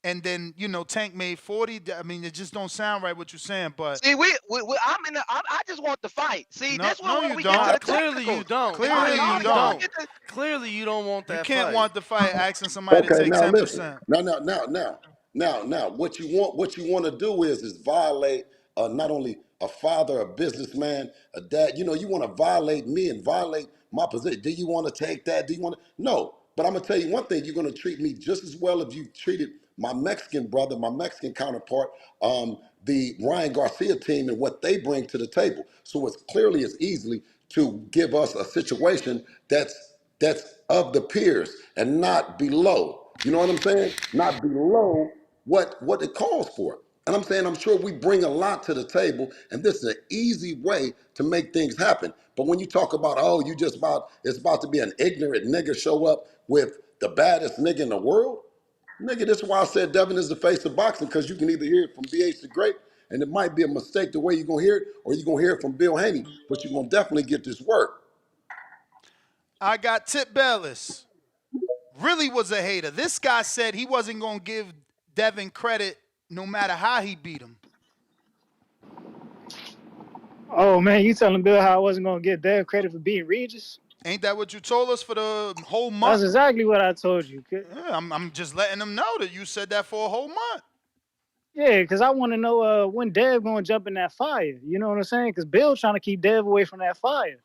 And then Tank made 40. I mean, it just don't sound right what you're saying, but See, I'm in the. I just want the fight. See, no, this no, where you we get to Nah, don't. the clearly you technicals. don't. Clearly, Clearly you you Y'all don't. don't. get the. Clearly you don't want You that can't fight. want the fight asking somebody to Okay, take now listen. 10%. Now, what you want to do is violate not only a father, a businessman, a dad. You want to violate me and violate my position. Do you want to take that? Do you want to? No. But I'm gonna tell you one thing. You're gonna treat me just as well if you treated my Mexican brother, my Mexican counterpart, the Ryan Garcia team, and what they bring to the table. So it's clearly as easily to give us a situation that's of the peers and not below. You know what I'm saying? Not below what it calls for. And I'm saying I'm sure we bring a lot to the table, and this is an easy way to make things happen. But when you talk about, oh, it's about to be an ignorant nigga show up with the baddest nigga in the world, nigga, this is why I said Devin is the face of boxing, because you can either hear it from BH the Great, and it might be a mistake the way you're gonna hear it, or you're gonna hear it from Bill Haney, but you're gonna definitely get this work. I got Tip Bellis. Really was a hater. This guy said he wasn't going to give Devin credit no matter how he beat him. Oh man, you telling Bill how I wasn't gonna get Dev credit for beating Regis? Ain't that what you told us for the whole That's month? exactly what I told you. Yeah, I'm just letting them know that you said that for a whole month. Yeah, because I want to know when Dev gonna jump in that fire. You know what I'm saying? Because Bill trying to keep Dev away from that fire.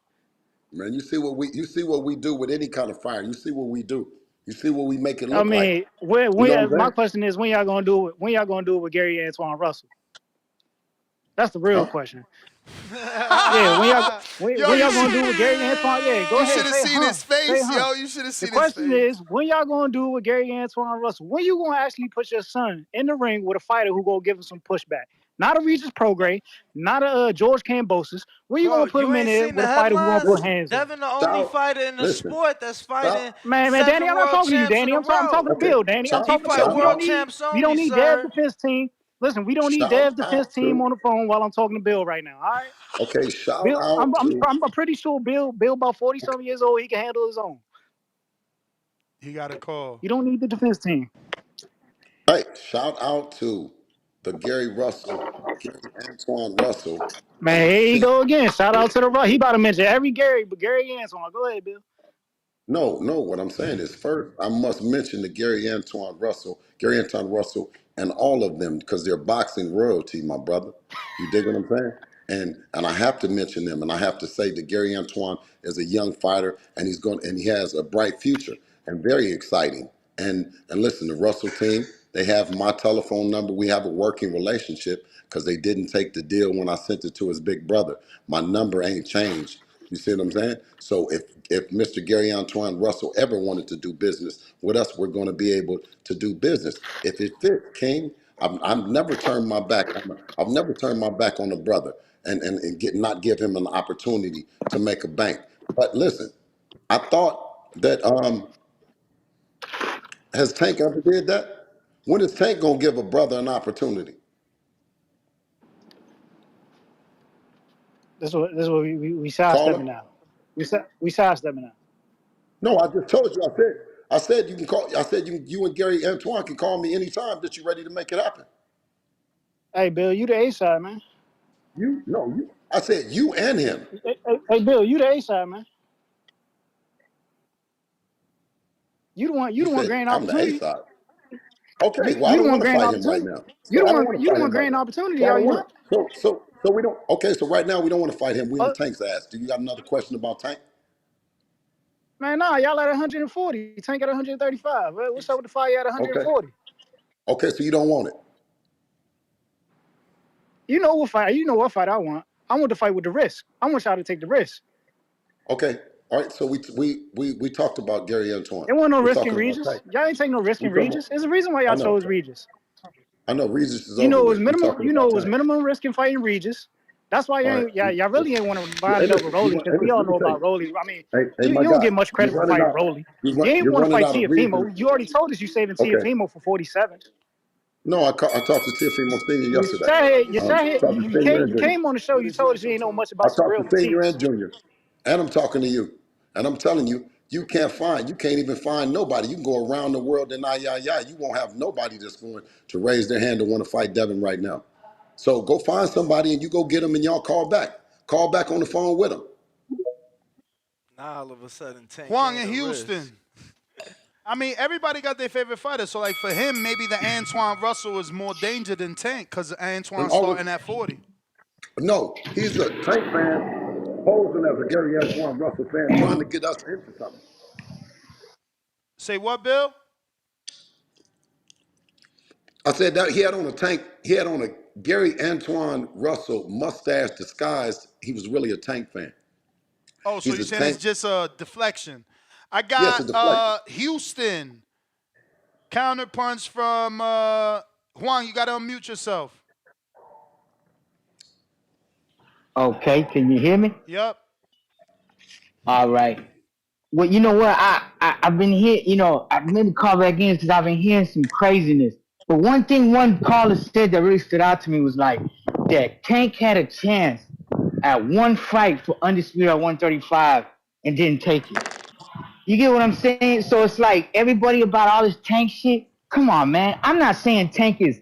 Man, you see what we do with any kind of fire. You see what we do. You see what we make it I look like. mean, You know what I'm my saying? question is when y'all gonna do it? When y'all gonna do it with Gary Antoine Russell? That's the real Huh? question. Yeah, Yo, when y'all gonna do it with Gary Antoine? Yeah, go you ahead, should have say seen huh, his say face, huh. yo. You should have The seen his question face. is when y'all gonna do it with Gary Antoine Russell? When you gonna actually put your son in the ring with a fighter who gonna give him some pushback? Not a Regis Prograis, not a George Kambosos. When you Bro, gonna put you him in ain't there seen with the a fighter who gonna headlines? put Listen, hands on him? Devin, the only shout. fighter in the Listen, sport that's shout. fighting Man, Danny, 7 I'm not world talking to you, champs in Danny. a I'm talking row. to Okay, Bill, Danny. I'm shout. He talking to fight Bill. Shout world out. champs We don't only, need Dev sir. defense team. Listen, we don't need Shout Dev defense out team to. on the phone while I'm talking to Bill right now. All right, Okay, shout Bill. out to. I'm pretty sure Bill about 40 Okay, something years old. He can handle his own. He got a call. You don't need the defense team. hey, shout out to the Gary Antoine Russell Man, here you team. go again. Shout out to the right. He about to mention every Gary, but Gary Antoine. Go ahead, Bill. No, no. What I'm saying is, first, I must mention the Gary Antoine Russell, and all of them because they're boxing royalty, my brother. You dig what I'm saying? And I have to mention them, and I have to say that Gary Antoine is a young fighter, and he has a bright future and very exciting. And listen, the Russell team, they have my telephone number. We have a working relationship because they didn't take the deal when I sent it to his big brother. My number ain't changed. You see what I'm saying? So if Mr. Gary Antoine Russell ever wanted to do business with us, we're going to be able to do business. If it fits, King, I've never turned my back on I've never turned my back on a brother and not give him an opportunity to make a bank. But listen, I thought that has Tank ever did that? When is Tank gonna give a brother an opportunity? This is what we Caller? sidestepping now. We sidestepping now. No, I just told you. I said you can call. I said you and Gary Antoine can call me anytime that you're ready to make it happen. Hey, Bill, you the A side, man. You no, you. I said you and him. Hey, Bill, you the A side, man. You You the one said granting I'm the A opportunity. side. Okay, well I You the don't one want to granting fight him right opportunity. now. So I don't want to You the fight one him right granting now. opportunity, So I are don't you want not? to. So we don't. Okay, so right now we don't want to fight him. We in Uh, Tank's ass. Do you got another question about Tank? Man, nah, y'all at 140. Tank at 135. What's up with the fight at Okay. 140? Okay, so you don't want it. You know what fight? You know what fight I want? I want to fight with the risk. I want y'all to take the risk. Okay. All right. So we talked about Gary Antoine. There wasn't no We're risk in talking about Regis. Tank. Y'all ain't taking no risk We in talking about. Regis. There's a reason why I y'all know. chose Regis. I know. Regis is over with. We talking You know about it was Tank. minimum risk in fighting Regis. That's why All right. y'all really ain't want to line Hey, it up with listen. Rolly because Hey, we listen. all Let me know tell about you. Rolly. I mean, Hey, you my don't guy. get much You're credit for running fighting out. Rolly. You ain't You're want to running fight out of reasons. Tiafimo. You already told us you saving Okay. Tiafimo for 47. No, I talked to Tiffany Monsignor yesterday. Talked to Senior and You Junior. came on the show. What You is told us next you on ain't know time? much I about talked Surreal to Senior and Matisse. Junior. And I'm talking to you. And I'm telling you, you can't even find nobody. You can go around the world and you won't have nobody that's going to raise their hand to want to fight Devin right now. So go find somebody and you go get them and y'all call back. Call back on the phone with them. Now all of a sudden Tank Huang ain't in a risk. Houston. I mean, everybody got their favorite fighter. So, like, for him, maybe the Antoine Russell is more danger than Tank because And Antoine's all of, starting at 40. no, he's a Tank fan posing as a Gary Antoine Russell fan trying to get us into something. Say what, Bill? I said that he had on a Gary Antoine Russell mustache disguised. He was really a Tank fan. Oh, so He's you're a saying it's Tank. just a deflection. I Yes, got a deflection. Houston. Counterpunch from Huang. You got to unmute yourself. Okay, can you hear me? Yep. All right. Well, you know what? I've been here. You know, I've been called back in because I've been hearing some craziness. But one thing one caller said that really stood out to me was like that Tank had a chance at one fight for undisputed at 135 and didn't take it. You get what I'm saying? So it's like everybody about all this Tank shit. Come on, man. I'm not saying Tank is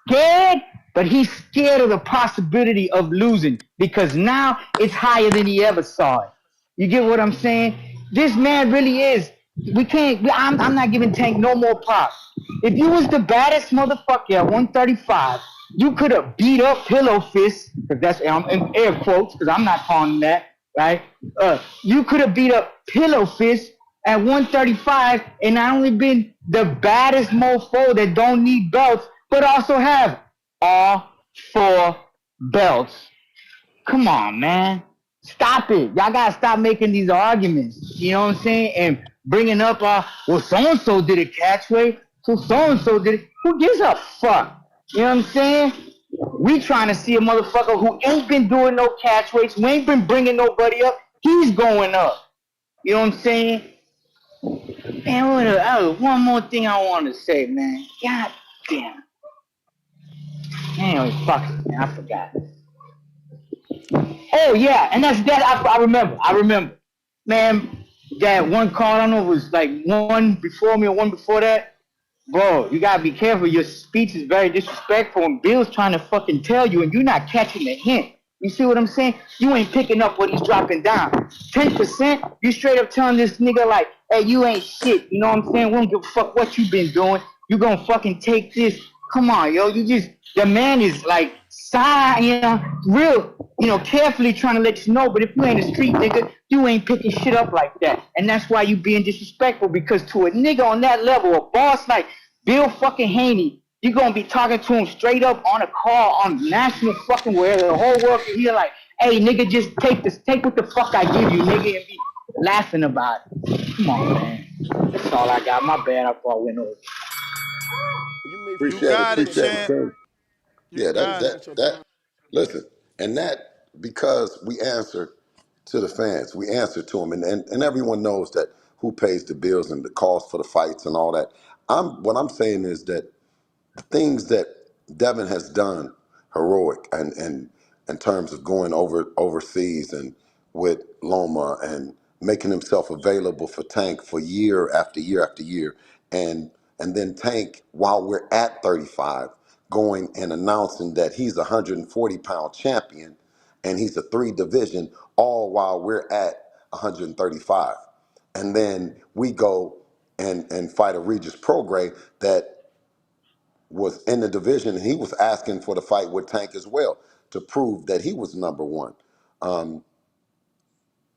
scared, but he's scared of the possibility of losing because now it's higher than he ever saw it. You get what I'm saying? This man really is. We can't. I'm not giving Tank no more props. If you was the baddest motherfucker at 135, you could have beat up Pillow Fist, because that's I'm in air quotes, because I'm not calling that, right? You could have beat up Pillow Fist at 135 and not only been the baddest mofo that don't need belts, but also have all four belts. Come on, man. Stop it. Y'all gotta stop making these arguments. You know what I'm saying? And bringing up, well, so and so did a catchweight, so and so did it. Who gives a fuck? You know what I'm saying? We trying to see a motherfucker who ain't been doing no catchweights, who ain't been bringing nobody up. He's going up. You know what I'm saying? Man, one more thing I want to say, man. God damn. Anyway, fuck it, man. I forgot. Oh yeah, and that's that. I remember. I remember. Man, that one call, I don't know, it was like one before me or one before that. Bro, you gotta be careful. Your speech is very disrespectful, and Bill's trying to fucking tell you, and you're not catching the hint. You see what I'm saying? You ain't picking up what he's dropping down. 10%, you straight up telling this nigga like, hey, you ain't shit. You know what I'm saying? We don't give a fuck what you been doing. You gonna fucking take this. Come on, yo. The man is like, side, real, carefully trying to let you know. But if you ain't a street nigga, you ain't picking shit up like that. And that's why you being disrespectful, because to a nigga on that level, a boss like Bill fucking Haney, you gonna be talking to him straight up on a call on national fucking where the whole world can hear like, hey nigga, just take what the fuck I give you, nigga, and be laughing about it. Come on, man. That's all I got. My bad, I thought went over. You Appreciate it, got it, appreciate it, champ. King. You Yeah, got it. listen, and that because we answer to the fans, we answer to them, and everyone knows that who pays the bills and the cost for the fights and all that. What I'm saying is that things that Devin has done heroic and in terms of going overseas and with Loma and making himself available for Tank for year after year after year and then Tank while we're at 35 going and announcing that he's a 140-pound champion and he's a 3 division all while we're at 135 and then we go and fight a Regis Prograis that was in the division, and he was asking for the fight with Tank as well to prove that he was number one. Um,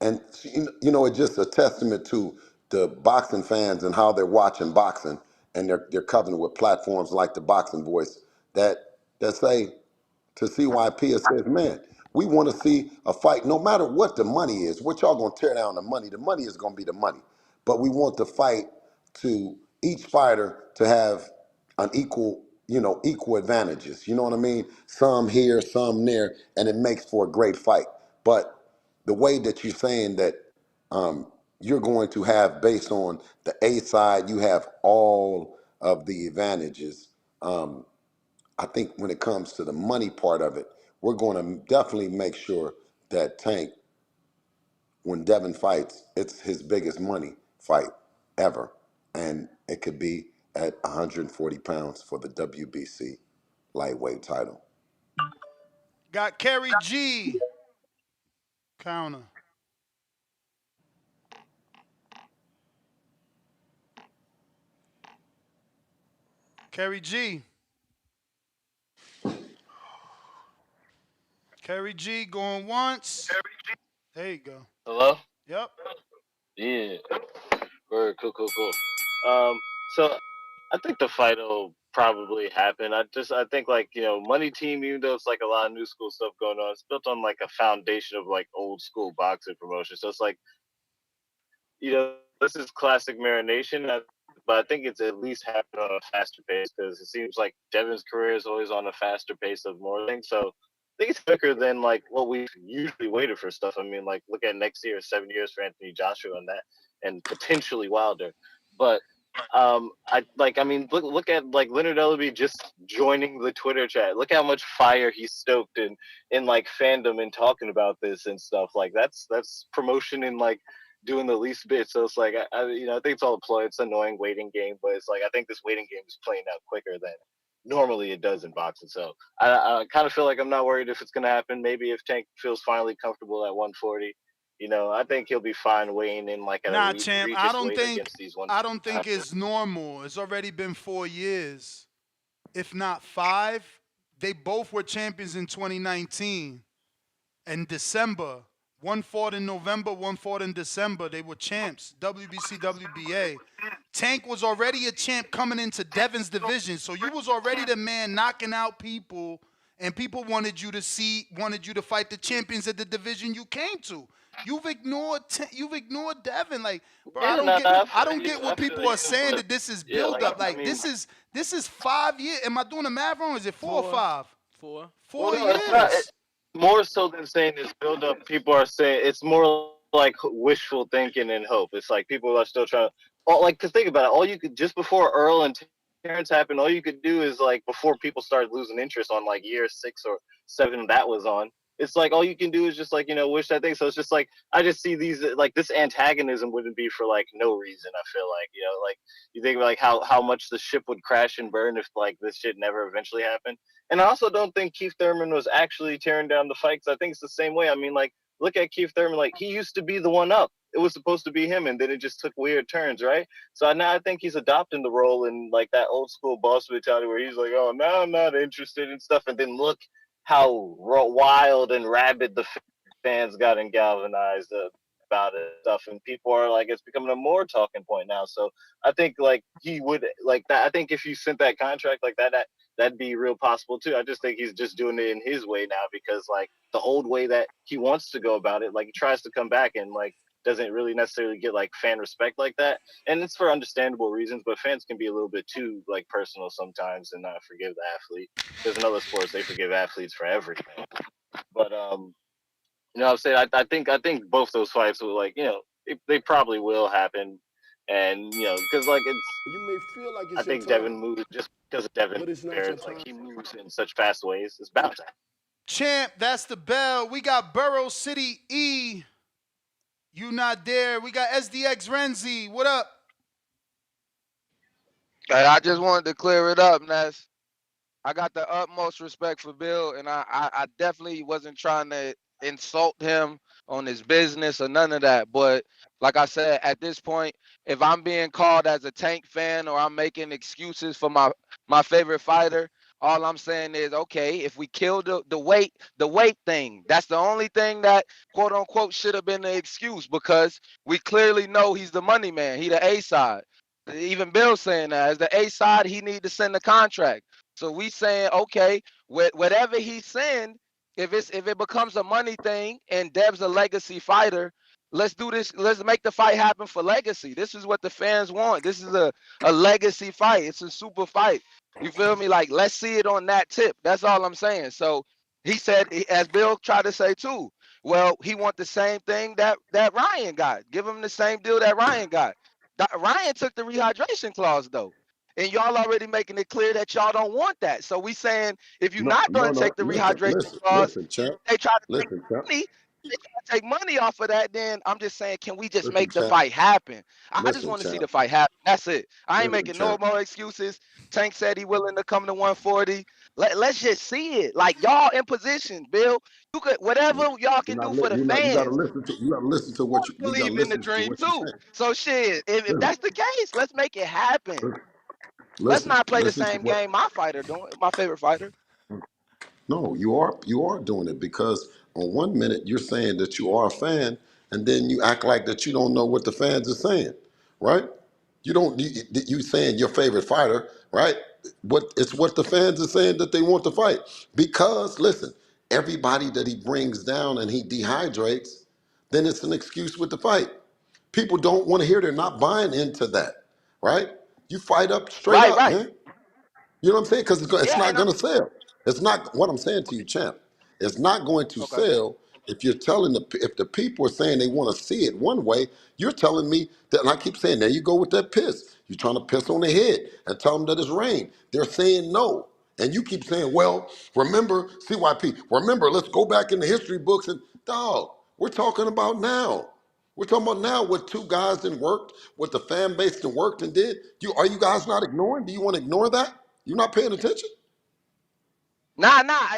and it's just a testament to the boxing fans and how they're watching boxing, and they're covering it with platforms like the Boxing Voice that say to CYP it says, man, we want to see a fight no matter what the money is. What y'all gonna tear down the money? The money is gonna be the money, but we want the fight to each fighter to have an equal advantages. You know what I mean? Some here, some there, and it makes for a great fight. But the way that you're saying that you're going to have based on the A side, you have all of the advantages. I think when it comes to the money part of it, we're going to definitely make sure that Tank, when Devin fights, it's his biggest money fight ever. And it could be at 140 pounds for the WBC lightweight title. Got Kerry G. Counter. Kerry G. Kerry G going once. There you go. Hello? Yep. Yeah. Very cool. So I think the fight will probably happen. I think like, Money Team, even though it's like a lot of new school stuff going on, it's built on like a foundation of like old school boxing promotion. So it's like, this is classic marination, but I think it's at least happening on a faster pace because it seems like Devin's career is always on a faster pace of more things. So I think it's quicker than like what we usually waited for stuff. I mean, like look at next year, 7 years for Anthony Joshua on that, and potentially Wilder. But look at like Leonard Ellaby just joining the Twitter chat. Look how much fire he's stoked in like fandom and talking about this and stuff. Like that's promotion in like doing the least bit. So it's like I think it's all a ploy. It's an annoying waiting game, but it's like I think this waiting game is playing out quicker than normally it does in boxing. So I kind of feel like I'm not worried if it's going to happen. Maybe if Tank feels finally comfortable at 140, I think he'll be fine weighing in like at a Nah, champ. Regis weight against these I don't think 155ers. it's normal. It's already been 4 years, if not 5. They both were champions in 2019 in December. One fought in November, one fought in December. They were champs, WBC, WBA. Tank was already a champ coming into Devin's division, so you was already the man knocking out people, and people wanted you to fight the champions of the division you came to. You've ignored Devin. Like, bro, Yeah, nah, I don't get I what feel people are you, saying but that this is yeah, build like up. I Like, mean, this is 5 years. Am I doing the math wrong? Is it 4 or 5? 4. well, 4 no, it's not. years. More so than saying this build up, people are saying it's more like wishful thinking and hope. It's like people are still trying to, like, cause think about it. All you could just before Earl and Terrence happened, all you could do is like before people started losing interest on like year 6 or 7 that was on. It's like all you can do is just like wish that thing. So it's just like I just see these like this antagonism wouldn't be for like no reason. I feel like like you think about like how much the ship would crash and burn if like this shit never eventually happened. And I also don't think Keith Thurman was actually tearing down the fight. 'Cause I think it's the same way. I mean, like, look at Keith Thurman. Like, he used to be the one up. It was supposed to be him, and then it just took weird turns, right? So now I think he's adopting the role in like that old school boss mentality where he's like, "Oh, now I'm not interested in stuff," and then look how wild and rabid the fans got and galvanized about it and stuff, and people are like, it's becoming a more talking point now. So I think like he would like that. I think if you sent that contract like that'd be real possible too. I just think he's just doing it in his way now because like the old way that he wants to go about it, like he tries to come back and like doesn't really necessarily get like fan respect like that. And it's for understandable reasons, but fans can be a little bit too like personal sometimes and not forgive the athlete. Because in other sports they forgive athletes for everything. But I'm saying I think both those fights will like they probably will happen, and because like it's You may feel like I it's your think Devin time, moves just because of Devin but it's not your Barrett's like time. he moves in such fast ways. It's bound to happen. Champ, that's the bell. We got Borough City E. You not there. We got SDX Renzi. What up? Hey, I just wanted to clear it up, Ness. I got the utmost respect for Bill, and I definitely wasn't trying to insult him on his business or none of that. But like I said, at this point, if I'm being called as a Tank fan or I'm making excuses for my favorite fighter, all I'm saying is, okay, if we kill the weight thing, that's the only thing that quote unquote should have been the excuse because we clearly know he's the money man. He the A side. Even Bill saying that as the A side, he need to send the contract. So we saying, okay, whatever he send, if it becomes a money thing and Dev's a legacy fighter, let's do this. Let's make the fight happen for legacy. This is what the fans want. This is a legacy fight. It's a super fight. You feel me? Like, let's see it on that tip. That's all I'm saying. So he said, as Bill tried to say too, well, he want the same thing that Ryan got. Give him the same deal that Ryan got. Ryan took the rehydration clause though. And y'all already making it clear that y'all don't want that. So we saying if you're No, not no, going to no. take the Listen, rehydration listen, clause, listen, champ. they try to take Listen, champ. money. They try to take money off of that. Then I'm just saying, can we just Listen, make the champ. fight happen? I just Listen, want to see champ. the fight happen. That's it. I ain't Listen, making no champ. more excuses. Tank said he willing to come to 140. Let's just see it. Like y'all in position, Bill. You could whatever y'all can do for the You gotta fans. listen to you gotta Believe in the listen to dream what you're too. saying. So shit, if Listen, that's the case, let's make it happen. Let's listen, not play the listen to same what. game my fighter doing, my favorite fighter. No, you are doing it because on one minute you're saying that you are a fan, and then you act like that you don't know what the fans are saying, right? You don't you saying your favorite fighter, right? What the fans are saying that they want to fight because listen, everybody that he brings down and he dehydrates, then it's an excuse with the fight. People don't want to hear. They're not buying into that, right? You fight up straight Right, up, right. man. You know what I'm saying? Because it's Yeah, not and I'm going to sell. It's not what I'm saying to you, champ. It's not going to okay. sell if you're telling if the people are saying they want to see it one way. You're telling me that, and I keep saying, there you go with that piss. You're trying to piss on the head and tell them that it's rain. They're saying no, and you keep saying, well, remember CYP. Remember, let's go back in the history books and dog. We're talking about now. We're talking about now what two guys that worked, what the fan base that worked and did. Are you guys not ignoring? Do you want to ignore that? You're not paying attention?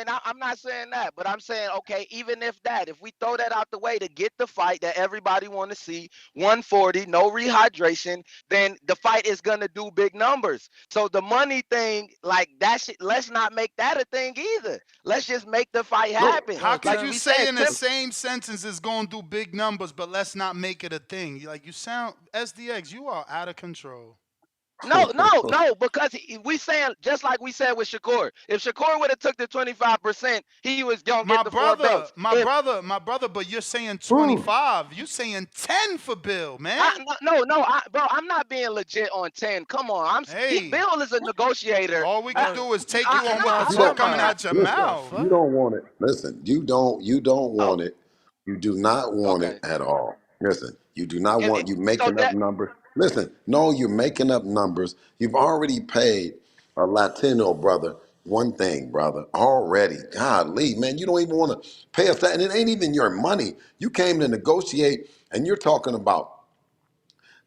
And I'm not saying that, but I'm saying, okay, even if we throw that out the way to get the fight that everybody want to see, 140, no rehydration, then the fight is gonna do big numbers. So the money thing, like that shit, let's not make that a thing either. Let's just make the fight No, happen. How could Like you we say said, in the same sentence it's gonna do big numbers, but let's not make it a thing? Like you sound SDX, you are out of control. no, because we saying just like we said with Shakur. If Shakur would have took the 25%, he was gonna get the four belts. If My brother, but you're saying Ooh. 25. You saying 10 for Bill, man. bro, I'm not being legit on 10. Come on, Hey, Bill is a negotiator. all we could do is take you on what the Nah, fuck Look, I'm coming not. out your listen, mouth. you don't want it. Listen, you don't Oh, want it. You do not want it okay. at all. Listen, you do not If, want if, you so making up that numbers. Listen, no, you're making up numbers. You've already paid a Latino brother one thing, brother. Already. Golly, man, you don't even want to pay us that. And it ain't even your money. You came to negotiate and you're talking about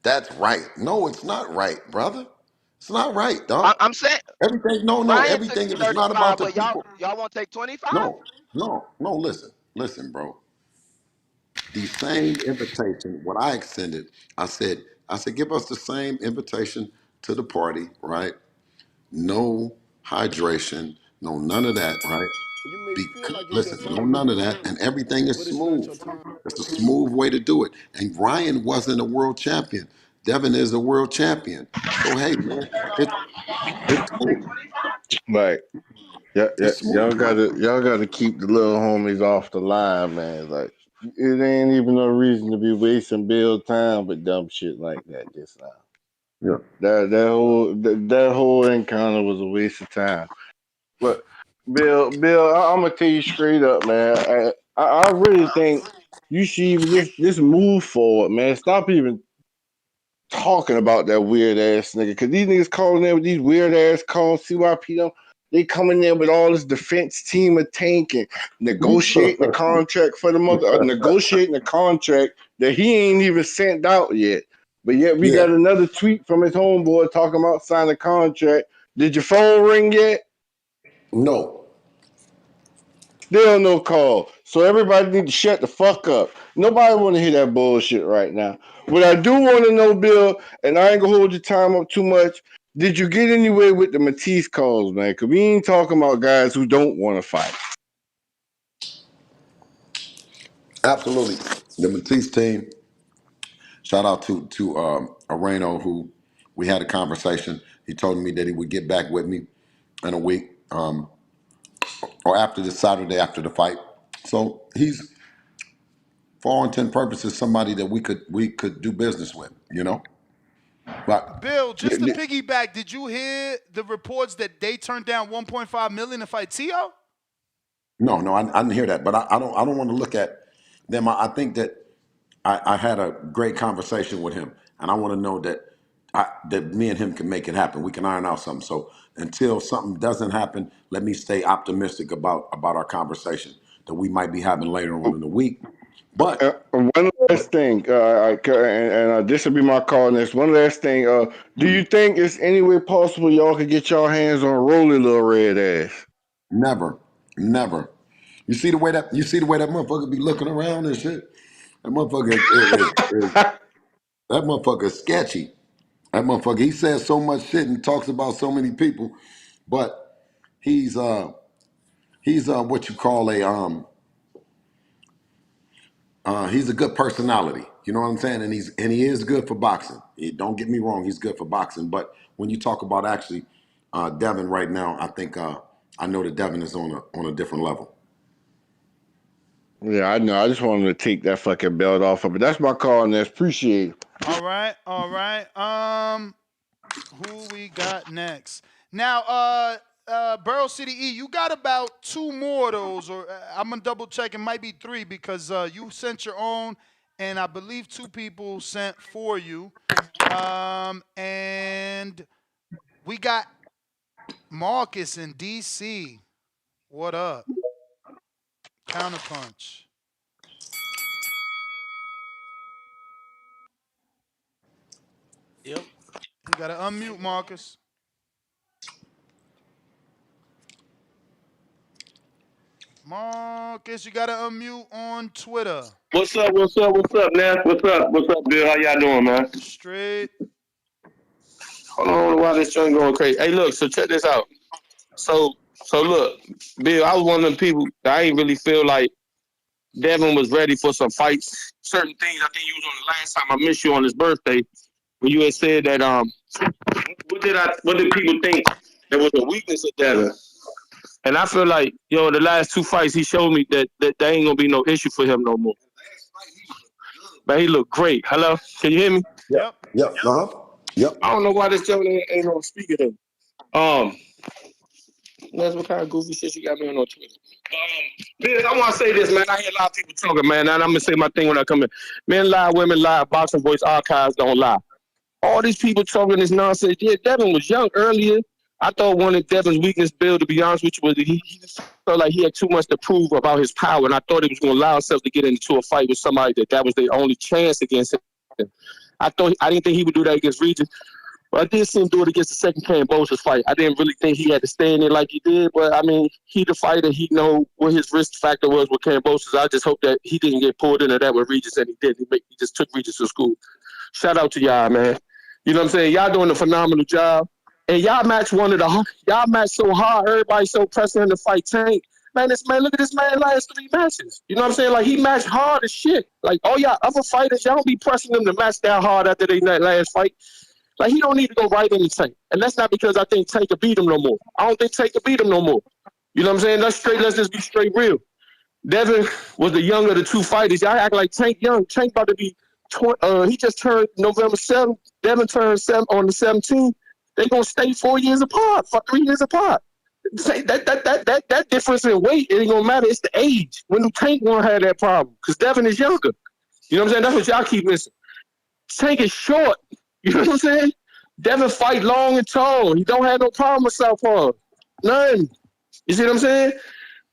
that's right. No, it's not right, brother. It's not right, dog. I'm saying, Everything, no, Ryan took everything the is not about 35, the but y'all people. y'all won't take 25? No, listen, bro. The same invitation, what I extended, I said, give us the same invitation to the party, right? No hydration, no none of that, right? You may feel like it's your Listen, no time, none of that, and everything is but it's not smooth. your time. It's a smooth way to do it. And Ryan wasn't a world champion. Devin is a world champion. So hey, man, it's smooth. Like, yeah, yeah, It's smooth. y'all gotta keep the little homies off the line, man. Like, it ain't even no reason to be wasting Bill time with dumb shit like that just now. Yeah. That whole encounter was a waste of time. But Bill, I'm gonna tell you straight up, man. I really think you should even just move forward, man. Stop even talking about that weird ass nigga. Cause these niggas calling in with these weird ass calls, CYP them. They coming in with all this defense team of tank and negotiating the contract for the mother, negotiating the contract that he ain't even sent out yet. But yet we Yeah. got another tweet from his homeboy talking about signing a contract. Did your phone ring yet? No. Still no call. So everybody need to shut the fuck up. Nobody want to hear that bullshit right now. What I do want to know, Bill, and I ain't gonna hold your time up too much. Did you get anywhere with the Matisse calls, man? Cause we ain't talking about guys who don't want to fight. Absolutely. The Matisse team, shout out to Areno, who we had a conversation. He told me that he would get back with me in a week, or after this Saturday after the fight. So he's, for all intent and purposes, somebody that we could do business with, you know? But Bill, just to piggyback, did you hear the reports that they turned down 1.5 million to fight Tio? no, I didn't hear that. But I don't want to look at them. I think that I had a great conversation with him, and I want to know that me and him can make it happen. We can iron out something. So until something doesn't happen, let me stay optimistic about our conversation that we might be having later on in the week. But One last thing, and this will be my call next. One last thing, do you think it's any way possible y'all could get y'all hands on Rolly little red ass? never, never. You see the way that motherfucker be looking around and shit. That motherfucker that motherfucker is sketchy. That motherfucker, he says so much shit and talks about so many people, but he's what you call he's a good personality. You know what I'm saying? And he is good for boxing. Don't get me wrong, he's good for boxing. But when you talk about actually Devin right now, I think I know that Devin is on a different level. Yeah, I know. I just wanted to take that fucking belt off of it. That's my call, and that's appreciate it. All right, all right. Who we got next? Now, Borough City E, you got about two more of those, or I'm gonna double check. It might be three because you sent your own, and I believe two people sent for you. And we got Marcus in DC. What up? Counterpunch. Yep. You gotta unmute Marcus. Marcus, you gotta unmute on Twitter. What's up? What's up? What's up, Ness? What's up? What's up, Bill? How y'all doing, man? Straight. Hold on, while this joint going crazy. Hey, look. So check this out. So, so look, Bill. I was one of them people that I ain't really feel like Devin was ready for some fights. Certain things. I think you was on the last time I missed you on his birthday when you had said that. What did people think there was a weakness of Devin? And I feel like, the last two fights he showed me that there ain't gonna be no issue for him no more. But he looked great. Hello, can you hear me? Yep. Yep. Yep. Uh huh. Yep. I don't know why this gentleman ain't no speaker though. That's what kind of goofy shit you got me on Twitter. Biz, I want to say this, man. I hear a lot of people talking, man, and I'm gonna say my thing when I come in. Men lie, women lie, boxing voice archives don't lie. All these people talking this nonsense. Yeah, Devin was young earlier. I thought one of Devin's weakness, Bill, to be honest with you, was that he felt like he had too much to prove about his power, and I thought he was going to allow himself to get into a fight with somebody that was their only chance against him. I didn't think he would do that against Regis, but I did see him do it against the second Cambosa's fight. I didn't really think he had to stay in it like he did, but I mean, he the fighter. He know what his risk factor was with Cambosa's. I just hope that he didn't get pulled into that with Regis, and he did. He just took Regis to school. Shout out to y'all, man. You know what I'm saying? Y'all doing a phenomenal job. And y'all match so hard, everybody so pressing him to fight Tank. Man, look at this man last three matches. You know what I'm saying? Like he matched hard as shit. Like all y'all other fighters, y'all don't be pressing them to match that hard after they last fight. Like he don't need to go right into Tank. And that's not because I think Tank can beat him no more. I don't think Tank can beat him no more. You know what I'm saying? Let's just be straight real. Devin was the younger of the two fighters. Y'all act like Tank young. Tank about to be he just turned November 7th. Devin turned 7 on the 17th. They're gonna stay 4 years apart, for 3 years apart. That difference in weight, it ain't gonna matter. It's the age. When Tank won't have that problem. Because Devin is younger. You know what I'm saying? That's what y'all keep missing. Tank is short. You know what I'm saying? Devin fight long and tall. He don't have no problem with Southpaw. None. You see what I'm saying?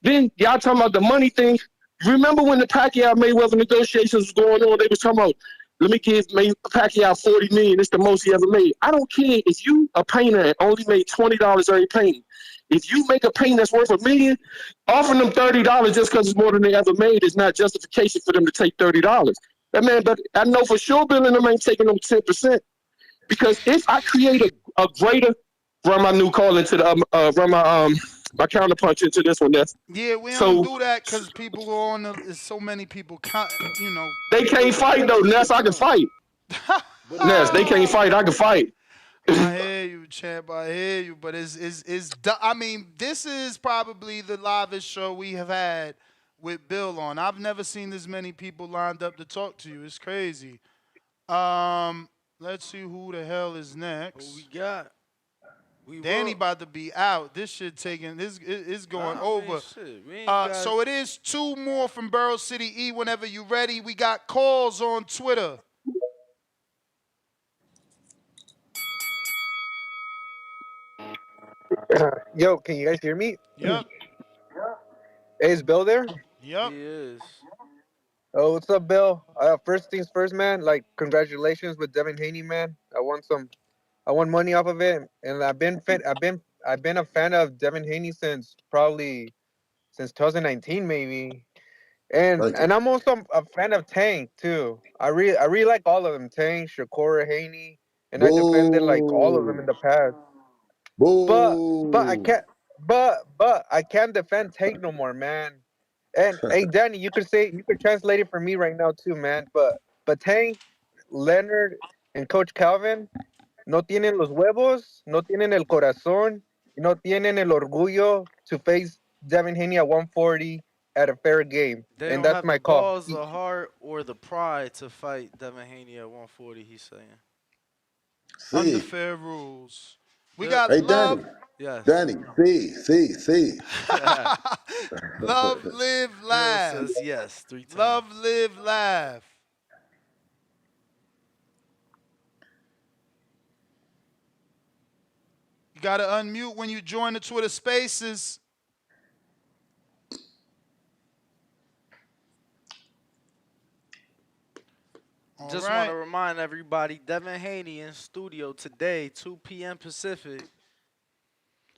Then y'all talking about the money thing. Remember when the Pacquiao Mayweather negotiations was going on? They was talking about, let me give Pacquiao 40 million. It's the most he ever made. I don't care if you a painter and only made $20 every painting. If you make a painting that's worth $1 million, offering them $30 just because it's more than they ever made is not justification for them to take $30. That man, but I know for sure Bill and them ain't taking them 10%. Because if I create a greater, run my new call into the run my counterpunch into this one. That's Yeah, we don't so do that because people go on. There's so many people, they can't fight though. Ness, I can fight. Ness, they can't fight. I can fight. I hear you, champ. I hear you, but I mean, this is probably the livest show we have had with Bill on. I've never seen this many people lined up to talk to you. It's crazy. Let's see who the hell is Who we next. got? We Danny will. about to be out. This shit taking this is going I mean, over. shit. We ain't got. So it is two more from Borough City E. Whenever you ready, we got calls on Twitter. Yo, can you guys hear me? Yep. Hey, is Bill there? Yep. He is. Oh, what's up, Bill? First things first, man. Like, congratulations with Devin Haney, man. I won money off of it, and I've been a fan of Devin Haney since 2019, maybe. And Thank you. and I'm also a fan of Tank too. I really like all of them, Tank, Shakur, Haney, and I defended like all of them in Boo. the past. But I Boo. can't but I can't defend Tank no more, man. And hey, Danny, you could translate it for me right now too, man. But Tank, Leonard, and Coach Calvin no tienen los huevos, no tienen el corazón, y no tienen el orgullo to face Devin Haney at 140 at a fair game, They and don't that's have the my call. balls, the heart, or the pride to fight Devin Haney at 140. He's saying. Under See. fair rules. We Bill. got Hey, Danny. love. Yes. Danny. See. Love, live, Bill laugh. says yes 3 times. Love, live, laugh. You got to unmute when you join the Twitter Spaces. All Just want to right. remind everybody, Devin Haney in studio today, 2 p.m. Pacific.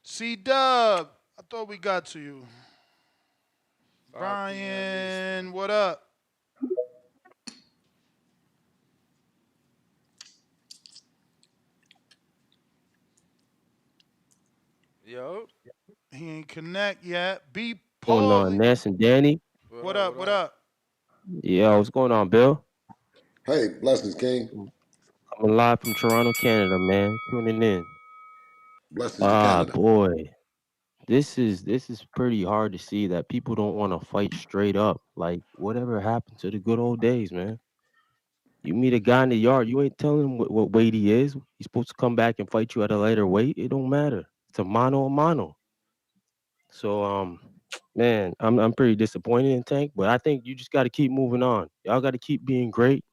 C Dub, I thought we got to you. 5 p.m. Eastern. Brian, what up? Yo, He ain't connect yet. Be Going on, Paulie. Ness and Danny? what What up? up? What What up? up? Yeah, what's going on, Bill? Hey, blessings, King. I'm live from Toronto, Canada, man. Tuning in. Blessings to Ah, Canada. boy, this is pretty hard to see that people don't want to fight straight up. Like whatever happened to the good old days, man. You meet a guy in the yard, you ain't telling him what weight he is. He's supposed to come back and fight you at a lighter weight. It don't matter. It's a mano. So man, I'm pretty disappointed in Tank, but I think you just got to keep moving on. Y'all got to keep being great.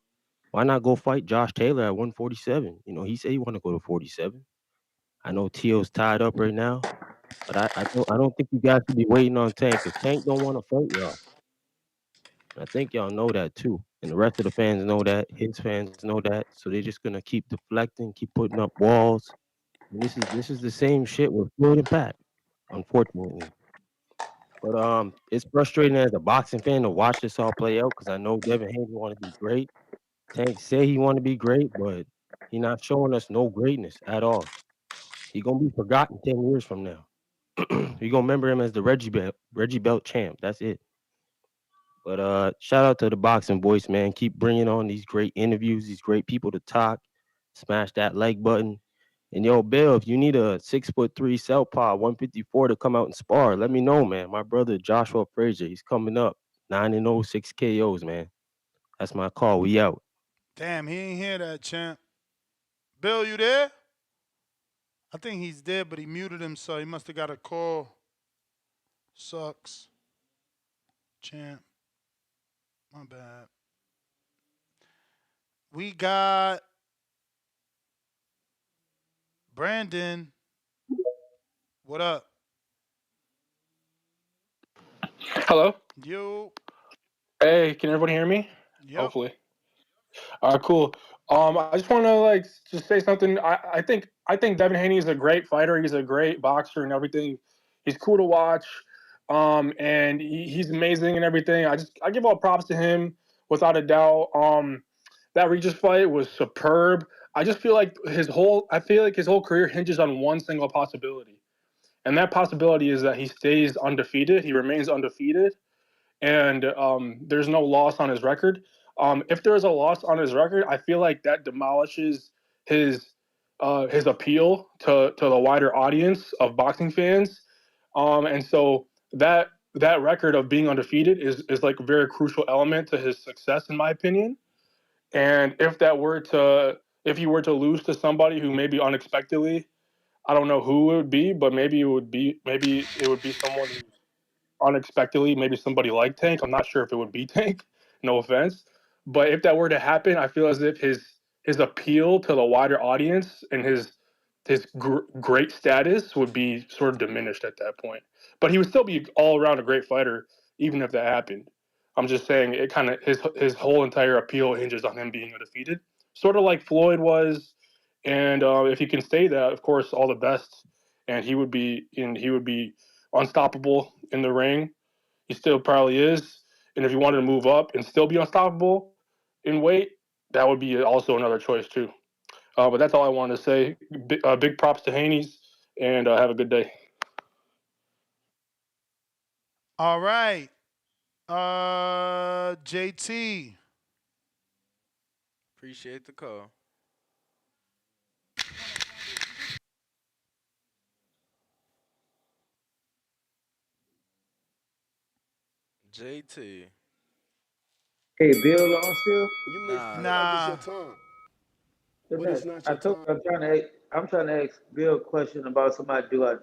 Why not go fight Josh Taylor at 147? You know, he said he want to go to 47. I know Tio's tied up right now, but I don't think you guys should be waiting on Tank because Tank don't want to fight y'all. I think y'all know that too, and the rest of the fans know that. His fans know that, so they're just gonna keep deflecting, keep putting up walls. And this is the same shit with Floyd and Pat, unfortunately. But it's frustrating as a boxing fan to watch this all play out because I know Devin Haney want to be great. Tank say he want to be great, but he not showing us no greatness at all. He gonna be forgotten 10 years from now. You gonna remember him as the Reggie Belt champ. That's it. But shout out to the boxing voice, man. Keep bringing on these great interviews, these great people to talk. Smash that like button. And yo, Bill, if you need a 6'3" southpaw, 154 to come out and spar, let me know, man. My brother Joshua Frazier, he's coming up. 9-0, 6 KOs, man. That's my call. We out. Damn, he ain't hear that, champ. Bill, you there? I think he's there, but he muted himself. He must have got a call. Sucks. Champ. My bad. We got Brandon. What up? Hello. Yo. Hey, can everybody hear me? Yep. Hopefully. All right, cool. I just want to just say something. I think Devin Haney is a great fighter. He's a great boxer and everything. He's cool to watch. And he's amazing and everything. I give all props to him without a doubt. That Regis fight was superb. I feel like his whole career hinges on one single possibility. And that possibility is that he stays undefeated. He remains undefeated and there's no loss on his record. If there is a loss on his record, I feel like that demolishes his his appeal to the wider audience of boxing fans. And so that record of being undefeated is like a very crucial element to his success, in my opinion. And if he were to lose to somebody who maybe unexpectedly, I don't know who it would be, but maybe it would be someone who's unexpectedly, maybe somebody like Tank. I'm not sure if it would be Tank. No offense, but if that were to happen, I feel as if his appeal to the wider audience and his great status would be sort of diminished at that point. But he would still be all around a great fighter, even if that happened. I'm just saying it kind of his whole entire appeal hinges on him being undefeated, sort of like Floyd was. And if he can stay that, of course, all the best. And he would be unstoppable in the ring. He still probably is. And if he wanted to move up and still be unstoppable in weight, that would be also another choice too. But that's all I wanted to say. Big props to Haney's, and have a good day. All right. JT. Appreciate the call. JT. Hey, Bill on still? You may Nah. feel like it's Nah. your time, Good but it's night. not I your told time. I'm trying to ask Bill a question about somebody do I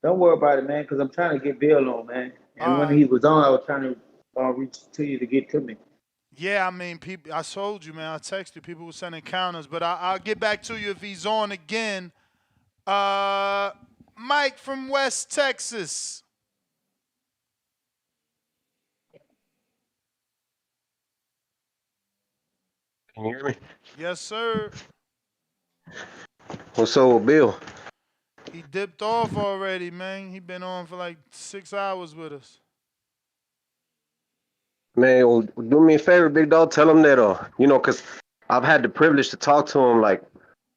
don't worry about it, man, because I'm trying to get Bill on, man. And All when right. he was on, I was trying to reach to you to get to me. Yeah, I mean, people. I told you, man. I texted you. People were sending counters, but I'll get back to you if he's on again. Uh, Mike from West Texas. Can you hear me? Yes, sir. What's up with Bill? He dipped off already, man. He been on for like 6 hours with us. Man, well, do me a favor, big dog. Tell him that, cause I've had the privilege to talk to him like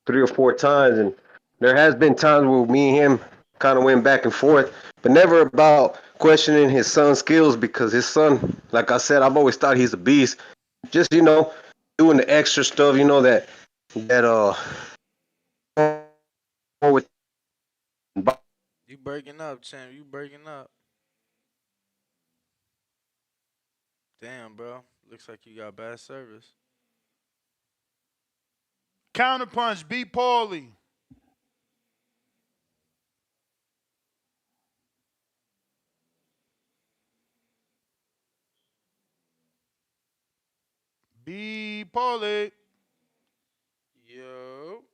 3 or 4 times, and there has been times where me and him kind of went back and forth, but never about questioning his son's skills because his son, like I said, I've always thought he's a beast. Just doing the extra stuff, that with You breaking up, champ. You breaking up. Damn, bro. Looks like you got bad service. Counterpunch, B. Paulie. B. Paulie. Yo.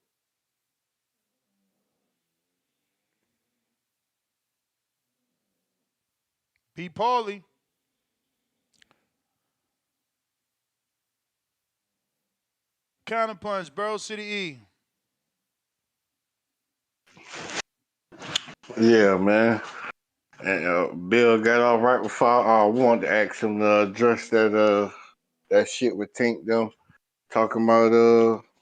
B. Paulie. Counterpunch, Borough City E. Yeah, man. And Bill got off right before I wanted to ask him to address that shit with Tank them talking about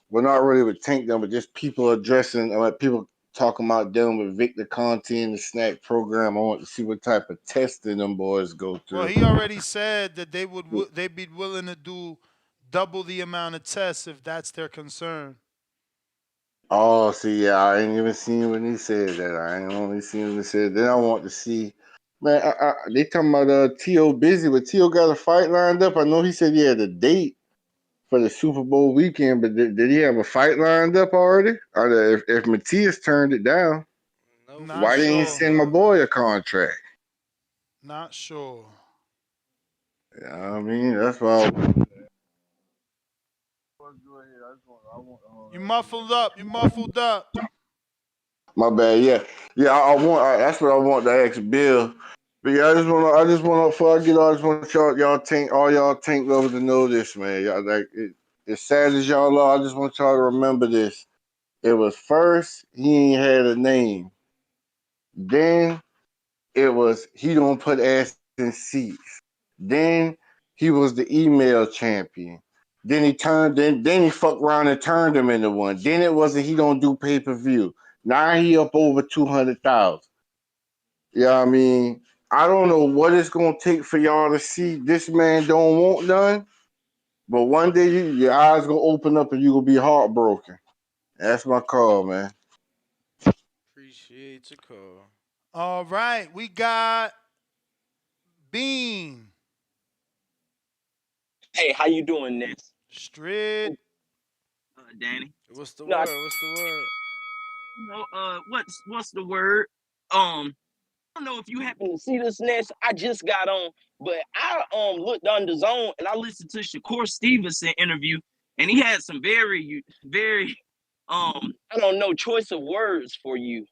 well, not really with Tank them, but just people addressing people talking about dealing with Victor Conti and the snack program. I want to see what type of testing them boys go Well, through. he already said that they'd be willing to do double the amount of tests if that's their concern. Oh, see, yeah, I ain't even seen when he said that. I ain't only seen when he said. Then I want to see, man. They talking about T.O. busy, but T.O. got a fight lined up. I know he said he had a date for the Super Bowl weekend, but did he have a fight lined up already? Or if Matias turned it down, No Not why fight didn't he sure. lined send my up. boy a contract? Not sure. You know what I mean, that's why. You muffled up. You muffled up. My bad. Yeah, yeah. I want. That's what I want to ask Bill. But yeah, I just want to. Before I get on, I just want all y'all tank lovers to know this, man. Y'all like it. As sad as y'all are, I just want y'all to remember this. It was first he ain't had a name. Then it was he don't put ass in seats. Then he was the email champion. Then he fucked around and turned him into one. Then it wasn't he don't do pay per view. Now he up over 200,000. Yeah, I mean, I don't know what it's gonna take for y'all to see this man don't want none, but one day your eyes gonna open up and you gonna be heartbroken. That's my call, man. Appreciate your call. All right, we got Bean. Hey, how you doing, Ness? Straight. Danny. What's the No, I, word? What's the word? what's the word? I don't know if you happen to see this, Ness. I just got on, but I looked on the zone and I listened to Shakur Stevenson interview, and he had some very I don't know choice of words for you.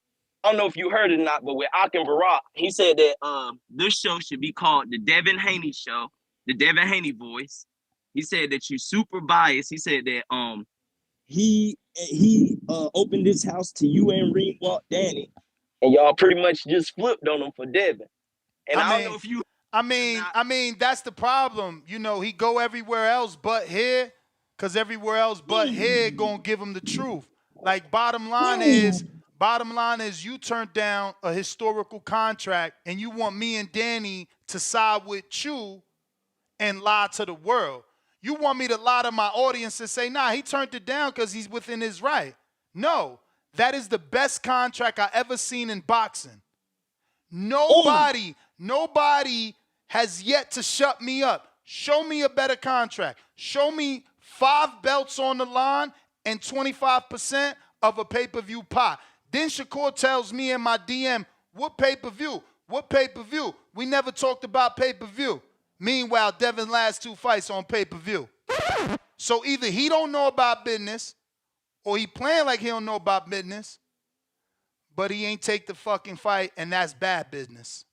I don't know if you heard it or not, but with Akin Barak, he said that this show should be called the Devin Haney Show, the Devin Haney Voice. He said that you're super biased. He said that he opened his house to you and Ringwalk Danny, and y'all pretty much just flipped on him for Devin. And I I don't know mean, if you that's the problem. You know, he go everywhere else but here, cause everywhere else but here gonna give him the truth. Like bottom line is you turned down a historical contract and you want me and Danny to side with you and lie to the world. You want me to lie to my audience and say, nah, he turned it down because he's within his right. No, that is the best contract I ever seen in boxing. Nobody has yet to shut me up. Show me a better contract. Show me 5 belts on the line and 25% of a pay-per-view pot. Then Shakur tells me in my DM, what pay-per-view? What pay-per-view? We never talked about pay-per-view. Meanwhile, Devin last 2 fights on pay-per-view. So either he don't know about business or he playing like he don't know about business, but he ain't take the fucking fight, and that's bad business.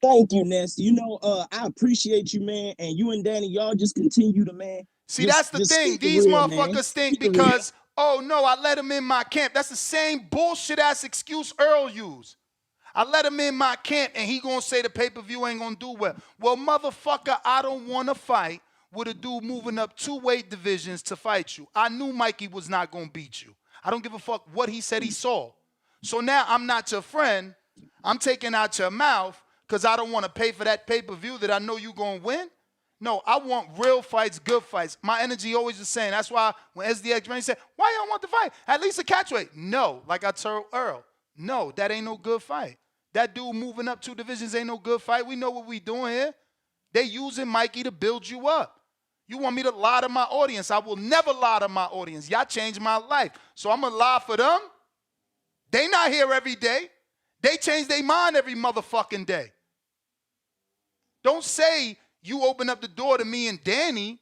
thank you, Ness. You know, I appreciate you, man. And you and Danny, y'all just continue to, man. See, that's the Just thing. speak the These real, man. motherfuckers think Speak the real. because, oh no, I let him in my camp. That's the same bullshit ass excuse Earl used. I let him in my camp, and he gonna say the pay-per-view ain't gonna do well. Well, motherfucker, I don't want to fight with a dude moving up 2 weight divisions to fight you. I knew Mikey was not gonna beat you. I don't give a fuck what he said he saw. So now I'm not your friend. I'm taking out your mouth because I don't want to pay for that pay-per-view that I know you gonna win. No, I want real fights, good fights. My energy always the same. That's why when SDX Range said, why you don't want the fight? At least a catchweight. No, like I told Earl, no, that ain't no good fight. That dude moving up 2 divisions ain't no good fight. We know what we doing here. They using Mikey to build you up. You want me to lie to my audience? I will never lie to my audience. Y'all changed my life. So I'm going to lie for them. They not here every day. They change their mind every motherfucking day. Don't say you open up the door to me and Danny.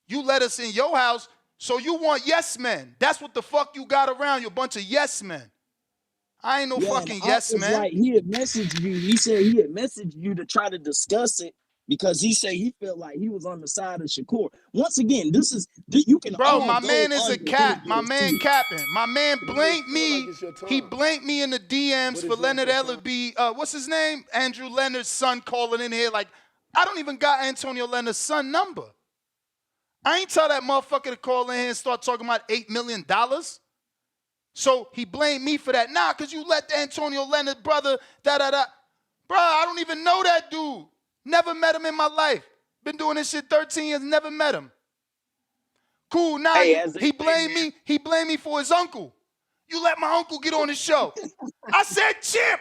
You let us in your house, so you want yes men. That's what the fuck you got around you, a bunch of yes men. I ain't no fucking yes was man. like he had messaged you. He said he had messaged you to try to discuss it because he said he felt like he was on the side of Shakur. Once again, you can Bro, all my go man is a under cat. My this man too. capping. My man You may blanked feel like me. it's your He time, blanked me in the DMs but for it's not Leonard your time. Ellerby. What's his name? Andrew Leonard's son calling in here. Like, I don't even got Antonio Leonard's son number. I ain't tell that motherfucker to call in here and start talking about $8 million. So he blamed me for that. Nah, because you let the Antonio Leonard brother, da-da-da. Bro, I don't even know that dude. Never met him in my life. Been doing this shit 13 years, never met him. Cool, now Hey, as they he say, blamed me. He blamed me for his uncle. You let my uncle get on the show. I said, Chip,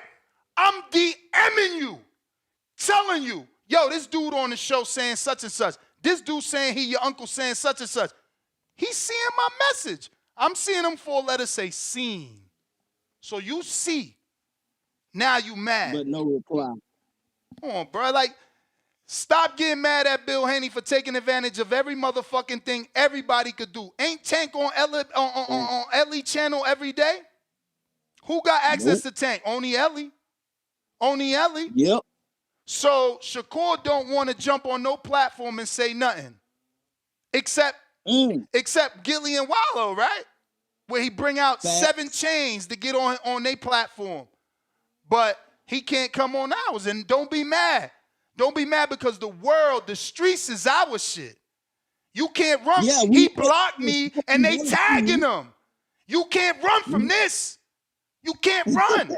I'm DMing you, telling you, yo, this dude on the show saying such and such. This dude saying he your uncle saying such and such. He's seeing my message. I'm seeing him 4 letters say seen. So you see. Now you mad. but no reply. Come on, bro. Like, stop getting mad at Bill Haney for taking advantage of every motherfucking thing everybody could do. Ain't Tank on Ellie channel every day? Who got access Nope. to Tank? Only Ellie. Only Ellie. Yep. So Shakur don't want to jump on no platform and say nothing. Except Gillian Wallow, right? Where he bring out Facts. 7 chains to get on their platform. But he can't come on ours. And don't be mad. Don't be mad because the world, the streets is our shit. You can't run. Yeah, He blocked me and they tagging him. You can't run from this. You can't run.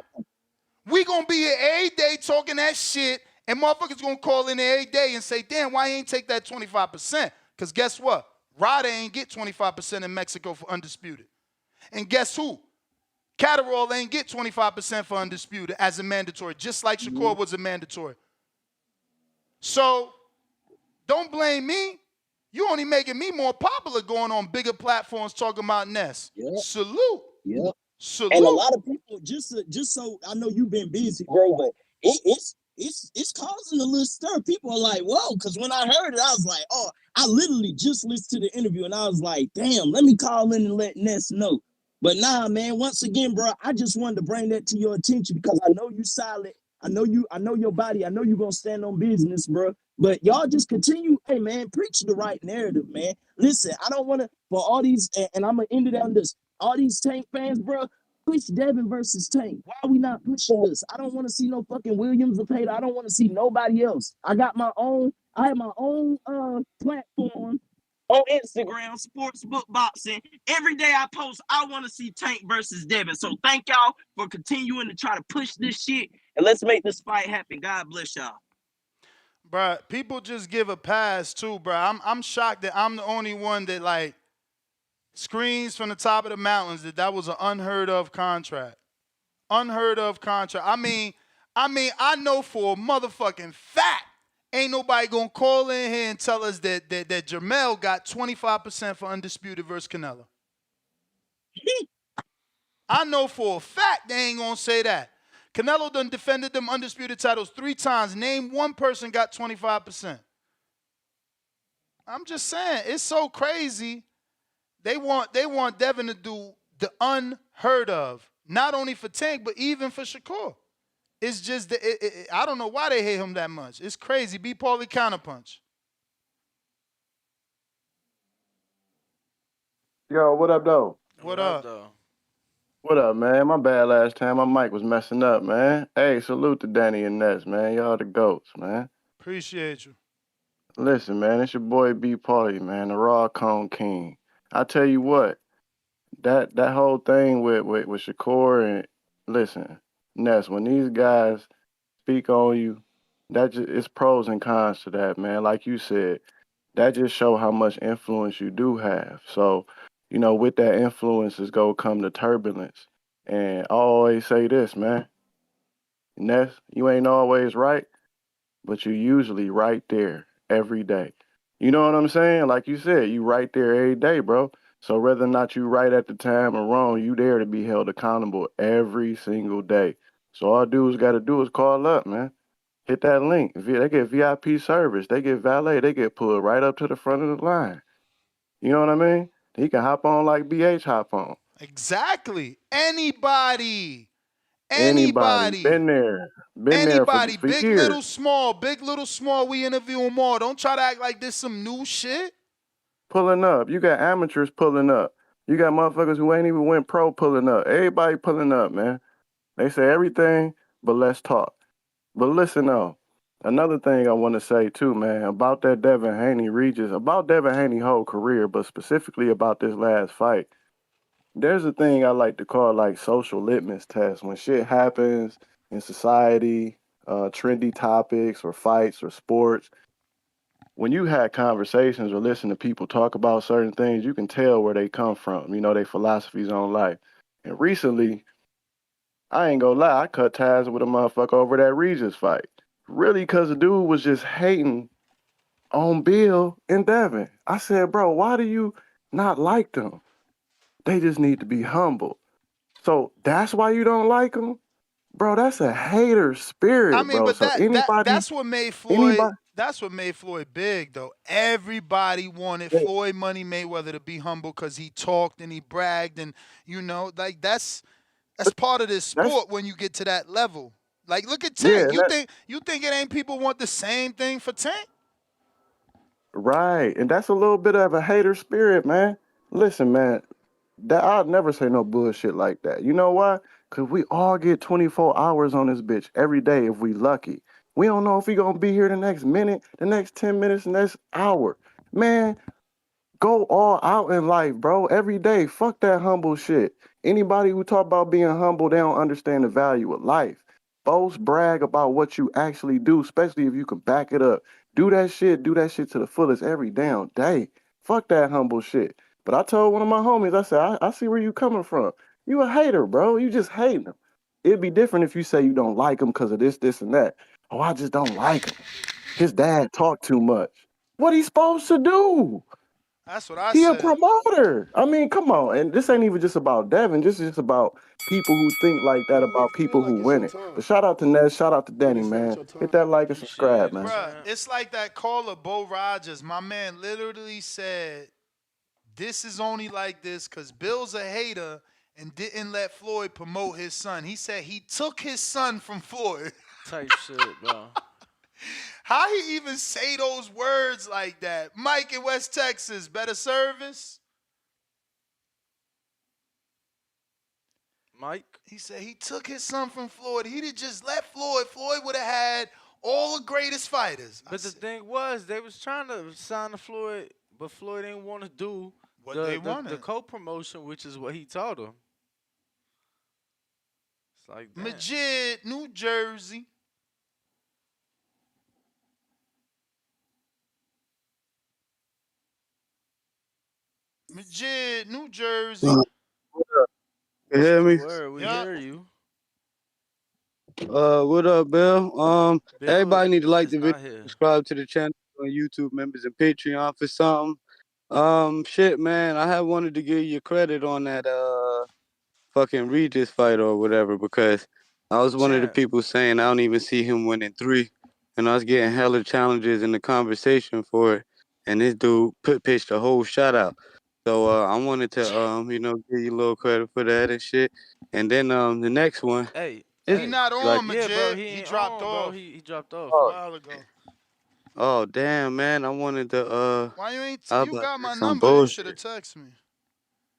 We gonna be here every day talking that shit, and motherfuckers gonna call in every day and say, damn, why you ain't take that 25%? Because guess what? Ryder ain't get 25% in Mexico for Undisputed. And guess who? Catterall ain't get 25% for Undisputed as a mandatory, just like Shakur was a mandatory. So don't blame me. You only making me more popular going on bigger platforms talking about Ness. Yep. Salute. Yep. Salute. And a lot of people just so I know you've been busy, bro, but it's causing a little stir. People are like, whoa, because when I heard it, I was like, oh, I literally just listened to the interview and I was like, damn, let me call in and let Ness know. But nah, man, once again, bro, I just wanted to bring that to your attention because I know you solid. I know your body. I know you're gonna stand on business, bro. But y'all just continue, hey man, preach the right narrative, man. Listen, I don't want to for all these, and I'm gonna end it on this. All these Tank fans, bro, push Devin versus Tank. Why are we not pushing this? I don't want to see no fucking Williams or Taylor. I don't want to see nobody else. I have my own platform on Instagram, Sportsbook Boxing. Every day I post, I want to see Tank versus Devin. So thank y'all for continuing to try to push this shit. And let's make this fight happen. God bless y'all. Bruh, people just give a pass too, bruh. I'm shocked that I'm the only one that like screams from the top of the mountains that was an unheard of contract. Unheard of contract. I mean, I know for a motherfucking fact, ain't nobody gonna call in here and tell us that Jermell got 25% for Undisputed versus Canelo. I know for a fact they ain't gonna say that. Canelo done defended them Undisputed titles 3 times. Name one person got 25%. I'm just saying, it's so crazy. They want Devin to do the unheard of, not only for Tank, but even for Shakur. It's just, I don't know why they hate him that much. It's crazy. Be Paulie counterpunch. Yo, what up, though? What up? Though? What up, man? My bad last time. My mic was messing up, man. Hey, salute to Danny and Ness, man. Y'all the goats, man. Appreciate you. Listen, man, it's your boy B Party, man, the Raw Cone King. I tell you what, that whole thing with Shakur and listen, Ness, when these guys speak on you, that just it's pros and cons to that, man. Like you said, that just show how much influence you do have. So, with that influence is gonna come the turbulence. And I always say this, man, Ness, you ain't always right, but you usually right there every day. You know what I'm saying? Like you said, you right there every day, bro. So whether or not you right at the time or wrong, you there to be held accountable every single day. So all dudes got to do is call up, man. Hit that link. They get VIP service. They get valet. They get pulled right up to the front of the line. You know what I mean? He can hop on like BH hop on. Exactly. Anybody. Anybody Anybody. been there Anybody. for Big, years. little, small. Big, little, small. We interview them all. Don't try to act like this some new shit. Pulling up. You got amateurs pulling up. You got motherfuckers who ain't even went pro pulling up. Everybody pulling up, man. They say everything, but let's talk. But listen though, another thing I want to say too, man, about that Devin Haney Regis, about Devin Haney whole career, but specifically about this last fight. There's a thing I like to call like social litmus test when shit happens in society, trendy topics or fights or sports. When you had conversations or listen to people talk about certain things, you can tell where they come from, their philosophies on life. And recently, I ain't gonna lie, I cut ties with a motherfucker over that Regis fight. Really, because the dude was just hating on Bill and Devin. I said, bro, why do you not like them? They just need to be humble. So that's why you don't like them? Bro, that's a hater I spirit, mean, bro. but So anybody, that's what made Floyd. anybody, That's what made Floyd big, though. Everybody wanted yeah, Floyd Money Mayweather to be humble because he talked and he bragged, and like that's part of this that's, sport when you get to that level. Like, look at yeah, Tank. and You think it ain't people want the same thing for Tank? right. And that's a little bit of a hater spirit, man. Listen, man, that I'd never say no bullshit like that. You know why? Cause we all get 24 hours on this bitch every day if we lucky. We don't know if we gonna be here the next minute, the next 10 minutes, the next hour. Man, go all out in life, bro. Every day. Fuck that humble shit. Anybody who talk about being humble, they don't understand the value of life. Boast, brag about what you actually do, especially if you can back it up. Do that shit to the fullest every damn day. Fuck that humble shit. But I told one of my homies, I said, I see where you coming from. You a hater, bro. You just hating him. It'd be different if you say you don't like him because of this, and that. Oh, I just don't like him. His dad talk too much. What he supposed to do? That's what I He a said. promoter. I mean, come on. And this ain't even just about Devin. This is just about people who think like that You may about feel people who like it's win your it. time, But shout out to Nez. Shout out to but Danny, it's not man. your Hit time. that like and subscribe, Appreciate it, man. Bruh, man. it's like that caller, Bo Rogers. My man literally said, this is only like this because Bill's a hater and didn't let Floyd promote his son. He said he took his son from Floyd. Type shit, bro. How he even say those words like that? Mike in West Texas, better service? Mike. He said he took his son from Floyd. He'd have just let Floyd. Floyd would have had all the greatest fighters. I But the said, thing was, they was trying to sign the Floyd, but Floyd didn't want to do what they the wanted. co-promotion, which is what he told him. It's like, damn. Majid, New Jersey. Majid, New Jersey. What up? You What's hear the me? word? We Yeah. hear you. What up, Bill? Bill Everybody need to like is the video, not here. subscribe to the channel on YouTube, members and Patreon for something. Shit, man, I had wanted to give you credit on that fucking Regis fight or whatever because I was one of the Champ. people saying I don't even see him winning three, and I was getting hella challenges in the conversation for it, and this dude pitched a whole shot out. So I wanted to give you a little credit for that and shit. And then the next one. Hey, It's He hey. not like, on, Yeah, bro, Majid. he He ain't dropped on, bro. off He dropped off, a oh, bro. while ago. oh damn, man, I wanted to Why you ain't? I You about got my some number. You should bullshit, have texted me.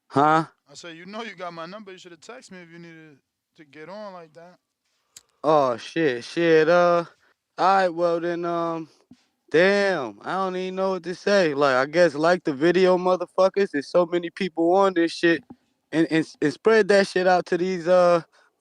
huh? I said, you know, you got my number. You should have texted me if you needed to get on like that. Oh shit, shit. All right. Well then, damn, I don't even know what to say. Like, I guess like the video, motherfuckers. There's so many people on this shit, and spread that shit out to these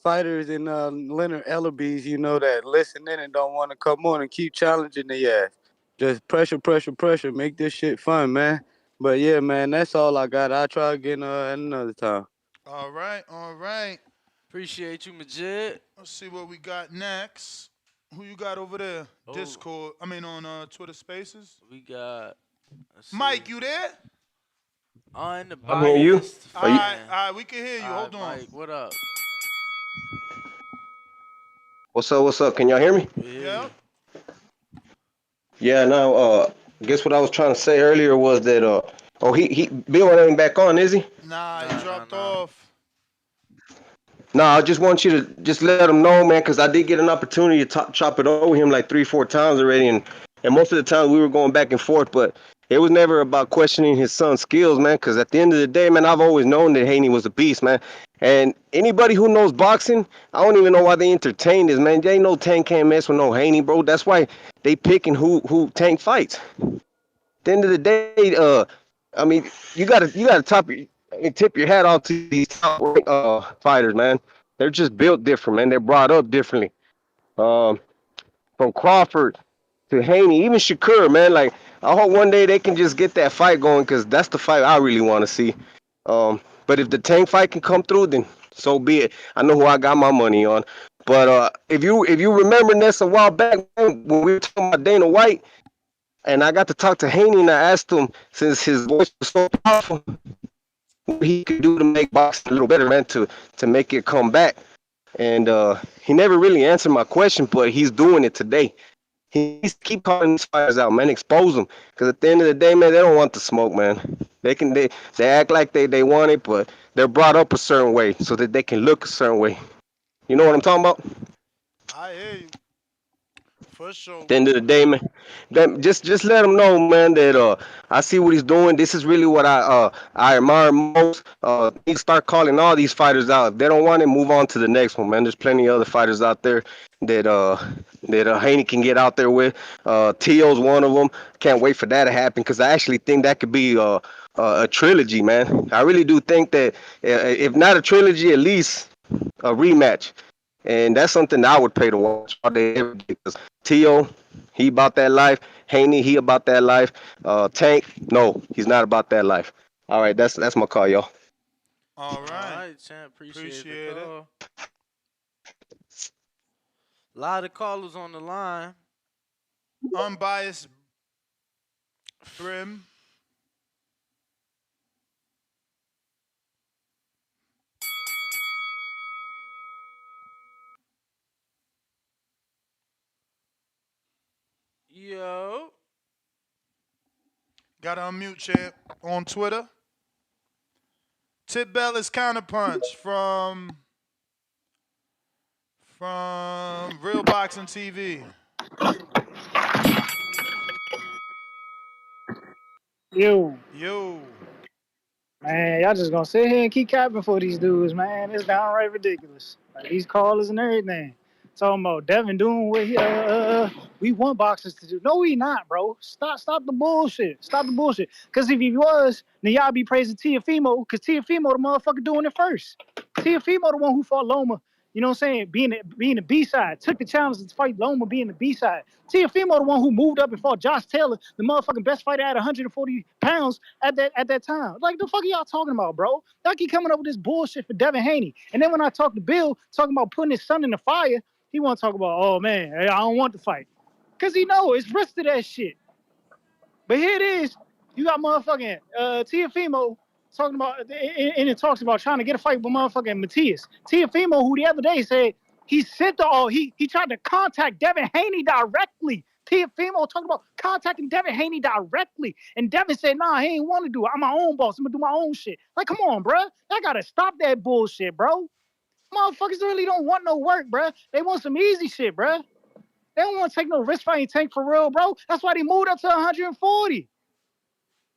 fighters and Leonard Ellerbees, that listen in and don't want to come on and keep challenging their ass. Just pressure, pressure, pressure. Make this shit fun, man. But yeah, man, that's all I got. I'll try again at another time. All right, all right. Appreciate you, Majid. Let's see what we got next. Who you got over there? Oh, Discord. I mean, on Twitter Spaces. we got. Let's see. Mike, you there? I'm hearing you. Unbiased All Are you? right, fan. all right. We can hear you. All Hold right, on. Mike, what up? What's up? What's up? Can y'all hear me? We hear Yep. you. Yeah. Now, guess what I was trying to say earlier was that oh he Bill ain't back on, is he? Nah, he Nah, nah, dropped nah. off. No, I just want you to just let him know, man, because I did get an opportunity to chop it over him like 3, 4 times already, and most of the time we were going back and forth, but it was never about questioning his son's skills, man. Because at the end of the day, man, I've always known that Haney was a beast, man. And anybody who knows boxing, I don't even know why they entertain this, man. They know Tank can't mess with no Haney, bro. That's why they picking who Tank fights. At the end of the day, I mean, you gotta tip your hat off to these top fighters, man. They're just built different, man. They're brought up differently. Um, from Crawford to Haney, even Shakur, man. Like, I hope one day they can just get that fight going, because that's the fight I really want to see. But if the Tank fight can come through, then so be it. I know who I got my money on. But if you remember this a while back, man, when we were talking about Dana White, and I got to talk to Haney, and I asked him, since his voice was so powerful, what he could do to make boxing a little better, man, to make it come back. And he never really answered my question, but he's doing it today. He needs to keep calling these fighters out, man. Expose them, because at the end of the day, man, they don't want the smoke, man. They act like they want it, but they're brought up a certain way so that they can look a certain way. You know what I'm talking about? I hear you. For At sure. the end of the day, man, just let him know, man, that I see what he's doing. This is really what I admire most. He start calling all these fighters out. If they don't want it, move on to the next one, man. There's plenty of other fighters out there that Haney can get out there with. Tio's one of them. Can't wait for that to happen, because I actually think that could be a trilogy, man. I really do think that if not a trilogy, at least a rematch. And that's something that I would pay to watch all day every day. Because Tio, he about that life. Haney, he about that life. Tank, no, he's not about that life. All right, that's my call, y'all. All All right. right, champ. Appreciate the Appreciate it. call. A lot of callers on the line. Unbiased Brim. Yo. Got to unmute champ on Twitter. Tip Bellis counterpunch from Real Boxing TV. Yo, Yo. man, y'all just gonna sit here and keep capping for these dudes, man. It's downright ridiculous. Like these callers and everything. Talking about Devin doing what we want boxers to do. No, we not, bro. Stop the bullshit. Stop the bullshit. Cause if he was, then y'all be praising Tiafimo, cause Tiafimo the motherfucker doing it first. Tiafimo the one who fought Loma. You know what I'm saying? Being the B side, took the challenge to fight Loma being the B side. Tiafimo the one who moved up and fought Josh Taylor, the motherfucking best fighter at 140 pounds at that time. Like the fuck are y'all talking about, bro? Y'all keep coming up with this bullshit for Devin Haney. And then when I talk to Bill talking about putting his son in the fire, he want to talk about, oh man, I don't want to fight, cause he know it's risk to that shit. But here it is. You got motherfucking Tiafimo talking about, and it talks about trying to get a fight with motherfucking Matias. Tiafimo, who the other day said he sent he tried to contact Devin Haney directly. Tiafimo talking about contacting Devin Haney directly. And Devin said, nah, he ain't want to do it. I'm my own boss. I'm going to do my own shit. Like, come on, bro. I got to stop that bullshit, bro. Motherfuckers really don't want no work, bro. They want some easy shit, bro. They don't want to take no risk fighting Tank for real, bro. That's why they moved up to 140.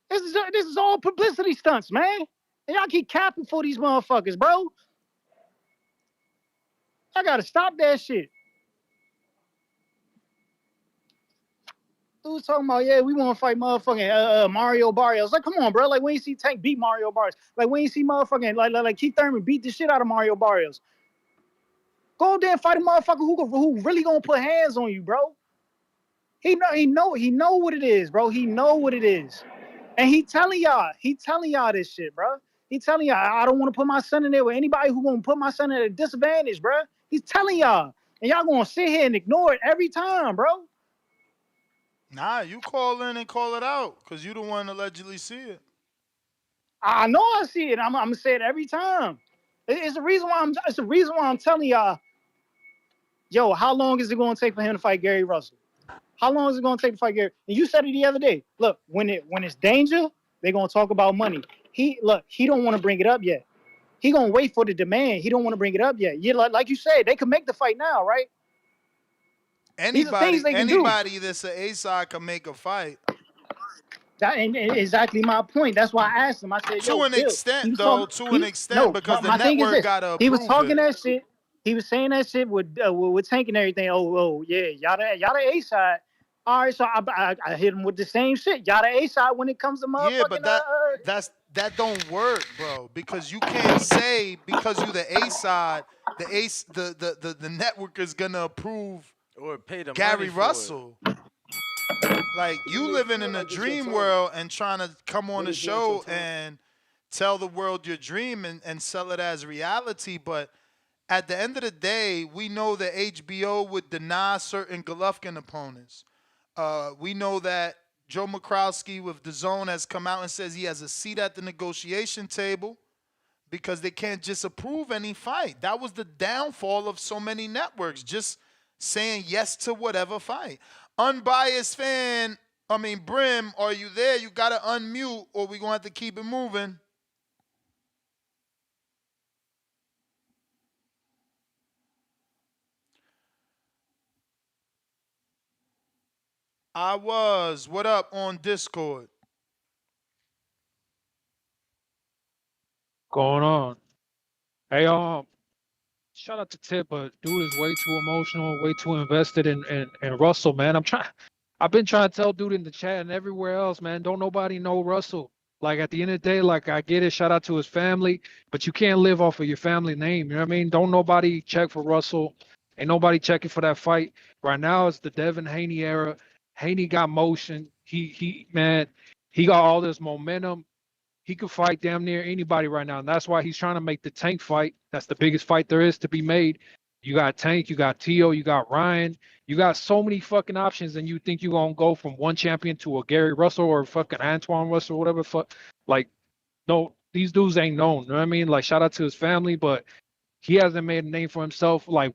This is all publicity stunts, man. And y'all keep capping for these motherfuckers, bro. I gotta stop that shit. Dude's talking about, yeah, we want to fight motherfucking Mario Barrios. Like, come on, bro. Like, we ain't see Tank beat Mario Barrios. Like, we ain't see motherfucking like Keith Thurman beat the shit out of Mario Barrios. Go there and fight a motherfucker who really gonna put hands on you, bro. He know what it is, bro. He know what it is, and he telling y'all this shit, bro. He telling y'all, I don't want to put my son in there with anybody who gonna put my son at a disadvantage, bro. He's telling y'all, and y'all gonna sit here and ignore it every time, bro. Nah, you call in and call it out because you the one allegedly see it. I know I see it. I'm gonna say it every time. It's the reason why I'm telling y'all, yo, how long is it gonna take for him to fight Gary Russell? How long is it gonna take to fight Gary? And you said it the other day. Look, when it's danger, they're gonna talk about money. He don't want to bring it up yet. He gonna wait for the demand. He don't want to bring it up yet. Yeah, like you said, they can make the fight now, right? These are things they can do. Anybody that's an A side can make a fight. That ain't exactly my point. That's why I asked him. I said, To "Yo, an Bill." extent, He was though, talking. to an extent, No. because the My thing is network this. gotta He was approve talking it. that shit. He was saying that shit with Tank and everything. Oh, yeah, y'all the A side. All right, so I hit him with the same shit. Y'all the A side when it comes to Yeah, but motherfucking that don't work, bro. Because you can't say because you the A side, the network is gonna approve Or pay the money Gary for it. Russell. Like You you may living feel in a like it's your dream turn. world and trying to come on What the is it your show turn? and tell the world your dream and sell it as reality, but at the end of the day, we know that HBO would deny certain Golovkin opponents. We know that Joe McCrowski with the Zone has come out and says he has a seat at the negotiation table because they can't just approve any fight. That was the downfall of so many networks, just saying yes to whatever fight. Unbiased fan, Brim, are you there? You gotta unmute or we gonna have to keep it moving. I was. What up on Discord? Going on. Hey, shout out to Tip, but dude is way too emotional, way too invested in Russell, man. I've been trying to tell dude in the chat and everywhere else, man. Don't nobody know Russell. Like at the end of the day, like I get it, shout out to his family, but you can't live off of your family name. You know what I mean? Don't nobody check for Russell. Ain't nobody checking for that fight. Right now it's the Devin Haney era. Haney got motion. He man, he got all this momentum. He could fight damn near anybody right now. And that's why he's trying to make the Tank fight. That's the biggest fight there is to be made. You got Tank, you got Tio, you got Ryan. You got so many fucking options, and you think you're gonna go from one champion to a Gary Russell or fucking Antoine Russell, whatever the fuck. Like, no, these dudes ain't known. You know what I mean? Like, shout out to his family, but he hasn't made a name for himself. Like,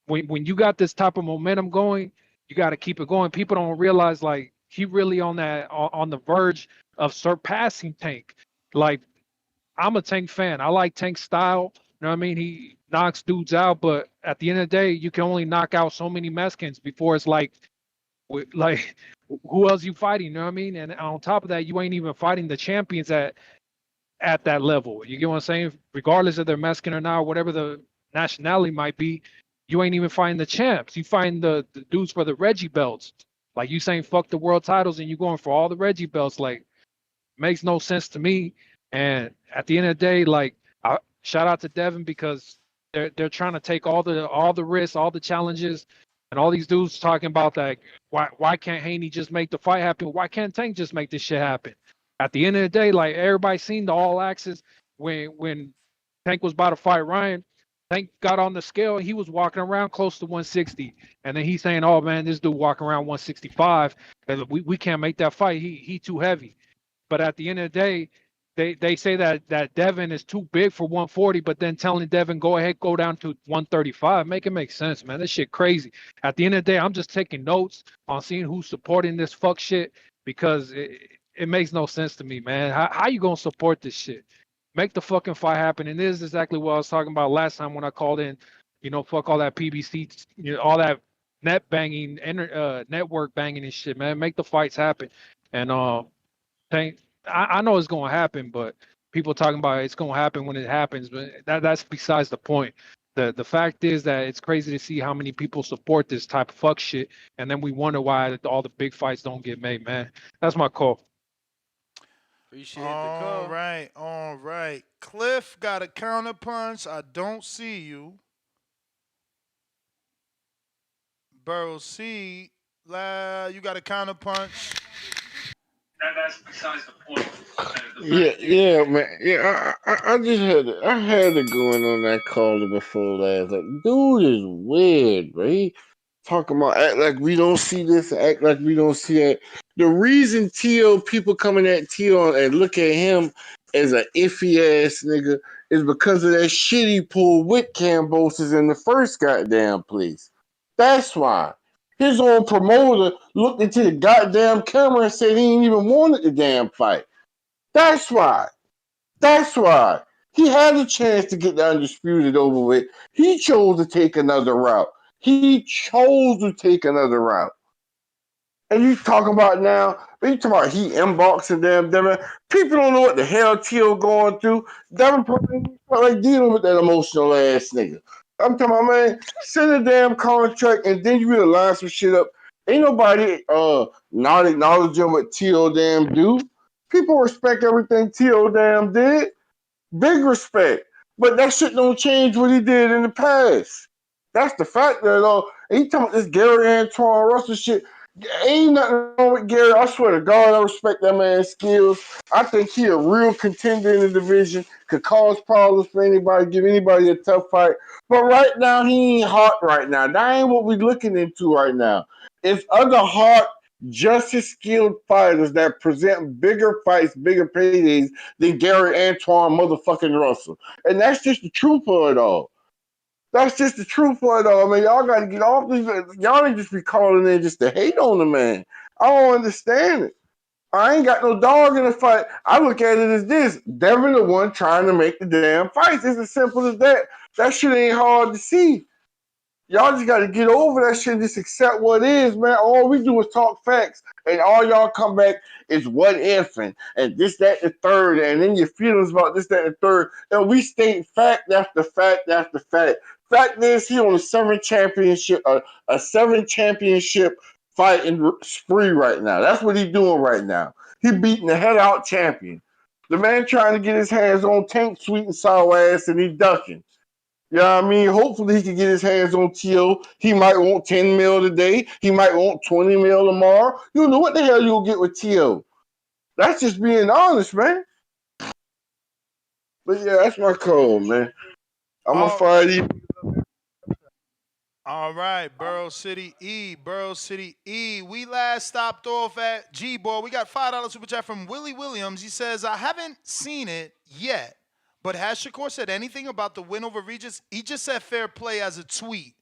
when you got this type of momentum going, you got to keep it going. People don't realize like he really on the verge of surpassing Tank. Like I'm a Tank fan. I like Tank style. You know what I mean? He knocks dudes out, but at the end of the day, you can only knock out so many Mexicans before it's like who else you fighting? You know what I mean? And on top of that, you ain't even fighting the champions at that level. You get what I'm saying? Regardless of their Mexican or not, whatever the nationality might be, you ain't even fighting the champs. You find the dudes for the Reggie belts. Like you saying fuck the world titles and you going for all the Reggie belts. Like makes no sense to me. And at the end of the day, like shout out to Devin because they're trying to take all the risks, all the challenges, and all these dudes talking about that. Why can't Haney just make the fight happen? Why can't Tank just make this shit happen? At the end of the day, like everybody seen the all access when Tank was about to fight Ryan. Tank got on the scale and he was walking around close to 160. And then he's saying, "Oh man, this dude walking around 165. And we can't make that fight. He too heavy." But at the end of the day, they say that Devin is too big for 140, but then telling Devin go ahead, go down to 135, make it make sense, man. This shit crazy. At the end of the day, I'm just taking notes on seeing who's supporting this fuck shit because it makes no sense to me, man. How you gonna support this shit? Make the fucking fight happen. And this is exactly what I was talking about last time when I called in. Fuck all that PBC, all that net banging, network banging and shit, man. Make the fights happen. And Tank, I know it's gonna happen, but people talking about it's gonna happen when it happens, but that's besides the point. The fact is that it's crazy to see how many people support this type of fuck shit, and then we wonder why all the big fights don't get made, man. That's my call. Appreciate the All call. right, all right. Cliff got a counterpunch. I don't see you. Burrow C, you got a counterpunch. That's besides the point. Yeah, yeah, man. Yeah, I just had to go in on that caller before last. Like, dude is weird, bro. He talking about act like we don't see this, act like we don't see it. The reason people coming at T.O. and look at him as an iffy ass nigga is because of that shit he pulled with Cambosis in the first goddamn place. That's why. His own promoter looked into the goddamn camera and said he ain't even wanted the damn fight. That's why. That's why. He had a chance to get the undisputed over with. He chose to take another route. He chose to take another route. And you talking about now, you talking about he inboxing them, Devin. People don't know what the hell T.O. going through. Devin probably like dealing with that emotional ass nigga. I'm talking about, man, send a damn contract and then you really line some shit up. Ain't nobody not acknowledging what T.O. damn do. People respect everything T.O. damn did. Big respect. But that shit don't change what he did in the past. That's the fact that he talking about this Gary Antoine Russell shit. Ain't nothing wrong with Gary. I swear to God, I respect that man's skills. I think he a real contender in the division. Could cause problems for anybody, give anybody a tough fight. But right now, he ain't hot right now. That ain't what we're looking into right now. It's other hot, just as skilled fighters that present bigger fights, bigger paydays than Gary Antoine motherfucking Russell. And that's just the truth of it all. That's just the truth of it all, man. Y'all got to get off these. Y'all ain't just be calling in just to hate on the man. I don't understand it. I ain't got no dog in the fight. I look at it as this. Devin the one trying to make the damn fights. It's as simple as that. That shit ain't hard to see. Y'all just got to get over that shit and just accept what is, man. All we do is talk facts, and all y'all come back is what if and this, that, and the third, and then your feelings about this, that, and the third. And we state fact after fact after fact. Fact is, he on a 7 championship fighting spree right now. That's what he doing right now. He beating the head out champion. The man trying to get his hands on Tank Sweet and Sour ass, and he ducking. You know what I mean? Hopefully he can get his hands on T.O. He might want 10 mil today. He might want 20 mil tomorrow. You know what the hell you'll get with T.O. That's just being honest, man. But yeah, that's my code, man. I'm gonna All, fire you. all right, Burrow City E. Burrow City E. We last stopped off at G Ball. We got $5 super chat from Willie Williams. He says, I haven't seen it yet, but has Shakur said anything about the win over Regis? He just said fair play as a tweet.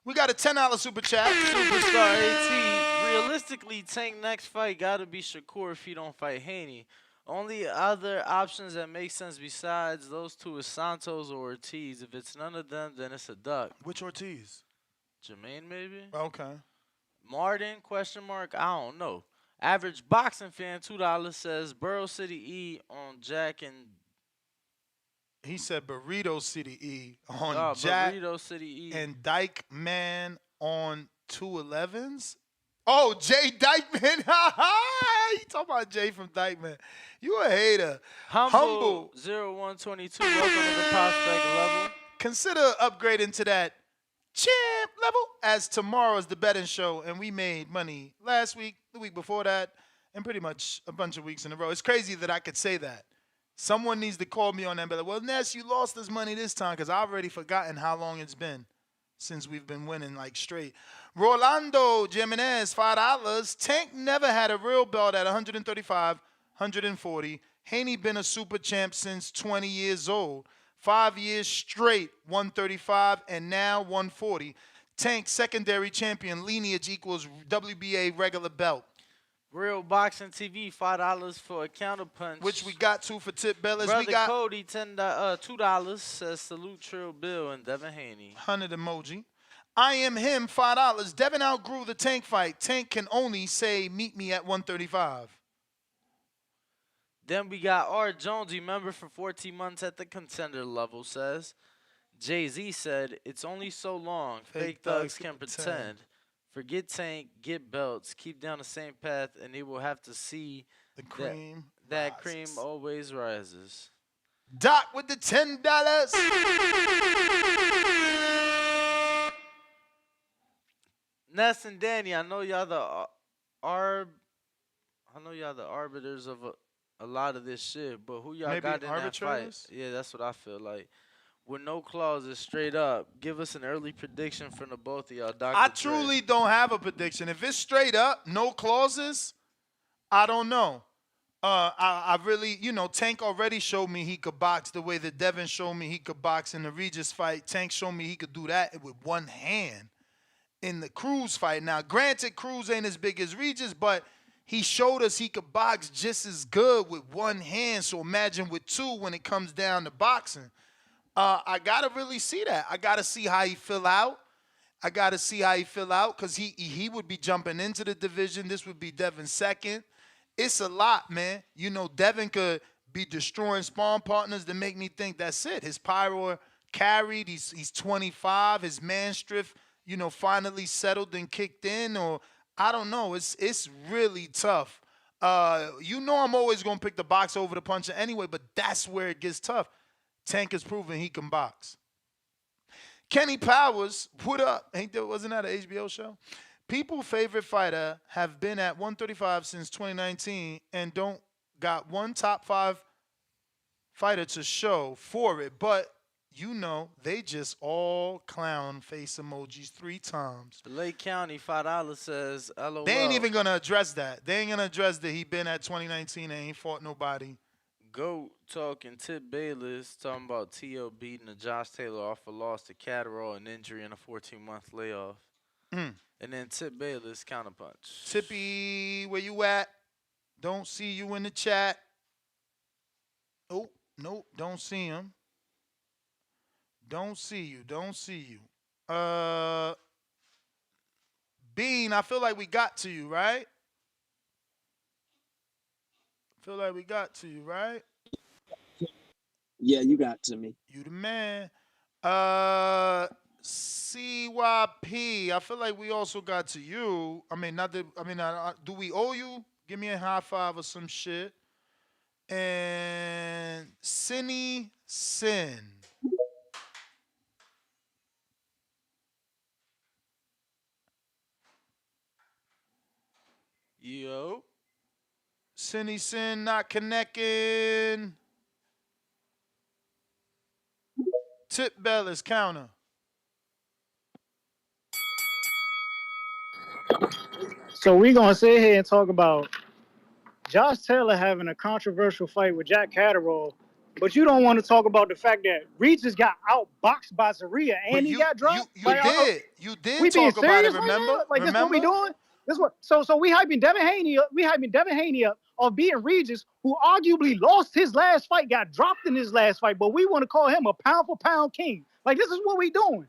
We got a $10 super chat. Superstar AT. Realistically, Tank next fight gotta be Shakur if he don't fight Haney. Only other options that make sense besides those two is Santos or Ortiz. If it's none of them, then it's a duck. Which Ortiz? Jermaine, maybe? Okay. Martin, question mark? I don't know. Average boxing fan, $2 says Burrow City E on Jack and He said Burrito City E on Jack Burrito City E. and Dyke Man on 211s. Oh, Jay Dykeman. You talking about Jay from Dykeman. You a hater. Humble 0122. Welcome to the prospect level. Consider upgrading to that champ level, as tomorrow is the betting show, and we made money last week, the week before that, and pretty much a bunch of weeks in a row. It's crazy that I could say that. Someone needs to call me on that and be like, well, Ness, you lost this money this time, because I've already forgotten how long it's been since we've been winning like straight. Rolando Jimenez, $5. Tank never had a real belt at 135, 140. Haney been a super champ since 20 years old. 5 years straight, 135, and now 140. Tank secondary champion, lineage equals WBA regular belt. Real Boxing TV, $5 for a counterpunch. Which we got to for Tip Bellis. Brother we got Cody, $2 says salute Trill Bill and Devin Haney. 100 emoji. I am him, $5. Devin outgrew the Tank fight. Tank can only say meet me at 135. Then we got R. Jonesy, member for 14 months at the contender level, says Jay-Z said, "It's only so long fake thugs can pretend. Forget Tank, get belts, keep down the same path, and they will have to see The that cream that rises. cream always rises." Doc with the $10. Ness and Danny, I know y'all the I know y'all the arbiters of a lot of this shit, but who y'all Maybe got in that fight? arbitrators? Yeah, that's what I feel like. With no clauses, straight up, give us an early prediction from the both of y'all, Dr. I Dre. truly don't have a prediction. If it's straight up, no clauses, I don't know. I really, Tank already showed me he could box the way that Devin showed me he could box in the Regis fight. Tank showed me he could do that with one hand in the Cruz fight. Now, granted, Cruz ain't as big as Regis, but he showed us he could box just as good with one hand. So imagine with two when it comes down to boxing. I gotta really see that. I gotta see how he feel out. I gotta see how he feel out because he would be jumping into the division. This would be Devin's second. It's a lot, man. Devin could be destroying spawn partners that make me think that's it. His pyro carried. He's 25. His man strength, finally settled and kicked in. Or I don't know. It's really tough. I'm always gonna pick the box over the puncher anyway, but that's where it gets tough. Tank has proven he can box. Kenny Powers, what up? Wasn't that an HBO show? People's favorite fighter have been at 135 since 2019 and don't got one top 5 fighter to show for it, but they just all clown face emojis 3 times. Lake County $5 says, "LOL." They ain't even gonna address that. They ain't gonna address that he been at 2019 and ain't fought nobody. Goat talking Tip Bayless talking about T.O. beating a Josh Taylor off a loss to Catterall and injury and a 14-month layoff. And then Tip Bayless counterpunch. Tippy, where you at? Don't see you in the chat. Oh, nope, don't see him. Don't see you. Bean, I feel like we got to you, right? Yeah, you got to me. You the man. CYP, I feel like we also got to you. I mean, do we owe you? Give me a high five or some shit. And Cinny Sin. Yo. Cinny Sin not connecting. Tip Bell is counter. So we gonna sit here and talk about Josh Taylor having a controversial fight with Jack Catterall, but you don't want to talk about the fact that Regis got outboxed by Zaria and he got dropped. You did We being talk about it, serious right remember? now? Like this what we doing? This what? So we hyping Devin Haney up. We hyping Devin Haney up of beating Regis, who arguably lost his last fight, got dropped in his last fight, but we want to call him a pound for pound king. Like this is what we doing.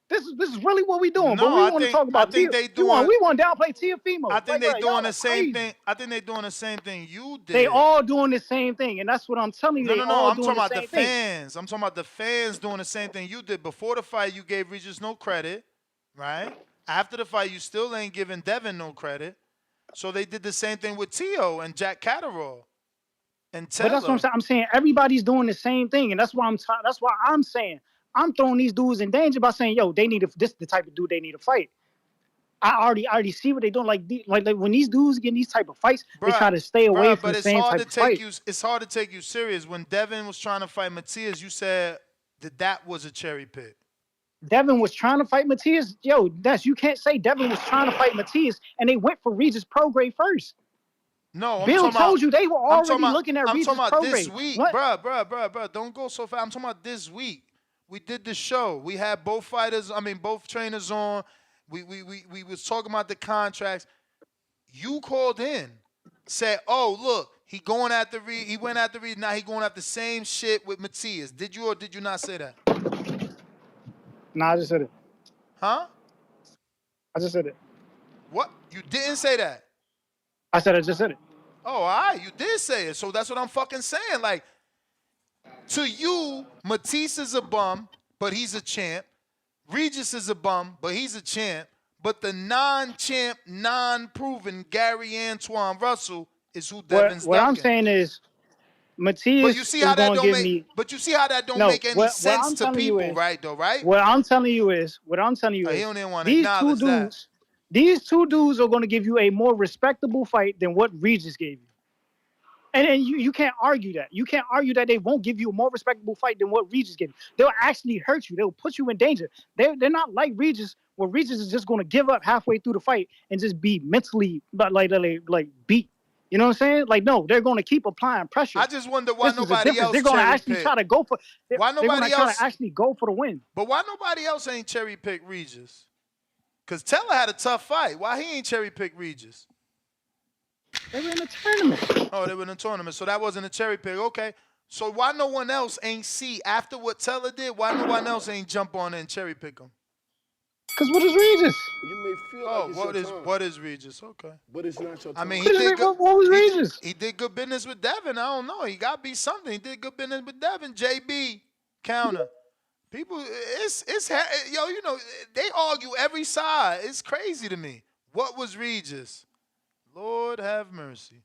This is really what we doing. No, but we want to talk about. we want to downplay Teofimo. I think like, they doing the same thing. I think they doing the same thing you did. They all doing the same thing, and that's what I'm telling you. No. I'm talking about the fans. I'm talking about the fans doing the same thing you did. Before the fight, you gave Regis no credit, right? After the fight, you still ain't giving Devin no credit. So they did the same thing with Tio and Jack Catterall and Taylor. But that's what I'm saying. I'm saying everybody's doing the same thing, and that's why I'm saying I'm throwing these dudes in danger by saying, yo, they need this is the type of dude they need to fight. I already see what they're doing. Like when these dudes get in these type of fights, they try to stay away from the same type of fight. It's hard to take you serious. When Devin was trying to fight Matias, you said that was a cherry pick. Devin was trying to fight Matias. Yo, you can't say Devin was trying to fight Matias and they went for Regis Prograis first. No, Bill told you they were already looking at Regis Prograis. I'm talking about this week, bro. Don't go so fast. I'm talking about this week. We did the show. We had both trainers on. We was talking about the contracts. You called in, said, "Oh, look, he went after Reed. Now he going after the same shit with Matias." Did you or did you not say that? Nah, I just said it. Huh? I just said it. What? You didn't say that? I just said it. Oh, all right, you did say it. So that's what I'm fucking saying. Like, to you, Matisse is a bum, but he's a champ. Regis is a bum, but he's a champ. But the non-champ, non-proven Gary Antoine Russell is who Devin's What I'm ducking. saying is But you Matthias see is how that going to don't give make. me But you see how that don't no. make any What sense I'm to telling you people, is right? Though, right? what I'm telling you is He don't even want to these two acknowledge that. dudes, these two dudes are going to give you a more respectable fight than what Regis gave you. And you can't argue that. You can't argue that they won't give you a more respectable fight than what Regis gave you. They'll actually hurt you. They'll put you in danger. They're not like Regis, where Regis is just going to give up halfway through the fight and just be mentally like beat. You know what I'm saying? Like, no, they're going to keep applying pressure. I just wonder why This is the nobody difference. else They're going to cherry actually try pick. to go for. Why They're going to nobody try to else? actually go for the win. But why nobody else ain't cherry pick Regis? Cause Teller had a tough fight. Why he ain't cherry pick Regis? They were in a tournament. Oh, they were in a tournament, so that wasn't a cherry pick. Okay. So why no one else ain't see after what Teller did? Why no one else ain't jump on and cherry pick him? Because what is Regis? You may feel Oh, like it's your time, what is Regis? Okay. but it's not your I mean, time. he did good. What was Regis? He did good business with Devin. I don't know. He got to be something. He did good business with Devin. JB counter. People, it's yo. You know they argue every side. It's crazy to me. What was Regis? Lord have mercy.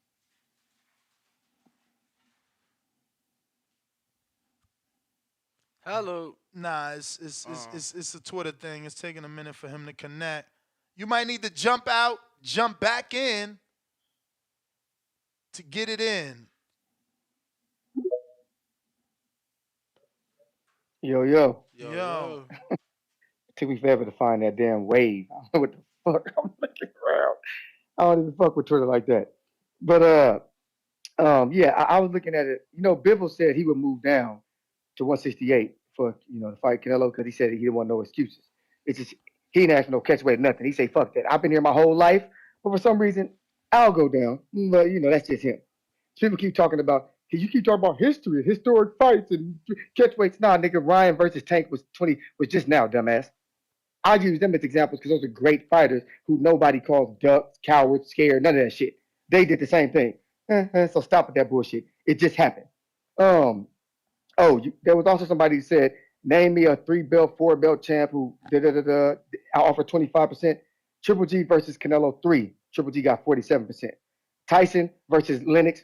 Hello. Nah, it's a Twitter thing. It's taking a minute for him to connect. You might need to jump out, jump back in to get it in. Yo. Yo. Took me forever to find that damn wave. I don't know what the fuck. I'm looking around. I don't even fuck with Twitter like that. But yeah, I was looking at it. You know, Bivol said he would move down to 168 for the fight Canelo because he said he didn't want no excuses. It's just he didn't ask for no catch weight or nothing. He say fuck that. I've been here my whole life, but for some reason I'll go down. But that's just him. People keep talking about. You keep talking about history, historic fights, and catch weights. Nah, nigga, Ryan versus Tank was just now, dumbass. I use them as examples because those are great fighters who nobody calls ducks, cowards, scared, none of that shit. They did the same thing. So stop with that bullshit. It just happened. There was also somebody who said, name me a 3-belt, 4-belt champ who I offer 25%. Triple G versus Canelo 3. Triple G got 47%. Tyson versus Lennox.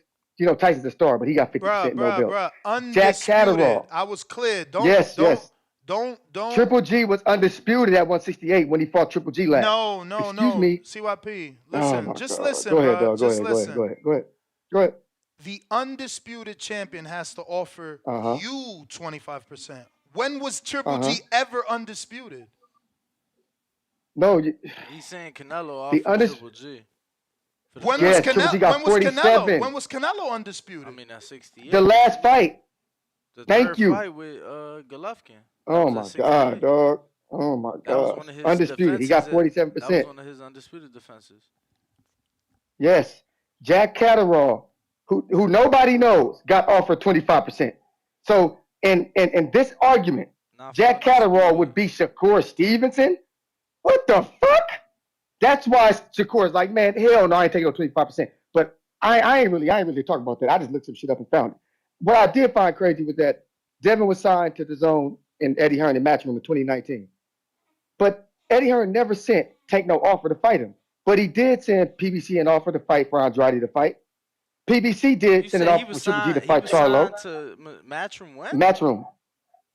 Tyson's a star, but he got 50%, no belt. Bruh. Undisputed. Jack Catterall. I was clear. Yes. Don't. Triple G was undisputed at 168 when he fought Triple G last. No. Excuse me. CYP. Listen. Just God. listen, Go ahead, bro. dog. Just Go listen. Go ahead. The undisputed champion has to offer you 25%. When was Triple G ever undisputed? No, he's saying Canelo offered Triple G. When was Triple G got 47. When was Canelo undisputed? I mean, that's 68. The last fight. The Thank third you. fight with Golovkin. Oh my God, dog. Oh my God. That was one of his undisputed. He got 47%. That was one of his undisputed defenses. Yes. Jack Catterall, who nobody knows, got offered 25%. So in this argument, Jack Catterall would be Shakur Stevenson. What the fuck? That's why Shakur's like, man, hell no, I ain't taking no 25%. But I ain't really talking about that. I just looked some shit up and found it. What I did find crazy was that Devin was signed to the Zone and Eddie Hearn in Matchroom in 2019. But Eddie Hearn never sent Tank no offer to fight him. But he did send PBC an offer to fight for Andrade to fight. PBC did send an offer for Triple G to fight Charlo. To Matchroom when? Matchroom,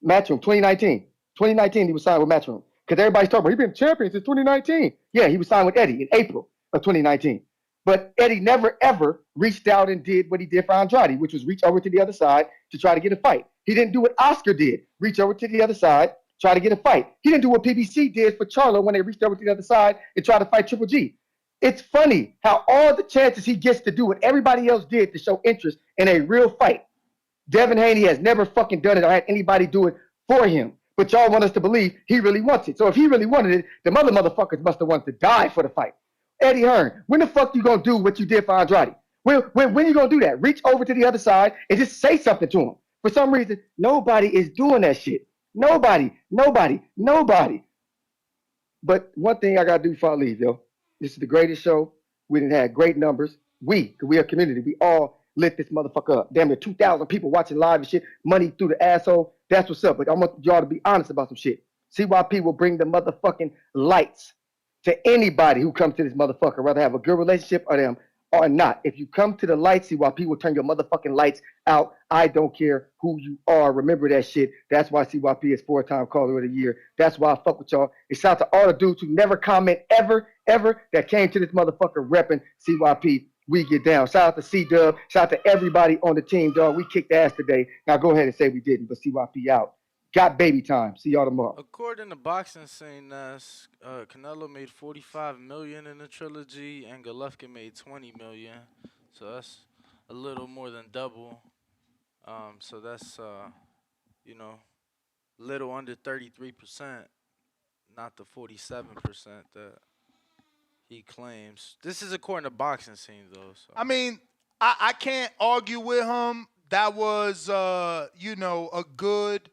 2019. 2019 he was signed with Matchroom. Because everybody's talking about he's been champion since 2019. Yeah, he was signed with Eddie in April of 2019. But Eddie never, ever reached out and did what he did for Andrade, which was reach over to the other side to try to get a fight. He didn't do what Oscar did, reach over to the other side, try to get a fight. He didn't do what PBC did for Charlo when they reached over to the other side and tried to fight Triple G. It's funny how all the chances he gets to do what everybody else did to show interest in a real fight, Devin Haney has never fucking done it or had anybody do it for him. But y'all want us to believe he really wants it. So if he really wanted it, the motherfuckers must have wanted to die for the fight. Eddie Hearn, when the fuck you gonna do what you did for Andrade? When you gonna do that? Reach over to the other side and just say something to him. For some reason, nobody is doing that shit. Nobody. But one thing I gotta do before I leave, yo. This is the greatest show. We done had great numbers. We a community. We all lit this motherfucker up. Damn near 2,000 people watching live and shit. Money through the asshole. That's what's up. But I want y'all to be honest about some shit. CYP will bring the motherfucking lights to anybody who comes to this motherfucker, whether have a good relationship or them or not. If you come to the lights, CYP will turn your motherfucking lights out. I don't care who you are. Remember that shit. That's why CYP is 4-time caller of the year. That's why I fuck with y'all. And shout out to all the dudes who never comment ever that came to this motherfucker repping CYP. We get down. Shout out to C-Dub. Shout out to everybody on the team, dog. We kicked ass today. Now go ahead and say we didn't, but CYP out. Got baby time. See y'all tomorrow. According to boxing scene, Canelo made 45 million in the trilogy, and Golovkin made 20 million. So that's a little more than double. So that's you know, little under 33%, not the 47% that he claims. This is according to boxing scene though. So I mean, I can't argue with him. That was, a good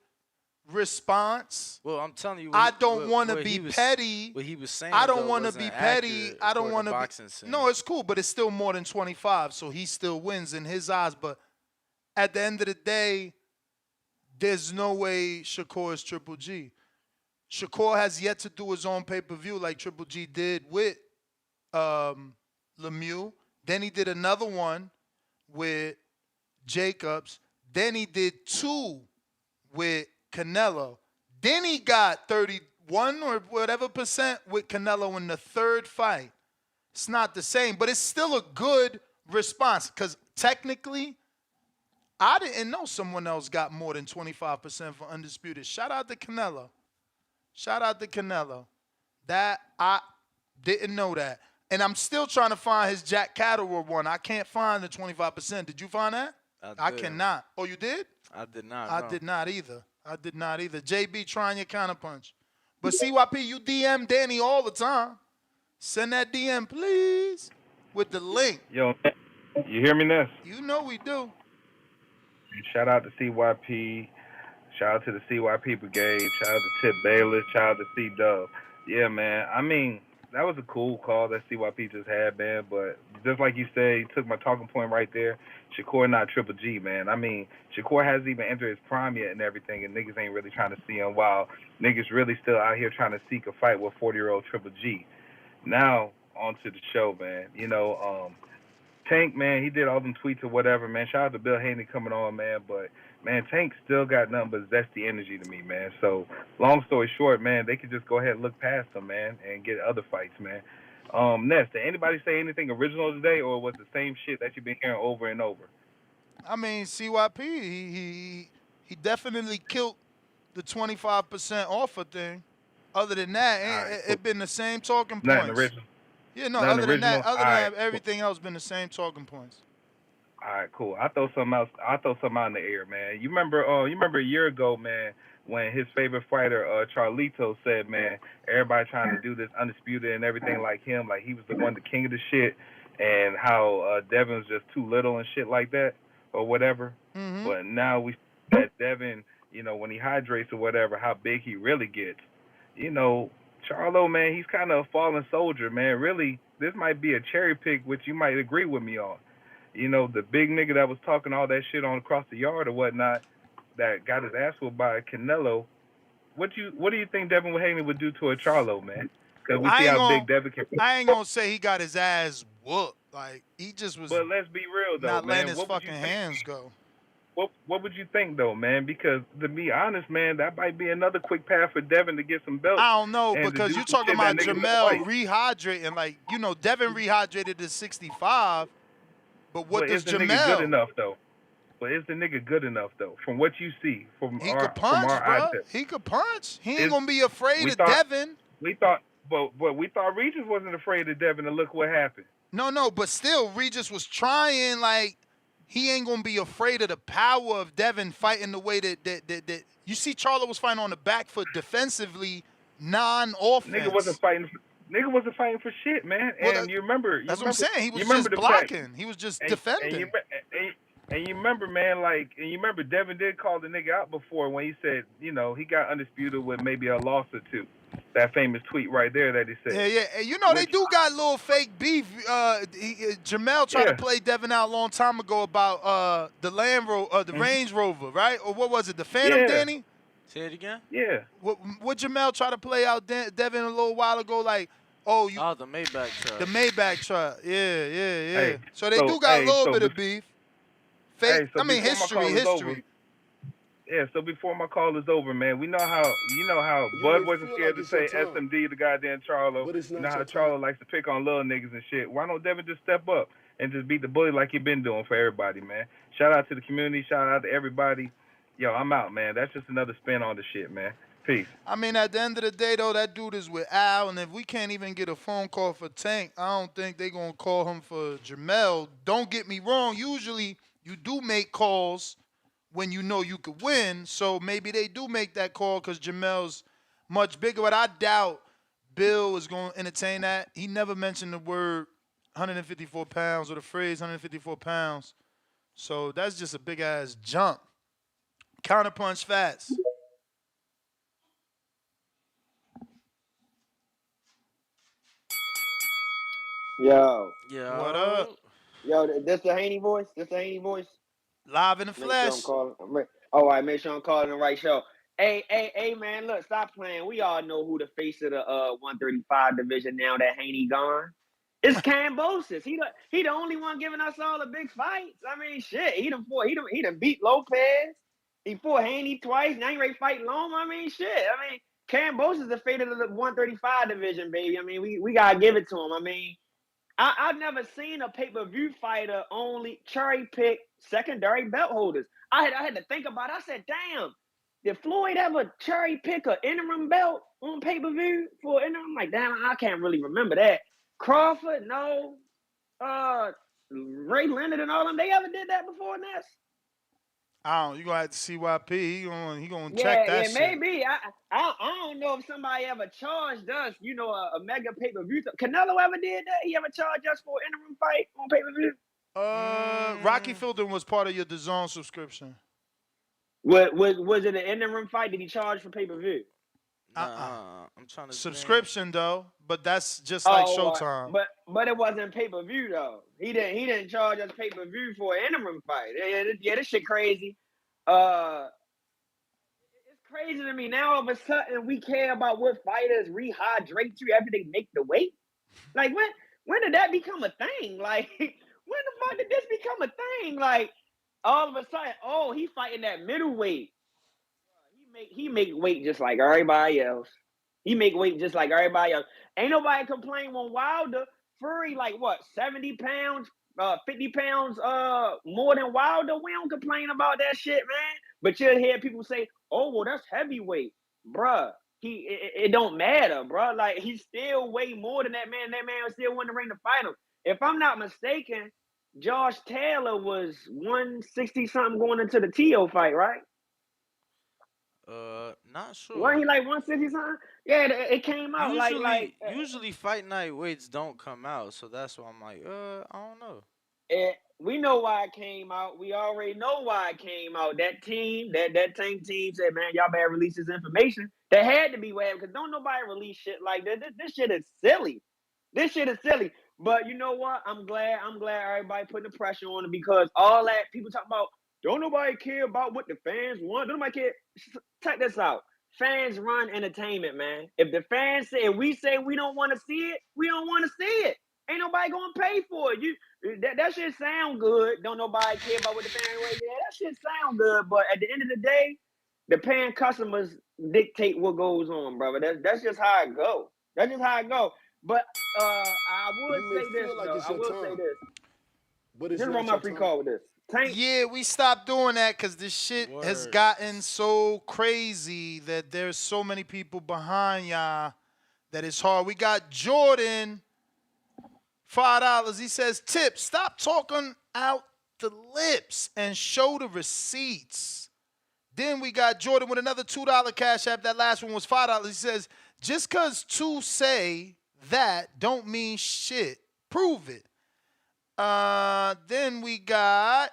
response. well, I'm telling you, I don't want to be petty. What he was saying, I don't though, want to wasn't be petty. accurate I don't according want to to boxing be. scene. No, it's cool, but it's still more than 25, so he still wins in his eyes. But at the end of the day, there's no way Shakur is Triple G. Shakur has yet to do his own pay-per-view like Triple G did with Lemieux. Then he did another one with Jacobs. Then he did 2 with Canelo. Then he got 31 or whatever percent with Canelo in the third fight. It's not the same, but it's still a good response because technically, I didn't know someone else got more than 25% for Undisputed. Shout out to Canelo. Shout out to Canelo. That I didn't know that. And I'm still trying to find his Jack Catterall one. I can't find the 25%. Did you find that? I cannot. Oh, you did? I did not. I did not either. I did not either. JB trying your counterpunch. But CYP, you DM Danny all the time. Send that DM, please, with the link. Yo, you hear me, Ness? You know we do. Shout out to CYP. Shout out to the CYP Brigade. Shout out to Tip Bayless. Shout out to C Dub. Yeah, man. I mean, that was a cool call that CYP just had, man. But just like you said, you took my talking point right there. Shakur not Triple G, man. I mean, Shakur hasn't even entered his prime yet and everything, and niggas ain't really trying to see him. While niggas really still out here trying to seek a fight with 40-year-old Triple G. Now on to the show, man. Tank, man, he did all them tweets or whatever, man. Shout out to Bill Haney coming on, man. But, man, Tank still got nothing but zesty energy to me, man. So, long story short, man, they could just go ahead and look past him, man, and get other fights, man. Ness, did anybody say anything original today, or was the same shit that you've been hearing over and over? I mean, CYP, he definitely killed the 25% offer thing. Other than that, it been the same talking points. Nothing original. Yeah, no. Nothing Other than original? that, everything else been the same talking points. All right, cool. I throw something else. I throw something out in the air, man. You remember a year ago, man, when his favorite fighter, Charlito, said, man, everybody trying to do this undisputed and everything like him, like he was the king of the shit, and how Devin was just too little and shit like that, or whatever. Mm-hmm. But now we see that Devin, when he hydrates or whatever, how big he really gets. Charlo, man, he's kind of a fallen soldier, man. Really, this might be a cherry pick, which you might agree with me on. The big nigga that was talking all that shit on across the yard or whatnot, that got his ass whooped by Canelo. What do you think Devin Haney would do to a Charlo, man? Because we see how big Devin can. I ain't gonna say he got his ass whooped. Like he just was. But let's be real though, not man. letting his fucking hands go. What would you think though, man? Because to be honest, man, that might be another quick path for Devin to get some belts. I don't know because you're talking about Jamel rehydrating. Like Devin rehydrated to 65. But what does Jamel? Nigga good enough though? But is the nigga good enough though? From what you see, from he our could punch, from our eye test. He could punch. He ain't gonna be afraid of Devin. We thought, but we thought Regis wasn't afraid of Devin, and look what happened. No, but still, Regis was trying. Like he ain't gonna be afraid of the power of Devin fighting the way that you see. Charlo was fighting on the back foot defensively, non-offense. Nigga wasn't fighting for shit, man. Well, and you remember, that's what I'm saying. He was just blocking. He was just defending. And you remember, man, Devin did call the nigga out before when he said, he got undisputed with maybe a loss or two. That famous tweet right there that he said. Yeah, yeah. And you know, they Which, do got a little fake beef. Jamel tried to yeah, play Devin out a long time ago about the hmm Range Rover, right? Or what was it, the Phantom, yeah, Danny? Say it again. yeah. What Jamel tried to play out Devin a little while ago, like, oh, you Oh, the Maybach the truck. Maybach truck. Yeah, yeah, yeah. Hey, So they do got a little bit of beef. Fake, hey, so I mean, before my history, call is over, history. yeah, so before my call is over, man, we know how You Bud may wasn't feel scared like to it's your say time, SMD to goddamn Charlo. but it's You know not how your time. Charlo likes to pick on little niggas and shit. Why don't Devin just step up and just beat the bully like he been doing for everybody, man? Shout out to the community, shout out to everybody. Yo, I'm out, man. That's just another spin on the shit, man. Peace. I mean, at the end of the day, though, that dude is with Al, and if we can't even get a phone call for Tank, I don't think they gonna call him for Jamel. Don't get me wrong. Usually, you do make calls when you know you could win, so maybe they do make that call because Jamel's much bigger. But I doubt Bill is gonna entertain that. He never mentioned the word 154 pounds or the phrase 154 pounds. So that's just a big ass jump. Counterpunch fast. Yo, What up? Yo. this the Haney voice? This the Haney voice? Live in the Make sure I'm flesh. calling. All right, make sure I'm calling the right show. Hey, man, look, stop playing. We all know who the face of the 135 division now that Haney gone. It's Cambosis. He the only one giving us all the big fights. I mean, shit. He done beat Lopez. He fought Haney twice. Now he ready to fight Loma. I mean, shit. I mean, Cambosis is the fate of the 135 division, baby. I mean, we gotta give it to him. I mean, I've never seen a pay-per-view fighter only cherry pick secondary belt holders. I had to think about it. I said, damn, did Floyd ever cherry pick an interim belt on pay-per-view for interim? I'm like, damn, I can't really remember that. Crawford, no. Ray Leonard and all them, they ever did that before, Ness? I don't. You gonna have to see YP. He gonna check that Yeah, shit. maybe. I don't know if somebody ever charged us, a mega pay-per-view. Canelo ever did that? He ever charged us for an interim fight on pay-per-view? Rocky Mm, Fielding was part of your DAZN subscription. Was it an interim fight? Did he charge for pay-per-view? Uh-uh. I'm trying to think. Subscription though, but that's just like Oh, Showtime. but it wasn't pay-per-view though. He didn't charge us pay-per-view for an interim fight. Yeah, this shit crazy. Uh, it's crazy to me now. All of a sudden, we care about what fighters rehydrate you after they make the weight. Like when did that become a thing? Like when the fuck did this become a thing? Like all of a sudden, oh, he fighting that middleweight. He make weight just like everybody else. He make weight just like everybody else. Ain't nobody complain when Wilder Fury like what 70 pounds, 50 pounds more than Wilder. We don't complain about that shit, man. But you'll hear people say, "Oh, well, that's heavyweight, bruh." It don't matter, bruh. Like he's still way more than that man. That man still won the ring to fight him. If I'm not mistaken, Josh Taylor was 160 something going into the Tio fight, right? Not sure. Wasn't he like 160 something? Yeah, it came out Usually fight night weights don't come out, so that's why I'm like, I don't know. we know why it came out. We already know why it came out. That team, that tank team said, man, y'all better release this information. That had to be whatever, because don't nobody release shit like that. This shit is silly. This shit is silly. But you know what? I'm glad everybody putting the pressure on it because all that people talk about, don't nobody care about what the fans want. Don't nobody care. Check this out. Fans run entertainment, man. If the fans say, if we say we don't want to see it, we don't want to see it. Ain't nobody gonna pay for it. That shit sound good. Don't nobody care about what the fans want. Yeah, that shit sound good. But at the end of the day, the paying customers dictate what goes on, brother. That's just how it go. That's just how it go. But I would You may say this feel like though. it's I your will say time, this. but it's Just run not my your free time. call with this. Tank. Yeah, we stopped doing that because this shit has Word. gotten so crazy that there's so many people behind y'all that it's hard. We got Jordan, $5. He says, Tip, stop talking out the lips and show the receipts. Then we got Jordan with another $2 cash app. That last one was $5. He says, just because two say that don't mean shit. Prove it. Then we got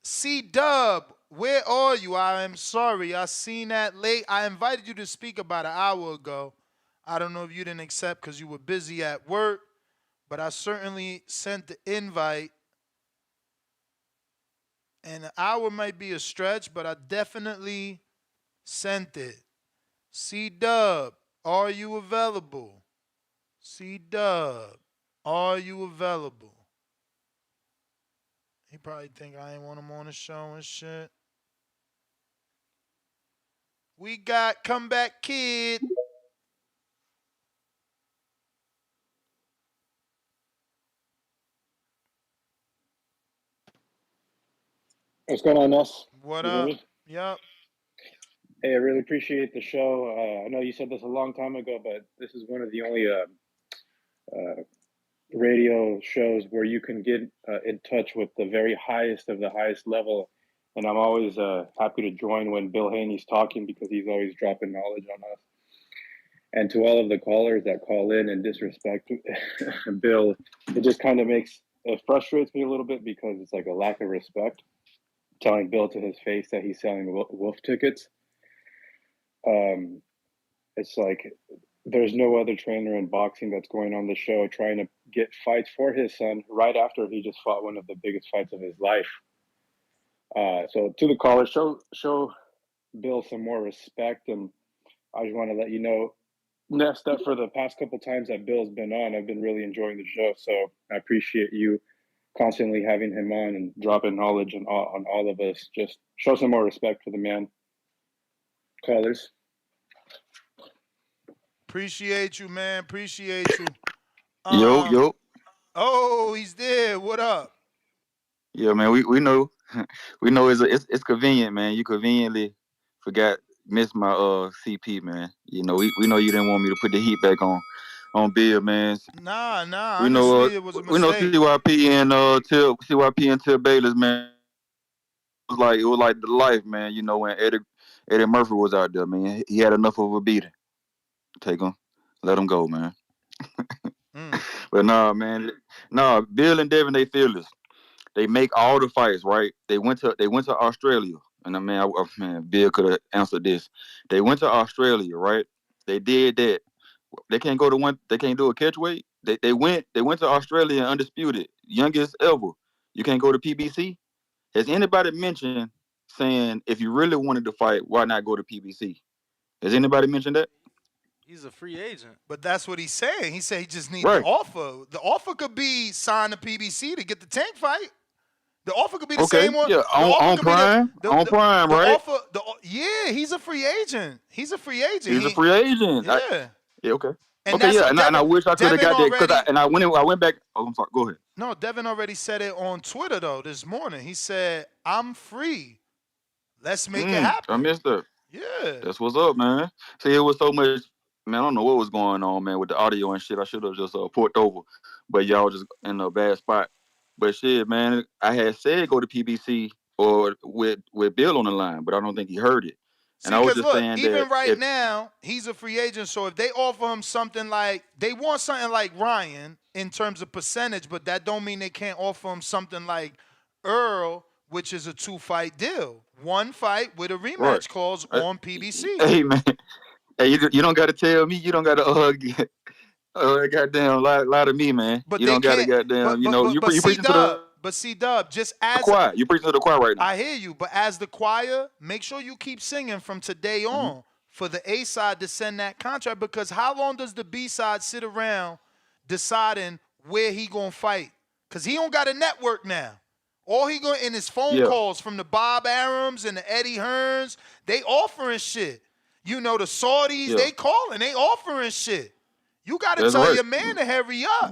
C Dub Where are you? I am sorry. I seen that late. I invited you to speak about an hour ago. I don't know if you didn't accept because you were busy at work, but I certainly sent the invite. And an hour might be a stretch, but I definitely sent it. C Dub, are you available? C Dub, are you available? He probably think I ain't want him on the show and shit. We got Comeback Kid. What's going on, Nuss? What You hear up? me? Yup. Hey, I really appreciate the show. I know you said this a long time ago, but this is one of the only uh, radio shows where you can get in touch with the very highest of the highest level. And I'm always happy to join when Bill Haney's talking because he's always dropping knowledge on us. And to all of the callers that call in and disrespect Bill, it just kind of it frustrates me a little bit because it's like a lack of respect telling Bill to his face that he's selling wolf tickets. It's like there's no other trainer in boxing that's going on the show trying to get fights for his son right after he just fought one of the biggest fights of his life. So to the caller, show Bill some more respect, and I just want to let you know, Ness, that for the past couple times that Bill's been on, I've been really enjoying the show. So I appreciate you constantly having him on and dropping knowledge on all of us. Just show some more respect for the man. Callers. Appreciate you, man. Appreciate you. Yo, yo. Oh, he's there. What up? Yeah, man, we know we know it's convenient, man. You conveniently forgot missed my CP, man. You know, we know you didn't want me to put the heat back on Bill, man. Nah. We know Honestly, it was a we know mistake. CYP and Till Bayless, man. It was like the life, man. You know, when Eddie Murphy was out there, man. He had enough of a beating. Take him, let him go, man. Mm. But nah, man. Nah, Bill and Devin, they fearless. They make all the fights, right? They went to Australia, and man, Bill could have answered this. They went to Australia, right? They did that. They can't go to one. They can't do a catch weight. They went to Australia and undisputed, youngest ever. You can't go to PBC. Has anybody mentioned saying if you really wanted to fight, why not go to PBC? Has anybody mentioned that? He's a free agent. But that's what he's saying. He said he just need the Right. offer. The offer could be sign the PBC to get the Tank fight. The offer could be the Okay. same one. Yeah. The On offer on could be the Prime. the On the, Prime. the Right. offer. Yeah, he's a free agent. He's a free agent. He's a free agent. Yeah, Yeah. Okay. and Okay. that's Yeah. what And I wish I could have Devin got that because already. I went back. Oh, I'm sorry. Go ahead. No, Devin already said it on Twitter though this morning. He said, "I'm free. Let's make it I happen." missed that. Yeah. That's what's up, man. See, it was so much, man. I don't know what was going on, man, with the audio and shit. I should have just porked over, but y'all just in a bad spot. But shit, man, I had said go to PBC or with Bill on the line, but I don't think he heard it. And See, I was because just look, saying that even right if now, he's a free agent. So if they offer him something like they want something like Ryan in terms of percentage, but that don't mean they can't offer him something like Earl, which is a 2-fight deal. One fight with a right, rematch clause on PBC. hey man, hey you don't got to tell me, you don't got to goddamn lie to me, man. But You they don't got to can't. goddamn, But you C preaching to the Dub. But C Dub. Just as choir. You preaching to the choir right now. I hear you, but as the choir, make sure you keep singing from today Mm-hmm. on for the A side to send that contract. Because how long does the B side sit around deciding where he gonna fight? Because he don't got a network now. All he going in his phone Yeah, calls from the Bob Arams and the Eddie Hearns, they offering shit. You know the Saudis, yeah, they calling, they offering shit. You got to that's tell right. your man to hurry up.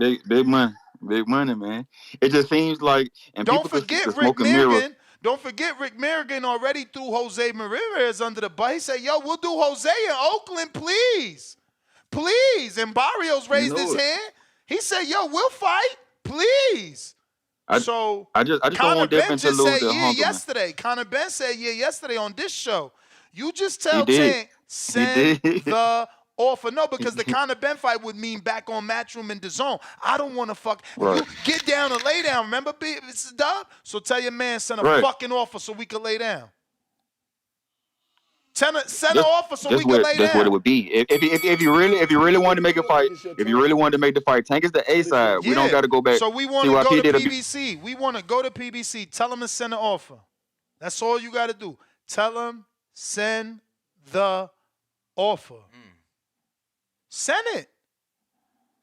Big money, man. It just seems like, and Don't people could forget the Rick smoke and mirror. Mirgan. Don't forget Rick Mirgan already threw Jose Ramirez under the bus. He said, "Yo, we'll do Jose in Oakland, please, please." And Barrios You raised his know it. hand. He said, "Yo, we'll fight, please." I So I just don't Conor want Ben Devin to just lose said the yeah hunger, man. yesterday. Conor Ben said yeah yesterday on this show. You just He tell did. Tank He send did. the offer. No, because the Conor Ben fight would mean back on Matchroom and DAZN. I don't want to fuck. Right. You get down and lay down. Remember, it's Dub. So tell your man send a Right. fucking offer so we can lay down. Send an This offer so we can lay that's what it down. would be. If you really wanted to make a fight, if you really wanted to make the fight, Tank is the A side. We don't Yeah. got to go back. So we want to go CYP to did a PBC. We want to go to PBC. Tell them to send an offer. That's all you got to do. Tell them send the offer. Send it.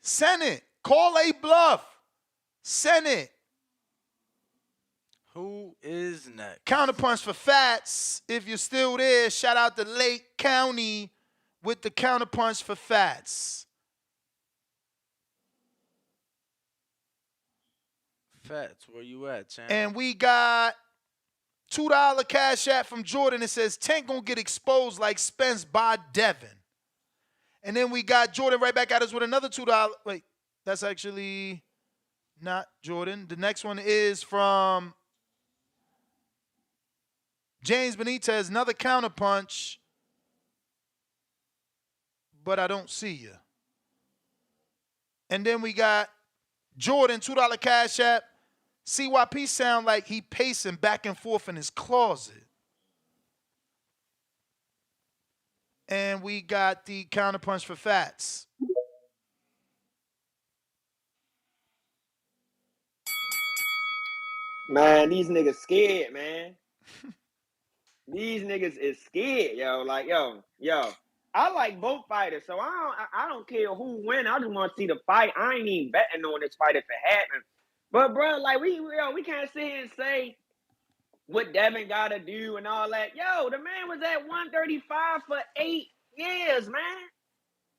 Send it. Call a bluff. Send it. Who is next? Counterpunch for Fats. If you're still there, shout out to Lake County with the Counterpunch for Fats. Fats, where you at, champ? And we got $2 cash app from Jordan. It says Tank gonna get exposed like Spence by Devin. And then we got Jordan right back at us with another $2. Wait, that's actually not Jordan. The next one is from James Benitez, another counterpunch. But I don't see you. And then we got Jordan, $2 cash app. CYP sound like he pacing back and forth in his closet. And we got the counterpunch for Fats. Man, these niggas scared, man. These niggas is scared, yo. Like, yo. I like both fighters, so I don't care who win. I just want to see the fight. I ain't even betting on this fight if it happens. But bro, like we can't sit here and say what Devin gotta do and all that. Yo, the man was at 135 for 8 years, man.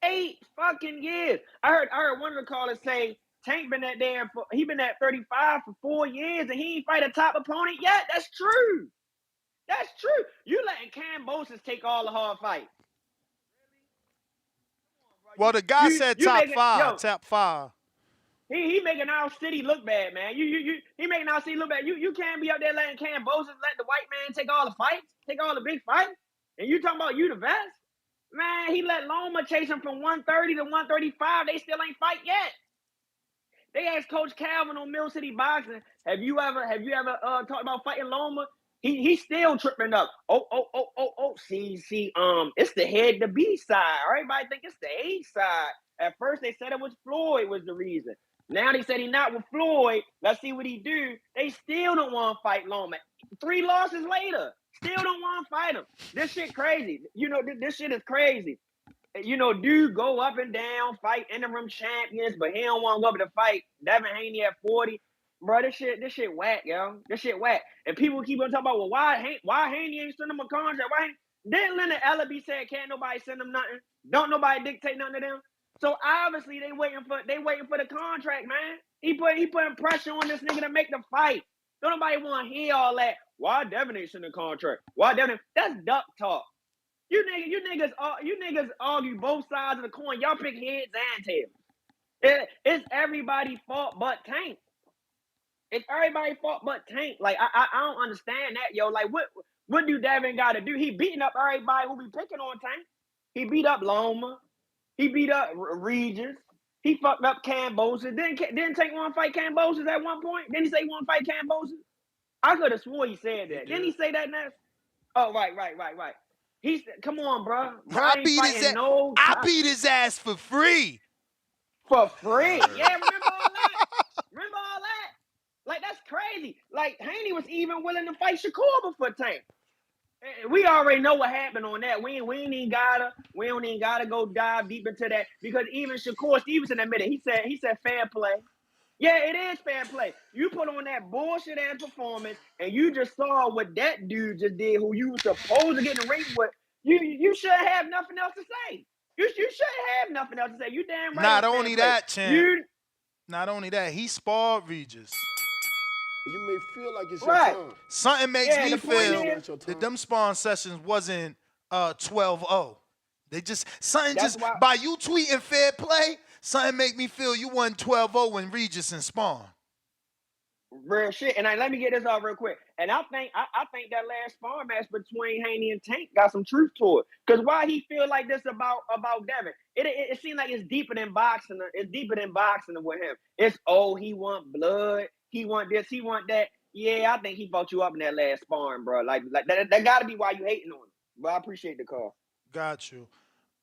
8 fucking years. I heard one of the callers say Tank been at 35 for 4 years and he ain't fight a top opponent yet. That's true. That's true. You letting Kambosos take all the hard fights. Well, the guy said top five. He making our city look bad, man. He making our city look bad. You can't be up there letting Kambosos let the white man take all the fights, take all the big fights, and you talking about you the best? Man, he let Loma chase him from 130 to 135. They still ain't fight yet. They asked Coach Calvin on Mill City Boxing, have you ever talked about fighting Loma? He's still tripping up. See, it's the head to B side. Everybody think it's the A side. At first they said it was Floyd was the reason. Now they said he not with Floyd. Let's see what he do. They still don't want to fight Loma. 3 losses later, still don't want to fight him. This shit crazy. You know, this shit is crazy. You know, dude go up and down, fight interim champions, but he don't want to go up to fight Devin Haney at 40. Bro, this shit whack, yo. This shit whack. And people keep on talking about, well, why Haney ain't send him a contract? Then Leonard Ellaby said can't nobody send him nothing. Don't nobody dictate nothing to them. So obviously they waiting for the contract, man. He putting pressure on this nigga to make the fight. Don't nobody want to hear all that. Why Devin ain't sending a contract? Why Devin? That's duck talk. You niggas argue both sides of the coin. Y'all pick heads and tails. It's everybody's fault but Tank. It's everybody's fault but Tank. Like I don't understand that, yo. Like what do Devin got to do? He beating up everybody who be picking on Tank. He beat up Loma. He beat up Regis. He fucked up Kambosos. Didn't Tank want to fight Kambosos at one point? Didn't he say he want to fight Kambosos? I could have swore he said that. Didn't he say that next? Oh, right. He's come on, bro. I beat his ass for free. For free? Yeah, remember all that? Like, that's crazy. Like, Haney was even willing to fight Shakur before Tank. We already know what happened on that. We don't even gotta go dive deep into that because even Shakur Stevenson admitted. He said fair play. Yeah, it is fair play. You put on that bullshit ass performance, and you just saw what that dude just did, who you were supposed to get in the ring with. You should have nothing else to say. You should have nothing else to say. You damn right. Not only that, champ. Not only that, he sparred Regis. You may feel like it's your time. Something makes me feel that them sparring sessions wasn't 12-0. They just by you tweeting fair play, something make me feel you won 12-0 when Regis and Spawn. Real shit. And let me get this out real quick. And I think that last sparring match between Haney and Tank got some truth to it. Because why he feel like this about Devin? It seems like it's deeper than boxing. It's deeper than boxing with him. It's he want blood. He want this. He want that. Yeah, I think he fought you up in that last sparring, bro. Like that got to be why you hating on him. But I appreciate the call. Got you.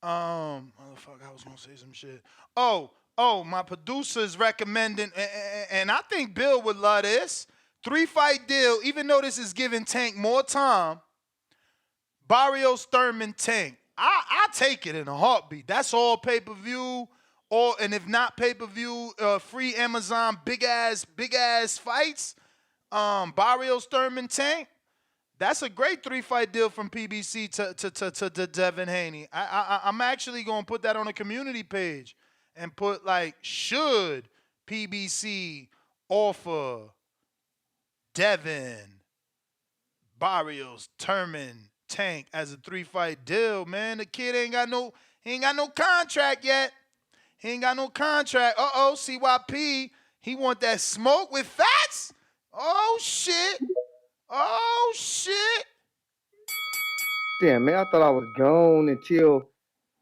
Motherfucker, I was gonna say some shit. My producer is recommending, and I think Bill would love this. 3-fight deal, even though this is giving Tank more time. Barrios, Thurman, Tank. I take it in a heartbeat. That's all pay-per-view, and if not pay-per-view, free Amazon big ass fights. Barrios, Thurman, Tank. That's a great 3-fight deal from PBC to Devin Haney. I'm actually gonna put that on a community page and put like, should PBC offer Devin, Barrios, Turman, Tank as a 3-fight deal? Man, the kid ain't got no contract yet. He ain't got no contract. CYP, he want that smoke with Fats? Oh shit. Damn, man, I thought I was gone until,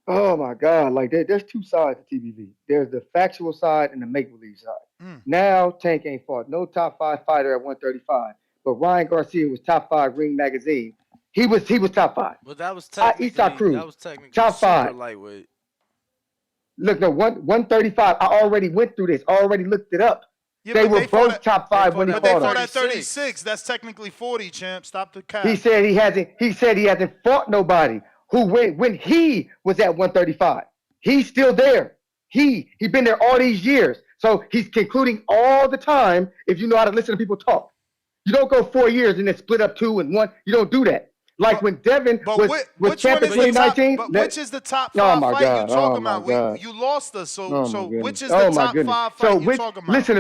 oh my God, like there's two sides to TBV. There's the factual side and the make-believe side. Now, Tank ain't fought no top 5 fighter at 135, but Ryan Garcia was top 5 Ring Magazine. He was top 5. But that was Eastside Cruz, top super 5. lightweight. Look, no, 135. I already went through this. Already looked it up. Yeah, they were both top 5 when he fought him. But they fought at 36. That's technically 40, champ. Stop the cap. He said he hasn't fought nobody who when he was at 135. He's still there. He been there all these years. So he's concluding all the time. If you know how to listen to people talk, you don't go 4 years and then split up 2 and 1. You don't do that. Like when Devin was champ in 2019. But which is the top 5 fight you talking about? You lost us. So which is the top 5 fight you talking about? Listen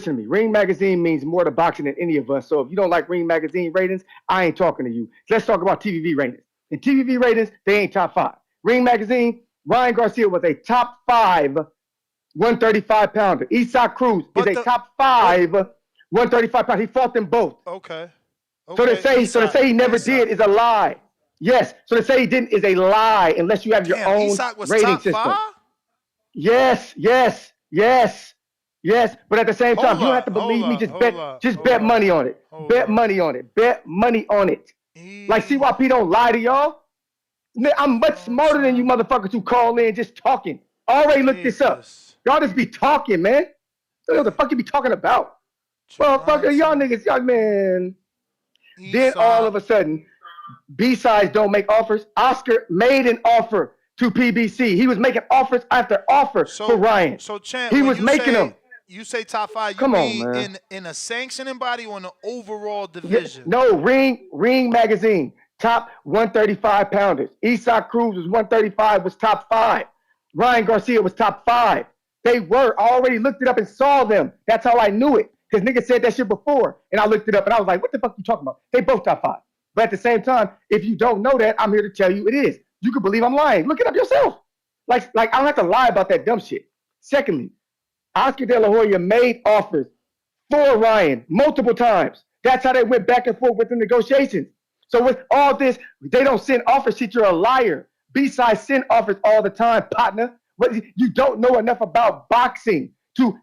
to me. Ring Magazine means more to boxing than any of us. So if you don't like Ring Magazine ratings, I ain't talking to you. Let's talk about TVV ratings. In TVV ratings, they ain't top 5. Ring Magazine, Ryan Garcia was a top 5 135 pounder. Eastside Cruz is a top 5 135 pounder. He fought them both. Okay. So to say he never did is a lie. Yes. So to say he didn't is a lie unless you have your own rating system. Yes. But at the same time, you don't have to believe me. Just bet money on it. Bet money on it. Like CYP don't lie to y'all. I'm much smarter than you motherfuckers who call in just talking. I already looked this up. Y'all just be talking, man. What the fuck you be talking about? Motherfucker, y'all niggas, y'all, man. Then all of a sudden, B-sides don't make offers. Oscar made an offer to PBC. He was making offers after offer for Ryan. So, champ, he was making them. You say top 5. You Come mean on, man. in a sanctioning body or in the overall division? No, Ring Magazine, top 135 pounders. Eastside Cruz was 135, was top 5. Ryan Garcia was top 5. They were. I already looked it up and saw them. That's how I knew it. Because niggas said that shit before. And I looked it up and I was like, what the fuck you talking about? They both top 5. But at the same time, if you don't know that, I'm here to tell you it is. You can believe I'm lying. Look it up yourself. Like I don't have to lie about that dumb shit. Secondly, Oscar De La Hoya made offers for Ryan multiple times. That's how they went back and forth with the negotiations. So with all this, they don't send offers sheet. You're a liar. B-sides send offers all the time, partner. But you don't know enough about boxing to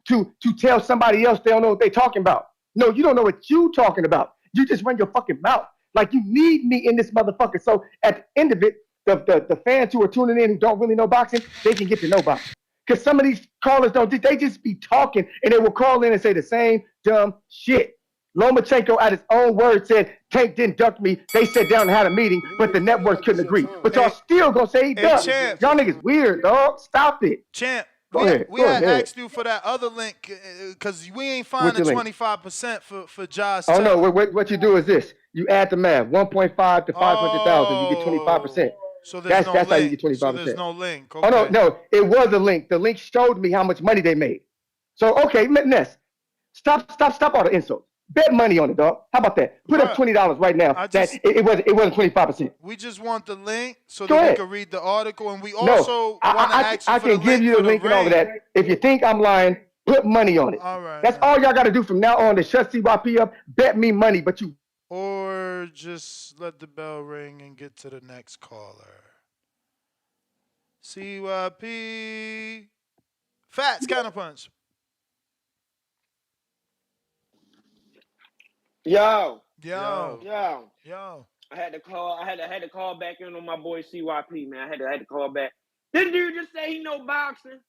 tell somebody else they don't know what they're talking about. No, you don't know what you talking about. You just run your fucking mouth. Like you need me in this motherfucker. So at the end of it, the fans who are tuning in who don't really know boxing, they can get to know boxing. Because some of these callers they just be talking and they will call in and say the same dumb shit. Lomachenko, at his own words, said Tank didn't duck me. They sat down and had a meeting, but the networks couldn't agree. But y'all still gonna say he ducked. Y'all niggas weird, dog. Stop it. Champ, Go ahead. We had asked you for that other link because we ain't finding 25% for Josh. Oh no, what you do is this. You add the math, 1.5 to 500,000, you get 25%. So that's how you get 25%. So there's no link. Okay. Oh no, it was a link. The link showed me how much money they made. So okay, Ness, stop all the insults. Bet money on it, dog. How about that? Put up $20 right now. It wasn't 25%. We just want the link so Go that ahead. we can read the article, and we also want to ask you I for the can give you the link and all of that. If you think I'm lying, put money on it. All right. That's all y'all got to do from now on to shut CYP up. Bet me money, but you. Or just let the bell ring and get to the next caller. CYP. Fats counterpunch. Yo. I had to call. I had to call back in on my boy CYP, man. I had to call back. This dude just say he know boxing,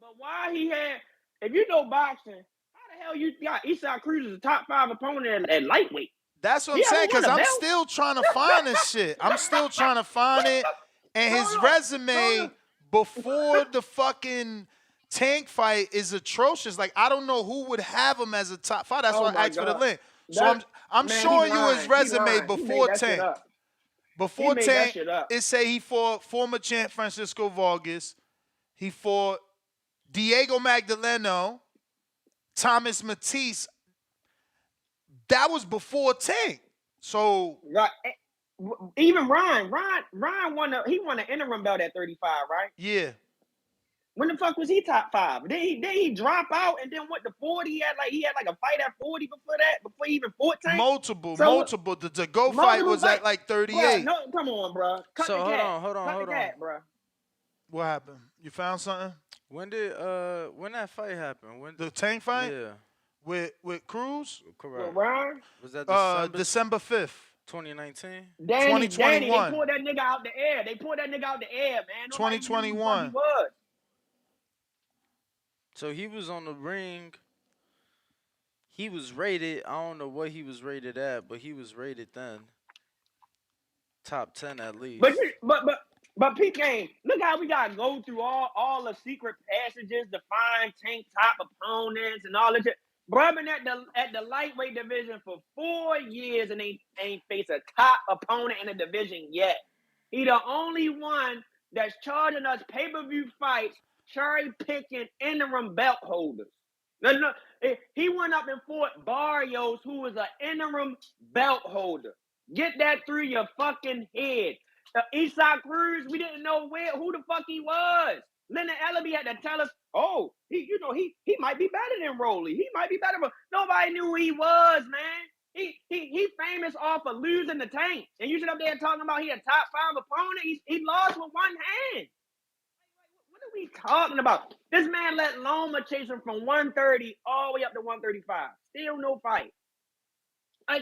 but why he had? If you know boxing, how the hell you got Eastside Cruz as a top 5 opponent at lightweight? That's what He I'm saying, ever won because a I'm belt? still trying to find this shit. I'm still trying to find it. And his resume before the fucking Tank fight is atrocious. Like, I don't know who would have him as a top 5. That's Oh why I my asked for the god, link. So that I'm man, he showing you his lying. He resume lying. He made before that shit Tank. up. He Before made that Tank, shit up. it say he fought former champ Francisco Vargas. He fought Diego Magdaleno, Thomas Matisse. That was before Tank. So Right. Even Ryan won an interim belt at 35, right? yeah. When the fuck was he top 5? Then he drop out and then went to 40. He had like a fight at 40 before that, before he even fought Tank. Multiple. So The go fight multiple was at fights, like bro. 38. No, come on, bro. Cut So the hold cat. on, hold on, Cut hold the on. cat, bro. What happened? You found something? When that fight happened? When The Tank fight? Yeah. With Cruz? Correct. With Ryan? Was that December 5th. 2019? Danny, they 2021. pulled that nigga out the air. They pulled that nigga out the air, man. Nobody knew who the fuck he 2021. was. So he was on the ring. He was rated. I don't know what he was rated at, but he was rated then. Top 10 at least. But PK, look how we gotta go through all the secret passages to find Tank top opponents and all that shit. Bro, been at the lightweight division for 4 years and ain't faced a top opponent in the division yet. He the only one that's charging us pay-per-view fights, cherry picking interim belt holders. No, he went up and fought Barrios, who was an interim belt holder. Get that through your fucking head. Eastside Cruz, we didn't know who the fuck he was. Leonard Ellaby had to tell us, oh, he might be better than Rolly. He might be better, but nobody knew who he was, man. He famous off of losing the Tank. And you sit up there talking about he a top 5 opponent. He lost with one hand. What are we talking about? This man let Loma chase him from 130 all the way up to 135. Still no fight.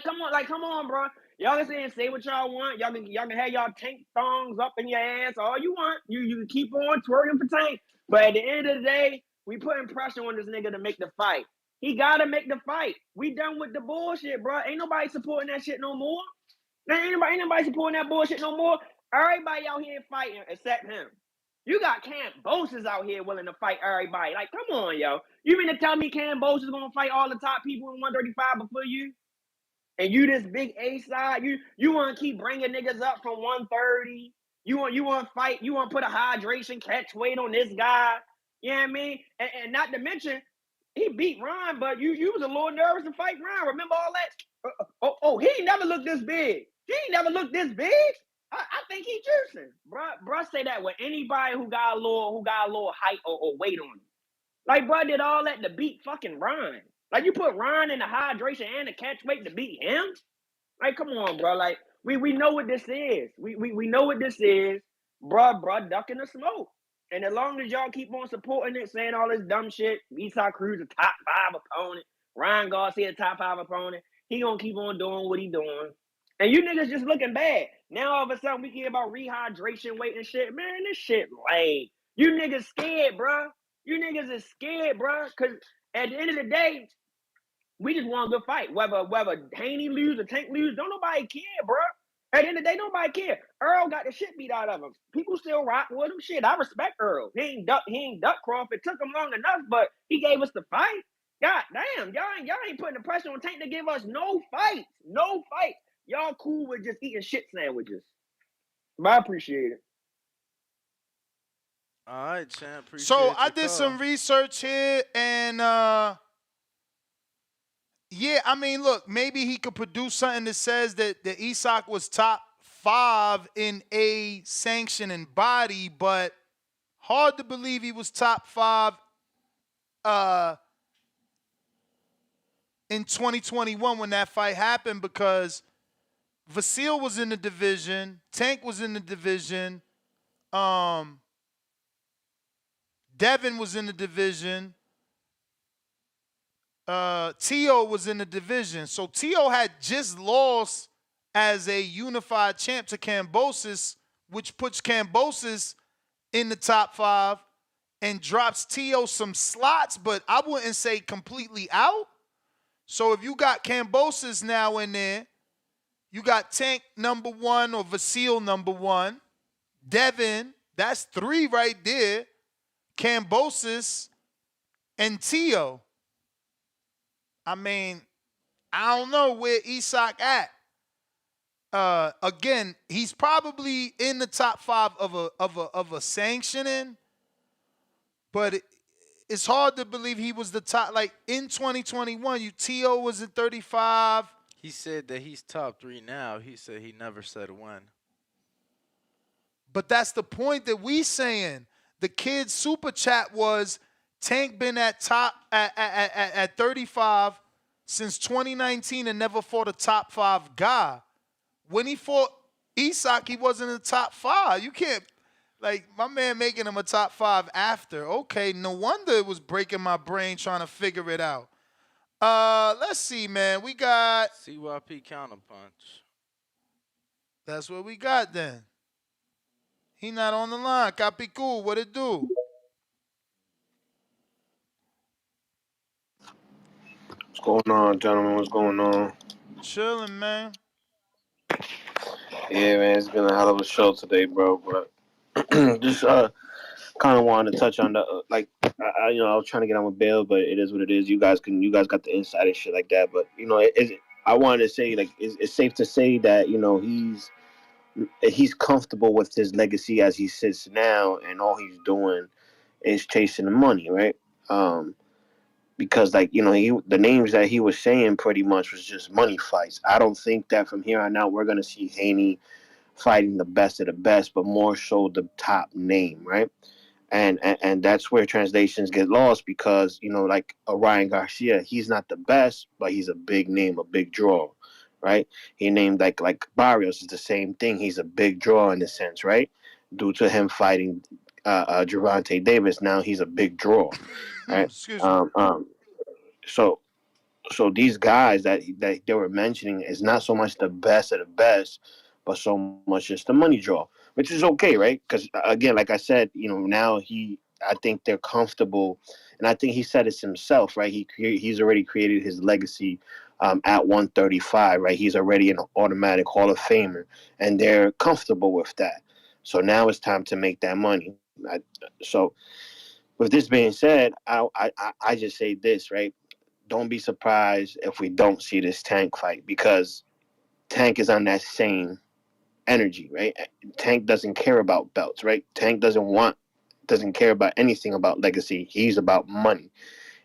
Come on, bro. Y'all can say and say what y'all want. Y'all can have y'all Tank thongs up in your ass all you want. You can keep on twerking for Tank. But at the end of the day, we putting pressure on this nigga to make the fight. He gotta make the fight. We done with the bullshit, bro. Ain't nobody supporting that shit no more. Ain't nobody supporting that bullshit no more. Everybody out here fighting except him. You got Cambosos out here willing to fight everybody. Like, come on, yo. You mean to tell me Cambosos is gonna fight all the top people in 135 before you? And you this big A side, you want to keep bringing niggas up from 130. You want to fight. You want to put a hydration catch weight on this guy. You know what I mean? And not to mention, he beat Ron, but you was a little nervous to fight Ron. Remember all that? He never looked this big. He ain't never looked this big. I think he juicing. Bruh say that with anybody who got a little height or weight on him. Like, bro did all that to beat fucking Ron. Like, you put Ron in the hydration and the catch weight to beat him? Like, come on, bro. Like, we know what this is. We know what this is. Bruh, ducking the smoke. And as long as y'all keep on supporting it, saying all this dumb shit, Eastside Cruz a top 5 opponent, Ryan Garcia a top 5 opponent, he gonna keep on doing what he doing. And you niggas just looking bad. Now all of a sudden we hear about rehydration weight and shit. Man, this shit lame. You niggas scared, bro. You niggas is scared, bro. Cause at the end of the day, we just want a good fight. Whether Haney lose or Tank lose, don't nobody care, bro. At the end of the day, nobody care. Earl got the shit beat out of him. People still rock with him. Shit, I respect Earl. He ain't duck Crawford. It took him long enough, but he gave us the fight. God damn, y'all ain't putting the pressure on Tank to give us no fights. No fights. Y'all cool with just eating shit sandwiches. But I appreciate it. All right, champ. Appreciate So I your did call. some research here, and yeah, I mean, look, maybe he could produce something that says that Isak was top 5 in a sanctioning body, but hard to believe he was top 5 in 2021 when that fight happened, because Vasil was in the division, Tank was in the division, Devin was in the division, Tio was in the division. So Tio had just lost as a unified champ to Kambosos, which puts Kambosos in the top 5 and drops Tio some slots, but I wouldn't say completely out. So if you got Kambosos now in there, you got Tank number 1 or Vasil number 1, Devin, that's 3 right there, Kambosos, and Tio. I mean, I don't know where Isak at. Again, he's probably in the top 5 of a sanctioning, but it's hard to believe he was the top. Like in 2021, Tio was at 35. He said that he's top 3 now. He said he never said when. But that's the point that we saying. The kid's super chat was Tank been at top at 35 since 2019 and never fought a top 5 guy. When he fought Isak, he wasn't in the top 5. You can't, like, my man making him a top 5 after. Okay, no wonder it was breaking my brain trying to figure it out. Let's see, man. We got CYP counterpunch. That's what we got then. He not on the line. Copy cool. What it do? What's going on, gentlemen? What's going on? Chilling, man. Yeah, man, it's been a hell of a show today, bro. But just kind of wanted to touch on the I was trying to get on with Bill, but it is what it is. You guys got the inside and shit like that. But I wanted to say it's safe to say that he's comfortable with his legacy as he sits now, and all he's doing is chasing the money, right? Because the names that he was saying pretty much was just money fights. I don't think that from here on out we're gonna see Haney fighting the best of the best, but more so the top name, right? And that's where translations get lost because like Ryan Garcia, he's not the best, but he's a big name, a big draw, right? He named like Barrios is the same thing. He's a big draw in a sense, right? Due to him fighting Gervonta Davis, now he's a big draw, right? Excuse me. So so these guys that they were mentioning is not so much the best of the best, but so much just the money draw, which is okay, right? Because again, like I said, now I think they're comfortable, and I think he said it himself, right? He's already created his legacy at 135, right? He's already an automatic Hall of Famer, and they're comfortable with that. So now it's time to make that money. So with this being said, I just say this, right? Don't be surprised if we don't see this Tank fight because Tank is on that same energy, right? Tank doesn't care about belts, right? Tank doesn't care about anything about legacy. He's about money,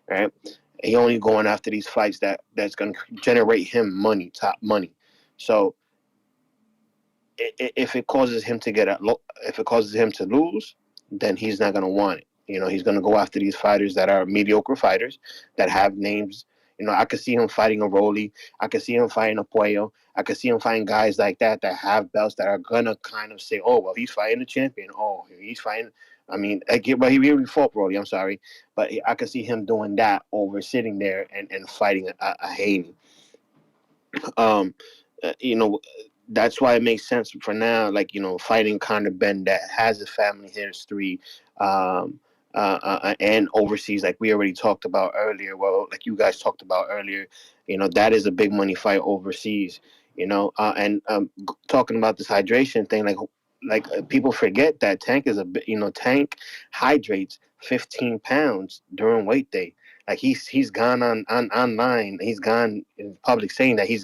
right? He only going after these fights that's going to generate him money, top money. So if it causes him to lose, then he's not going to want it. He's going to go after these fighters that are mediocre fighters that have names. I could see him fighting a Rolly. I could see him fighting a Puello. I could see him fighting guys like that have belts that are going to kind of say, oh, well, he's fighting a champion. Oh, he's fighting. I mean, but he really fought Rolly. I'm sorry. But I could see him doing that over sitting there and fighting a Haney. Um, you know, that's why it makes sense for now. Like fighting Conor Ben that has a family history, and overseas, like we already talked about earlier. Well, like you guys talked about earlier, that is a big money fight overseas. And talking about this hydration thing, people forget that Tank is Tank hydrates 15 pounds during weight day. Like he's gone on online. He's gone in public saying that he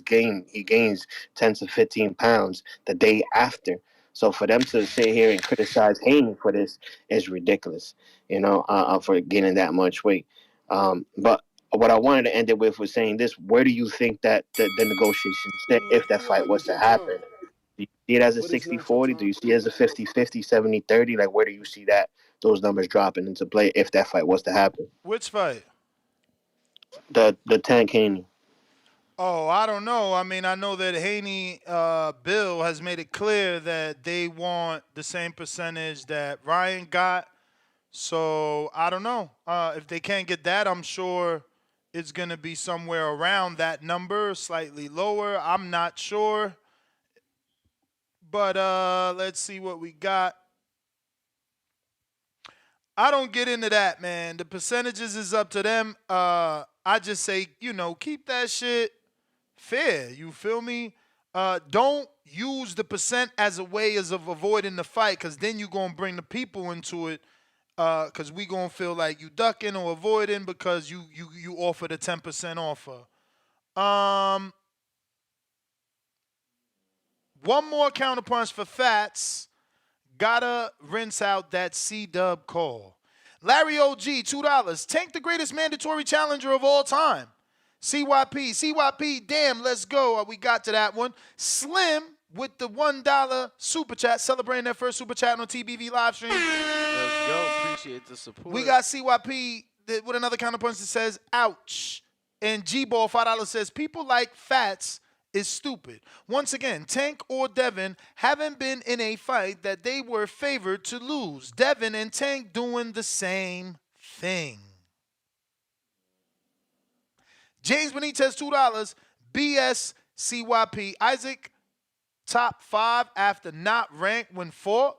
gains 10 to 15 pounds the day after. So for them to sit here and criticize Haney for this is ridiculous. For gaining that much weight. But what I wanted to end it with was saying this: where do you think that the negotiations, if that Feel fight like was it's to your turn. happen? Do you see it as a What is not your 60-40? Do turn? you see it as a 50-50, 70-30? Like, where do you see those numbers dropping into play if that fight was to happen? Which fight? The Tank Haney. Oh, I don't know. I mean, I know that Haney Bill has made it clear that they want the same percentage that Ryan got. So I don't know. If they can't get that, I'm sure it's going to be somewhere around that number, slightly lower. I'm not sure. But let's see what we got. I don't get into that, man. The percentages is up to them. I just say, keep that shit fair. You feel me? Don't use the percent as a way of avoiding the fight, because then you're going to bring the people into it, because we going to feel like you ducking or avoiding because you offer the 10% offer. One more counterpunch for Fats. Gotta rinse out that C-Dub call. Larry OG, $2. Tank the greatest mandatory challenger of all time. CYP, damn, let's go. We got to that one. Slim with the $1 super chat, celebrating their first super chat on TBV live stream. Let's go. Appreciate the support. We got CYP with another counterpunch that says, ouch. And G-Ball, $5 says, people like Fats is stupid. Once again, Tank or Devin haven't been in a fight that they were favored to lose. Devin and Tank doing the same thing. James Benitez, $2. BS CYP. Isaac, top 5 after not ranked when fought.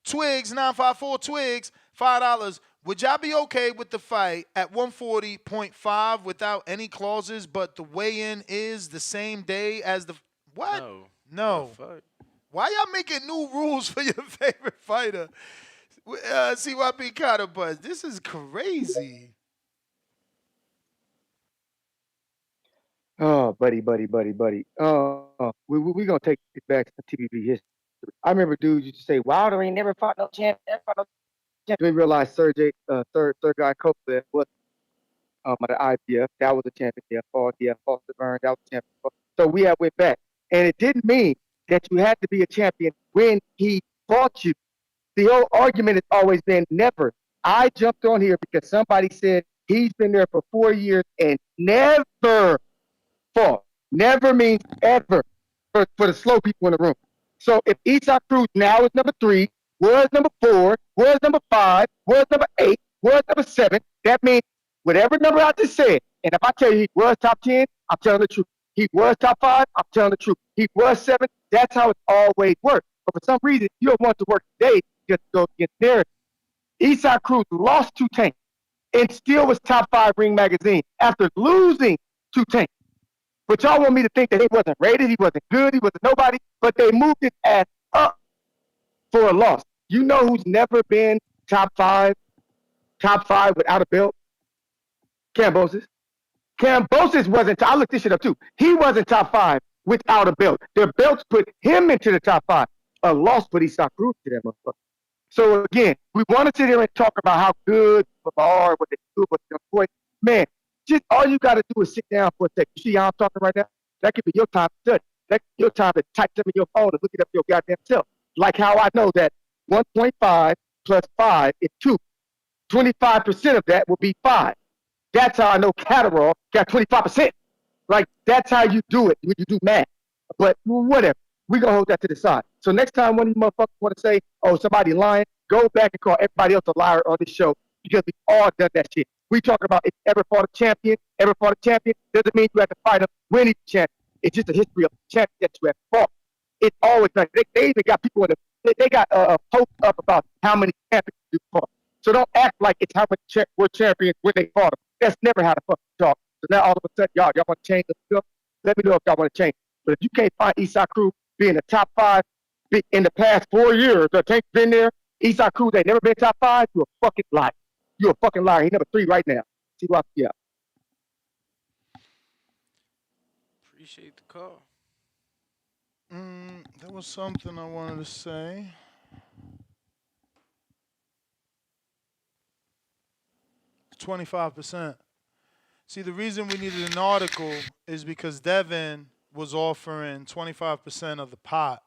Twigs, 954 Twigs, $5. Would y'all be okay with the fight at 140.5 without any clauses, but the weigh-in is the same day as the... What? No. Why y'all making new rules for your favorite fighter? CYP counterpunch. This is crazy. Oh, buddy. We gonna take it back to TBV history. I remember dudes used to say Wilder ain't never fought no champ, never fought no champ. We realized third guy Copeland was at the IPF. That was a champion. Foster Burns, that was a champion. So we have went back. And it didn't mean that you had to be a champion when he fought you. The whole argument has always been never. I jumped on here because somebody said he's been there for 4 years and never fought. Never means ever for the slow people in the room. So if Isak Cruz now is number 3, was number 4, was number 5, was number 8, was number 7, that means whatever number I just said, and if I tell you he was top 10, I'm telling the truth. He was top 5, I'm telling the truth. He was 7, that's how it always worked. But for some reason, you don't want to work today just to go against narrative. Isak Cruz lost to Tank and still was top 5 Ring Magazine after losing to Tank. But y'all want me to think that he wasn't rated, he wasn't good, he wasn't nobody, but they moved his ass up for a loss. You know who's never been top 5 without a belt? Kambosos. Kambosos wasn't, I looked this shit up too. He wasn't top 5 without a belt. Their belts put him into the top 5. A loss put Isak Cruz to that motherfucker. So again, we want to sit here and talk about how good people are, what they do, what they're doing. Man, just all you got to do is sit down for a second. You see how I'm talking right now? That could be your time to study. That could be your time to type something in your phone and look it up your goddamn self. Like how I know that 1.5 plus 5 is 2. 25% of that will be 5. That's how I know Catterall got 25%. Like, that's how you do it when you do math. But whatever. We're going to hold that to the side. So next time one of you motherfuckers want to say, oh, somebody lying, go back and call everybody else a liar on this show, because we all done that shit. We talk about if you ever fought a champion, doesn't mean you have to fight him when he's a champion. It's just a history of the champion that you have fought. It's always like, they even got people in they got a post up about how many champions you fought. So don't act like it's how many were champions when they fought them. That's never how the fuck you talk. So now all of a sudden, y'all want to change the stuff? Let me know if y'all want to change. But if you can't find Isak Cruz being the top 5 in the past 4 years, the Tank's been there, Isak Cruz ain't never been top 5, you're a fucking liar. You're a fucking liar. He's number 3 right now. See what? Yeah. Appreciate the call. There was something I wanted to say. $25%. See, the reason we needed an article is because Devin was offering 25% of the pot.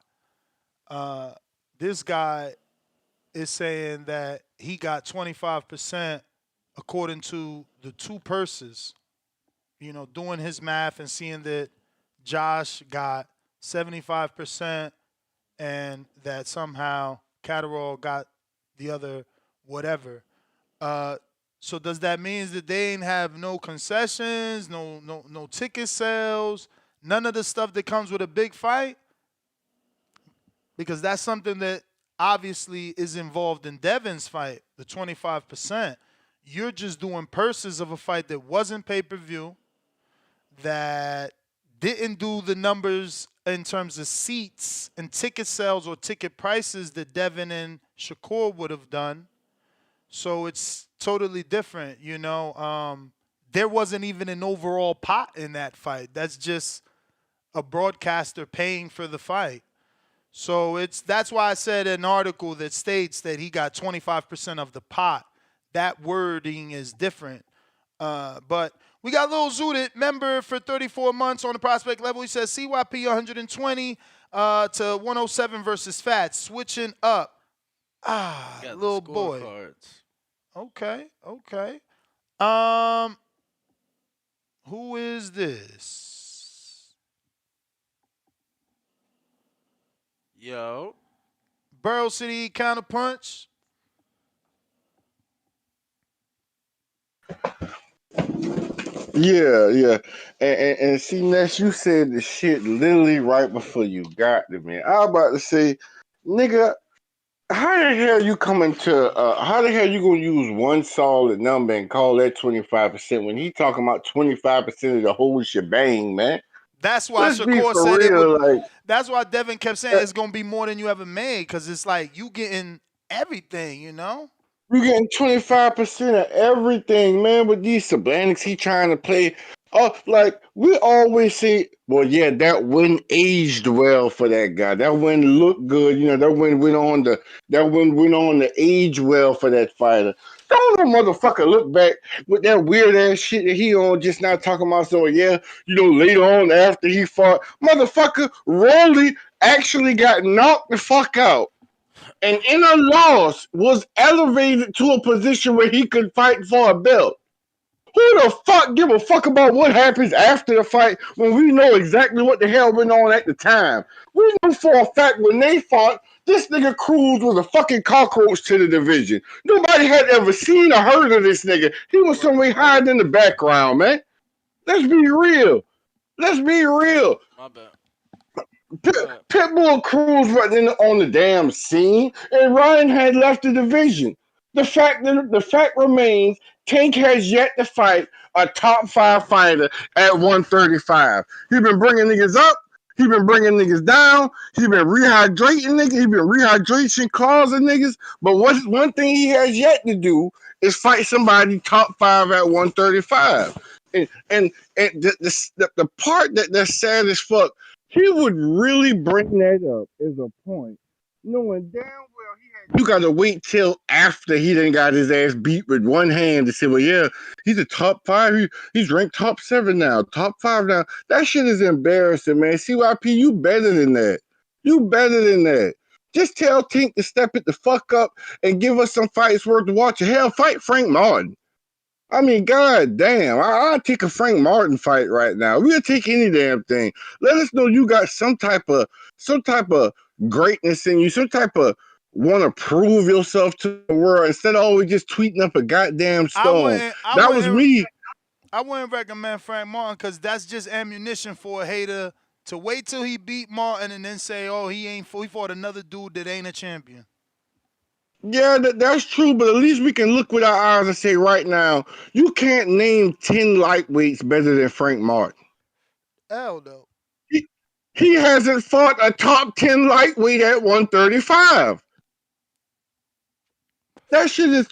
This guy is saying that he got 25% according to the 2 purses. Doing his math and seeing that Josh got 75% and that somehow Catterall got the other whatever. So does that mean that they ain't have no concessions, no ticket sales, none of the stuff that comes with a big fight? because that's something that obviously is involved in Devin's fight, the 25%. You're just doing purses of a fight that wasn't pay per view, that didn't do the numbers in terms of seats and ticket sales or ticket prices that Devin and Shakur would have done. So it's totally different, you know. There wasn't even an overall pot in that fight. That's just a broadcaster paying for the fight. So that's why I said an article that states that he got 25% of the pot. That wording is different. But we got Lil Zooted, member for 34 months on the prospect level. He says CYP 120 to 107 versus Fat. Switching up. Got the Little boy. scorecards. Okay. Who is this? Yo. Burrow City Counterpunch. Yeah. And see, Ness, you said the shit literally right before you got to me. I was about to say, nigga, how the hell you coming to? How the hell you gonna use one solid number and call that 25% when he talking about 25% of the whole shebang, man? That's why Let's be Shakur for said it would. real, like. That's why Devin kept saying it's gonna be more than you ever made, because it's like you getting everything, you know. You getting 25% of everything, man, with these Sablanics he trying to play. Oh, like we always say, well, yeah, that win aged well for that guy. That win looked good, you know, that win went on to age well for that fighter. Don't no motherfucker look back with that weird ass shit that he on just now talking about, so yeah, you know, later on after he fought. Motherfucker, Rolly actually got knocked the fuck out and in a loss was elevated to a position where he could fight for a belt. Who the fuck give a fuck about what happens after the fight when we know exactly what the hell went on at the time? We know for a fact when they fought, this nigga Cruz was a fucking cockroach to the division. Nobody had ever seen or heard of this nigga. He was somewhere hiding in the background, man. Let's be real. Let's be real. My bad. Pitbull Cruz wasn't on the damn scene, and Ryan had left the division. The fact remains, Tank has yet to fight a top 5 fighter at 135. He been bringing niggas up. He been bringing niggas down. He been rehydrating niggas. He been rehydration causing niggas. But one thing he has yet to do is fight somebody top 5 at 135. And the part that's sad as fuck, he would really bring that up as a point, knowing damn well you gotta wait till after he done got his ass beat with one hand to say, well, yeah, he's a top 5. He's ranked top 7 now, top 5 now. That shit is embarrassing, man. CYP, you better than that. You better than that. Just tell Tink to step it the fuck up and give us some fights worth watching. Hell, fight Frank Martin. I mean, god damn, I'll take a Frank Martin fight right now. We'll take any damn thing. Let us know you got some type of greatness in you, some type of want to prove yourself to the world instead of always just tweeting up a goddamn stone. That was me. I wouldn't recommend Frank Martin, because that's just ammunition for a hater to wait till he beat Martin and then say, oh, he fought another dude that ain't a champion. Yeah, that's true, but at least we can look with our eyes and say right now, you can't name 10 lightweights better than Frank Martin. Hell no. He hasn't fought a top 10 lightweight at 135. That shit is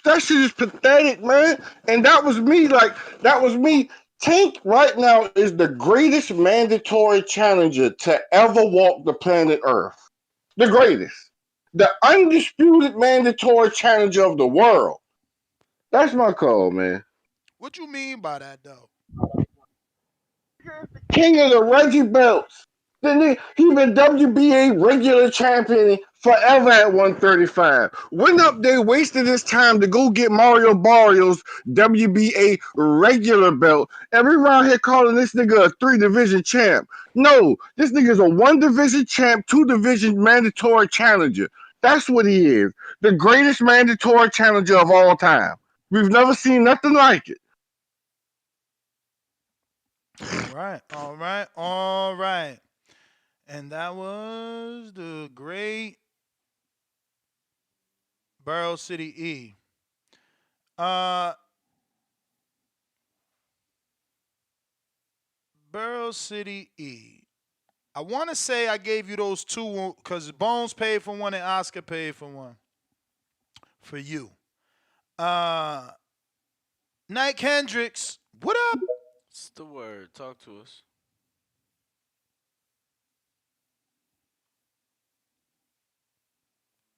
pathetic, man. And that was me. Tank right now is the greatest mandatory challenger to ever walk the planet Earth. The greatest. The undisputed mandatory challenger of the world. That's my call, man. What you mean by that, though? King of the Reggie belts. He been WBA regular champion forever at 135. When up they wasted his time to go get Mario Barrios WBA regular belt, and we around here calling this nigga a 3-division champ. No, this nigga's a 1-division champ, 2-division mandatory challenger. That's what he is. The greatest mandatory challenger of all time. We've never seen nothing like it. All right. And that was the great Burrow City E. Uh, Burrow City E. I want to say I gave you those two because Bones paid for one and Oscar paid for one for you. Uh, Nike Hendricks, what up? What's the word? Talk to us.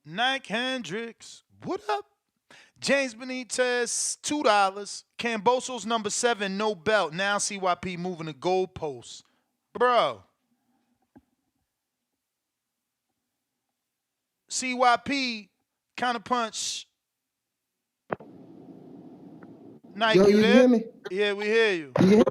Nike Hendricks, what up? James Benitez, $2. Camboso's number 7, no belt. Now CYP moving the goalposts. Bro, CYP counterpunch. Nike, Yo, you you can there? hear me? Yeah, we hear you. You can hear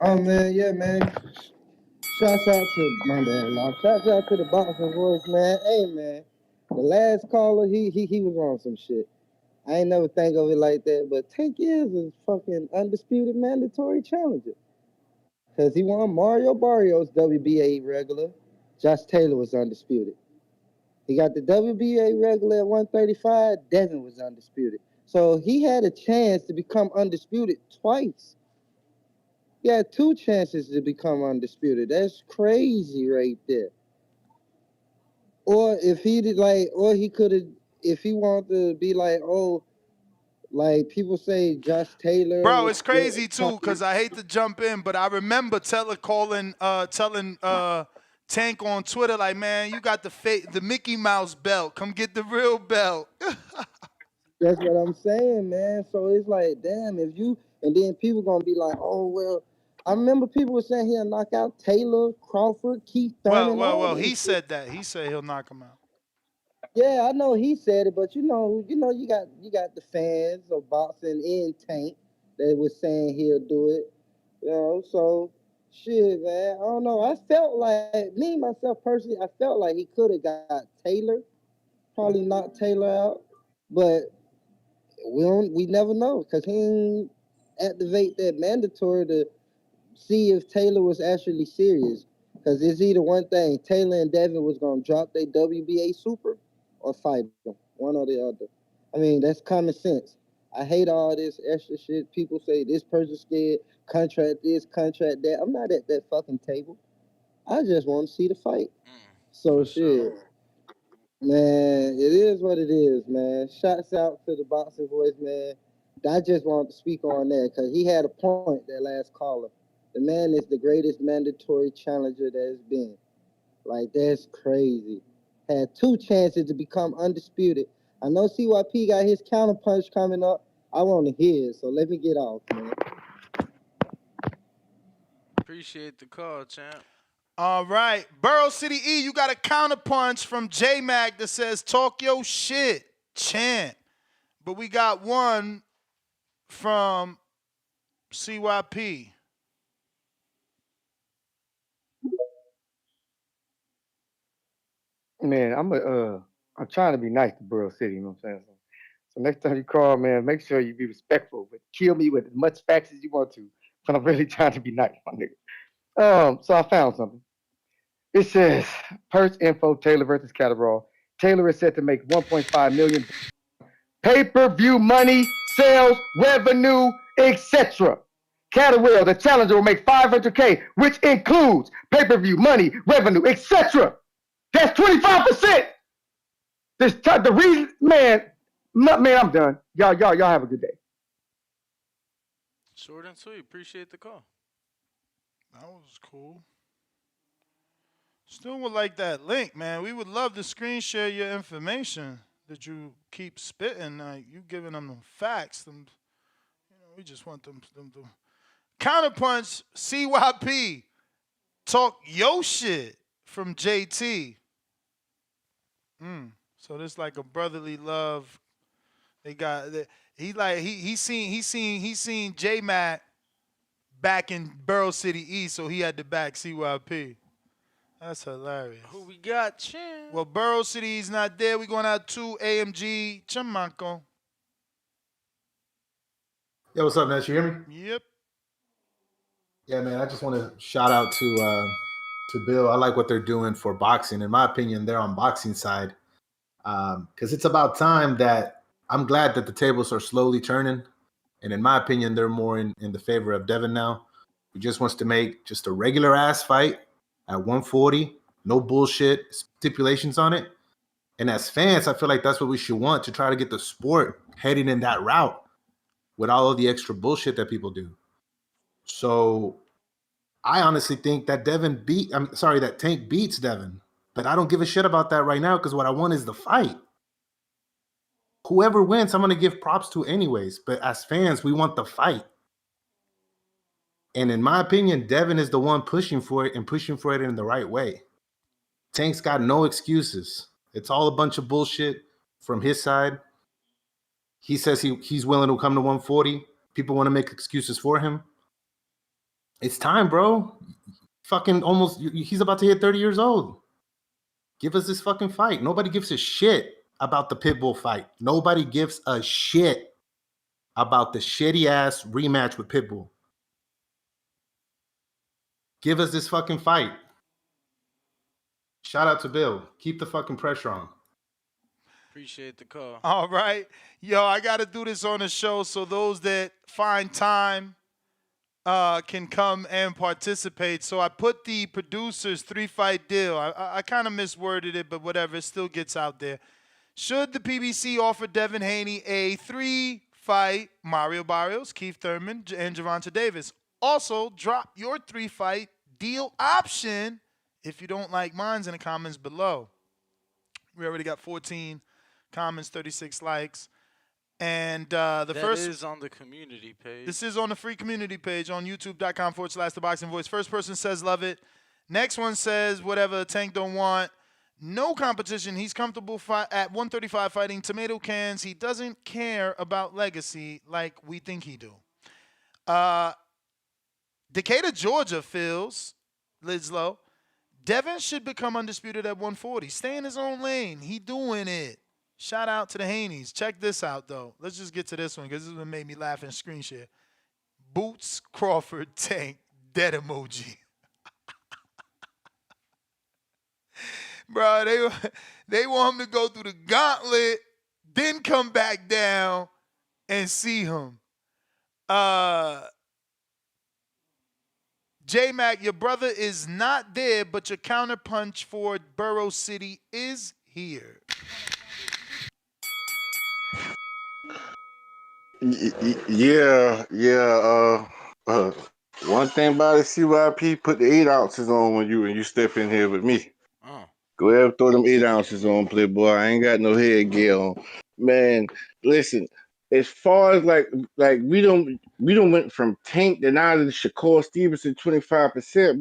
Oh man, yeah, man. Shouts out to my bad, Lord. Shouts out to the boxing voice, man. Hey, man. The last caller, he was on some shit. I ain't never think of it like that, but Tank is a fucking undisputed mandatory challenger. Cause he won Mario Barrios WBA regular. Josh Taylor was undisputed. He got the WBA regular at 135. Devin was undisputed. So he had a chance to become undisputed twice. He had two chances to become undisputed. That's crazy right there. Or if he did like, or he could have, if he wanted to be like, oh, like people say Josh Taylor Bro, was it's crazy too, because I hate to jump in, but I remember Teller telling Tank on Twitter, like, man, you got the Mickey Mouse belt. Come get the real belt. That's what I'm saying, man. So it's like, damn, if you and then people gonna be like, oh well. I remember people were saying he'll knock out Taylor, Crawford, Keith Thurman, all them. He said that. He said he'll knock him out. Yeah, I know he said it, but you got the fans of boxing in Tank that was saying he'll do it. So shit, man. I don't know. I felt like me myself personally, I felt like he could have got Taylor, probably knocked Taylor out, but we never know because he ain't activate that mandatory to see if Taylor was actually serious. Because it's either one thing, Taylor and Devin was gonna drop their WBA super or fight them, one or the other. I mean, that's common sense. I hate all this extra shit. People say this person's scared, contract this, contract that. I'm not at that fucking table. I just want to see the fight. So For sure. shit. Man, it is what it is, man. Shouts out to the boxing voice, man. I just wanted to speak on that because he had a point, that last caller. The man is the greatest mandatory challenger there's been. Like, that's crazy. Had two chances to become undisputed. I know CYP got his counterpunch coming up. I want to hear it, so let me get off, man. Appreciate the call, champ. All right. Burrow City E, you got a counterpunch from J Mac that says, talk your shit, champ. But we got one from CYP. Man, I'm trying to be nice to Burrow City, you know what I'm saying? So next time you call, man, make sure you be respectful, but kill me with as much facts as you want to. But I'm really trying to be nice, my nigga. So I found something. It says purse info Taylor versus Catterall. Taylor is set to make 1.5 million pay-per-view money, sales, revenue, etc. Catterall, the challenger, will make 500K, which includes pay-per-view money, revenue, etc. That's 25%. The reason, man, I'm done. Y'all have a good day. Short and sweet. Appreciate the call. That was cool. Still would like that link, man. We would love to screen share your information that you keep spitting. Like, you giving them facts. We just want them to counterpunch. CYP talk yo shit from JT. So this like a brotherly love. They got he seen J Mac back in Burrow City East, so he had to back CYP. That's hilarious. Who we got, champ? Well, Burrow City's not there. We going out to AMG Chamaco. Yo, what's up, Ness? You hear me? Yep. Yeah, man. I just want to shout out to to Bill, I like what they're doing for boxing. In my opinion, they're on boxing side because it's about time that I'm glad that the tables are slowly turning. And in my opinion, they're more in the favor of Devin now. He just wants to make just a regular ass fight at 140, no bullshit stipulations on it. And as fans, I feel like that's what we should want to try to get the sport heading in that route with all of the extra bullshit that people do. So I honestly think that that Tank beats Devin. But I don't give a shit about that right now because what I want is the fight. Whoever wins, I'm going to give props to anyways. But as fans, we want the fight. And in my opinion, Devin is the one pushing for it and pushing for it in the right way. Tank's got no excuses. It's all a bunch of bullshit from his side. He says he's willing to come to 140. People want to make excuses for him. It's time, bro. Fucking almost, he's about to hit 30 years old. Give us this fucking fight. Nobody gives a shit about the Pitbull fight. Nobody gives a shit about the shitty ass rematch with Pitbull. Give us this fucking fight. Shout out to Bill. Keep the fucking pressure on. Appreciate the call. All right. Yo, I got to do this on the show so those that find time can come and participate. So I put the producers 3-fight deal. I kind of misworded it, but whatever. It still gets out there. Should the PBC offer Devin Haney a 3-fight Mario Barrios, Keith Thurman, and Gervonta Davis? Also, drop your 3-fight deal option if you don't like mines in the comments below. We already got 14 comments, 36 likes. And the first is on the community page. This is on the free community page on youtube.com/The Boxing Voice. First person says love it. Next one says whatever Tank don't want. No competition. He's comfortable at 135 fighting tomato cans. He doesn't care about legacy like we think he do. Decatur, Georgia feels, Lidslow, Devin should become undisputed at 140. Stay in his own lane. He doing it. Shout out to the Haneys. Check this out, though. Let's just get to this one because this one made me laugh and screen share. Boots, Crawford, Tank, dead emoji. Bro, they want him to go through the gauntlet, then come back down and see him. J-Mac, your brother is not there, but your counterpunch for Burrow City is here. Yeah. One thing about it, CYP, put the 8 ounces on when you step in here with me. Go ahead and throw them 8 ounces on, Playboy. I ain't got no headgear on. Man, listen, as far as like we don't went from Tank to now to Shakur Stevenson 25%,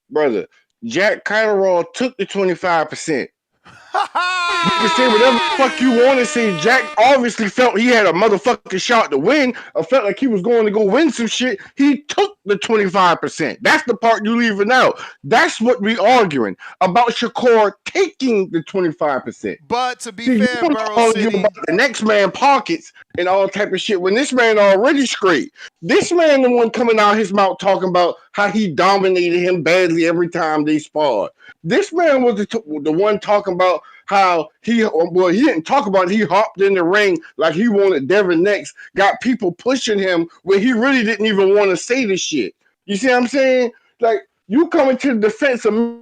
brother. Jack Catterall took the 25%. You can say whatever the fuck you want to say. Jack obviously felt he had a motherfucking shot to win, or felt like he was going to go win some shit. He took the 25%. That's the part you leaving out. That's what we arguing about. Shakur taking the 25%. But to be fair, you Burrow City, about the next man pockets and all type of shit when this man already straight. This man the one coming out his mouth talking about how he dominated him badly every time they sparred. This man was the one talking about how he didn't talk about it. He hopped in the ring like he wanted Devin next, got people pushing him when he really didn't even want to say this shit. You see what I'm saying? Like, you coming to the defense of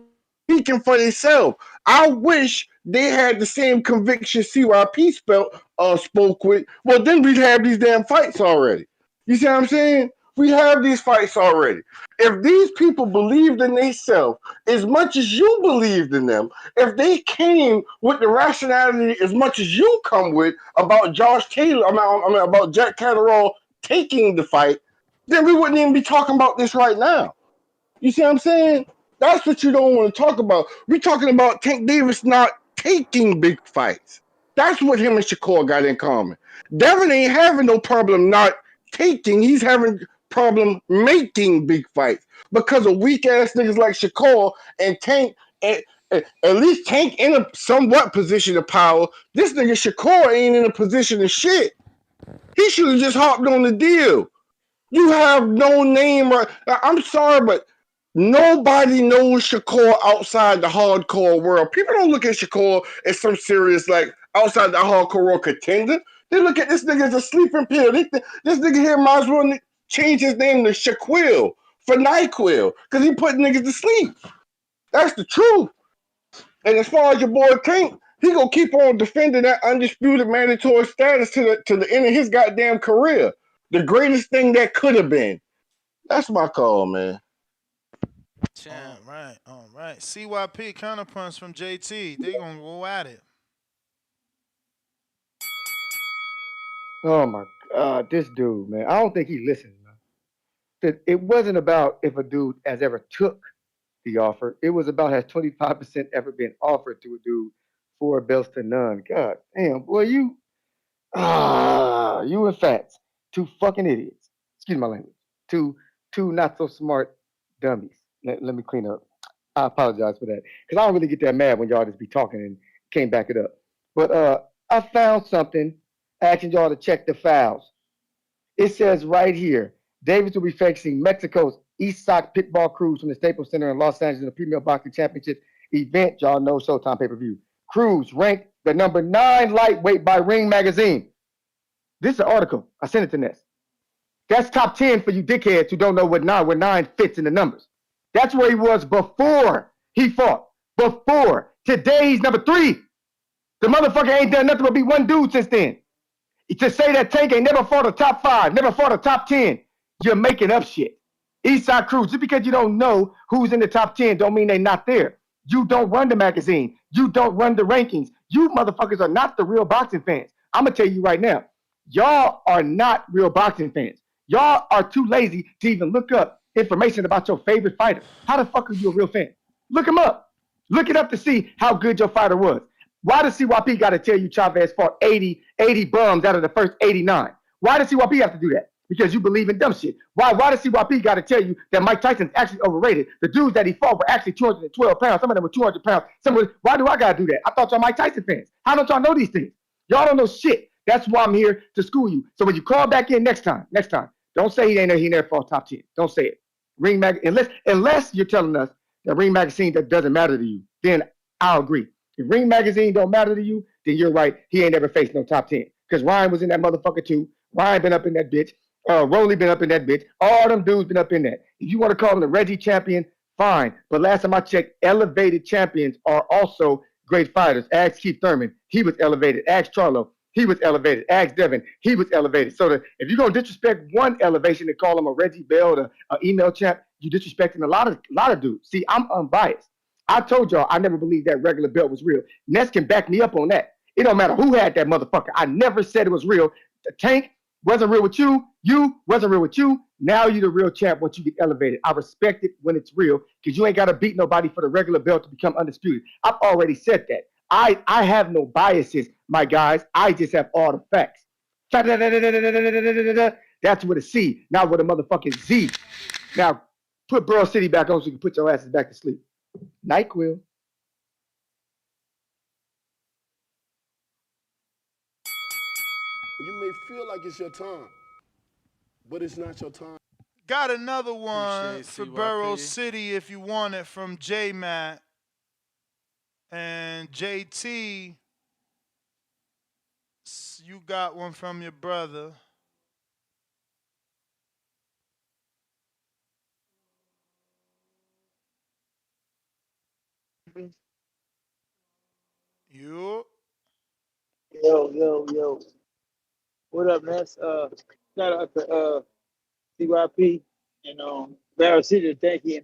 speaking for yourself. I wish they had the same conviction CYP spoke with. Well, then we'd have these damn fights already. You see what I'm saying? We have these fights already. If these people believed in themselves as much as you believed in them, if they came with the rationality as much as you come with about Josh Taylor, about Jack Catterall taking the fight, then we wouldn't even be talking about this right now. You see what I'm saying? That's what you don't want to talk about. We're talking about Tank Davis not taking big fights. That's what him and Shakur got in common. Devin ain't having no problem not taking. He's having problem making big fights because of weak ass niggas like Shakur and Tank. At least Tank in a somewhat position of power. This nigga Shakur ain't in a position of shit. He should have just hopped on the deal. You have no name. I'm sorry, but Nobody knows Shakur outside the hardcore world. People don't look at Shakur as some serious, like, outside the hardcore world contender. They look at this nigga as a sleeping pill. This nigga here might as well change his name to Shaquille for NyQuil because he put niggas to sleep. That's the truth. And as far as your boy Tank, he gonna keep on defending that undisputed mandatory status to the end of his goddamn career. The greatest thing that could have been. That's my call, man. Champ. All right. CYP counterpunch from JT. They gonna go at it. Oh my God, this dude, man. I don't think he listens, man. It wasn't about if a dude has ever took the offer. It was about has 25% ever been offered to a dude 4 belts to none. God damn, boy, you and Fats, two fucking idiots. Excuse my language. Two not so smart dummies. Let me clean up. I apologize for that. Because I don't really get that mad when y'all just be talking and can't back it up. But I found something asking y'all to check the files. It says right here, Davis will be facing Mexico's East Sox Pitball Cruz from the Staples Center in Los Angeles in the Premier Boxing Championship event. Y'all know Showtime pay-per-view. Cruz ranked the number 9 lightweight by Ring Magazine. This is an article. I sent it to Ness. That's top 10 for you dickheads who don't know where 9 fits in the numbers. That's where he was before he fought. Before. Today he's number 3. The motherfucker ain't done nothing but be one dude since then. To say that Tank ain't never fought a top 5, never fought a top 10, you're making up shit. Eastside Cruz, just because you don't know who's in the top 10 don't mean they're not there. You don't run the magazine. You don't run the rankings. You motherfuckers are not the real boxing fans. I'm going to tell you right now, y'all are not real boxing fans. Y'all are too lazy to even look up information about your favorite fighter. How the fuck are you a real fan? Look him up. Look it up to see how good your fighter was. Why does CYP got to tell you Chavez fought 80 bums out of the first 89? Why does CYP have to do that? Because you believe in dumb shit. Why does CYP got to tell you that Mike Tyson's actually overrated? The dudes that he fought were actually 212 pounds. Some of them were 200 pounds. Why do I got to do that? I thought y'all Mike Tyson fans. How don't y'all know these things? Y'all don't know shit. That's why I'm here to school you. So when you call back in next time, don't say he never fought top 10. Don't say it. Ring Mag, unless you're telling us that Ring Magazine that doesn't matter to you, then I'll agree. If Ring Magazine don't matter to you, then you're right. He ain't ever faced no top 10. Because Ryan was in that motherfucker too. Ryan been up in that bitch. Rolly been up in that bitch. All them dudes been up in that. If you want to call him the Reggie champion, fine. But last time I checked, elevated champions are also great fighters. Ask Keith Thurman. He was elevated. Ask Charlo. He was elevated. Ask Devin. He was elevated. So if you're going to disrespect one elevation and call him a Reggie Bell or an email champ, you disrespecting a lot of dudes. See, I'm unbiased. I told y'all I never believed that regular belt was real. Ness can back me up on that. It don't matter who had that motherfucker. I never said it was real. The Tank wasn't real with you. You wasn't real with you. Now you the real champ once you get elevated. I respect it when it's real because you ain't got to beat nobody for the regular belt to become undisputed. I've already said that. I have no biases, my guys. I just have all the facts. That's with a C, not with a motherfucking Z. Now, put Burrow City back on so you can put your asses back to sleep. NyQuil. You may feel like it's your time, but it's not your time. Got another one Appreciate for Burrow CYP. City if you want it from J Matt and JT. You got one from your brother. You. Yo. What up, Ness? Shout out to CYP and Barrow City. Thank you in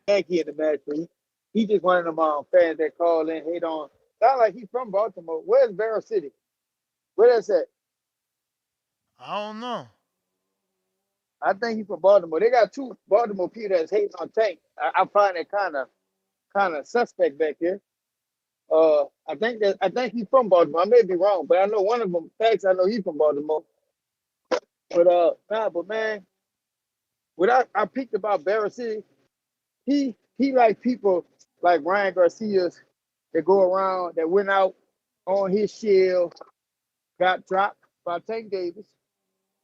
the match. But he just one of them fans that call in, hate on. Sound like he's from Baltimore. Where's Barrow City? Where that's at? I don't know. I think he's from Baltimore. They got two Baltimore people that's hating on Tank. I find it kind of suspect back here. I think he's from Baltimore. I may be wrong, but I know one of them. Facts, I know he's from Baltimore. But man, what I picked about Barrow City, he like people like Ryan Garcia's that go around that went out on his shield, got dropped by Tank Davis.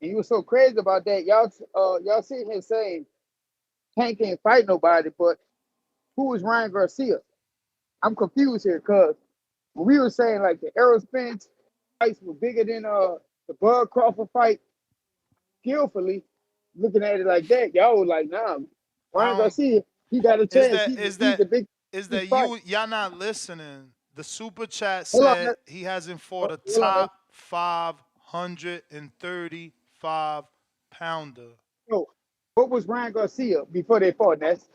And he was so crazy about that. Y'all sitting here saying Tank ain't fight nobody, but who is Ryan Garcia? I'm confused here because when we were saying like the Errol Spence fights were bigger than the Bud Crawford fight, skillfully looking at it like that, y'all was like, nah, Ryan I don't. Garcia, he got a Is chance. that He's is he's that the is big that fight. y'all not listening? The super chat Hold on, said he hasn't fought a hold on. top 535 pounder. No, what was Ryan Garcia before they fought? That's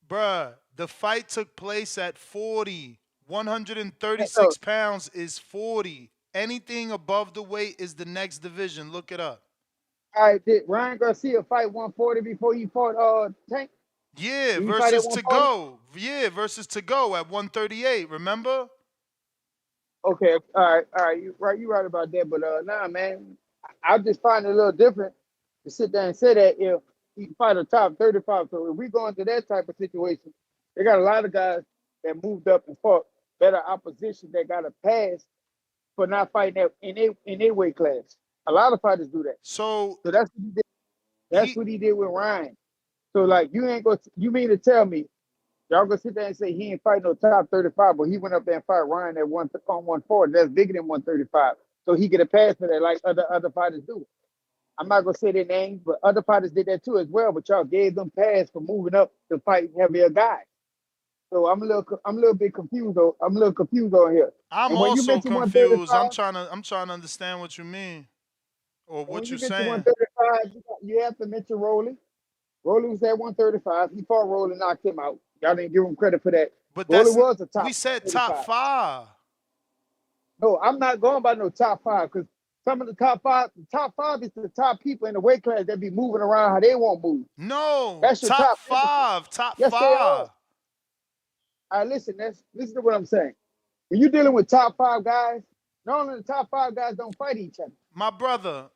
Bruh, the fight took place at 40. so. 136 pounds is 40. Anything above the weight is the next division. Look it up. All right, did Ryan Garcia fight 140 before he fought Tank? Yeah, Did he fight at versus to 140? go. Yeah, versus to go at 138. Remember? Okay, all right, you right about that. But nah, man, I just find it a little different to sit there and say that if he fight a top 35. So if we go into that type of situation, they got a lot of guys that moved up and fought better opposition that got a pass for not fighting that in their weight class. A lot of fighters do that. So So that's what he did. That's he what he did with Ryan. So like you ain't go. You mean to tell me y'all gonna sit there and say he ain't fighting no top 35, but he went up there and fought Ryan at 140. That's bigger than 135. So he get a pass for that, like other fighters do. I'm not gonna say their names, but other fighters did that too as well. But y'all gave them pass for moving up to fight heavier guys. So I'm a little bit confused though. I'm a little confused on here. I'm And when you also mention confused. 135, I'm trying to understand what you mean or and when what you you're mention saying. 135, you have to mention Rolly. Rolly was at 135. He fought Rolly, knocked him out. Y'all didn't give him credit for that. But Rolly that's was a we top said top 35. 5. No, I'm not going by no top five because some of the top five is the top people in the weight class that be moving around how they won't move. No, That's your top top. 5, top Yes, they are. 5. All right, listen, listen to what I'm saying. When you're dealing with top five guys, not only the top five guys don't fight each other. My brother,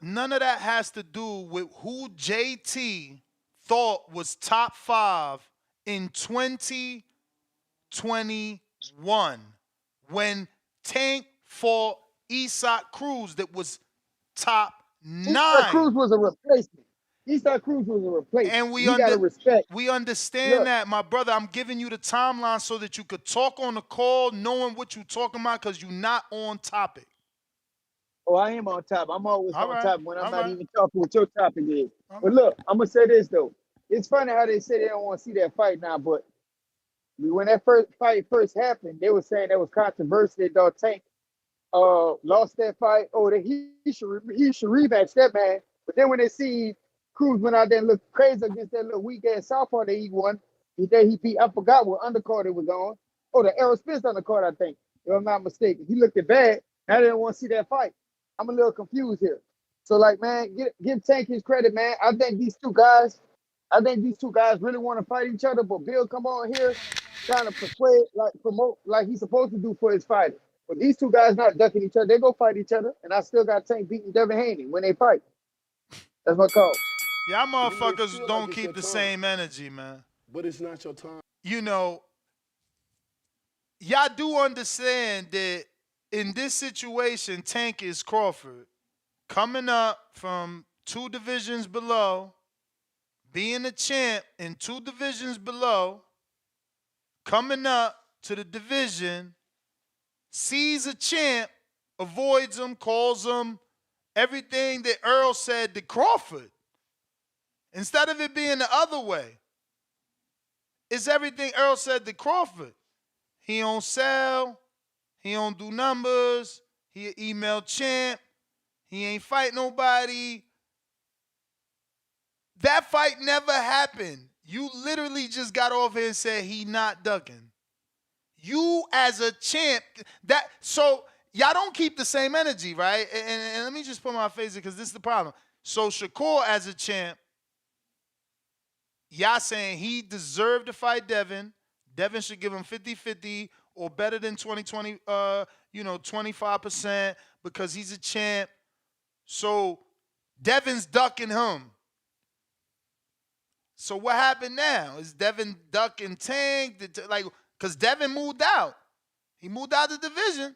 none of that has to do with who JT thought was top 5 in 2021 when Tank fought Isak Cruz that was top Eastside 9. Cruz was a replacement. Eastside Cruz was a replacement. And You got to respect. we understand Look, that, my brother. I'm giving you the timeline so that you could talk on the call knowing what you're talking about because you're not on topic. oh, I am on top. I'm always All on right. top when I'm All not right. even talking what your topic is. All But right. look, I'm gonna say this though. It's funny how they say they don't want to see that fight now, but when that first fight first happened, they were saying that was controversial. That Tank lost that fight. Oh, that he should rematch that man. But then when they see Cruz went out there and looked crazy against that little weak ass southpaw that he won, he beat. I forgot what undercard it was on. Oh, the Errol Spence undercard, I think. If I'm not mistaken, he looked at bad. Now they don't want to see that fight. I'm a little confused here. So like, man, give Tank his credit, man. I think these two guys really want to fight each other. But Bill come on here trying to persuade, like promote, like he's supposed to do for his fighter. But these two guys not ducking each other. They go fight each other, and I still got Tank beating Devin Haney when they fight. That's my call. Y'all You may motherfuckers feel like don't it's your keep the time, same energy, man. but it's not your time. You know, y'all do understand that in this situation, Tank is Crawford coming up from 2 divisions below, being a champ in 2 divisions below, coming up to the division, sees a champ, avoids him, calls him everything that Earl said to Crawford. Instead of it being the other way, it's everything Earl said to Crawford. He don't sell, he don't do numbers, he email champ, he ain't fight nobody. That fight never happened. You literally just got off here and said he not ducking. You as a champ, so y'all don't keep the same energy, right? And let me just put my face in because this is the problem. So Shakur as a champ, y'all saying he deserved to fight Devin. Devin should give him 50-50 or better than 2020, 25% because he's a champ. So Devin's ducking him. So what happened now? Is Devin ducking Tank? Like, because Devin moved out. He moved out of the division.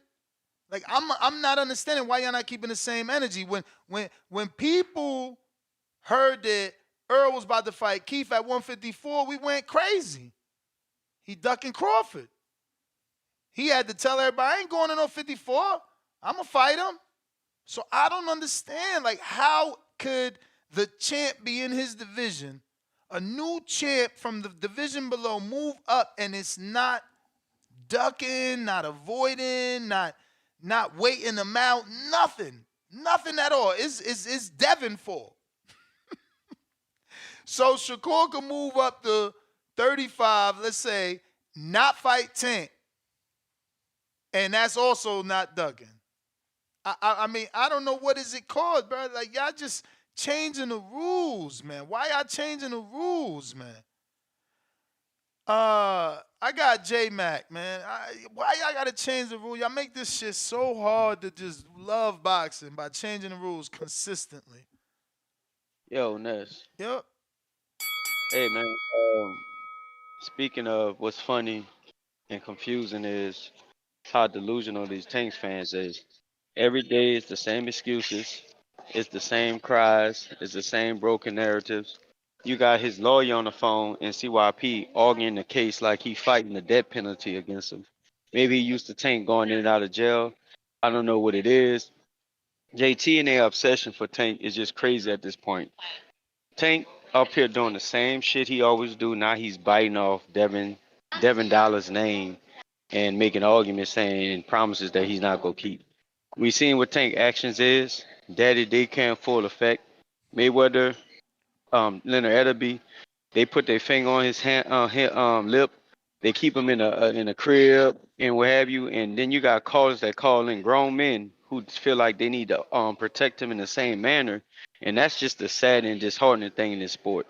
Like, I'm not understanding why y'all not keeping the same energy. When people heard that Earl was about to fight Keith at 154. We went crazy. He ducking Crawford. He had to tell everybody, I ain't going to no 54. I'm going to fight him. So I don't understand, like, how could the champ be in his division, a new champ from the division below move up, and it's not ducking, not avoiding, not waiting him out, nothing at all. It's Devin fault. So Shakur can move up to 35, let's say, not fight Tank, and that's also not ducking. I mean, I don't know what is it called, bro. Like, y'all just changing the rules, man. Why y'all changing the rules, man? I got J-Mac, man. Why y'all gotta change the rule? Y'all make this shit so hard to just love boxing by changing the rules consistently. Yo, Ness. Yep. Hey, man. Speaking of what's funny and confusing is how delusional these Tanks fans is. Every day it's the same excuses. It's the same cries. It's the same broken narratives. You got his lawyer on the phone and CYP arguing the case like he fighting the death penalty against him. Maybe he used to Tank going in and out of jail. I don't know what it is. JT and their obsession for Tank is just crazy at this point. Tank up here doing the same shit he always do. Now he's biting off Devin Dollar's name and making arguments saying promises that he's not gonna keep. We seen what Tank actions is. Daddy daycare in full effect. Mayweather, Leonard Edderby, they put their finger on his hand, lip. They keep him in a crib and what have you. And then you got callers that call in grown men who feel like they need to protect him in the same manner. And that's just the sad and disheartening thing in this sport.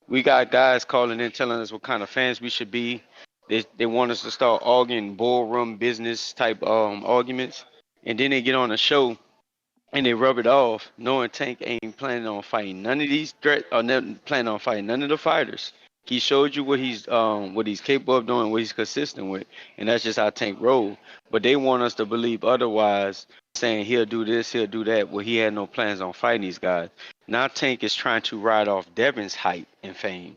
We got guys calling in telling us what kind of fans we should be. They want us to start arguing ballroom business type arguments, and then they get on the show and they rub it off, knowing Tank ain't planning on fighting none of these threats or planning on fighting none of the fighters. He showed you what he's capable of doing, what he's consistent with, and that's just how Tank roll. But they want us to believe otherwise, saying he'll do this, he'll do that. Well, he had no plans on fighting these guys. Now Tank is trying to ride off Devin's hype and fame.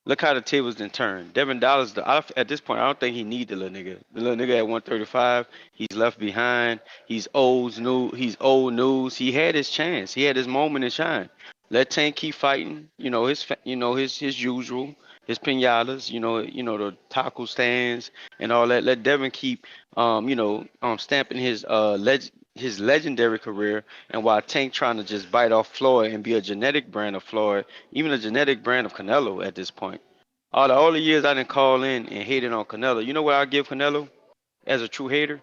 Look how the tables done turned. Devin Dollars, at this point, I don't think he need the little nigga. The little nigga at 135, he's left behind. He's old news. He's old news. He had his chance. He had his moment to shine. Let Tank keep fighting. His usual, his pinatas. The taco stands and all that. Let Devin keep, stamping his legendary career. And while Tank trying to just bite off Floyd and be a genetic brand of Floyd, even a genetic brand of Canelo at this point. All the years I didn't call in and hated on Canelo. You know what I give Canelo as a true hater?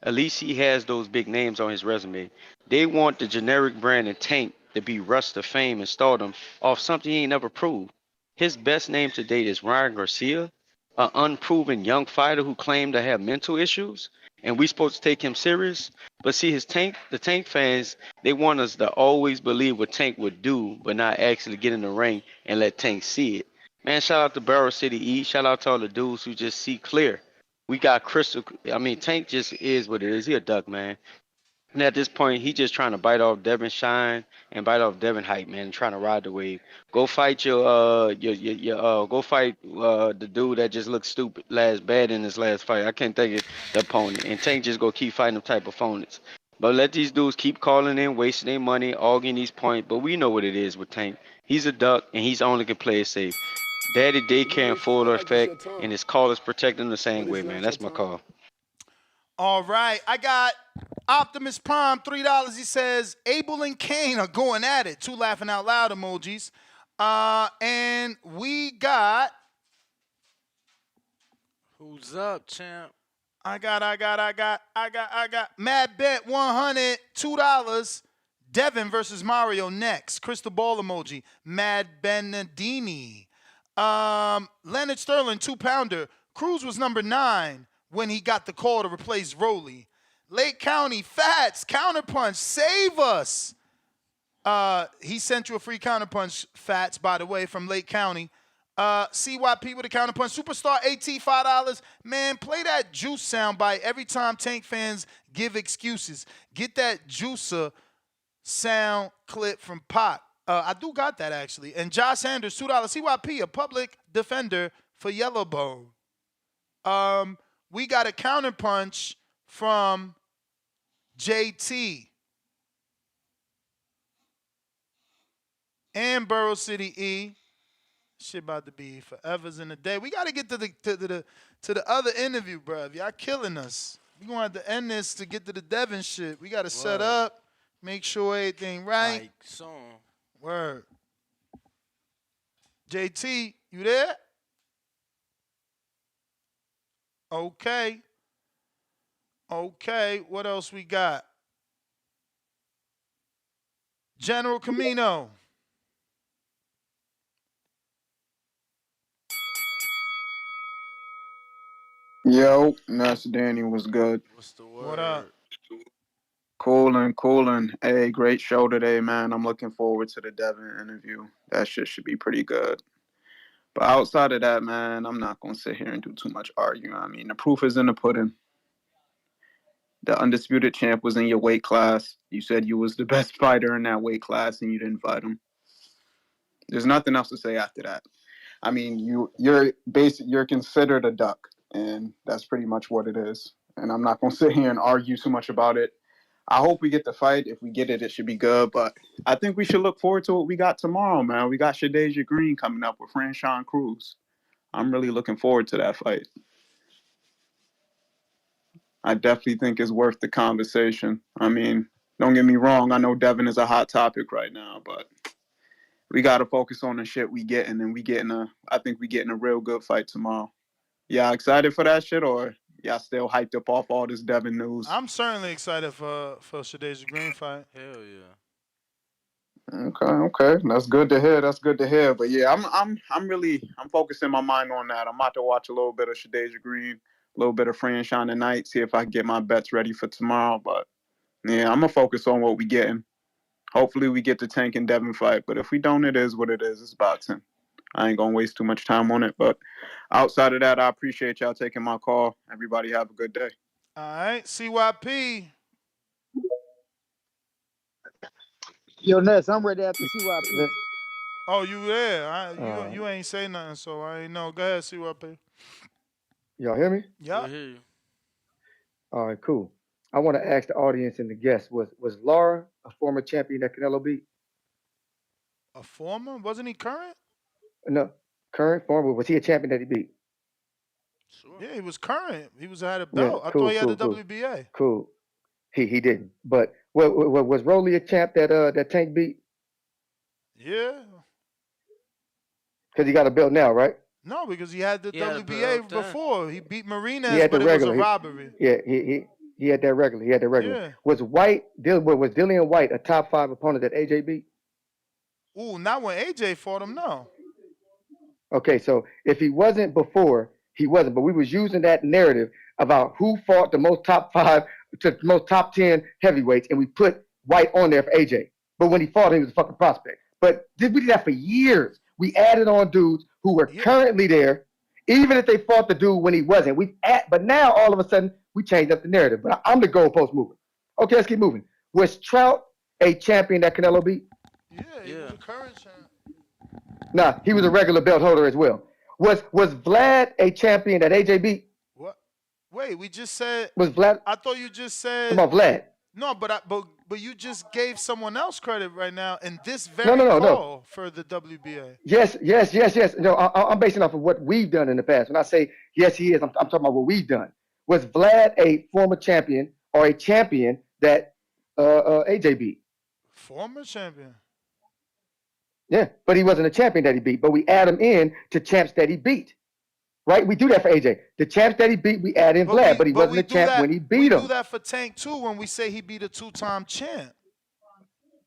At least he has those big names on his resume. They want the generic brand and Tank to be rust to fame and stardom off something he ain't never proved. His best name to date is Ryan Garcia, an unproven young fighter who claimed to have mental issues, and we supposed to take him serious. But see, the Tank fans, they want us to always believe what Tank would do, but not actually get in the ring and let Tank see it. Man, shout out to Barrow City E. Shout out to all the dudes who just see clear. We got crystal. I mean, Tank just is what it is. He a duck, man. And at this point, he just trying to bite off Devin shine and bite off Devin hype, man, and trying to ride the wave. Go fight go fight the dude that just looked stupid bad in his last fight. I can't think of the opponent. And Tank just go keep fighting them type of opponents. But let these dudes keep calling in, wasting their money, arguing these points. But we know what it is with Tank. He's a duck, and he's only can play it safe. Daddy daycare in full effect, and his callers protect him the same way, man. That's my call. All right. I got Optimus Prime, $3. He says, Abel and Kane are going at it. 2 laughing out loud emojis. And we got. Who's up, champ? I got. Mad Bet 100, $2. Devin versus Mario next. Crystal ball emoji. Mad Benedini. Leonard Sterling, 2-pounder. Cruz was number 9 when he got the call to replace Rowley. Lake County, Fats, counterpunch, save us. He sent you a free counterpunch, Fats, by the way, from Lake County. CYP with a counterpunch. Superstar AT, $5. Man, play that Juice soundbite every time Tank fans give excuses. Get that Juicer sound clip from Pac. I do got that actually. And Josh Sanders, $2. CYP, a public defender for Yellowbone. We got a counterpunch from JT and Borough City E. Shit about to be forever's in a day. We got to get to the other interview, bro. Y'all killing us. We gonna have to end this to get to the Devin shit. We got to set Word. up, make sure everything right. Like soon. Word. JT, you there? Okay. Okay. What else we got? General Camino. Yo, Master Danny was good. What's the What up? word? Coolin', coolin'. Hey, great show today, man. I'm looking forward to the Devin interview. That shit should be pretty good. But outside of that, man, I'm not gonna sit here and do too much arguing. I mean, the proof is in the pudding. The undisputed champ was in your weight class. You said you was the best fighter in that weight class, and you didn't fight him. There's nothing else to say after that. I mean, you're considered a duck, and that's pretty much what it is. And I'm not gonna sit here and argue too much about it. I hope we get the fight. If we get it, it should be good. But I think we should look forward to what we got tomorrow, man. We got Shadeja Green coming up with Franchon Cruz. I'm really looking forward to that fight. I definitely think it's worth the conversation. I mean, don't get me wrong. I know Devin is a hot topic right now, but we got to focus on the shit we getting, and I think we getting a real good fight tomorrow. Y'all excited for that shit, or y'all still hyped up off all this Devin news? I'm certainly excited for Shadeja Green fight. Hell yeah. Okay. That's good to hear. That's good to hear. But yeah, I'm focusing my mind on that. I'm about to watch a little bit of Shadeja Green, a little bit of Franchon tonight, see if I can get my bets ready for tomorrow. But yeah, I'm gonna focus on what we getting. Hopefully we get the Tank and Devin fight. But if we don't, it is what it is. It's boxing. I ain't gonna waste too much time on it. But outside of that, I appreciate y'all taking my call. Everybody have a good day. All right, CYP. Yo, Ness, I'm ready after CYP. Oh, you there? Uh, You ain't say nothing, so I ain't know. Go ahead, CYP. y'all hear me? I Yep. hear you. All right, cool. I want to ask the audience and the guests: was Lara a former champion that Canelo beat? A former? Wasn't he current? No, current former. Was he a champion that he beat? Sure. Yeah, he was current. He had a Yeah, belt. I thought cool, he had the cool. WBA. Cool. He didn't. But what was Rolly a champ that Tank beat? Yeah. Because he got a belt now, right? No, because he had the He had a WBA belt then. before. He beat He Martinez, had the but it was a regular. robbery. He had that regular. He had the regular. Yeah. Was Dillian White a top 5 opponent that AJ beat? Ooh, not when AJ fought him, no. Okay, so if he wasn't before, he wasn't. But we was using that narrative about who fought the most top 5 to the most top 10 heavyweights, and we put White on there for AJ. But when he fought, he was a fucking prospect. But we did that for years. We added on dudes who were currently there, even if they fought the dude when he wasn't. But now all of a sudden we changed up the narrative. But I'm the goalpost mover. Okay, let's keep moving. Was Trout a champion that Canelo beat? Yeah, he was a current champ. Nah, he was a regular belt holder as well. Was Vlad a champion that AJ beat? What? Wait, we just said. Was Vlad? I thought you just said. Come on, Vlad. No, but you just gave someone else credit right now in this very No. call for the WBA. Yes. No, I'm basing off of what we've done in the past. When I say yes, he is, I'm talking about what we've done. Was Vlad a former champion or a champion that AJ beat? Former champion. Yeah, but he wasn't a champion that he beat. But we add him in to champs that he beat. Right? We do that for AJ. The champs that he beat, we add in Vlad, but he wasn't a champ when he beat him. We do that for Tank too when we say he beat a 2-time champ.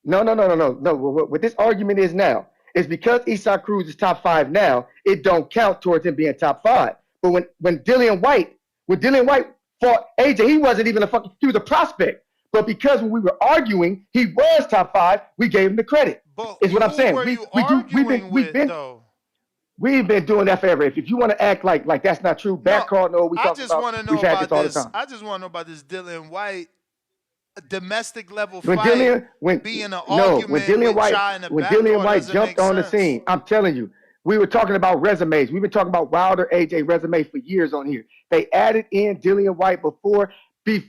No. What this argument is now is because Isaac Cruz is top 5 now, it don't count towards him being top 5. But when Dillian White fought AJ, he wasn't even he was a prospect. But because when we were arguing, he was top 5, we gave him the credit. Is what I'm saying. We've been doing that forever. If you want to act like that's not true, backcard, no, we talk about. We've had this all the time. I just want to know about this Dillian White a domestic level When fight Dillian, when be in an no, when argument Dillian with White, Chai in the when back Dillian door White doesn't jumped make on the sense. scene, I'm telling you, we were talking about resumes. We've been talking about Wilder, AJ resumes for years on here. They added in Dillian White before he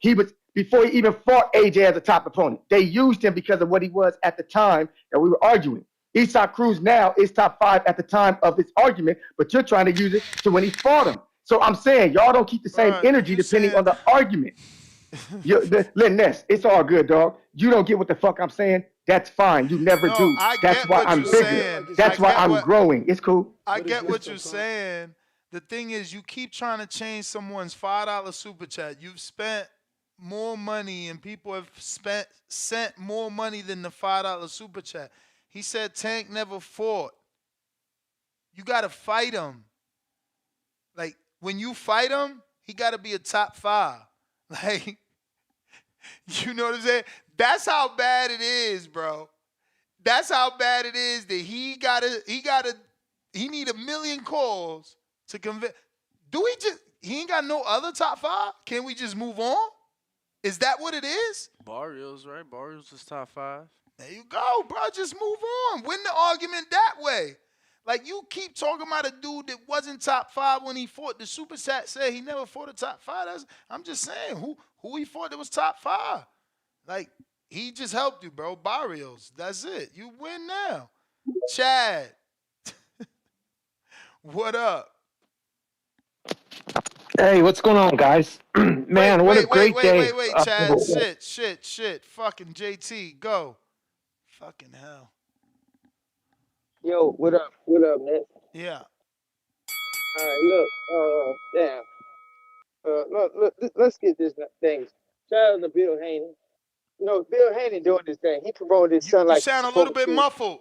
even fought AJ as a top opponent. They used him because of what he was at the time that we were arguing. Eastside Cruz now is top 5 at the time of this argument, but you're trying to use it to when he fought him. So I'm saying y'all don't keep the same Bruh, energy you depending on saying the argument. Listen, Ness, it's all good, dog. You don't get what the fuck I'm saying. That's fine. You never no, do. I That's get why what I'm you're But I bigger. feel saying. like it's your I That's why get I'm time. what growing. It's cool. I But it's get not what your you're time. saying. The thing is, you keep trying to change someone's $5 super chat. You've spent more money, and people have sent more money than the $5 super chat. He said Tank never fought. You got to fight him. Like when you fight him, he got to be a top 5. Like you know what I'm saying? That's how bad it is, bro. That's how bad it is that he need a million calls to convince. He ain't got no other top 5? Can we just move on? Is that what it is? Barrios, right? Barrios is top 5. There you go, bro. Just move on. Win the argument that way. Like you keep talking about a dude that wasn't top 5 when he fought. The super chat said he never fought a top 5. I'm just saying who he fought that was top 5. Like he just helped you, bro. Barrios. That's it. You win now. Chad, what up? Hey, what's going on, guys? Wait, Man, what a wait, wait, great wait, day. wait, wait, Chad. Shit. Fucking JT, go. Fucking hell. Yo, what up? What up, man? Yeah. All right, look, damn. Let's get this thing. Shout out to Bill Haney. You know, Bill Haney doing this thing. He promoted his son You like he's sound a little supposed bit to. muffled.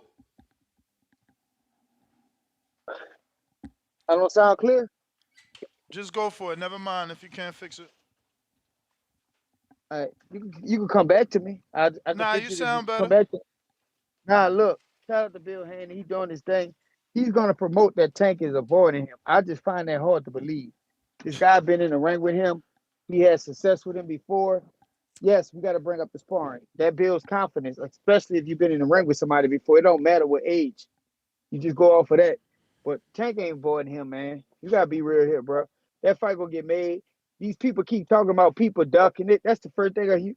I don't sound clear. Just go for it. Never mind if you can't fix it. All right, you can come back to me. I can Nah, you fix it if you sound come better. back to. Now look, shout out to Bill Haney. He doing his thing. He's gonna promote that Tank is avoiding him. I just find that hard to believe. This guy been in the ring with him. He had success with him before. Yes, we got to bring up the sparring. That builds confidence, especially if you've been in the ring with somebody before. It don't matter what age. You just go off of that. But Tank ain't avoiding him, man. You gotta be real here, bro. That fight gonna get made. These people keep talking about people ducking it. That's the first thing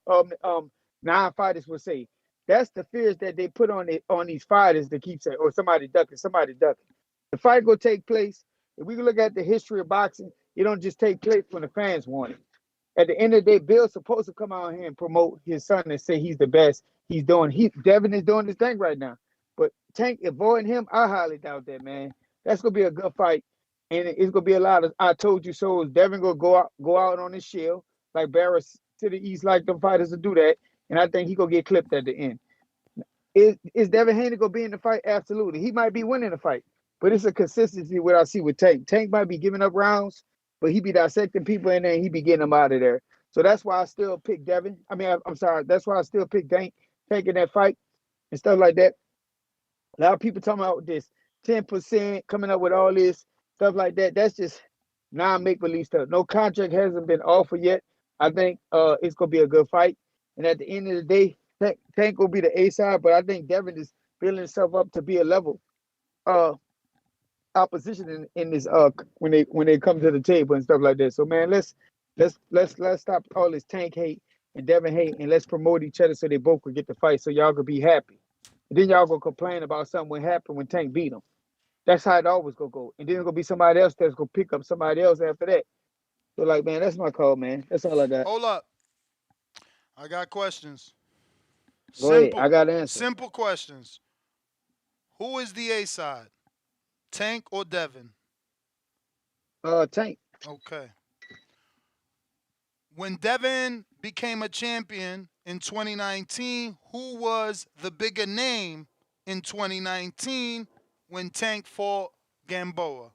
non-fighters will say. That's the fears that they put on these fighters to keep saying, "Oh, somebody ducking, somebody ducking." The fight will take place. If we look at the history of boxing, it don't just take place when the fans want it. At the end of the day, Bill's supposed to come out here and promote his son and say he's the best. Devin is doing his thing right now. But Tank avoiding him, I highly doubt that, man. That's gonna be a good fight. And it's gonna be a lot of I told you so. Devin gonna go out on his shield, like Barris to the East, like them fighters to do that. And I think he gonna get clipped at the end. Is Devin Haney gonna be in the fight? Absolutely. He might be winning the fight. But it's a consistency what I see with Tank. Tank might be giving up rounds, but he be dissecting people in there and he be getting them out of there. So that's why I still pick Devin. I'm sorry. That's why I still pick Tank in that fight and stuff like that. A lot of people talking about this 10% coming up with all this stuff like that. That's just non-make believe stuff. No contract hasn't been offered yet. I think it's gonna be a good fight. And at the end of the day, Tank will be the A side, but I think Devin is building himself up to be a level uh opposition in this when they come to the table and stuff like that. So man, let's stop all this Tank hate and Devin hate and let's promote each other so they both could get the fight so y'all could be happy. And then y'all gonna complain about something when happened when Tank beat him. That's how it always gonna go. And then it's gonna be somebody else that's gonna pick up somebody else after that. So like, man, that's my call, man. That's all I got. Hold up. I got questions. Go ahead. I Simple. got an answer. Simple questions. Who is the A side? Tank or Devin? Tank. Okay. When Devin became a champion in 2019, who was the bigger name in 2019 when Tank fought Gamboa?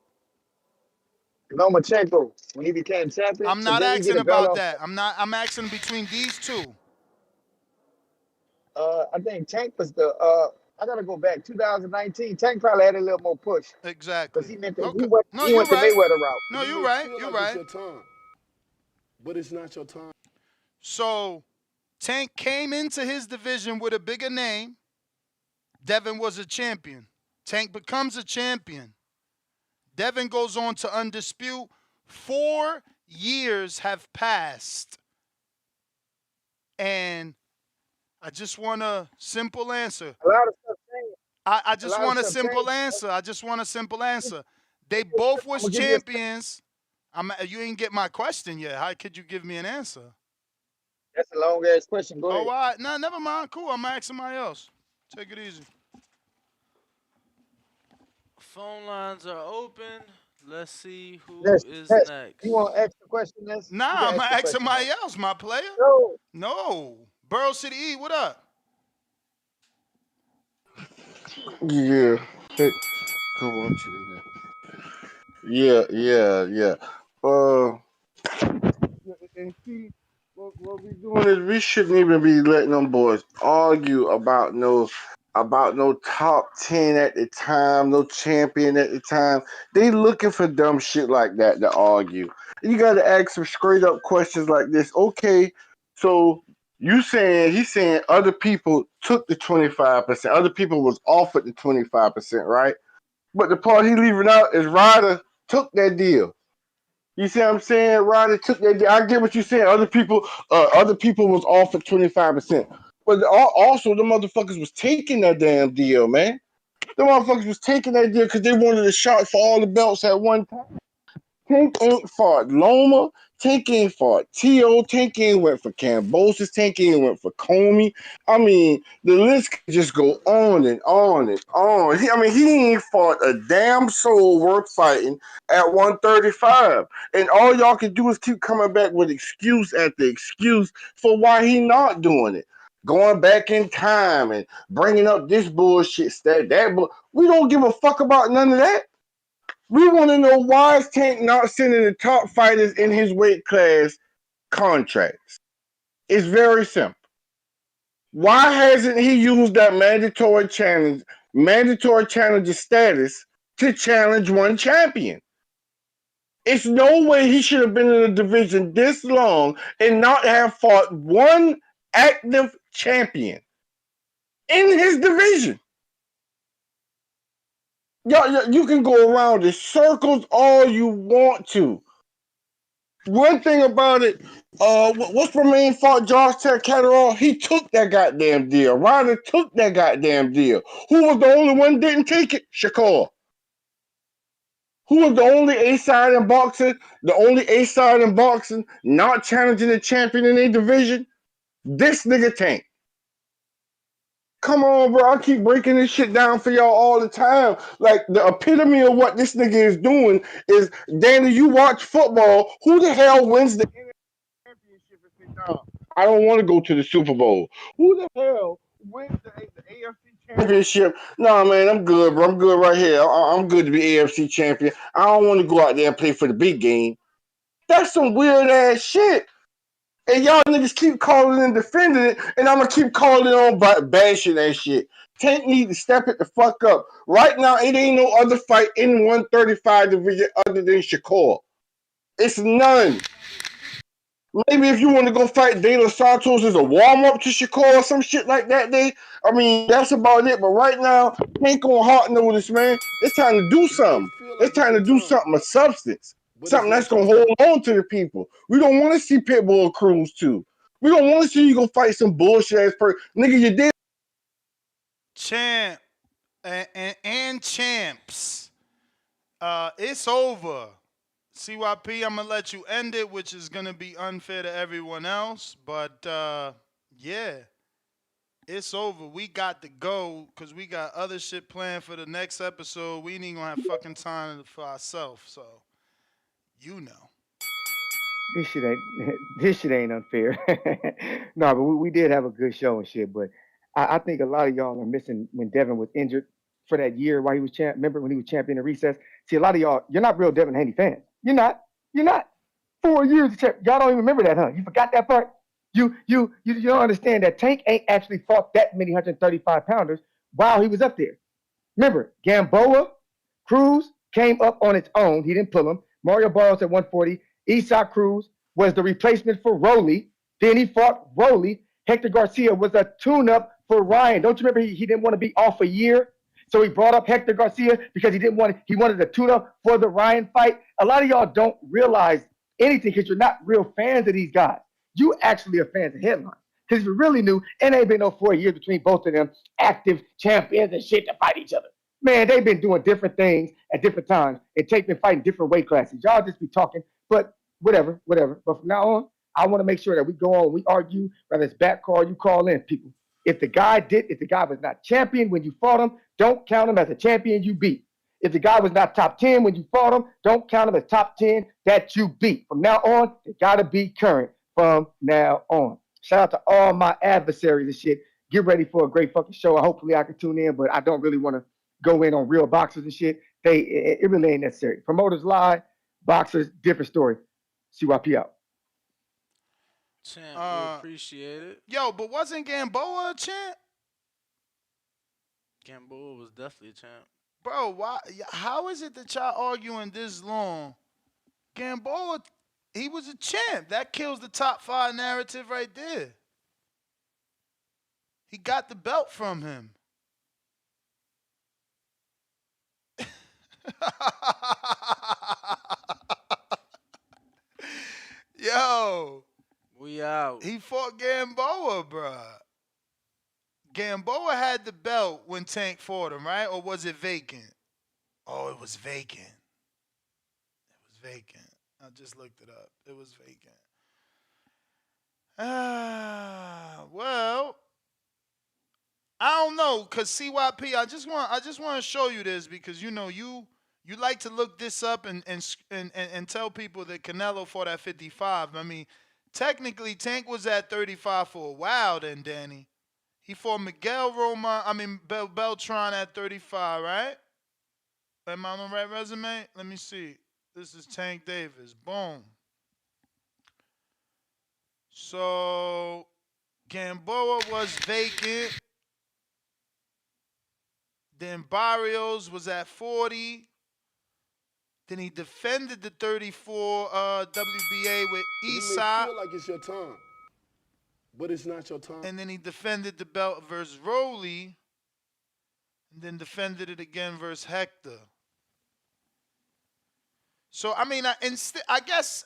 Lomachenko, when he became champion, I'm and not then he get asking a belt about off. that. I'm asking between these two. I think Tank was the. I gotta go back. 2019. Tank probably had a little more push because Exactly. he meant that Okay. No, he you're went the right. Mayweather route. No, You you're may right. feel You're like it's right. your time, but it's not your time. So Tank came into his division with a bigger name. Devin was a champion. Tank becomes a champion. Devin goes on to undispute. 4 years have passed. And I just want a simple answer. A lot of stuff changed. I A just lot of want a stuff simple changed. answer. I just want a simple answer. They both I'm was gonna give you a. champions. You ain't get my question yet. How could you give me an answer? That's a long ass question. Go Oh, ahead. all right. No, never mind. Cool. I'm asking somebody else. Take it easy. Phone lines are open. Let's see who Ness, is Ness, you next. want to ask the question, Ness? You Nah, can I'm ask gonna the ask question, somebody Ness. else, my player. No. No. Burrow City E, what up? Yeah. Hey, come on to the next. Yeah. And see, what we doing is we shouldn't even be letting them boys argue about no top 10 at the time, no champion at the time. They looking for dumb shit like that to argue. You got to ask some straight up questions like this. Okay, so he's saying other people took the 25%, other people was offered the 25%, right? But the part he leaving out is Ryder took that deal. You see what I'm saying? Ryder took that deal. I get what you're saying. Other people was offered 25%. But also the motherfuckers was taking that damn deal, man. The motherfuckers was taking that deal because they wanted a shot for all the belts at one time. Tank ain't fought Loma. Tank ain't fought T.O. Tank ain't went for Cambosis. Tank ain't went for Comey. I mean, the list could just go on and on and on. He ain't fought a damn soul worth fighting at 135. And all y'all can do is keep coming back with excuse after excuse for why he not doing it. Going back in time and bringing up this bullshit, we don't give a fuck about none of that. We want to know why is Tank not sending the top fighters in his weight class contracts? It's very simple. Why hasn't he used that mandatory challenger status to challenge one champion? It's no way he should have been in a division this long and not have fought one active champion in his division. You can go around in circles all you want to. One thing about it, what's my main fought Josh Catterall? He took that goddamn deal. Ryder took that goddamn deal. Who was the only one that didn't take it? Shakur. Who was the only A-side in boxing? The only A-side in boxing not challenging the champion in a division? This nigga Tank. Come on, bro. I keep breaking this shit down for y'all all the time. Like, the epitome of what this nigga is doing is, Danny, you watch football. Who the hell wins the championship and say, nah, I don't want to go to the Super Bowl? Who the hell wins the AFC championship? Nah, man, I'm good, bro. I'm good right here. I'm good to be AFC champion. I don't want to go out there and play for the big game. That's some weird ass shit. And y'all niggas keep calling and defending it, and I'm gonna keep calling on bashing that shit. Tank need to step it the fuck up. Right now, it ain't no other fight in 135 division other than Shakur. It's none. Maybe if you want to go fight De Los Santos as a warm-up to Shakur or some shit like that, that's about it. But right now, Tank on hot notice, man. It's time to do You may something. feel It's like it's time your to do time, something of substance. but it's Something that's not going your to hold time. on to the people. We don't want to see Pitbull Cruz too. We don't want to see you go fight some bullshit ass person. Nigga, you did. Champ and champs. It's over. CYP, I'm gonna let you end it, which is gonna be unfair to everyone else. But yeah, it's over. We got to go because we got other shit planned for the next episode. We ain't even gonna have fucking time for ourselves. So you know. This shit ain't unfair. No, but we did have a good show and shit. But I think a lot of y'all are missing when Devin was injured for that year while he was champ. Remember when he was champion in recess? See, a lot of y'all, you're not real Devin Haney fans. You're not. You're not. 4 years of champ. Y'all don't even remember that, huh? You forgot that part. You don't understand that Tank ain't actually fought that many 135 pounders while he was up there. Remember, Gamboa, Cruz came up on its own. He didn't pull him. Mario Barros at 140. Isaac Cruz was the replacement for Roley. Then he fought Roley, Hector Garcia was a tune-up for Ryan. Don't you remember he didn't want to be off a year? So he brought up Hector Garcia because he wanted a tune-up for the Ryan fight. A lot of y'all don't realize anything because you're not real fans of these guys. You actually are fans of headlines. Because if you really knew, it ain't been no 4 years between both of them active champions and shit to fight each other. Man, they've been doing different things at different times and Tank been fighting different weight classes. Y'all just be talking, but whatever. But from now on, I want to make sure that we go on, we argue, whether it's back call, you call in, people. If the guy was not champion when you fought him, don't count him as a champion you beat. If the guy was not top 10 when you fought him, don't count him as top 10 that you beat. From now on, they gotta be current from now on. Shout out to all my adversaries and shit. Get ready for a great fucking show. Hopefully I can tune in, but I don't really want to go in on real boxers and shit. It really ain't necessary. Promoters lie, boxers, different story. CYP out. Champ, we appreciate it. Yo, but wasn't Gamboa a champ? Gamboa was definitely a champ. Bro, why? How is it that y'all arguing this long? Gamboa, he was a champ. That kills the top 5 narrative right there. He got the belt from him. Yo. We out. He fought Gamboa, bruh. Gamboa had the belt when Tank fought him, right? Or was it vacant? Oh, it was vacant. It was vacant. I just looked it up. It was vacant. Well, I don't know, cause CYP. I just want to show you this because you know you like to look this up and tell people that Canelo fought at 55. I mean, technically Tank was at 35 for a while. Then Danny, he fought Beltran at 35, right? Am I on the right resume? Let me see. This is Tank Davis. Boom. So Gamboa was vacant. Then Barrios was at 40. Then he defended the 34 WBA with You may Eastside. feel like it's your time, but it's not your time. And then he defended the belt versus Rowley. And then defended it again versus Hector. So I mean, I guess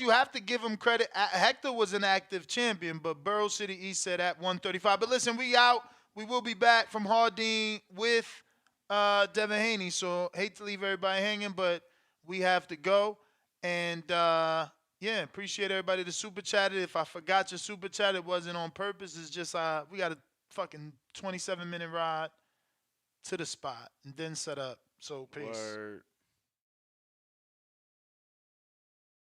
you have to give him credit. Hector was an active champion, but Burrow City East said at 135. But listen, we out. We will be back from Hardin with Devin Haney. So hate to leave everybody hanging, but we have to go. And yeah, appreciate everybody that super chatted. If I forgot your super chat, it wasn't on purpose. It's just we got a fucking 27-minute ride to the spot and then set up. So peace. Word.